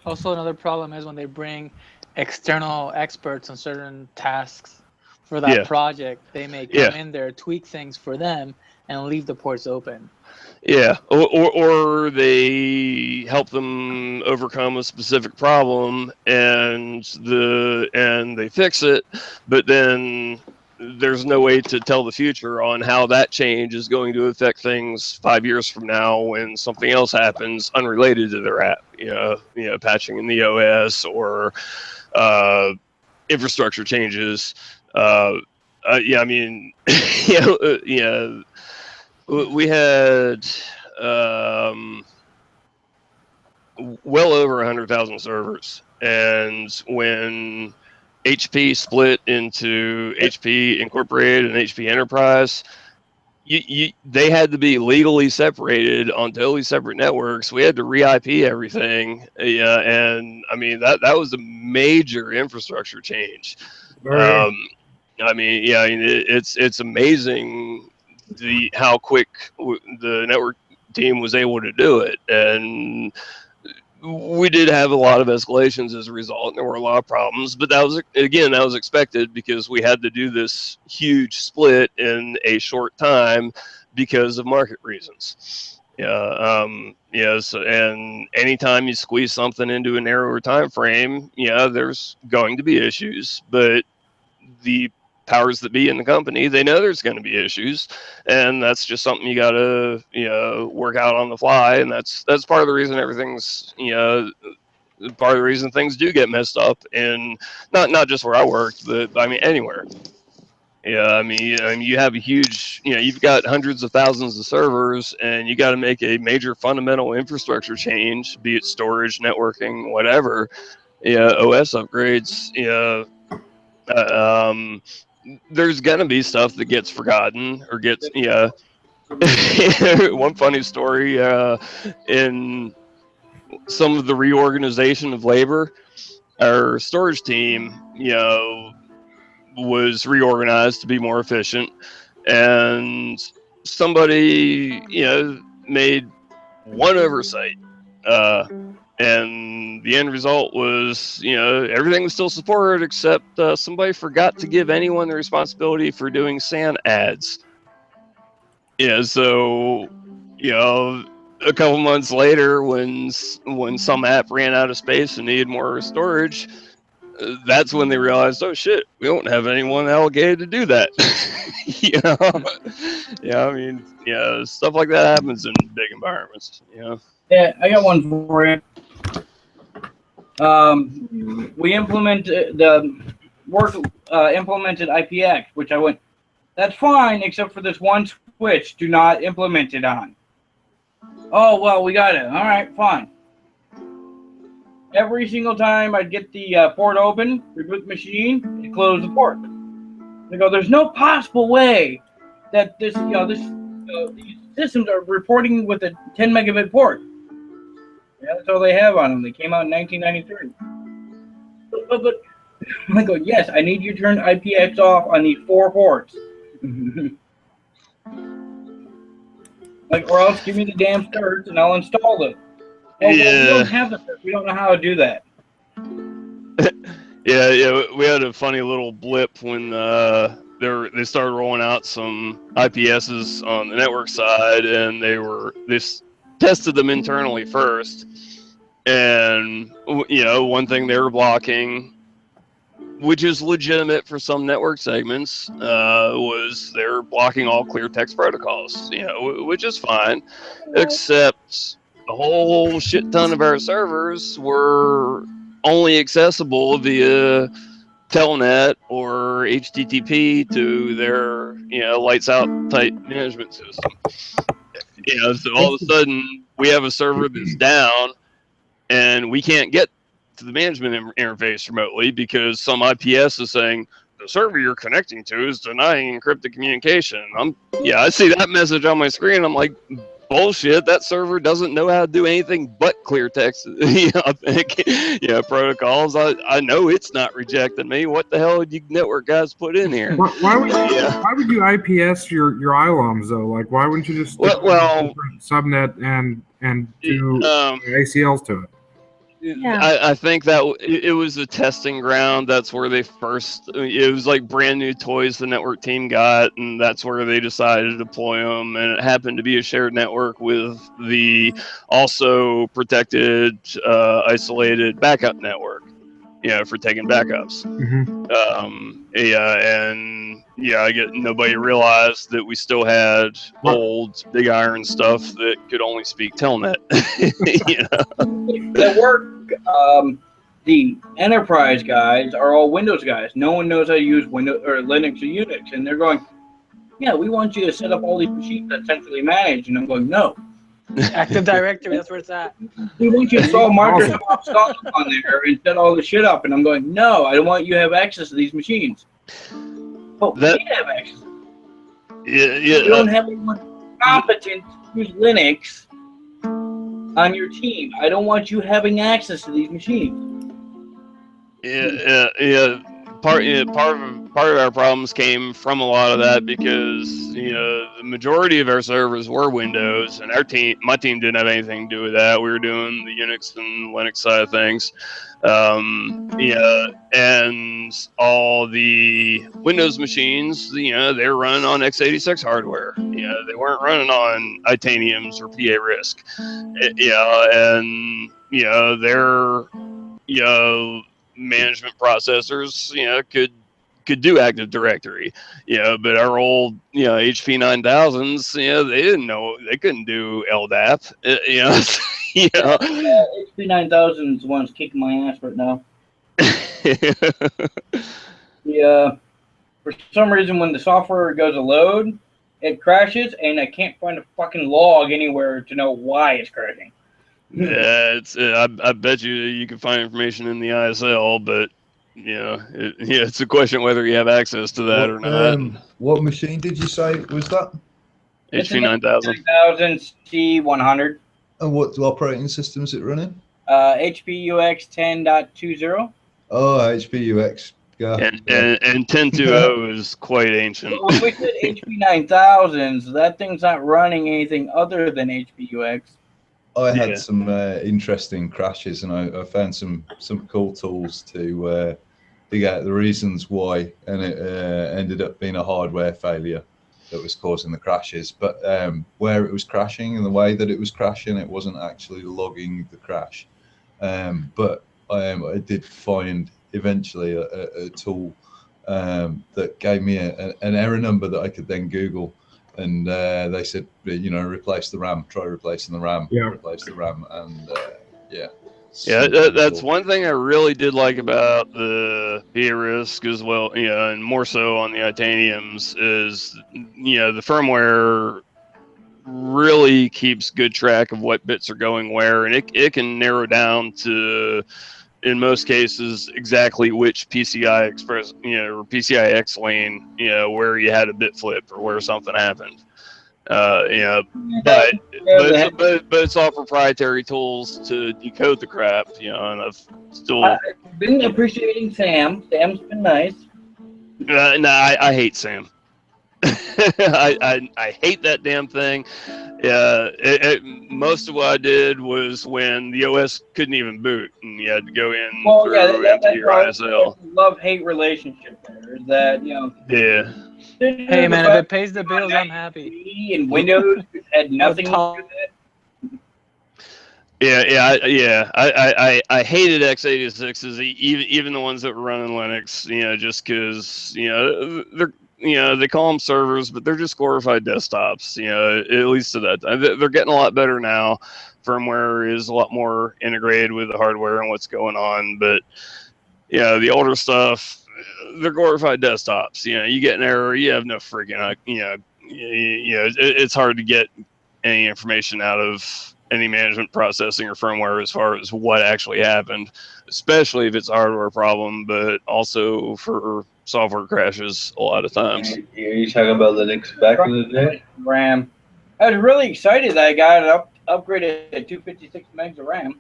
Also, another problem is when they bring external experts on certain tasks for that project, they may come in there, tweak things for them, and leave the ports open. Yeah, or they help them overcome a specific problem, and they fix it, but then there's no way to tell the future on how that change is going to affect things 5 years from now when something else happens unrelated to their app. Patching in the OS or infrastructure changes. We had well over 100,000 servers, and when HP split into HP Incorporated and HP Enterprise, they had to be legally separated on totally separate networks. We had to re-IP everything. And I mean, that was a major infrastructure change. It's amazing how quick the network team was able to do it. And we did have a lot of escalations as a result, and there were a lot of problems, but that was expected because we had to do this huge split in a short time because of market reasons. Yes, and anytime you squeeze something into a narrower time frame, there's going to be issues. But the powers that be in the company, they know there's going to be issues, and that's just something you got to work out on the fly. And that's part of the reason everything's part of the reason things do get messed up, and not just where I worked, but I mean anywhere. You have a huge, you've got hundreds of thousands of servers, and you got to make a major fundamental infrastructure change, be it storage, networking, whatever. OS upgrades. There's gonna be stuff that gets forgotten or gets. One funny story in some of the reorganization of labor, our storage team, was reorganized to be more efficient, and somebody made one oversight, and the end result was everything was still supported except somebody forgot to give anyone the responsibility for doing SAN ads. So a couple months later, when some app ran out of space and needed more storage, that's when they realized, oh shit, we don't have anyone allocated to do that. Stuff like that happens in big environments. Yeah, I got one for you. We implemented implemented IPX, which I went, that's fine, except for this one switch. Do not implement it on. Oh well, we got it. All right, fine. Every single time I'd get the port open, reboot the machine, and close the port. They go, there's no possible way that these systems are reporting with a 10 megabit port. Yeah, that's all they have on them. They came out in 1993. But I go, yes, I need you to turn IPX off on these 4 ports. Or else give me the damn certs and I'll install them. Oh, well, we don't have the certs. We don't know how to do that. We had a funny little blip when they started rolling out some IPSs on the network side, and they tested them internally first. And one thing they were blocking, which is legitimate for some network segments, was they're blocking all clear text protocols. Which is fine, except a whole shit ton of our servers were only accessible via telnet or HTTP to their lights out type management system. So all of a sudden we have a server that's down and we can't get to the management interface remotely because some IPS is saying the server you're connecting to is denying encrypted communication. I see that message on my screen. I'm like, bullshit, that server doesn't know how to do anything but clear text protocols. I know it's not rejecting me. What the hell did you network guys put in here? Why would you IPS your ILOMs though? Like, why wouldn't you just stick subnet and do ACLs to it? Yeah. I think that it was a testing ground. That's where they first, it was like brand new toys the network team got, and that's where they decided to deploy them. And it happened to be a shared network with the also protected, isolated backup network, for taking backups. I get nobody realized that we still had old big iron stuff that could only speak telnet. At work, the enterprise guys are all Windows guys. No one knows how to use Windows or Linux or Unix, and they're going, "Yeah, we want you to set up all these machines that's centrally managed." And I'm going, "No." Active Directory, that's where it's at. We want you to install Microsoft stuff on there and set all the shit up. And I'm going, "No, I don't want you to have access to these machines." But we have access. You don't have anyone competent to use Linux on your team. I don't want you having access to these machines. part of our problems came from a lot of that because the majority of our servers were Windows, and my team didn't have anything to do with that. We were doing the Unix and Linux side of things. And all the Windows machines, they were running on x86 hardware. They weren't running on Itaniums or PA RISC. And their management processors, could do Active Directory, but our old, HP 9000s, they didn't know, they couldn't do LDAP, HP 9000 is the one's kicking my ass right now. For some reason, when the software goes to load, it crashes, and I can't find a fucking log anywhere to know why it's crashing. Yeah, I bet you can find information in the ISL, but it's a question whether you have access to that or not. What machine did you say was that? HP 9000. 9000 C100. And what operating system is it running? HP UX 10.20. Oh, HP UX. Yeah. And 10.2.0 is quite ancient. Well, we said HP 9000s. That thing's not running anything other than HP UX. I had some interesting crashes, and I found some cool tools to dig out the reasons why, and it ended up being a hardware failure that was causing the crashes. But where it was crashing and the way that it was crashing, it wasn't actually logging the crash. But I did find eventually a tool that gave me an error number that I could then Google. And they said, replace the RAM, try replacing the RAM, replace the RAM, and that's one thing I really did like about the PA RISC as well, and more so on the Itaniums is, the firmware really keeps good track of what bits are going where, and it can narrow down to, in most cases, exactly which PCI Express, or PCI X lane, where you had a bit flip or where something happened. But it's all proprietary tools to decode the crap, and I've still been appreciating Sam. Sam's been nice. No, I hate Sam. I hate that damn thing. Yeah, most of what I did was when the OS couldn't even boot, and you had to go in through empty your ISL. Love-hate relationship there. Is that Yeah. Hey man, if it pays the bills, I'm happy. And Windows had nothing to do with it. I hated x86s, even the ones that were running Linux. Just because they're. They call them servers, but they're just glorified desktops, at least to that time. They're getting a lot better now. Firmware is a lot more integrated with the hardware and what's going on. But, the older stuff, they're glorified desktops. You get an error, you have no freaking, it's hard to get any information out of any management processing or firmware as far as what actually happened, especially if it's a hardware problem, but also for software crashes a lot of times. Are you talking about Linux back in the day? RAM. I was really excited that I got it upgraded to 256 megs of RAM.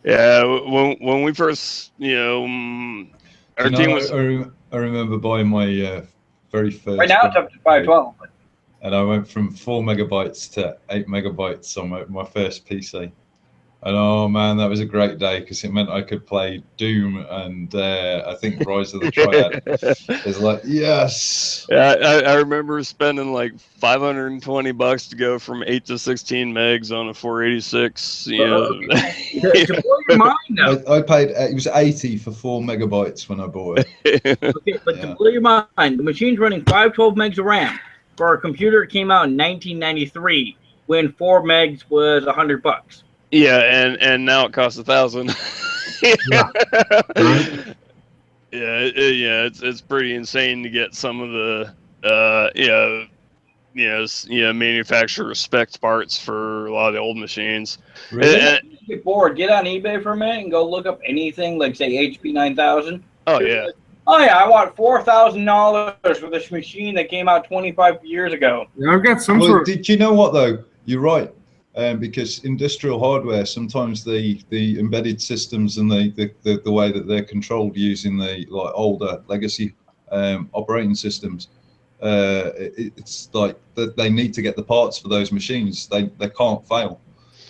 Yeah, when we first, our team was. I remember buying my very first. Right now it's up to 512. And I went from 4 megabytes to 8 megabytes on my first PC. And oh man, that was a great day because it meant I could play Doom and I think Rise of the Triad. It's like, yes. Yeah, I remember spending like $520 to go from 8 to 16 megs on a 486. To blow your mind now. I paid, it was 80 for 4 megabytes when I bought it. Okay, but to blow your mind, the machine's running 512 megs of RAM. For a computer, it came out in 1993 when 4 megs was $100. Yeah, and now it costs $1,000. It's pretty insane to get some of the manufacturer spec parts for a lot of the old machines. Really? Get bored, get on eBay for a minute and go look up anything like say HP 9000. Oh yeah. Oh yeah, I want $4,000 for this machine that came out 25 years ago. Yeah, I've got some sort of. Did you know what though? You're right. because industrial hardware, sometimes the embedded systems and the way that they're controlled using the like older legacy operating systems, it's like that they need to get the parts for those machines. They can't fail.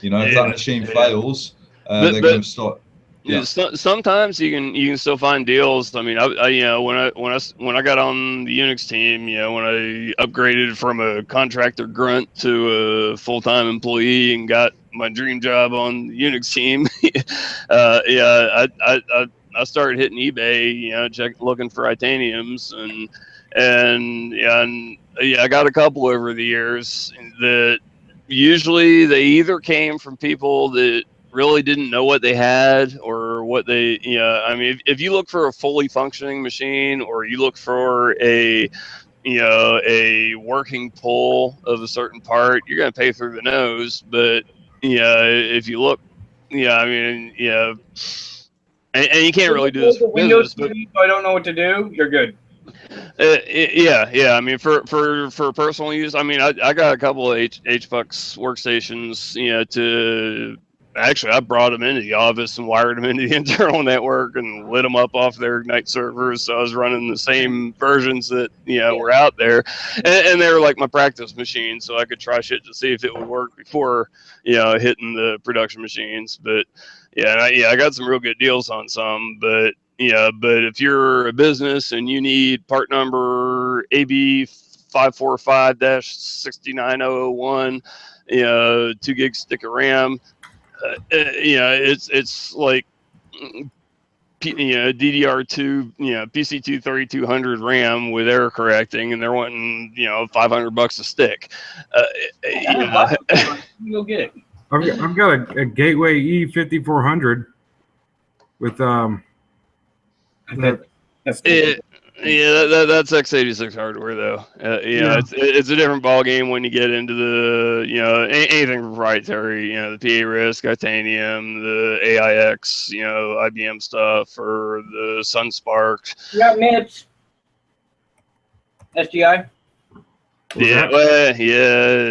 You know, if that machine fails, they're going to start. Yeah. Sometimes you can still find deals. I mean, I you know, when I got on the Unix team, you know, when I upgraded from a contractor grunt to a full-time employee and got my dream job on the Unix team, I started hitting eBay, you know, looking for titaniums and I got a couple over the years that usually they either came from people that really didn't know what they had or what they, you know, I mean, if you look for a fully functioning machine or you look for a working pull of a certain part, you're going to pay through the nose. But, if you look, I mean, and you can't really do this for business, but I don't know what to do. You're good. I mean, for personal use, I mean, I got a couple of HBUX workstations, you know, to actually I brought them into the office and wired them into the internal network and lit them up off their Ignite servers. So I was running the same versions that were out there, and they were like my practice machines, so I could try shit to see if it would work before hitting the production machines. But I got some real good deals on some, but. Yeah, but if you're a business and you need part number AB 545-69001, 2 gig stick of RAM, it's like DDR2, PC2 3200 RAM with error correcting, and they're wanting $500 a stick. You'll get it. I've got a Gateway E5400 with that's x86 hardware though. It's a different ball game when you get into the anything proprietary. The PA RISC, Titanium, the AIX, IBM stuff, or the SunSpark. You got MIPS, SGI.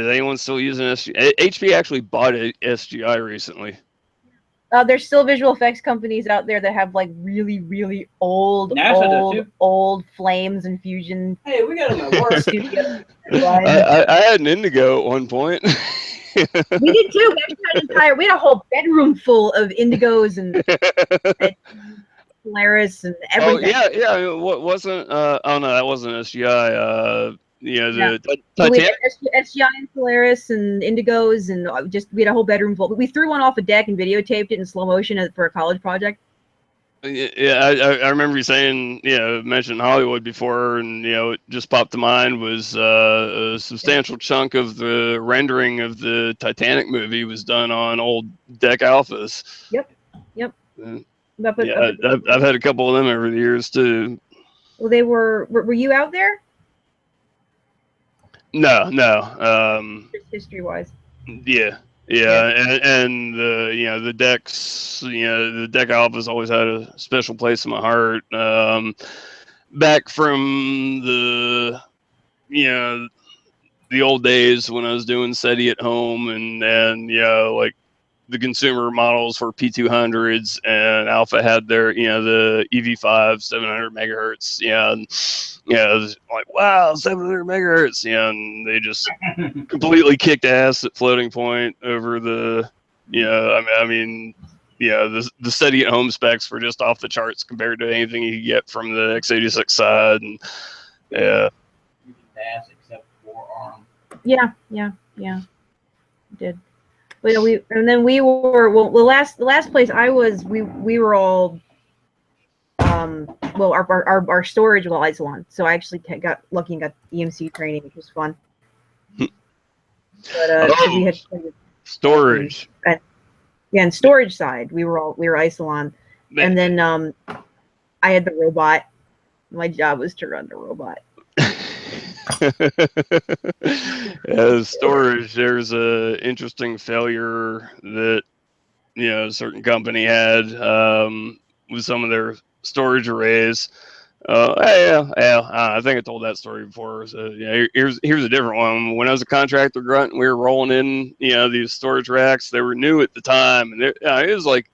Anyone still using SGI? HP actually bought a SGI recently. There's still visual effects companies out there that have like really, really old Flames and Fusion. Hey, we got them at work. Studios. I had an Indigo at one point. We did too. We had a whole bedroom full of Indigos and Polaris and everything. What wasn't? Oh no, that wasn't SGI. We had SGI and Polaris and Indigos, and we had a whole bedroom full. We threw one off a deck and videotaped it in slow motion for a college project. I remember you saying, mentioned Hollywood before, and it just popped to mind was a substantial chunk of the rendering of the Titanic movie was done on old deck alphas. Yep. I've had a couple of them over the years too. Well, they were you out there? No. Just history-wise. Yeah, and the decks, the deck alphas always had a special place in my heart. Back from the old days when I was doing SETI at home, and like the consumer models for P200s, and Alpha had their the EV5 700 megahertz. It was like, wow, 700 megahertz. And they just completely kicked ass at floating point over the the SETI at home specs were just off the charts compared to anything you could get from the x86 side. And except for ARM. Yeah. Did. But the last place I was, we were all our storage was Isilon, so I actually got lucky and got EMC training, which was fun. But we had storage. And storage side, we were Isilon, and then I had the robot. My job was to run the robot. Storage, there's a interesting failure that a certain company had with some of their storage arrays. I think I told that story before. So yeah, here's a different one. When I was a contractor grunt, and we were rolling in, these storage racks. They were new at the time, and it was like,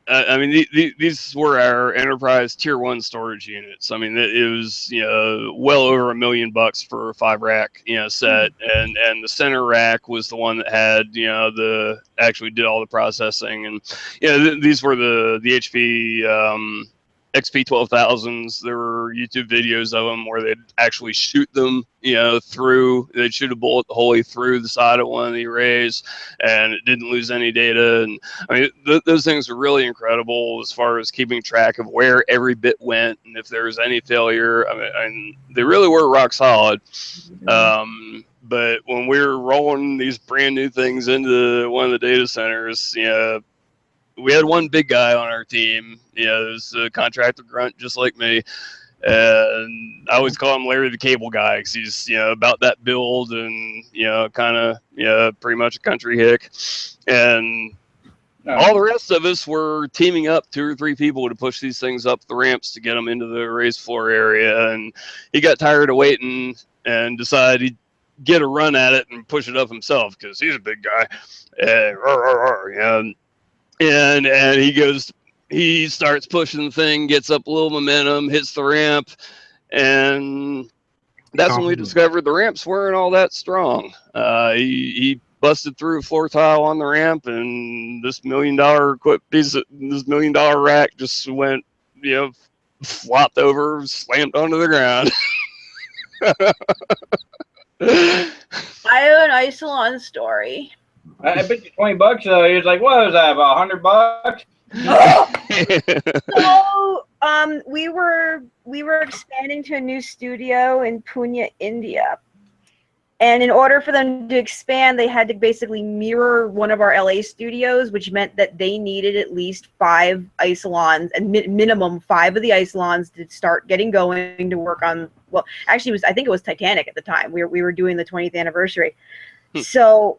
I mean, these were our enterprise tier 1 storage units. I mean, it was well over $1 million for a 5-rack set, and the center rack was the one that had the actually did all the processing, and these were the HP XP12000s. There were YouTube videos of them where they'd actually shoot them, through. They'd shoot a bullet wholly through the side of one of the arrays, and it didn't lose any data. And I mean, those things are really incredible as far as keeping track of where every bit went and if there was any failure. I mean, and they really were rock solid. But when we were rolling these brand new things into one of the data centers, we had one big guy on our team. It was a contractor grunt just like me. And I always call him Larry the Cable Guy because he's, about that build and, kind of, pretty much a country hick. And all the rest of us were teaming up 2 or 3 people to push these things up the ramps to get them into the raised floor area. And he got tired of waiting and decided he'd get a run at it and push it up himself because he's a big guy. And he starts pushing the thing, gets up a little momentum, hits the ramp, and that's when we discovered the ramps weren't all that strong. He busted through a floor tile on the ramp, and this $1 million this $1 million rack just went, flopped over, slammed onto the ground. I have an Isilon story. I bet you $20. He was like, "What was that? About $100?" So, we were expanding to a new studio in Pune, India, and in order for them to expand, they had to basically mirror one of our LA studios, which meant that they needed at least 5 Isilons and minimum 5 of the Isilons to start getting going to work on. Well, actually, I think it was Titanic at the time. We were doing the 20th anniversary, so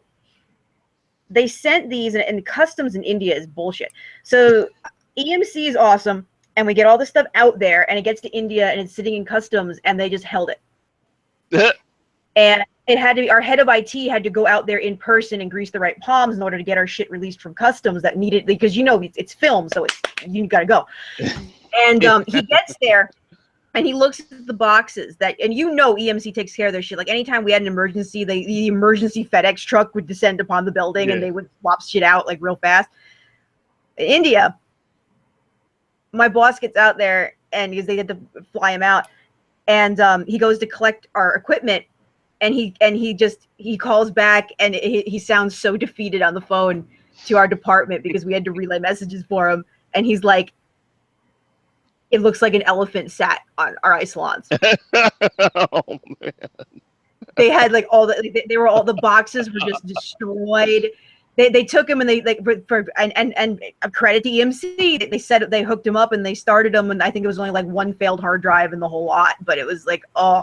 they sent these, and customs in India is bullshit. So EMC is awesome, and we get all this stuff out there, and it gets to India, and it's sitting in customs, and they just held it. And it had to be, our head of IT had to go out there in person and grease the right palms in order to get our shit released from customs that needed, because it's film, so you gotta go. And he gets there, and he looks at the boxes and EMC takes care of their shit. Like anytime we had an emergency, the emergency FedEx truck would descend upon the building and they would swap shit out like real fast. In India, my boss gets out there and because they had to fly him out, and he goes to collect our equipment, and he calls back, and he sounds so defeated on the phone to our department because we had to relay messages for him, and he's like, "It looks like an elephant sat on our Isilons." Oh man! They had like all the boxes were just destroyed. They took him and they and credit to EMC. They said they hooked him up and they started him, and I think it was only like 1 failed hard drive in the whole lot. But it was like, oh,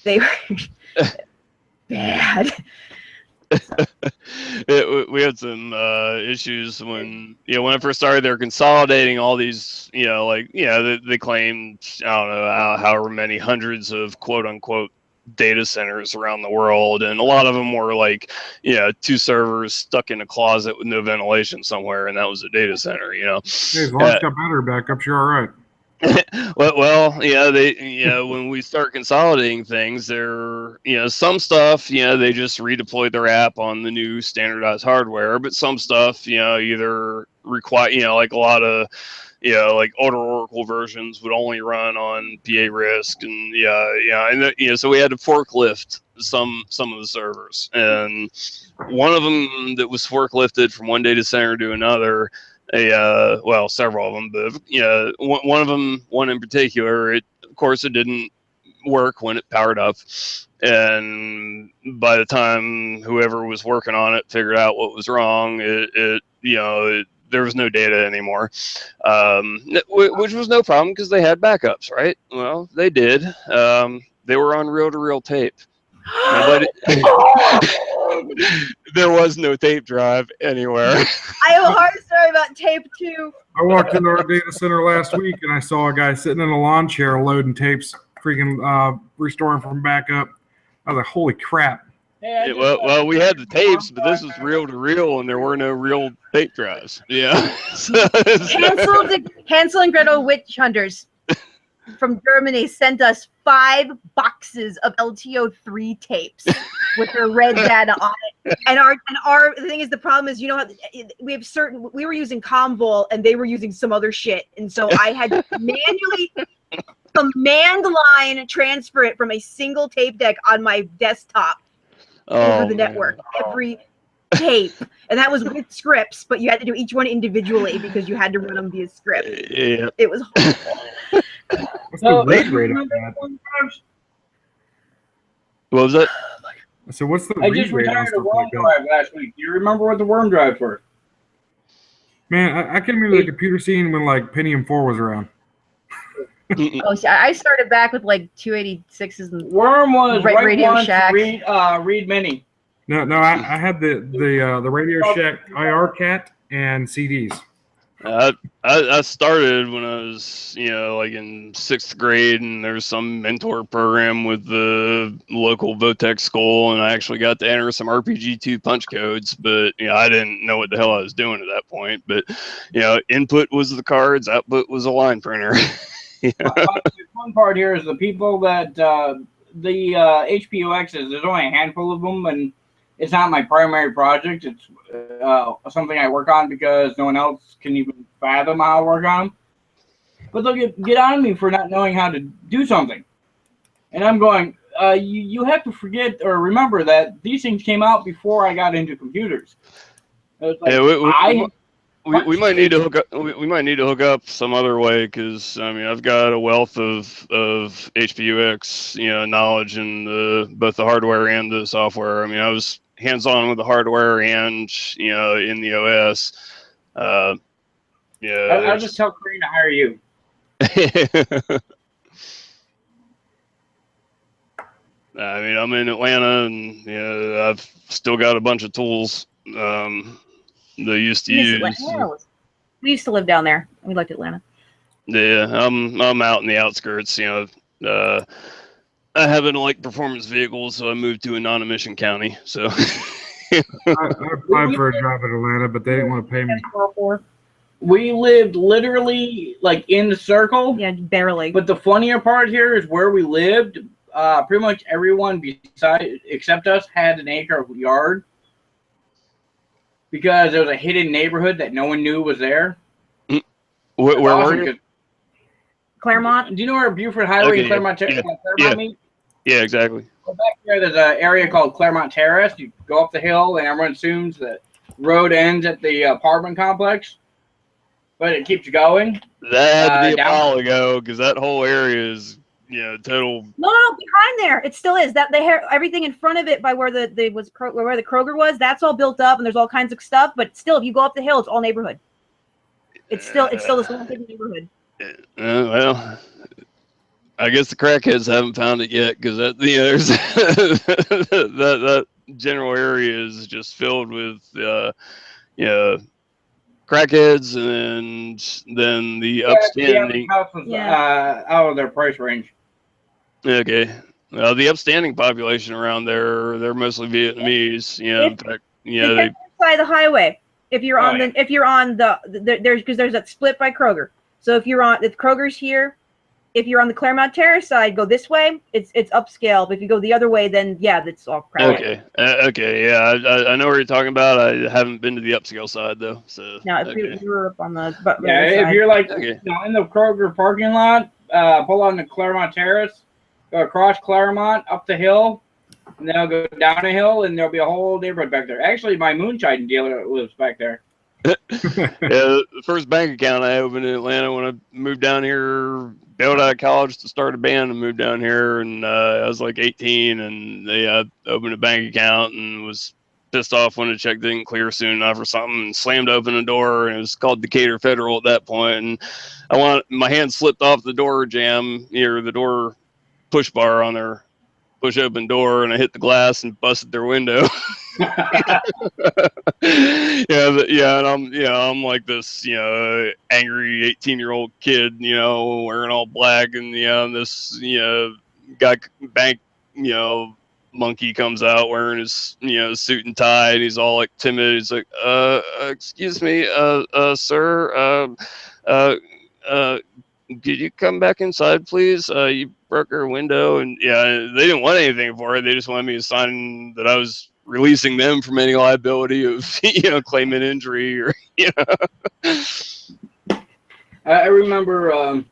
they were bad. We had some issues when I first started. They're consolidating all these they claimed, I don't know, however many hundreds of quote unquote data centers around the world, and a lot of them were like 2 servers stuck in a closet with no ventilation somewhere, and that was a data center. Hey, as long as it's got battery backups, you're all right. When we start consolidating things, there, some stuff, they just redeployed their app on the new standardized hardware, but some stuff, either require, like a lot of, like older Oracle versions would only run on PA RISC, and so we had to forklift some of the servers, and one of them that was forklifted from one data center to another. Several of them, but one in particular, of course it didn't work when it powered up, and by the time whoever was working on it figured out what was wrong, there was no data anymore, which was no problem because they had backups, right? Well, they did. They were on reel-to-reel tape. There was no tape drive anywhere. I have a hard story about tape too. I walked into our data center last week and I saw a guy sitting in a lawn chair loading tapes, freaking restoring from backup. I was like, holy crap. Hey, Well, we had the tapes, but this was reel to reel, and there were no real tape drives. Yeah. Hansel and Gretel Witch Hunters from Germany sent us 5 boxes of LTO3 tapes with their red data on it. And the thing is, the problem is, you know, we were using Convol and they were using some other shit, and so I had to manually command line transfer it from a single tape deck on my desktop over the network, every tape, and that was with scripts, but you had to do each one individually because you had to run them via script. Yeah. It was horrible. What's the read rate on that? What was that? So what's the I read just rate on retired a stuff worm like that? drive last week. Do you remember what the worm drives were? Man, I can remember the computer scene when like Pentium 4 was around. Oh, see, I started back with like 286s and Worm was right Radio once, Shack. Read Mini. No, I had the Radio Shack IR Cat and CDs. I started when I was, you know, like in 6th grade, and there was some mentor program with the local Votech school, and I actually got to enter some RPG2 punch codes, but, you know, I didn't know what the hell I was doing at that point. But, you know, input was the cards, output was a line printer. The fun part here is the people that the HPUXs, there's only a handful of them, and it's not my primary project. It's something I work on because no one else can even fathom how I work on them. But they'll get on me for not knowing how to do something. And I'm going, you have to forget or remember that these things came out before I got into computers. Like, yeah, we might need to hook up. We might need to hook up some other way, because I mean, I've got a wealth of HPUX, you know, knowledge in both the hardware and the software. I mean, I was hands-on with the hardware and, you know, in the OS. Yeah, I'll just tell Kareem to hire you. I mean, I'm in Atlanta, and you know, I've still got a bunch of tools they used to use. We used to live down there. We liked Atlanta. Yeah, I'm out in the outskirts. You know, I haven't liked performance vehicles, so I moved to a non-emission county. So I applied for a job in Atlanta, but they didn't want to pay me. We lived literally like in the circle. Yeah, barely. But the funnier part here is where we lived. Pretty much everyone except us had an acre of yard, because there was a hidden neighborhood that no one knew was there. Where were you? Claremont. Do you know where Buford Highway and Claremont meet? Yeah, exactly. Well, back there, there's an area called Claremont Terrace. You go up the hill, and everyone assumes the road ends at the apartment complex, but it keeps going. That had to be a down- while ago, because that whole area is, you know, total. No, behind there, it still is. That everything in front of it, by where where the Kroger was, that's all built up, and there's all kinds of stuff. But still, if you go up the hill, it's all neighborhood. It's still this one big neighborhood. Well, I guess the crackheads haven't found it yet, because that, you know, there's that general area is just filled with you know, crackheads, and then the upstanding. The house was out of their price range. Okay. The upstanding population around there, they're mostly Vietnamese. You know, in fact, you know, It's side of the highway. If you're on there's that split by Kroger. So if Kroger's here, if you're on the Claremont Terrace side, go this way. It's upscale. But if you go the other way, then yeah, that's all crowded. Okay. Okay. Yeah, I know what you're talking about. I haven't been to the upscale side though. So. Now, if you're up on the if you're like in the Kroger parking lot, pull on the Claremont Terrace, go across Claremont up the hill, and then I'll go down a hill, and there'll be a whole neighborhood back there. Actually, my moonshine dealer lives back there. Yeah, the first bank account I opened in Atlanta when I moved down here, bailed out of college to start a band and moved down here, and I was like 18, and they opened a bank account and was pissed off when the check didn't clear soon enough or something, and slammed open the door, and it was called Decatur Federal at that point, and my hand slipped off the door jamb, the door push bar on their push open door, and I hit the glass and busted their window. And I'm like this, angry 18-year-old kid, wearing all black, and this, guy bank, monkey comes out wearing his, suit and tie, and he's all like timid. He's like, excuse me, sir, could you come back inside, please? You broke our window. And they didn't want anything for it. They just wanted me to sign that I was releasing them from any liability of, claiming injury or, I remember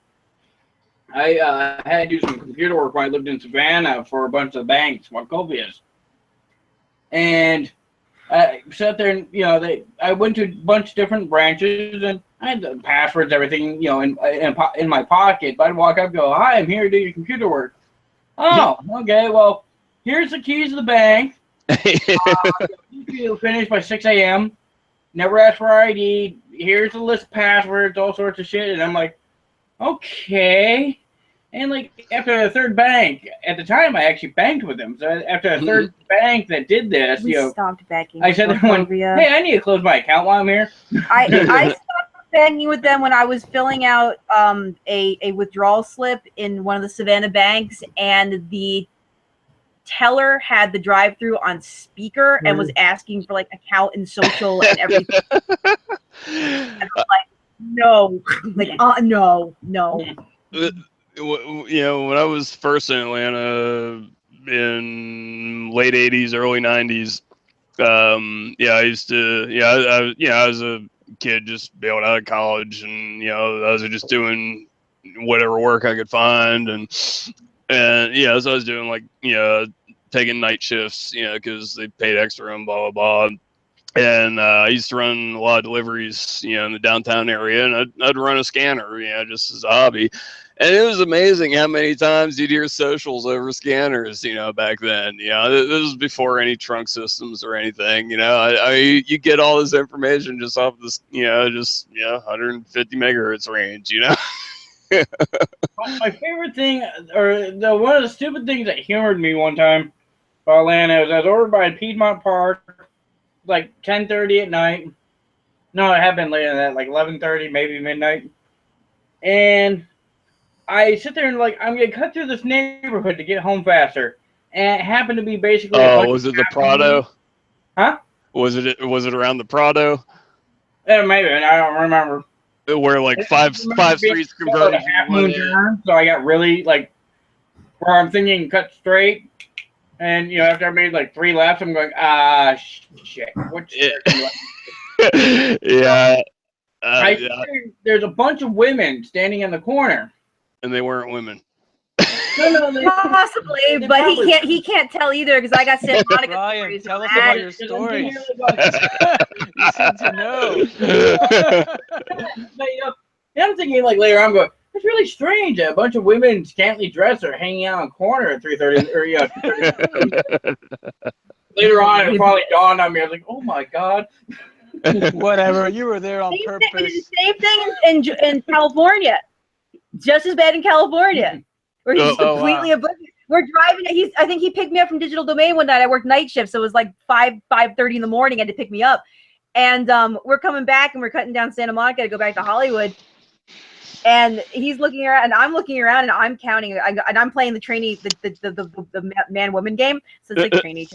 I had to do some computer work when I lived in Savannah for a bunch of banks, Wachovia. And I sat there and, I went to a bunch of different branches, and I had the passwords, everything, in my pocket. But I'd walk up and go, hi, I'm here to do your computer work. Oh, okay, well, here's the keys to the bank. You finish by 6 a.m. Never ask for ID. Here's a list of passwords, all sorts of shit. And I'm like, okay. And like after the third bank, at the time I actually banked with them. So after the third bank that did this, We stopped banking. I said to them, hey, I need to close my account while I'm here. I stopped banking with them when I was filling out a withdrawal slip in one of the Savannah banks, and the teller had the drive-through on speaker and was asking for like account and social and everything. And I'm like, no, no. When I was first in Atlanta in late 80s, early 90s, I used to, I was a kid just bailed out of college, and, I was just doing whatever work I could find. And so I was doing like, taking night shifts, because they paid extra and blah, blah, blah. And I used to run a lot of deliveries, in the downtown area, and I'd run a scanner, just as a hobby. And it was amazing how many times you'd hear socials over scanners, back then. This was before any trunk systems or anything. You get all this information just off this, 150 megahertz range. My favorite thing, or one of the stupid things that humored me one time about Atlanta was I was over by Piedmont Park, like 10:30 at night. No, it had been later than that, like 11:30, maybe midnight. And I sit there and like, I'm gonna cut through this neighborhood to get home faster, and it happened to be basically. Oh, was it the Prado? Huh? Was it around the Prado? Maybe, I don't remember. Where like five streets converted. Half moon turn, so I got really like, where I'm thinking cut straight, and after I made like 3 laps, I'm going, shit, which there's a bunch of women standing in the corner. And they weren't women. No, possibly, but he can't tell either because I got Santa Monica Ryan, stories. tell us about your stories. You seem to know. But, I'm thinking like later, I'm going, it's really strange that a bunch of women scantily dressed are hanging out on a corner at 3:30 or 2:30. Later on, it probably dawned on me. I was like, oh my god. Whatever, you were there on purpose. We did the same thing in California. Just as bad in California, where he's completely oblivious. We're driving. I think he picked me up from Digital Domain one night. I worked night shift, so it was like 5:30 in the morning. He had to pick me up, and we're coming back, and we're cutting down Santa Monica to go back to Hollywood. And he's looking around, and I'm looking around, and I'm counting, and I'm playing the trainee, the man-woman game. So it's like trainee,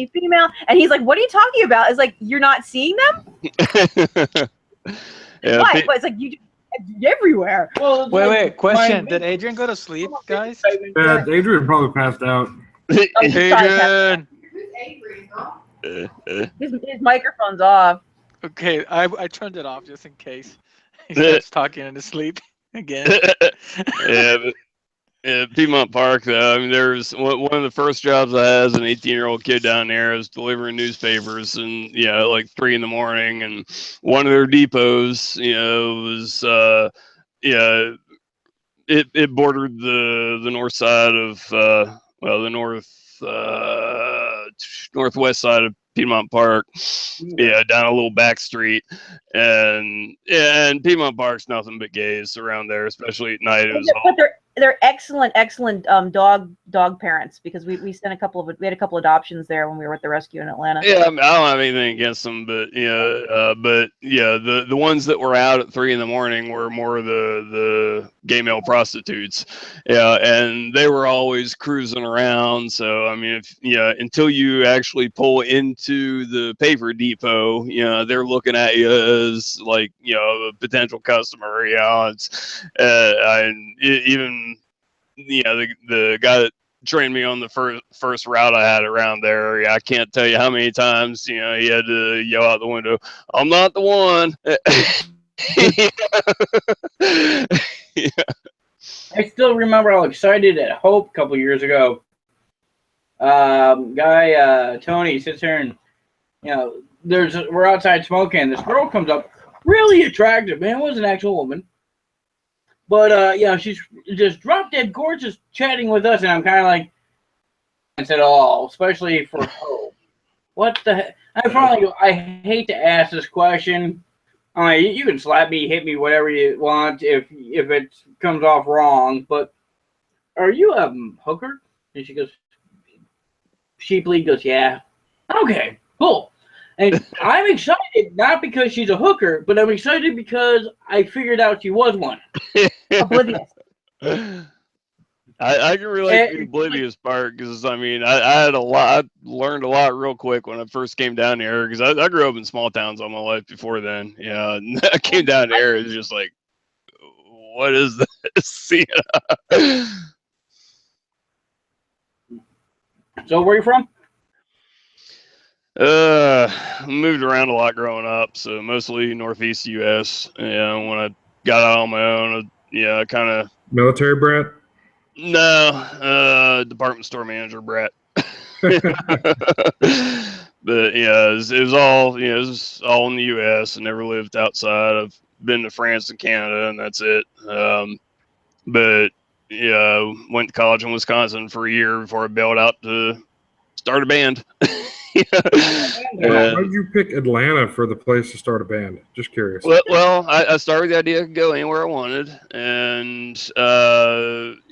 female, and he's like, "What are you talking about?" It's like, you're not seeing them. What? It's like you. Everywhere. Well, wait. Question: did Adrian go to sleep, guys? Adrian probably passed out. Adrian. His microphone's off. Okay, I turned it off just in case he starts talking in his sleep again. Piedmont Park, though. I mean, there's one of the first jobs I had as an 18-year-old kid down there. I was delivering newspapers, and like 3 in the morning. And one of their depots, was it bordered the north side of the northwest side of Piedmont Park. Down a little back street, and Piedmont Park's nothing but gays around there, especially at night. It was they're excellent dog parents, because we had a couple of adoptions there when we were at the rescue in Atlanta. Yeah, I don't have anything against them, but the ones that were out at 3 a.m. were more the gay male prostitutes. Yeah, and they were always cruising around. So I mean, until you actually pull into the paper depot, they're looking at you as like a potential customer. It's even the guy that trained me on the first route I had around there. I can't tell you how many times he had to yell out the window, "I'm not the one." Yeah. I still remember how excited at Hope a couple years ago. Tony sits here and we're outside smoking. This girl comes up, really attractive, man. It was an actual woman. But she's just drop dead gorgeous, chatting with us, and I'm kind of like, at all, especially for Hope. What the heck? I hate to ask this question. You can slap me, hit me, whatever you want if it comes off wrong. But are you a hooker? And she goes, sheeply goes, yeah. Okay, cool. And I'm excited, not because she's a hooker, but I'm excited because I figured out she was one. Oblivious. I can relate to the oblivious part, because I mean I learned a lot real quick when I first came down here, because I grew up in small towns all my life before then. And I came down here, it was just like, what is this? So where are you from? Moved around a lot growing up, so mostly Northeast U.S. When I got out on my own, I kind of military brat. No, department store manager brat. But it was all it was all in the U.S. I never lived outside. I've been to France and Canada, and that's it. But went to college in Wisconsin for a year before I bailed out to start a band. Why did you pick Atlanta for the place to start a band? Just curious. Well, I started with the idea I could go anywhere I wanted, and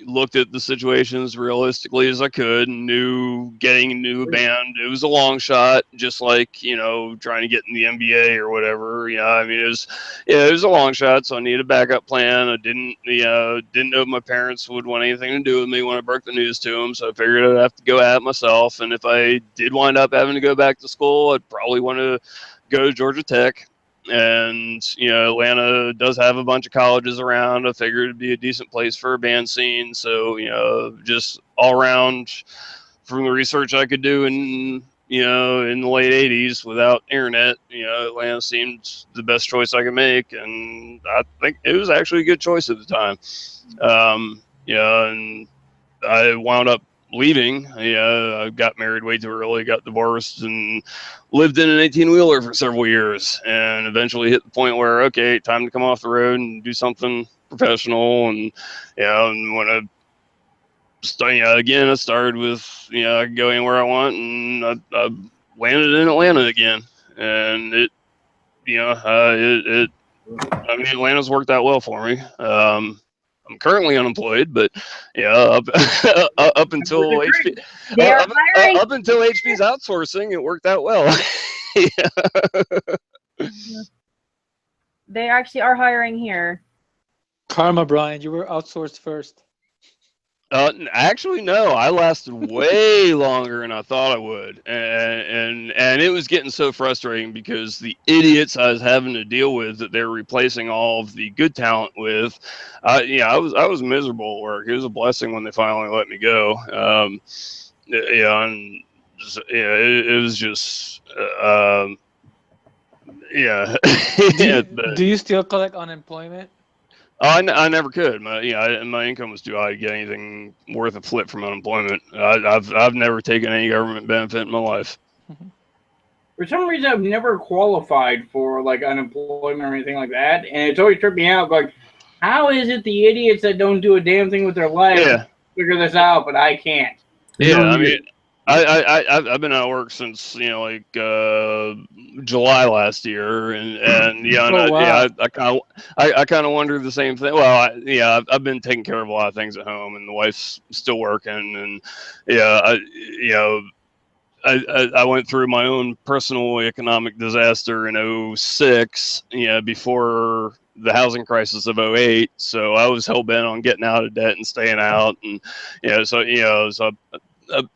looked at the situations realistically as I could, and knew getting into a band, it was a long shot, just like trying to get in the NBA or whatever. I mean, it was a long shot, so I needed a backup plan. I didn't know if my parents would want anything to do with me when I broke the news to them, so I figured I'd have to go at it myself. And if I did wind up having to go back to school, I'd probably want to go to Georgia Tech. And Atlanta does have a bunch of colleges around. I figured it'd be a decent place for a band scene. So just all around, from the research I could do in the late 80s without internet, Atlanta seemed the best choice I could make, and I think it was actually a good choice at the time. And I wound up leaving. I got married way too early, got divorced, and lived in an 18-wheeler for several years, and eventually hit the point where, okay, time to come off the road and do something professional. And and when I started with I can go anywhere I want, and I landed in Atlanta again, and Atlanta's worked out well for me. I'm currently unemployed, but up until HP, up until HP's outsourcing, it worked out well. They actually are hiring here. Karma, Brian, you were outsourced first. Actually, no. I lasted way longer than I thought I would, and it was getting so frustrating because the idiots I was having to deal with that they're replacing all of the good talent with. I was miserable at work. It was a blessing when they finally let me go. It was just Do you still collect unemployment? I never could. My income was too high to get anything worth a flip from unemployment. I've never taken any government benefit in my life. For some reason, I've never qualified for like unemployment or anything like that, and it's always tripped me out. Like, how is it the idiots that don't do a damn thing with their life figure this out, but I can't? Yeah, I mean, I've been out of work since like July last year, and yeah, and Oh, wow. I kind of wondered the same thing. Well, I've been taking care of a lot of things at home, and the wife's still working, and yeah, I went through my own personal economic disaster in 06, before the housing crisis of 08. So I was hell bent on getting out of debt and staying out, and so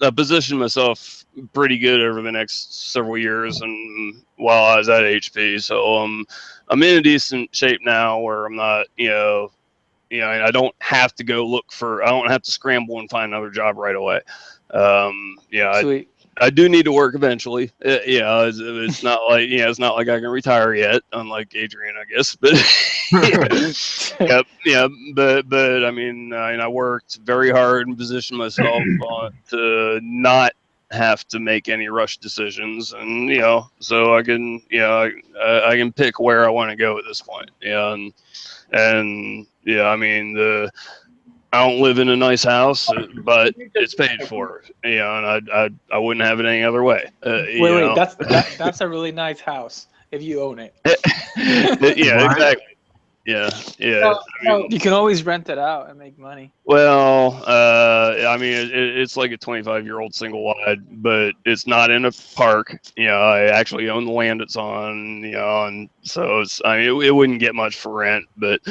I positioned myself pretty good over the next several years, and while I was at HP, so I'm in a decent shape now where I'm not, I don't have to I don't have to scramble and find another job right away. Sweet. I do need to work eventually. It's not like it's not like I can retire yet, unlike Adrian, I guess. But but I mean, I worked very hard and positioned myself to not have to make any rush decisions, and so I can I can pick where I want to go at this point. And I mean I don't live in a nice house, but it's paid for, and I wouldn't have it any other way. Wait, that's a really nice house if you own it. Yeah, exactly. Yeah. I mean, you can always rent it out and make money. well, I mean, it's like a 25-year-old single wide, but it's not in a park. I actually own the land it's on. And so I mean, it wouldn't get much for rent, but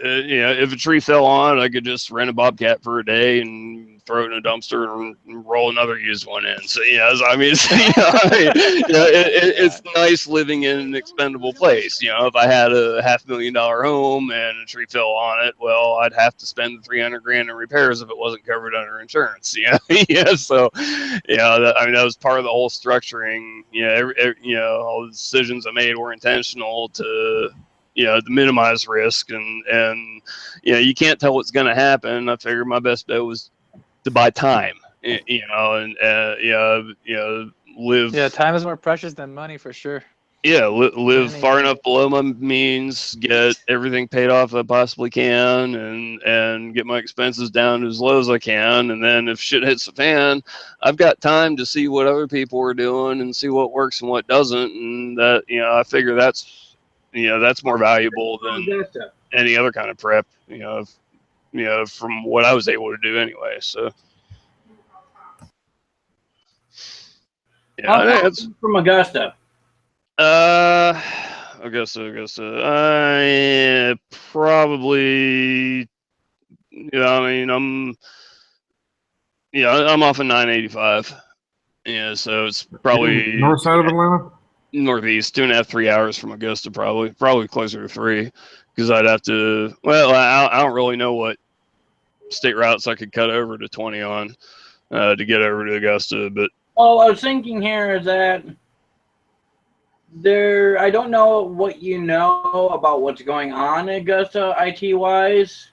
if a tree fell on, I could just rent a Bobcat for a day and throw it in a dumpster and roll another used one in. So I mean, it's nice living in an expendable place. If I had a $500,000 home and a tree fell on it, well, I'd have to spend $300,000 in repairs if it wasn't covered under insurance. So I mean, that was part of the whole structuring. All the decisions I made were intentional to minimize risk, and you can't tell what's going to happen. I figured my best bet was to buy time, and live. Yeah, time is more precious than money for sure. Yeah, live far enough below my means, get everything paid off I possibly can, and get my expenses down as low as I can. And then if shit hits the fan, I've got time to see what other people are doing and see what works and what doesn't. And that I figure that's more valuable than any other kind of prep, from what I was able to do anyway. So, it's from Augusta. Augusta. Probably. I mean, I'm off of 985. So it's probably north side of Atlanta. Northeast, 2.5, 3 hours from Augusta, probably closer to 3, because I'd have to. Well, I don't really know what state routes I could cut over to 20 on to get over to Augusta, but. All I was thinking here is that I don't know what you know about what's going on in Augusta IT wise,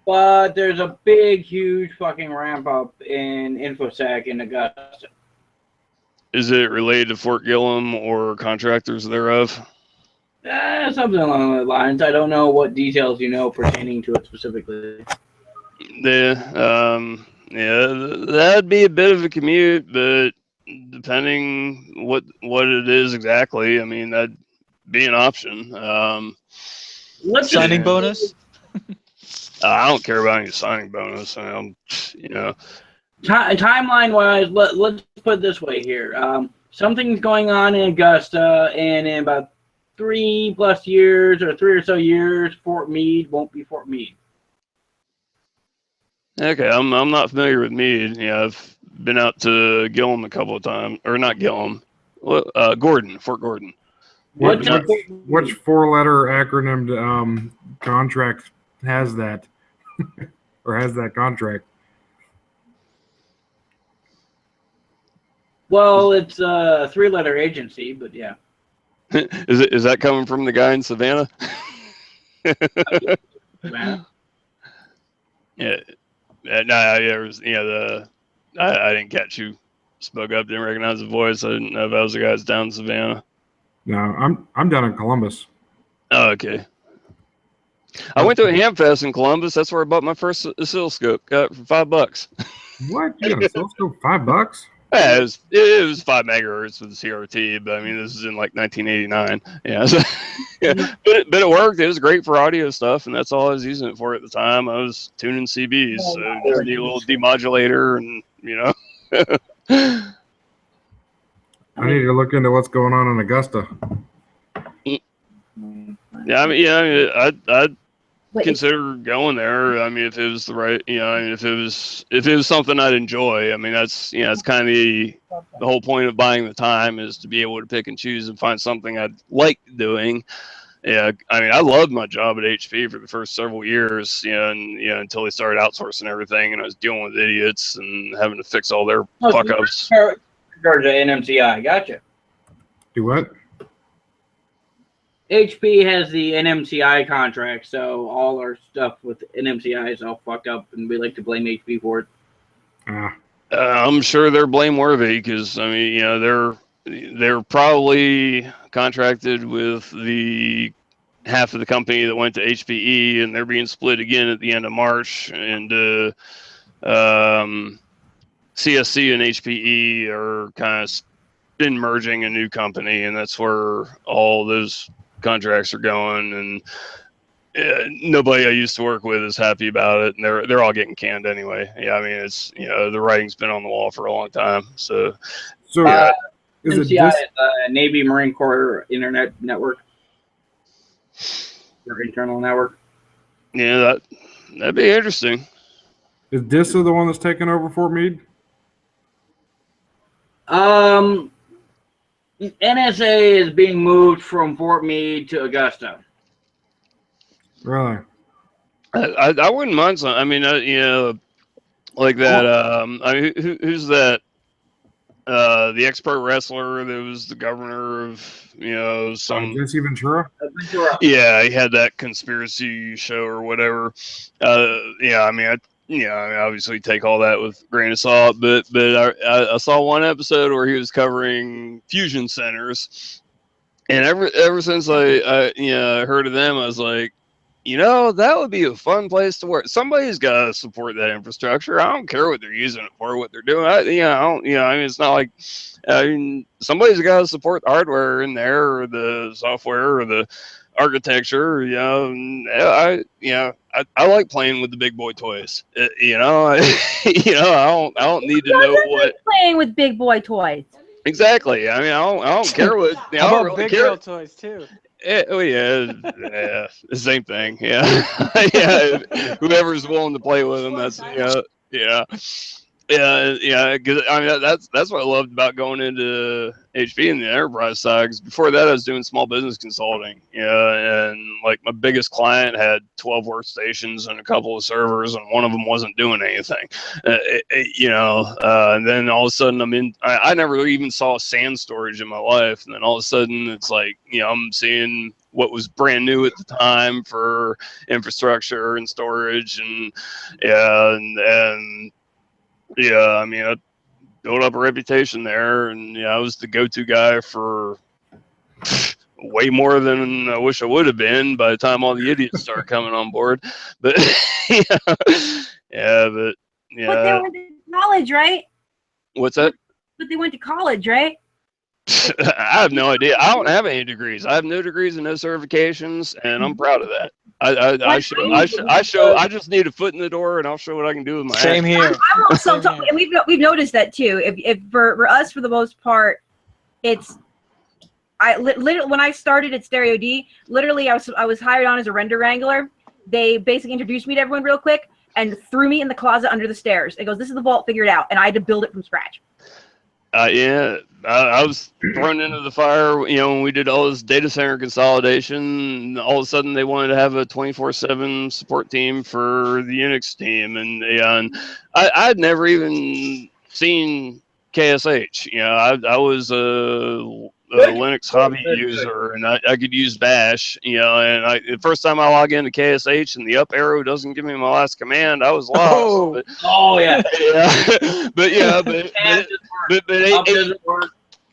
but there's a big, huge fucking ramp up in InfoSec in Augusta. Is it related to Fort Gillem or contractors thereof? Something along those lines. I don't know what details you know pertaining to it specifically. That'd be a bit of a commute, but depending what it is exactly, I mean, that'd be an option. Signing bonus? I don't care about any signing bonus. Timeline wise, let's put it this way here. Something's going on in Augusta, and in about 3+ years or 3 or so years, Fort Meade won't be Fort Meade. Okay, I'm not familiar with Meade. I've been out to Gillem a couple of times, or not Gillem, Fort Gordon. Which 4-letter acronymed contract has that, or has that contract? Well, it's a 3-letter agency, but yeah. Is that coming from the guy in Savannah? Savannah? Yeah. I didn't catch who spoke up. Didn't recognize the voice. I didn't know if that was the guy that's down in Savannah. No, I'm down in Columbus. Oh, okay. I went to a ham fest in Columbus. That's where I bought my first oscilloscope. Got it for $5. What? You got a oscilloscope? $5? Yeah, it was 5 megahertz with the CRT, but I mean, this is in like 1989. Yeah, so, yeah. But it worked. It was great for audio stuff, and that's all I was using it for at the time. I was tuning CBs, so just need a little demodulator, and I need to look into what's going on in Augusta. Yeah, I mean, I'd consider going there. I mean, if it was the right, I mean, if it was something I'd enjoy. I mean, that's it's kind of the whole point of buying the time, is to be able to pick and choose and find something I'd like doing. Yeah, I mean, I loved my job at HP for the first several years, and until they started outsourcing everything, and I was dealing with idiots and having to fix all their fuck ups. Georgia NMCI, gotcha. Do what? HP has the NMCI contract, so all our stuff with NMCI is all fucked up, and we like to blame HP for it. I'm sure they're blameworthy, because I mean, they're probably contracted with the half of the company that went to HPE, and they're being split again at the end of March, and CSC and HPE are kind of been merging a new company, and that's where all those contracts are going, and nobody I used to work with is happy about it, and they're all getting canned anyway. Yeah, I mean, it's the writing's been on the wall for a long time. So NMCI is Navy Marine Corps Internet Network, or internal network. Yeah, that'd be interesting. Is DISA the one that's taking over Fort Meade? NSA is being moved from Fort Meade to Augusta. Really? I wouldn't mind some. I mean, like that. I mean, who's that? The ex-pro wrestler that was the governor of some Jesse Ventura. Yeah, he had that conspiracy show or whatever. Yeah, I mean, I obviously take all that with a grain of salt, but I saw one episode where he was covering fusion centers, and ever since I heard of them, I was like, that would be a fun place to work. Somebody's got to support that infrastructure. I don't care what they're using it for, what they're doing. I mean, it's not like, somebody's got to support the hardware in there, or the software, or the architecture. I like playing with the big boy toys. I don't need to know what. Playing with big boy toys. Exactly. I mean, I don't care what. I How don't about really big care. girl toys too? Yeah, the same thing. Yeah, yeah. Whoever's willing to play with them, that's yeah. Because I mean, that's what I loved about going into HP and the enterprise side. Because before that, I was doing small business consulting. And like my biggest client had 12 workstations and a couple of servers, and one of them wasn't doing anything. And then all of a sudden I never even saw sand storage in my life, and then all of a sudden it's like I'm seeing what was brand new at the time for infrastructure and storage, and I mean, I built up a reputation there, and I was the go-to guy for way more than I wish I would have been by the time all the idiots started coming on board. But But they went to college, right? What's that? But they went to college, right? I have no idea. I don't have any degrees. I have no degrees and no certifications, and I'm proud of that. I just need a foot in the door, and I'll show what I can do with my Same ass. here. I'm also, and we've noticed that too. If for us, for the most part, literally when I started at Stereo D, literally I was hired on as a render wrangler. They basically introduced me to everyone real quick and threw me in the closet under the stairs. It goes, "This is the vault, figure it out," and I had to build it from scratch. I was thrown into the fire, when we did all this data center consolidation. All of a sudden, they wanted to have a 24/7 support team for the Unix team, and I'd never even seen KSH. I was a Linux hobby user, and I could use Bash. And the first time I log into KSH and the up arrow doesn't give me my last command, I was lost. Oh yeah. But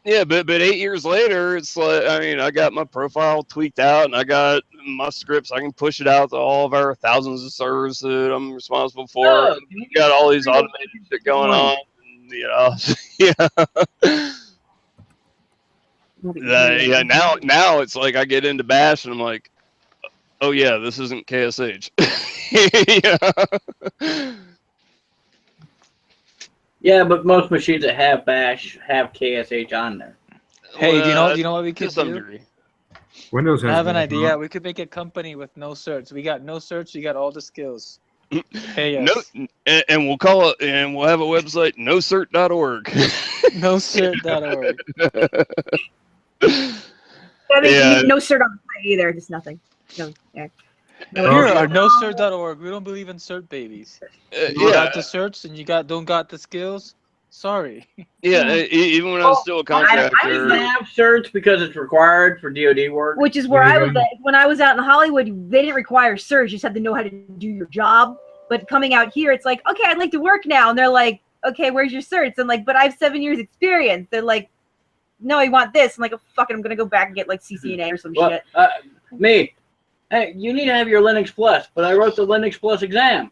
Yeah, but 8 years later, it's like, I mean, I got my profile tweaked out, and I got my scripts. I can push it out to all of our thousands of servers that I'm responsible for. Oh, We got all these automated shit going on. And, you know, yeah. Yeah. Now it's like I get into Bash, and I'm like, oh yeah, this isn't KSH. Yeah. Yeah, but most machines that have Bash have KSH on there. Hey, do you know what we could to some do? degree. Windows has I have an Bash idea. on. We could make a company with no certs. We got no certs. We got all the skills. Pay No, us. and we'll call it, and we'll have a website, nocert.org. Nocert.org. I mean, Yeah. no cert on the site either. Just nothing. No. Yeah. No, Here no. are nocert.org. We don't believe in cert babies. You got the certs and you don't got the skills. Sorry. Yeah, even when I was still a I contractor. have certs because it's required for DoD work. Which is where I was at. When I was out in Hollywood, they didn't require certs. You just had to know how to do your job. But coming out here, it's like, okay, I'd like to work now. And they're like, okay, where's your certs? I'm like, but I have 7 years experience. They're like, no, I want this. I'm like, oh, fuck it, I'm going to go back and get like CCNA or some shit. Hey, you need to have your Linux Plus, but I wrote the Linux Plus exam.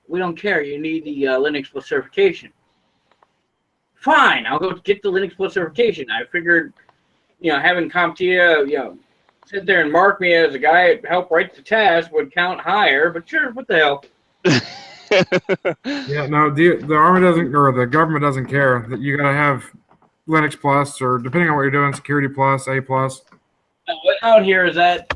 We don't care. You need the Linux Plus certification. Fine, I'll go get the Linux Plus certification. I figured, having CompTIA, sit there and mark me as a guy that helped write the test would count higher, but sure, what the hell. Yeah, no, the Army doesn't, or the government doesn't care that you got to have Linux Plus, or depending on what you're doing, Security Plus, A Plus. What's out here is that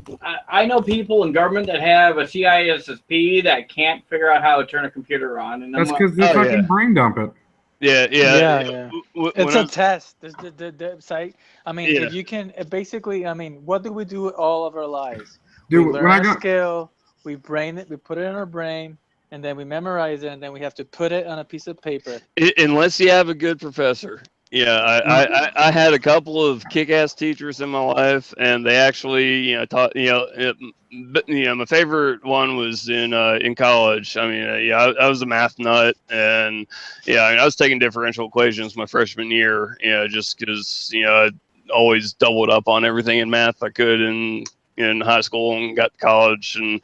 I know people in government that have a CISSP that can't figure out how to turn a computer on. And That's because they fucking brain dump it. Yeah. It's a test. The site. I mean, Yeah. if you can basically, I mean, what do we do all of our lives? Dude, we when learn I a got- skill, we brain it, we put it in our brain, and then we memorize it, and then we have to put it on a piece of paper. Unless you have a good professor. Yeah, I had a couple of kick-ass teachers in my life, and they actually, taught. But my favorite one was in college. I mean, I was a math nut, and I was taking differential equations my freshman year. Just because I always doubled up on everything in math I could in high school, and got to college, and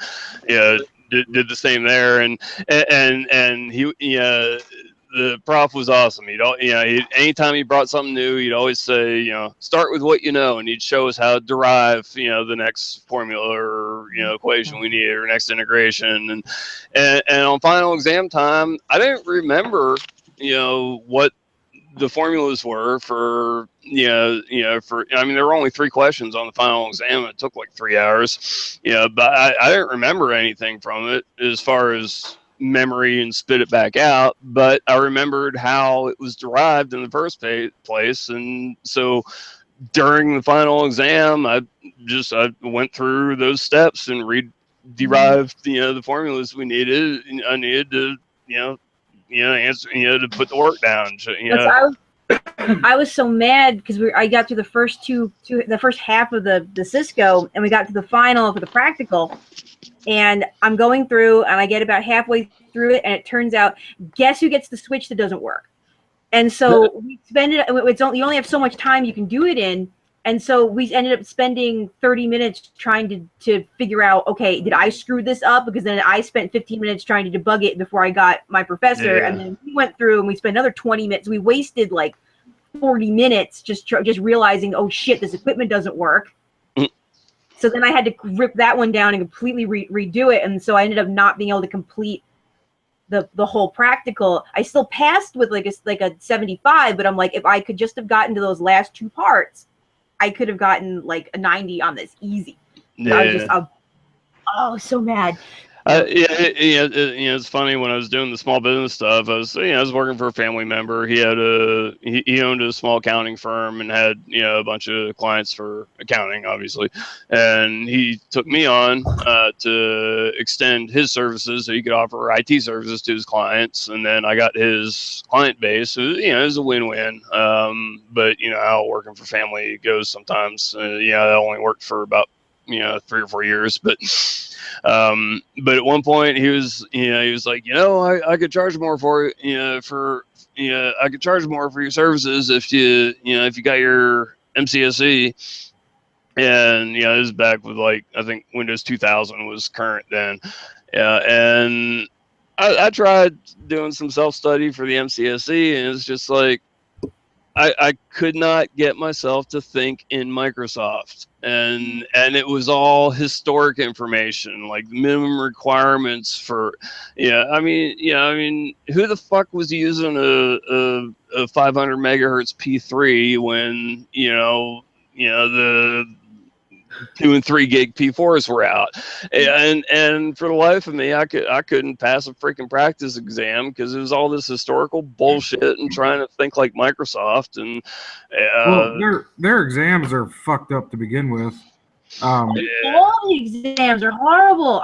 did the same there, and he the prof was awesome. Anytime he brought something new, he'd always say, start with what you know, and he'd show us how to derive, the next formula or equation we need, or next integration, and on final exam time, I didn't remember, what the formulas were for, I mean, there were only 3 questions on the final exam. It took like 3 hours, but I didn't remember anything from it as far as memory and spit it back out, but I remembered how it was derived in the first place, and so during the final exam, I went through those steps and derived the formulas we needed. I needed to answer, to put the work down. I was so mad because I got through the first the first half of the Cisco, and we got to the final for the practical. And I'm going through, and I get about halfway through it, and it turns out, guess who gets the switch that doesn't work? And so we spend it. You only have so much time you can do it in, and so we ended up spending 30 minutes trying to figure out, okay, did I screw this up? Because then I spent 15 minutes trying to debug it before I got my professor, and then we went through and we spent another 20 minutes. We wasted like 40 minutes just realizing, oh shit, this equipment doesn't work. So then I had to rip that one down and completely redo it. And so I ended up not being able to complete the whole practical. I still passed with like a 75, but I'm like, if I could just have gotten to those last 2 parts, I could have gotten like a 90 on this easy. Yeah. I was so mad. It's funny, when I was doing the small business stuff, I was working for a family member. He owned a small accounting firm and had a bunch of clients for accounting, obviously, and he took me on to extend his services so he could offer IT services to his clients, and then I got his client base. So, it was a win-win. But how working for family goes sometimes. I only worked for about 3 or 4 years. But at one point he was like, I could charge more for I could charge more for your services if you got your MCSE. And this is back with I think Windows 2000 was current then. And I tried doing some self-study for the MCSE, and it's just like I could not get myself to think in Microsoft, and it was all historic information, like minimum requirements for I mean who the fuck was using a 500 megahertz P3 when the 2 and 3 gig P4s were out, and for the life of me, I couldn't pass a freaking practice exam because it was all this historical bullshit and trying to think like Microsoft. And well, their exams are fucked up to begin with. All the exams are horrible.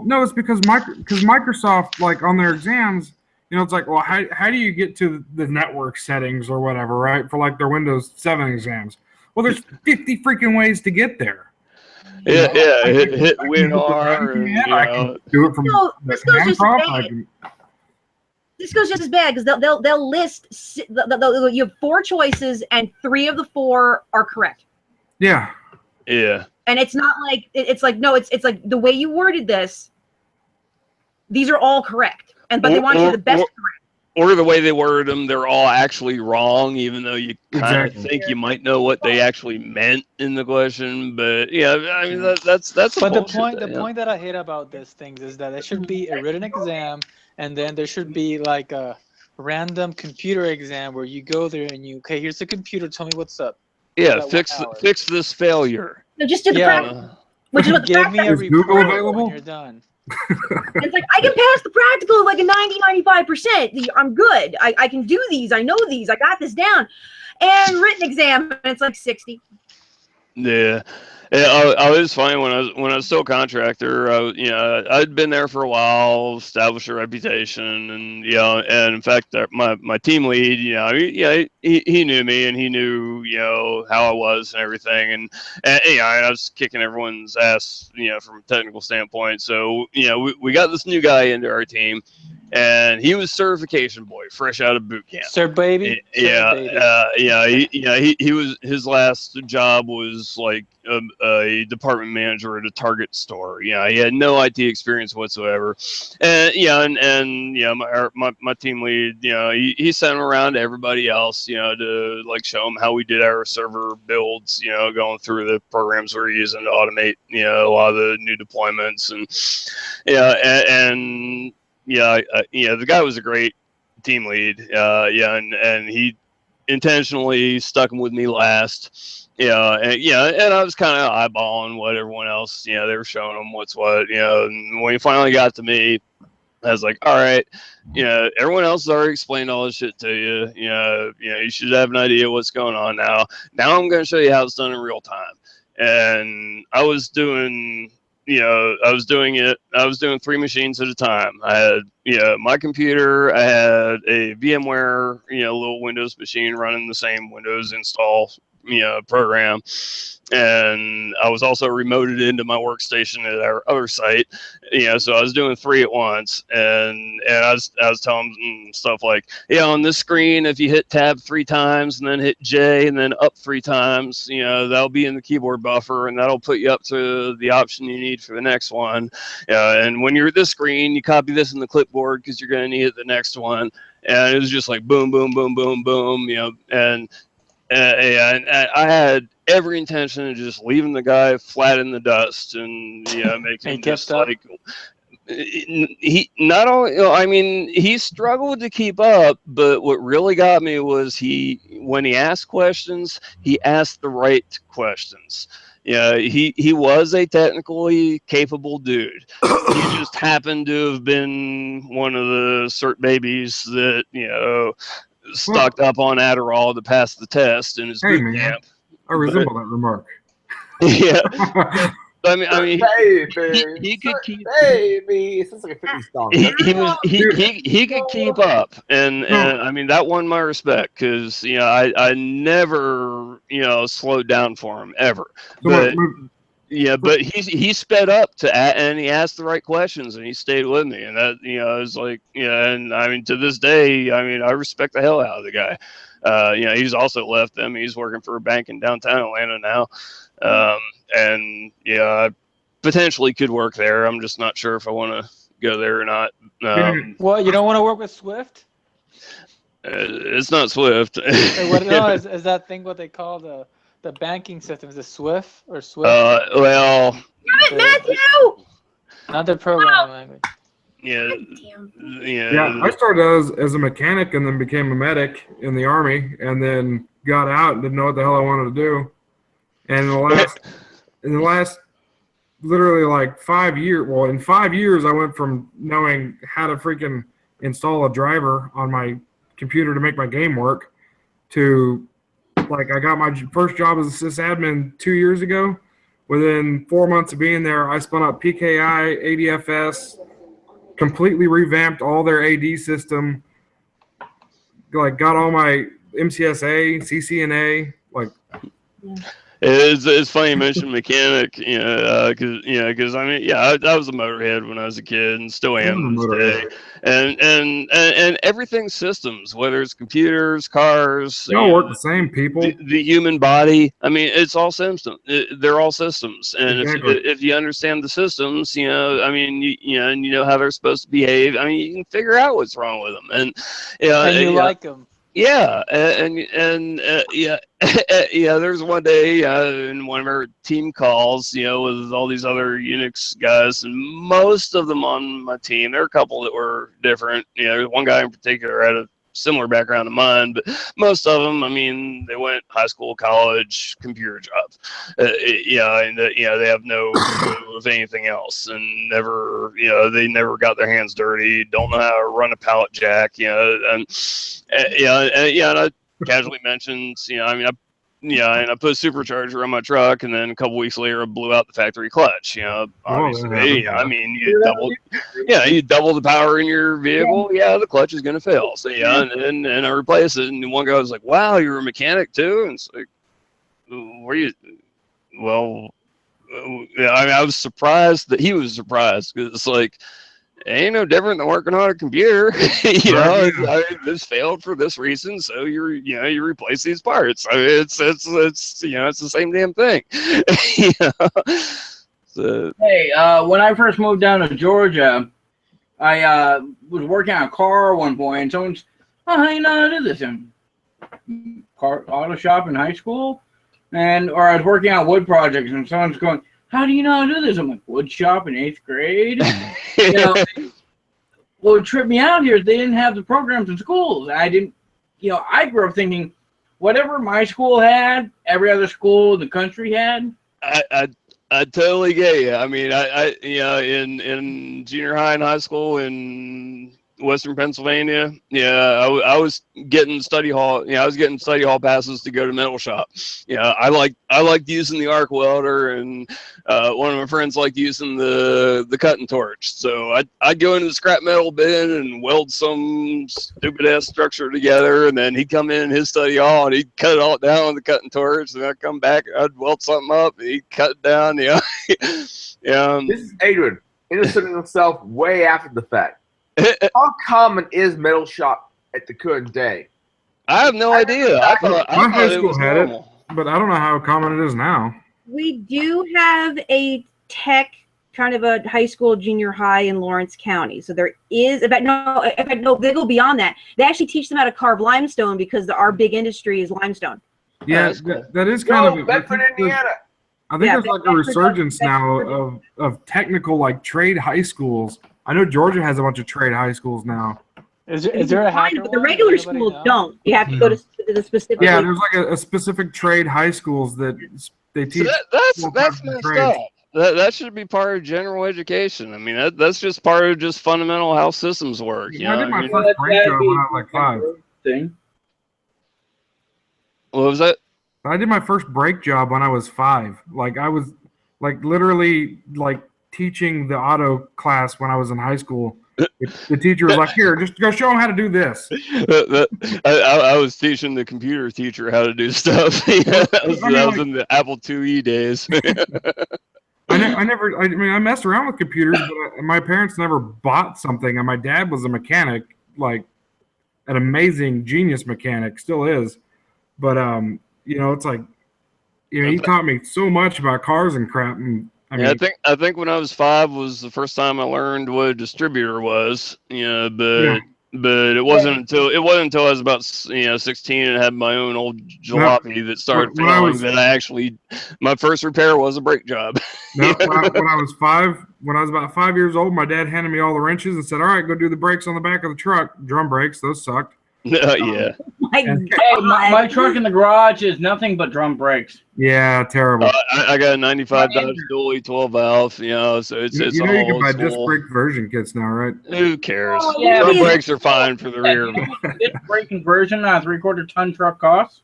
No, it's because Microsoft, like on their exams, it's like, well, how do you get to the network settings or whatever, right? For like their Windows 7 exams. Well, there's 50 freaking ways to get there. Hit WinR. I can do it from this goes just as bad. This goes just as bad because they'll list you have 4 choices and 3 of the 4 are correct. Yeah. And it's not like it's like the way you worded this. These are all correct, but they want you the best correct. Or the way they worded them, they're all actually wrong, even though you kind of think you might know what they actually meant in the question. But I mean that's. But the point that I hate about these things is that it should be a written exam, and then there should be like a random computer exam where you go there and here's the computer, tell me what's up. Yeah, fix this failure. No, just do the practice. Which is what the Give me a report available? when you're done. It's like I can pass the practical like a 90-95%. I'm good. I can do these. I know these. I got this down. And written exam, and it's like 60. Yeah. I was fine when I was still a contractor. I'd been there for a while, established a reputation, and and in fact, my team lead, he knew me and he knew how I was and everything, and I was kicking everyone's ass, from a technical standpoint. So we got this new guy into our team. And he was certification boy, fresh out of boot camp. Sir baby. He was, his last job was like a department manager at a Target store. He had no IT experience whatsoever. And my team lead, he sent him around to everybody else, to like show them how we did our server builds, going through the programs we're using to automate, a lot of the new deployments the guy was a great team lead. And he intentionally stuck him with me last. And I was kind of eyeballing what everyone else, they were showing him what's what. And when he finally got to me, I was like, all right, everyone else has already explained all this shit to you. You should have an idea what's going on now. Now I'm going to show you how it's done in real time. And I was doing 3 machines at a time. I had, my computer, I had a VMware, little Windows machine running the same Windows install, program. And I was also remoted into my workstation at our other site, so I was doing 3 at once. And I was telling them stuff like, on this screen, if you hit tab 3 times and then hit J and then up 3 times, that'll be in the keyboard buffer and that'll put you up to the option you need for the next one. And when you're at this screen, you copy this in the clipboard because you're going to need it the next one. And it was just like boom, boom, boom, boom, boom, and I had every intention of just leaving the guy flat in the dust and making him just like he not only he struggled to keep up, but what really got me was when he asked questions, he asked the right questions. He was a technically capable dude. He just happened to have been one of the cert babies that stocked up on Adderall to pass the test in his boot camp. I resemble that remark. Yeah. I mean, baby, he could keep. Baby, it sounds like a 50 song. He could keep up, and I mean that won my respect because I never slowed down for him ever. So Yeah, but he sped up and he asked the right questions and he stayed with me, and that I was like, and I mean to this day, I mean I respect the hell out of the guy. He's also left them. He's working for a bank in downtown Atlanta now, and I potentially could work there. I'm just not sure if I want to go there or not. Well, you don't want to work with Swift? It's not Swift. Is that thing what they call the banking system? Is it Swift or Swift? Well, Matthew! Not the programming language. Yeah, I started as a mechanic and then became a medic in the Army, and then got out and didn't know what the hell I wanted to do. And in the last literally like 5 years, well, in 5 years, I went from knowing how to freaking install a driver on my computer to make my game work to like I got my first job as a sysadmin 2 years ago. Within 4 months of being there, I spun up PKI, ADFS, completely revamped all their AD system, like got all my MCSA, CCNA, like. It's funny you mentioned mechanic, because I mean, I was a motorhead when I was a kid and still am today, and everything's systems, whether it's computers, cars, They all work the same, people. The human body. I mean, it's all systems. They're all systems, and Exactly. if you understand the systems, I mean, and you know how they're supposed to behave. I mean, you can figure out what's wrong with them, and you like them. Yeah, and there's one day in one of our team calls, with all these other Unix guys, and most of them on my team, there are a couple that were different. One guy in particular had a similar background to mine, but most of them, I mean, they went high school, college, computer jobs. They have no clue of anything else, and they never got their hands dirty, don't know how to run a pallet jack, and I casually mentioned, and I put a supercharger on my truck, and then a couple weeks later, I blew out the factory clutch. Obviously, I mean, you double the power in your vehicle. Yeah, the clutch is going to fail. So and I replaced it, and one guy was like, "Wow, you're a mechanic too?" And it's like, "Were you?" Well, I mean, I was surprised that he was surprised, because it's like, it ain't no different than working on a computer. I mean, this failed for this reason, so you replace these parts. I mean, it's the same damn thing. So, hey, when I first moved down to Georgia, I was working on a car at one point, and someone's, how you know how to do this in car auto shop in high school? Or I was working on wood projects, and someone's going, how do you know how to do this? I'm like, wood shop in 8th grade? What tripped me out here is they didn't have the programs in schools. I didn't, I grew up thinking whatever my school had, every other school in the country had. I totally get you. I mean, in junior high and high school in Western Pennsylvania, I was getting study hall. I was getting study hall passes to go to metal shop. I liked using the arc welder, and one of my friends liked using the cutting torch. So I'd go into the scrap metal bin and weld some stupid ass structure together, and then he'd come in his study hall and he'd cut it all down with the cutting torch, and I'd come back, I'd weld something up, and he'd cut it down. This is Adrian inserting himself way after the fact. How common is metal shop at the current day? I have no idea. I thought high it school was had normal. it, but I don't know how common it is now. We do have a tech kind of a high school, junior high in Lawrence County. So there is, no, they go beyond that. They actually teach them how to carve limestone, because our big industry is limestone. Yeah, that is kind of. Bedford, Indiana. I think there's like a resurgence now of technical like trade high schools. I know Georgia has a bunch of trade high schools now. Is there a hacker? But the regular schools don't. You have to go to the specific. Yeah, there's like a specific trade high schools that they teach. So that's messed up. That should be part of general education. I mean, that's just part of just fundamental how systems work. I did my first break job when I was like 5. What was that? I did my first brake job when I was 5. Like I was like literally like teaching the auto class when I was in high school. The teacher was like, "Here, just go show them how to do this." I was teaching the computer teacher how to do stuff. That was in the Apple IIe days. I mean, I messed around with computers, but my parents never bought something, and my dad was a mechanic, like an amazing genius mechanic, still is. But you know, it's like, you know, he taught me so much about cars and crap. And I think when I was 5 was the first time I learned what a distributor was. You know, but it wasn't until I was about 16 and had my own old jalopy that started failing that I actually, my first repair was a brake job. No, when I was about 5 years old, my dad handed me all the wrenches and said, "All right, go do the brakes on the back of the truck. Drum brakes, those sucked." Yeah. My truck in the garage is nothing but drum brakes. Yeah, terrible. I got a 95 Dodge Dually 12 valve, you know, so it's You know all you can old buy disc school. brake version kits now, right? Who cares? Yeah, Drum brakes are fine for the rear. Disc brake conversion on a 3/4 ton truck costs.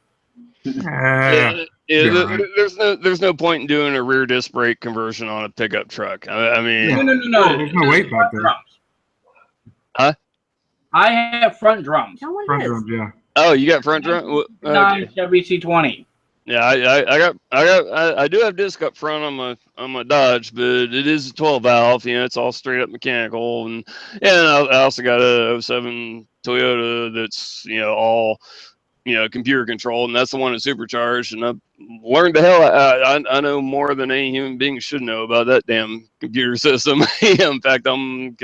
There's no point in doing a rear disc brake conversion on a pickup truck. I mean, No. There's no weight back there. Huh? I have front drums. Front drums, yeah. Oh, you got front drum? Okay. WC20. Yeah, I do have disc up front on my Dodge, but it is a 12 valve. You know, it's all straight up mechanical, and I also got a 07 Toyota that's all computer controlled, and that's the one that's supercharged. And I've learned the hell. I know more than any human being should know about that damn computer system. In fact, I'm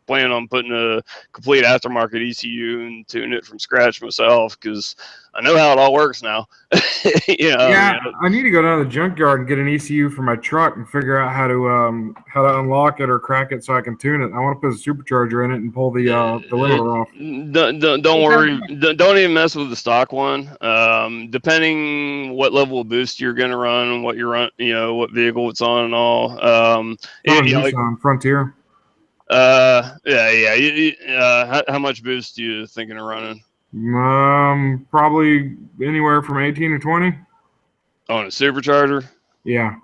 planning on putting a complete aftermarket ECU and tuning it from scratch myself because I know how it all works now. I need to go down to the junkyard and get an ECU for my truck and figure out how to unlock it or crack it so I can tune it. I want to put a supercharger in it and pull the limiter off. Don't worry. Don't even mess with the stock one. Depending what level of boost you're going to run and what you're what vehicle it's on and all. Nissan Frontier. How much boost do you thinking of running? Probably anywhere from 18 to 20. On a supercharger? Yeah.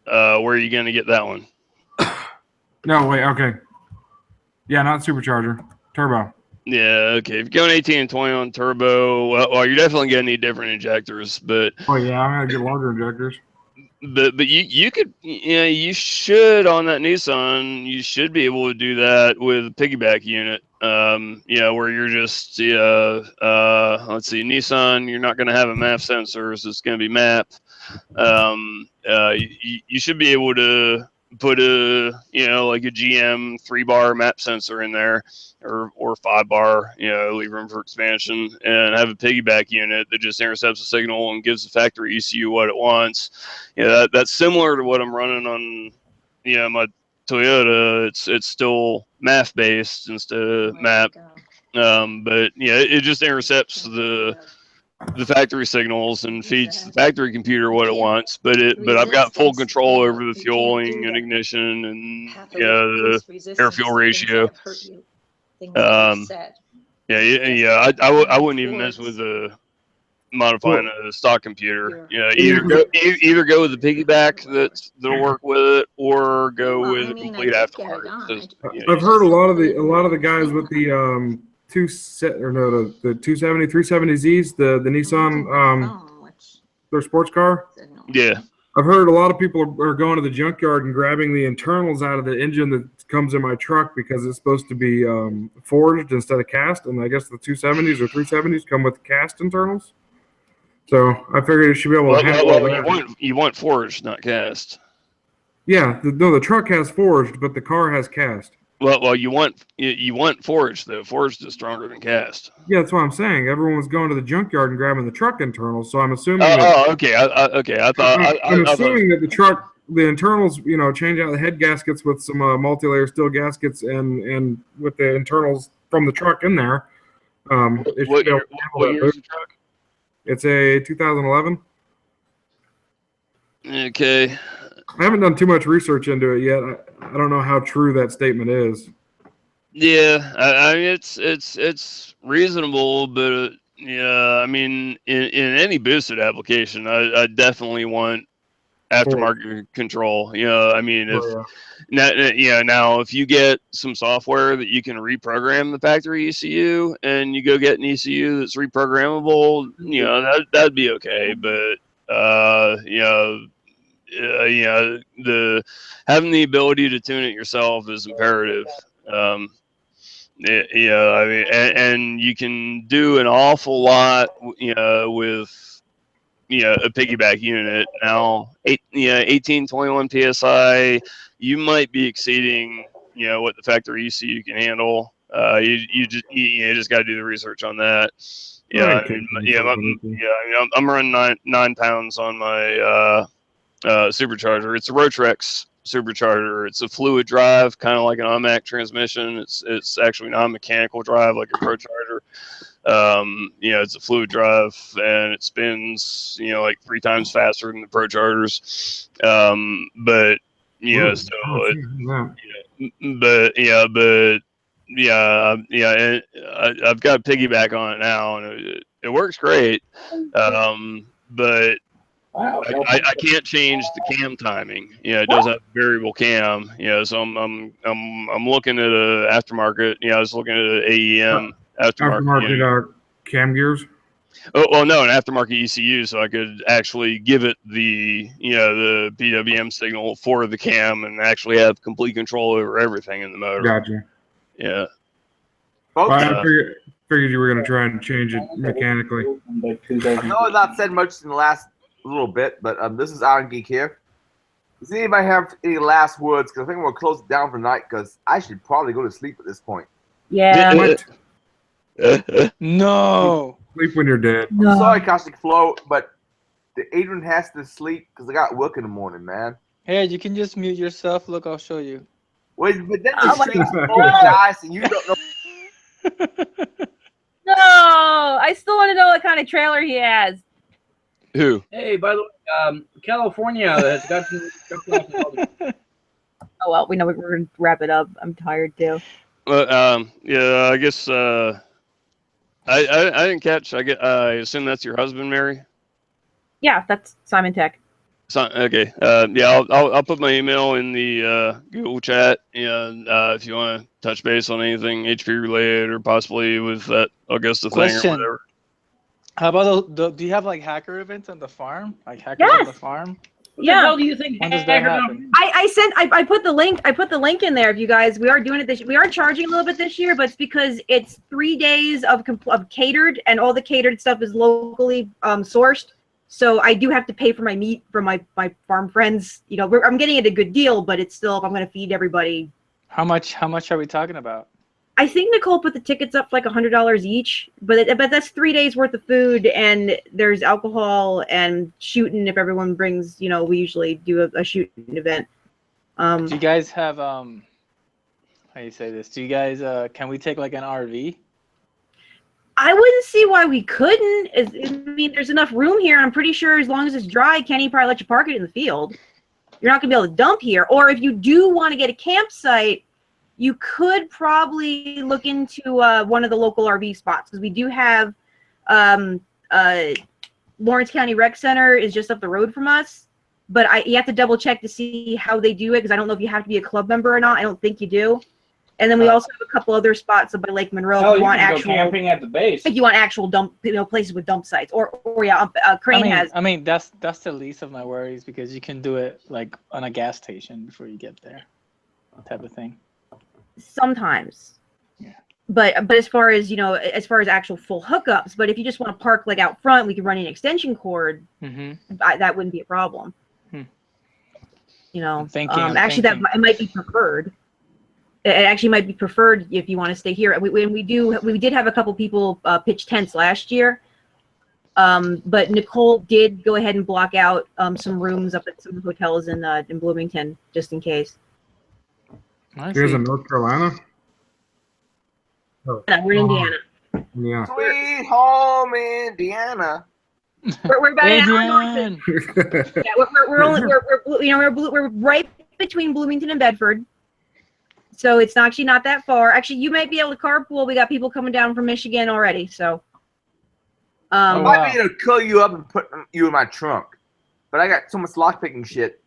Where are you going to get that one? No, wait, okay. Yeah, not supercharger. Turbo. Yeah, okay. If you're going 18 and 20 on turbo, well, you're definitely going to need different injectors, but... Oh, yeah, I'm going to get larger injectors. But you could, you should, on that Nissan, you should be able to do that with a piggyback unit. Where you're just, let's see, Nissan, you're not going to have a MAP sensor, so it's going to be MAP. You should be able to put like a GM 3-bar MAP sensor in there, or 5-bar, leave room for expansion, and have a piggyback unit that just intercepts the signal and gives the factory ECU what it wants. That's similar to what I'm running on, my Toyota. It's still MAF based instead of MAP, but it just intercepts the factory signals and feeds the factory computer what it wants, but I've got full control over the fueling and ignition and the air fuel ratio. I wouldn't even mess with modifying a stock computer. Either go with the piggyback that'll work with it, or go with a complete aftermarket. I've heard a lot of the guys with the 270, 370Zs, the Nissan, their sports car. Yeah. I've heard a lot of people are going to the junkyard and grabbing the internals out of the engine that comes in my truck because it's supposed to be forged instead of cast, and I guess the 270s or 370s come with cast internals. So I figured it should be able to handle that. You want forged, not cast. Yeah, the truck has forged, but the car has cast. Well, you want forged though. Forged is stronger than cast. Yeah, that's what I'm saying. Everyone was going to the junkyard and grabbing the truck internals, so I'm assuming. Okay. I'm assuming that the internals, change out the head gaskets with some multi-layer steel gaskets, and with the internals from the truck in there. What year is the truck? It's a 2011. Okay. I haven't done too much research into it yet. I don't know how true that statement is. Yeah, I mean it's reasonable, but I mean in any boosted application, I definitely want aftermarket control. I mean now if you get some software that you can reprogram the factory ECU, and you go get an ECU that's reprogrammable, that'd be okay. But the having the ability to tune it yourself is imperative. I mean, and you can do an awful lot, with a piggyback unit. Now, 18, 21 psi, you might be exceeding what the factory ECU can handle. You just got to do the research on that. Right, I mean, I mean, I'm running 9 pounds on my supercharger. It's a Rotrex supercharger. It's a fluid drive, kind of like an automatic transmission. It's actually not a mechanical drive like a ProCharger. It's a fluid drive, and it spins like 3 times faster than the ProChargers. But and I've got a piggyback on it now, and it works great. But I can't change the cam timing. It does have variable cam. So I'm looking at a aftermarket. I was looking at an AEM aftermarket cam gears. Oh well, no, an aftermarket ECU, so I could actually give it the the PWM signal for the cam and actually have complete control over everything in the motor. Gotcha. Yeah. Well, I figured you were going to try and change it mechanically. I know I've not said much in the last little bit, but this is Irongeek here. Does anybody have any last words? Because I think we're going to close it down for the night because I should probably go to sleep at this point. Yeah. What? No. Sleep when you're dead. I'm sorry, Caustic Flow, but Adrian has to sleep because I got work in the morning, man. Hey, you can just mute yourself. Look, I'll show you. Wait, but then the stream's apologize and you don't know. No, I still want to know what kind of trailer he has. Who? Hey, by the way, California has got to. Oh well, we know we're going to wrap it up. I'm tired too. Well, yeah, I guess I didn't catch. I assume that's your husband, Mary. Yeah, that's Simon Tech. So, okay. Yeah, I'll put my email in the Google chat, and if you want to touch base on anything HP related or possibly with that Augusta thing or Question. whatever. How about do you have like hacker events on the farm? Like hackers on the farm? What the hell do you think? When does that happen? I put the link. I put the link in there. If you guys, we are doing it this. We are charging a little bit this year, but it's because it's 3 days of catered, and all the catered stuff is locally sourced. So I do have to pay for my meat from my farm friends. I'm getting it a good deal, but it's still, if I'm going to feed everybody. How much are we talking about? I think Nicole put the tickets up for like $100 each, but that's 3 days worth of food, and there's alcohol and shooting if everyone brings. We usually do a shooting event. Do you guys have how do you say this? Do you guys can we take like an RV? I wouldn't see why we couldn't. I mean, there's enough room here, and I'm pretty sure as long as it's dry, Kenny probably let you park it in the field. You're not going to be able to dump here. Or if you do want to get a campsite, you could probably look into one of the local RV spots, because we do have Lawrence County Rec Center is just up the road from us. But you have to double check to see how they do it, because I don't know if you have to be a club member or not. I don't think you do. And then we also have a couple other spots up by Lake Monroe. Oh, if you want can actual go camping at the base. If you want actual dump, places with dump sites, or Crane has. I mean, that's the least of my worries, because you can do it like on a gas station before you get there, type of thing. Sometimes. Yeah. But as far as actual full hookups, but if you just want to park like out front, we can run an extension cord. Mm-hmm. That wouldn't be a problem. I'm thinking, that it might be preferred. It actually might be preferred if you want to stay here. We did have a couple people pitch tents last year, but Nicole did go ahead and block out some rooms up at some hotels in Bloomington just in case. Here's in North Carolina. Oh. We're in Indiana. Yeah. Sweet home Indiana. We're about an hour north. Yeah, we're right between Bloomington and Bedford. So it's actually not that far. Actually, you might be able to carpool. We got people coming down from Michigan already. So I might be able to curl you up and put you in my trunk, but I got so much lockpicking shit.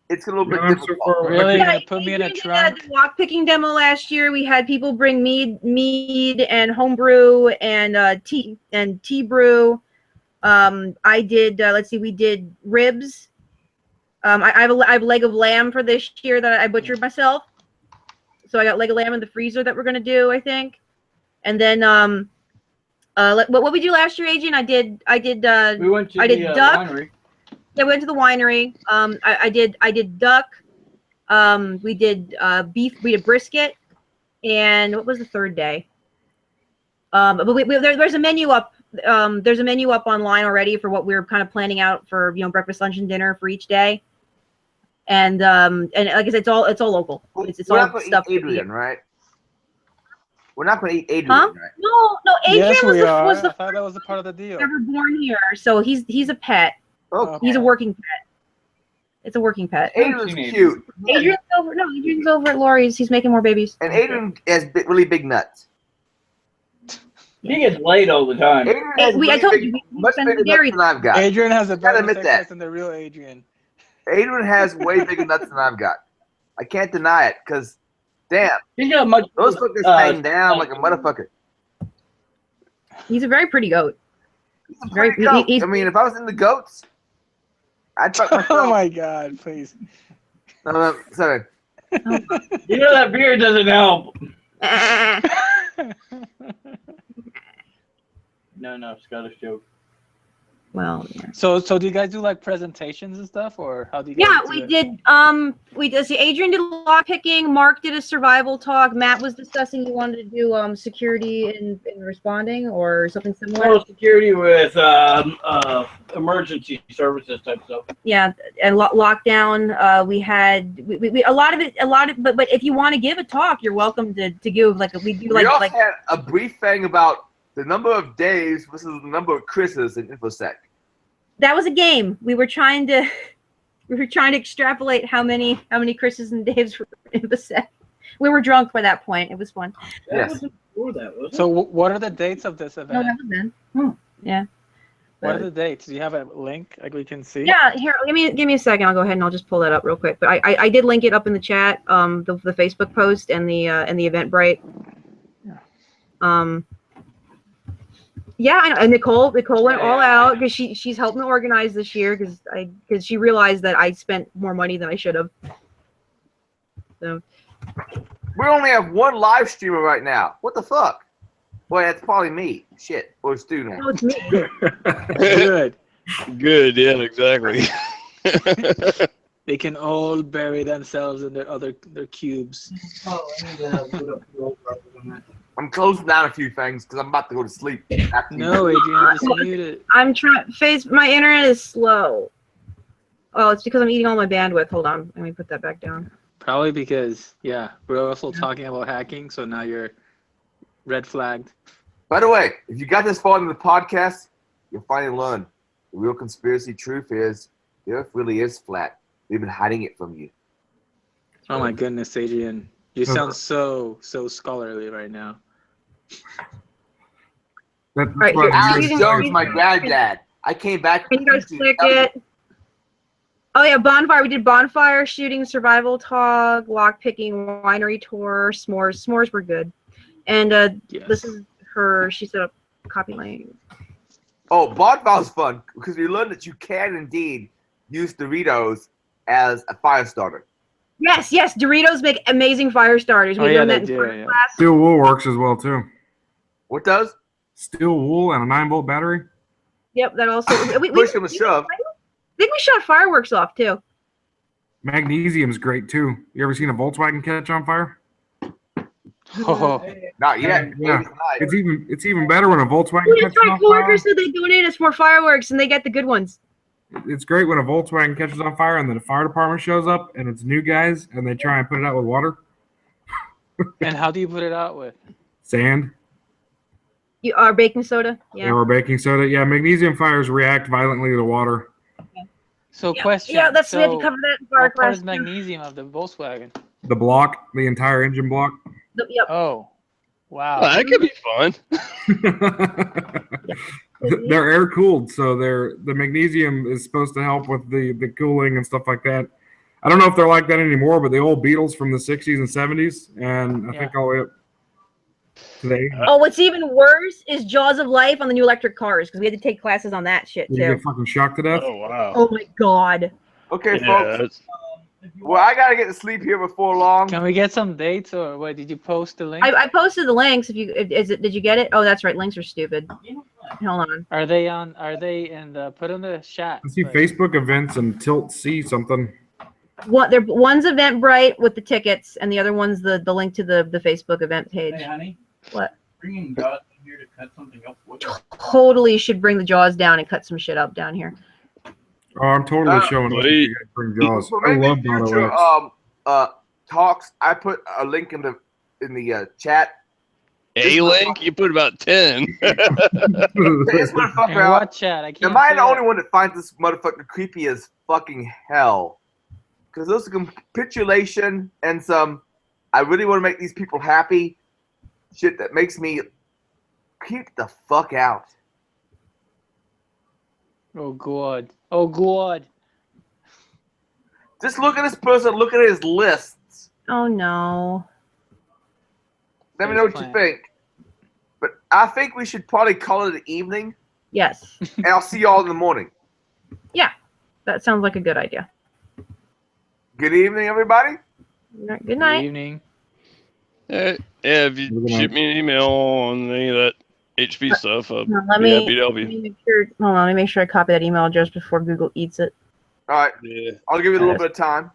It's a little bit difficult. Really? You're gonna put me in a trunk? Lockpicking demo last year. We had people bring mead and homebrew and tea brew. I did. Let's see. We did ribs. I have leg of lamb for this year that I butchered myself. So I got leg of lamb in the freezer that we're gonna do, I think. And then what we do last year, Adrian? I did We went to the duck. winery. Yeah, we went to the winery. I did duck. We did beef. We did brisket. And what was the third day? But there's a menu up. There's a menu up online already for what we're kind of planning out for, breakfast, lunch, and dinner for each day. And like I said, it's all local. It's We're all not gonna stuff. eat Adrian, right? We're not going to eat Adrian, Huh? right? No, Adrian Yes, was we are. was I the thought that was a part of the deal. ever born here, so he's a pet. Okay. He's a working pet. It's a working pet. Adrian's cute. Adrian's over. No, Adrian's over at Laurie's. He's making more babies. And Adrian has really big nuts. He gets laid all the time. Adrian has I told you, we much spend bigger dairy. nuts than I've got. Adrian has a gotta better admit sex that. life than the real Adrian. Adrian has way bigger nuts than I've got. I can't deny it, because, damn, He's got much. those fuckers hang down like a motherfucker. He's a very pretty goat. Very. Goat. I mean, if I was into goats, I'd fuck myself. Oh my God! Please. No, sorry. You know that beer doesn't help. No, Scottish joke. Well, yeah. So do you guys do like presentations and stuff, or how do you? Guys Yeah, do we it? did. We did. See, Adrian did lock picking. Mark did a survival talk. Matt was discussing he wanted to do security in responding or something similar. Well, security with emergency services type stuff. Yeah, and lockdown. We had we a lot of it. But if you want to give a talk, you're welcome to give like we do We like also had a brief thing about the number of days versus the number of Chris's in InfoSec. that was a game. We were trying to extrapolate how many Chris's and Daves were in the set. We were drunk by that point. It was fun. Yes. Before that, wasn't So what are the dates of this event? No, that was then. Yeah. What are the dates? Do you have a link like we can see? Yeah, here, give me a second. I'll go ahead and I'll just pull that up real quick. But I did link it up in the chat, the Facebook post and the Eventbrite. Yeah, I know. And Nicole went all out because she's helped me organize this year because she realized that I spent more money than I should have. So We only have one live streamer right now. What the fuck? Well, that's probably me. Shit. Or Stu now. oh, it's me. Good. Good, yeah, exactly. They can all bury themselves in their cubes. Oh, I need to put up the old record on that. I'm closing down a few things because I'm about to go to sleep. No, Adrian, just mute it. I'm trying. My internet is slow. Oh, it's because I'm eating all my bandwidth. Hold on. Let me put that back down. Probably because, yeah, we're also talking about hacking, so now you're red flagged. By the way, if you got this far into the podcast, you'll finally learn. The real conspiracy truth is the Earth really is flat. We've been hiding it from you. Oh my goodness, Adrian. You sound so scholarly right now. Right, Alex here. Jones, my granddad. I came back. Can you guys click it? Oh yeah, bonfire. We did bonfire shooting, survival talk, lock picking, winery tour, s'mores. S'mores were good. And this is her. She set up copy link. Oh, bonfire's fun because we learned that you can indeed use Doritos as a fire starter. Yes, Doritos make amazing fire starters. We learned that in first class. Steel wool works as well too. What does? Steel wool and a 9-volt battery. Yep, that also. Push them a shove. I think we shot fireworks off too. Magnesium's great too. You ever seen a Volkswagen catch on fire? Oh, not yet. Yeah, it's even better when a Volkswagen Dude, catches it's my on fire. coworkers said they donate us more fireworks and they get the good ones. It's great when a Volkswagen catches on fire and then the fire department shows up and it's new guys and they try and put it out with water. and how do you put it out with? Sand. You are baking soda? Yeah. Or baking soda. Yeah, magnesium fires react violently to water. So question. Yeah, we had to cover that in fire What part class. is magnesium of the Volkswagen? The block, the entire engine block. Yep. Oh, wow. Oh, that could be fun. They're air cooled, so the magnesium is supposed to help with the cooling and stuff like that. I don't know if they're like that anymore, but the old Beetles from the 60s and 70s, and I think all the way up today. Oh, what's even worse is Jaws of Life on the new electric cars because we had to take classes on that shit You too. get fucking shocked to death. Oh wow. Oh my god. Okay, Yeah, folks. Well, I gotta get to sleep here before long. Can we get some dates or what? Did you post the link? I posted the links. Did you get it? Oh, that's right. Links are stupid. Hold on. Are they on? Are they in the? Put in the chat. I see Facebook events and Tilt C something. One's Eventbrite with the tickets, and the other one's the link to the Facebook event page. Hey, honey. What? Bringing Jaws in here to cut something up. Totally should bring the Jaws down and cut some shit up down here. Oh, I'm totally showing up. You guys bring Jaws. For I maybe love future Auto talks, I put a link in the chat. A link? You put about 10. This motherfucker In what chat? I can't. Am I see the only it. one that finds this motherfucker creepy as fucking hell? Because there's some capitulation and some, I really want to make these people happy, shit that makes me creep the fuck out. Oh god. Oh god. Just look at this person, look at his lists. Oh no. Let me know what you think. But I think we should probably call it an evening. Yes. And I'll see y'all in the morning. Yeah. That sounds like a good idea. Good evening, everybody. Good night. Good evening. Yeah, if you shoot me an email on any of that HP stuff, I'll Let be me, happy to help let you. me make sure. Hold on. Let me make sure I copy that email address before Google eats it. All right. Yeah. I'll give you a little bit of time.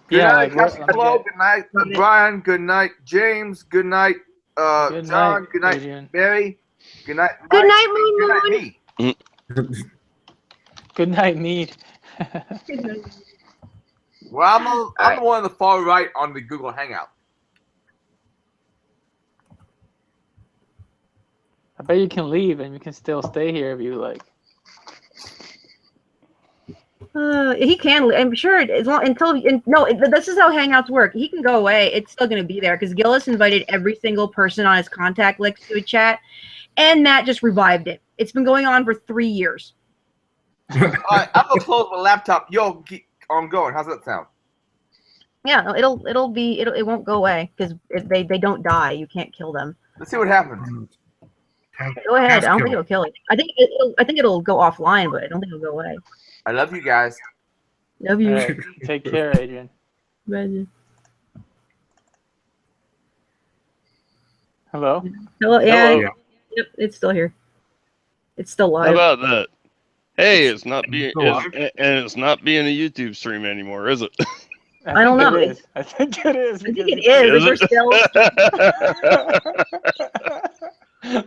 Good Yeah, night, like, Captain Flo. Good night, Brian. Good night, James. Good night, Good John. night, Good night, Adrian. Mary. Good night, Mike. Good night, Moon Good night, Moon. me. Good night, Mead. Well, I'm the one on the far right on the Google Hangout. I bet you can leave and you can still stay here if you like. He can. I'm sure as long until no. This is how Hangouts work. He can go away. It's still going to be there because Gillis invited every single person on his contact list to a chat, and Matt just revived it. It's been going on for 3 years. All right, I'm gonna close my laptop. Yo, keep on going. How's that sound? Yeah, it won't go away because they don't die. You can't kill them. Let's see what happens. Go ahead. I don't think it'll kill it. I think it'll go offline, but I don't think it'll go away. I love you guys. Love you. All right, take care, Adrian. Bye. Hello? Hello. Yeah. Hello. Yep. It's still here. It's still live. How about that? Hey, it's not being Still live? it's not being a YouTube stream anymore, is it? I don't know. It is. I think it is. I think it is. We're still.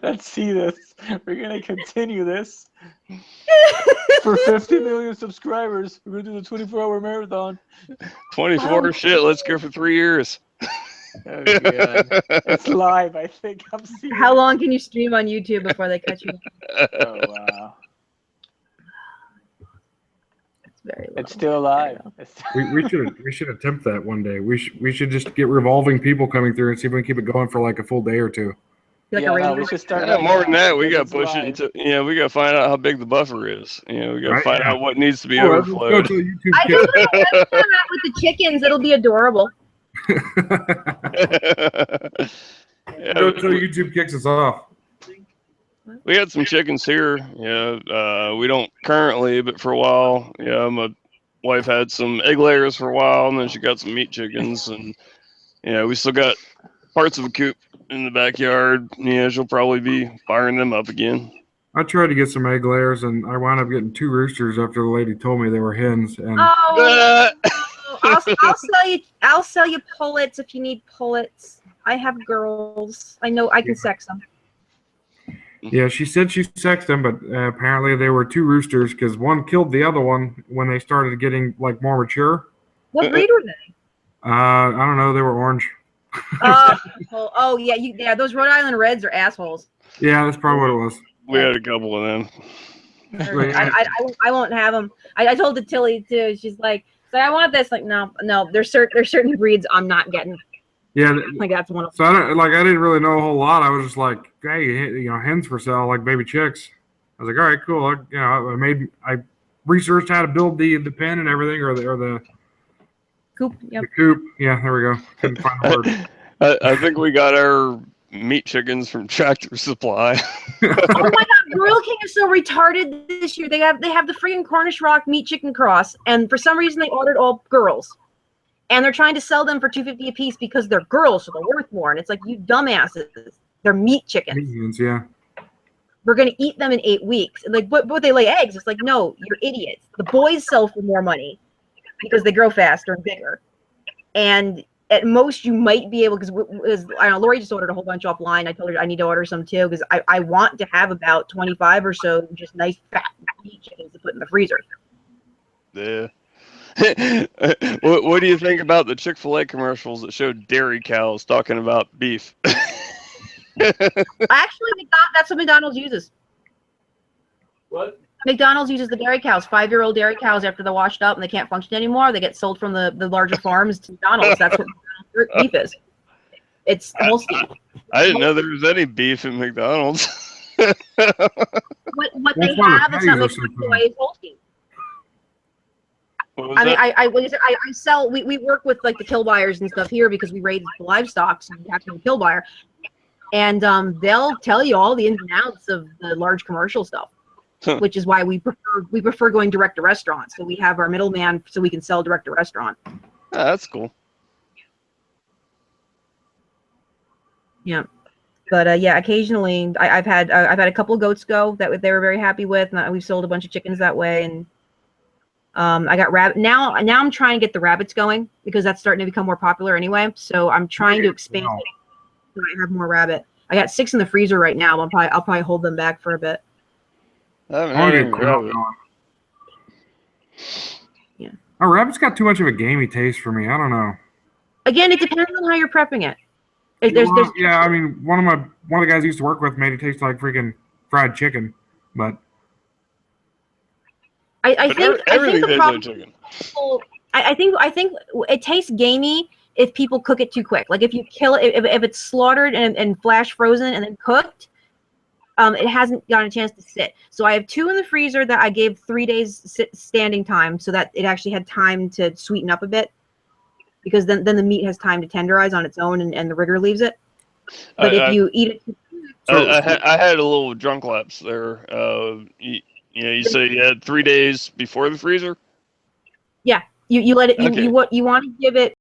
Let's see this. We're gonna continue this for 50 million subscribers. We're gonna do the 24-hour marathon. 24 shit. Let's go for 3 years. Oh, God. It's live. I think I'm seeing. How long can you stream on YouTube before they cut you? Oh wow. It's very. It's still alive. We should attempt that one day. We should just get revolving people coming through and see if we can keep it going for like a full day or two. Like Yeah, a no, radio. we should start. Yeah, more than that, we got to It's push it live. into. We got to find out how big the buffer is. We got to Right, find yeah. out what needs to be Oh, let's go overflowed. to the YouTube I know that with the chickens. It'll be adorable. Go until YouTube kicks us off. We had some chickens here. Yeah, we don't currently, but for a while, yeah, my wife had some egg layers for a while, and then she got some meat chickens, and we still got parts of a coop in the backyard. Yeah, she'll probably be firing them up again. I tried to get some egg layers, and I wound up getting 2 roosters after the lady told me they were hens. And Oh, I'll sell you pullets if you need pullets. I have girls. I know I can sex them. yeah, she said she sexed them, but apparently they were 2 roosters because one killed the other one when they started getting like more mature. What breed were they? I don't know. They were orange. Oh yeah, yeah. Those Rhode Island Reds are assholes. Yeah, that's probably what it was. We had a couple of them. I won't have them. I told it Tilly too. She's like, so I want this. Like, no. There's certain breeds I'm not getting. Yeah, Like that's one of so I didn't really know a whole lot. I was just like, hey, hens for sale, like baby chicks. I was like, all right, cool. I researched how to build the pen and everything, or the coop. Yep. The coop. Yeah, there we go. Couldn't find a word. I think we got our meat chickens from Tractor Supply. Oh my god, Royal King is so retarded this year. They have the freaking Cornish Rock meat chicken cross, and for some reason they ordered all girls, and they're trying to sell them for $2.50 a piece because they're girls, so they're worth more. And it's like, you dumbasses, they're meat chickens. Yeah. We're gonna eat them in 8 weeks. And like, but they lay eggs. It's like, no, you're idiots. The boys sell for more money because they grow faster and bigger, and at most you might be able, because I don't know, Lori just ordered a whole bunch offline. I told her I need to order some too, because I want to have about 25 or so just nice fat meat chickens to put in the freezer. Yeah. What do you think about the Chick-fil-A commercials that showed dairy cows talking about beef? Actually, that's what McDonald's uses. What? McDonald's uses the dairy cows, 5-year-old dairy cows. After they're washed up and they can't function anymore, they get sold from the larger farms to McDonald's. That's what McDonald's beef is. It's Holstein. I didn't know there was any beef in McDonald's. What they have, it's not McDonald's, it's Holstein. I mean, I sell. We work with like the kill buyers and stuff here because we raise livestock, so we have to be a kill buyer, and they'll tell you all the ins and outs of the large commercial stuff, which is why we prefer going direct to restaurants. So we have our middleman, so we can sell direct to restaurant. Oh, that's cool. Yeah, but yeah, occasionally I've had a couple of goats go that they were very happy with, and we've sold a bunch of chickens that way, and. I got rabbit now. I'm trying to get the rabbits going because that's starting to become more popular anyway. So I'm trying to expand it so I have more rabbit. I got 6 in the freezer right now. I'll probably hold them back for a bit. Yeah. Oh, rabbit's got too much of a gamey taste for me. I don't know. Again, it depends on how you're prepping it. Yeah, I mean, one of the guys I used to work with made it taste like freaking fried chicken, but. I think the problem. I think it tastes gamey if people cook it too quick. Like if you kill it, if it's slaughtered and flash frozen and then cooked, it hasn't gotten a chance to sit. So I have 2 in the freezer that I gave 3 days standing time, so that it actually had time to sweeten up a bit, because then the meat has time to tenderize on its own and the rigor leaves it. But if you eat it, I had a little drunk lapse there. You say you had 3 days before the freezer? Yeah, you let it. Okay. You want to give it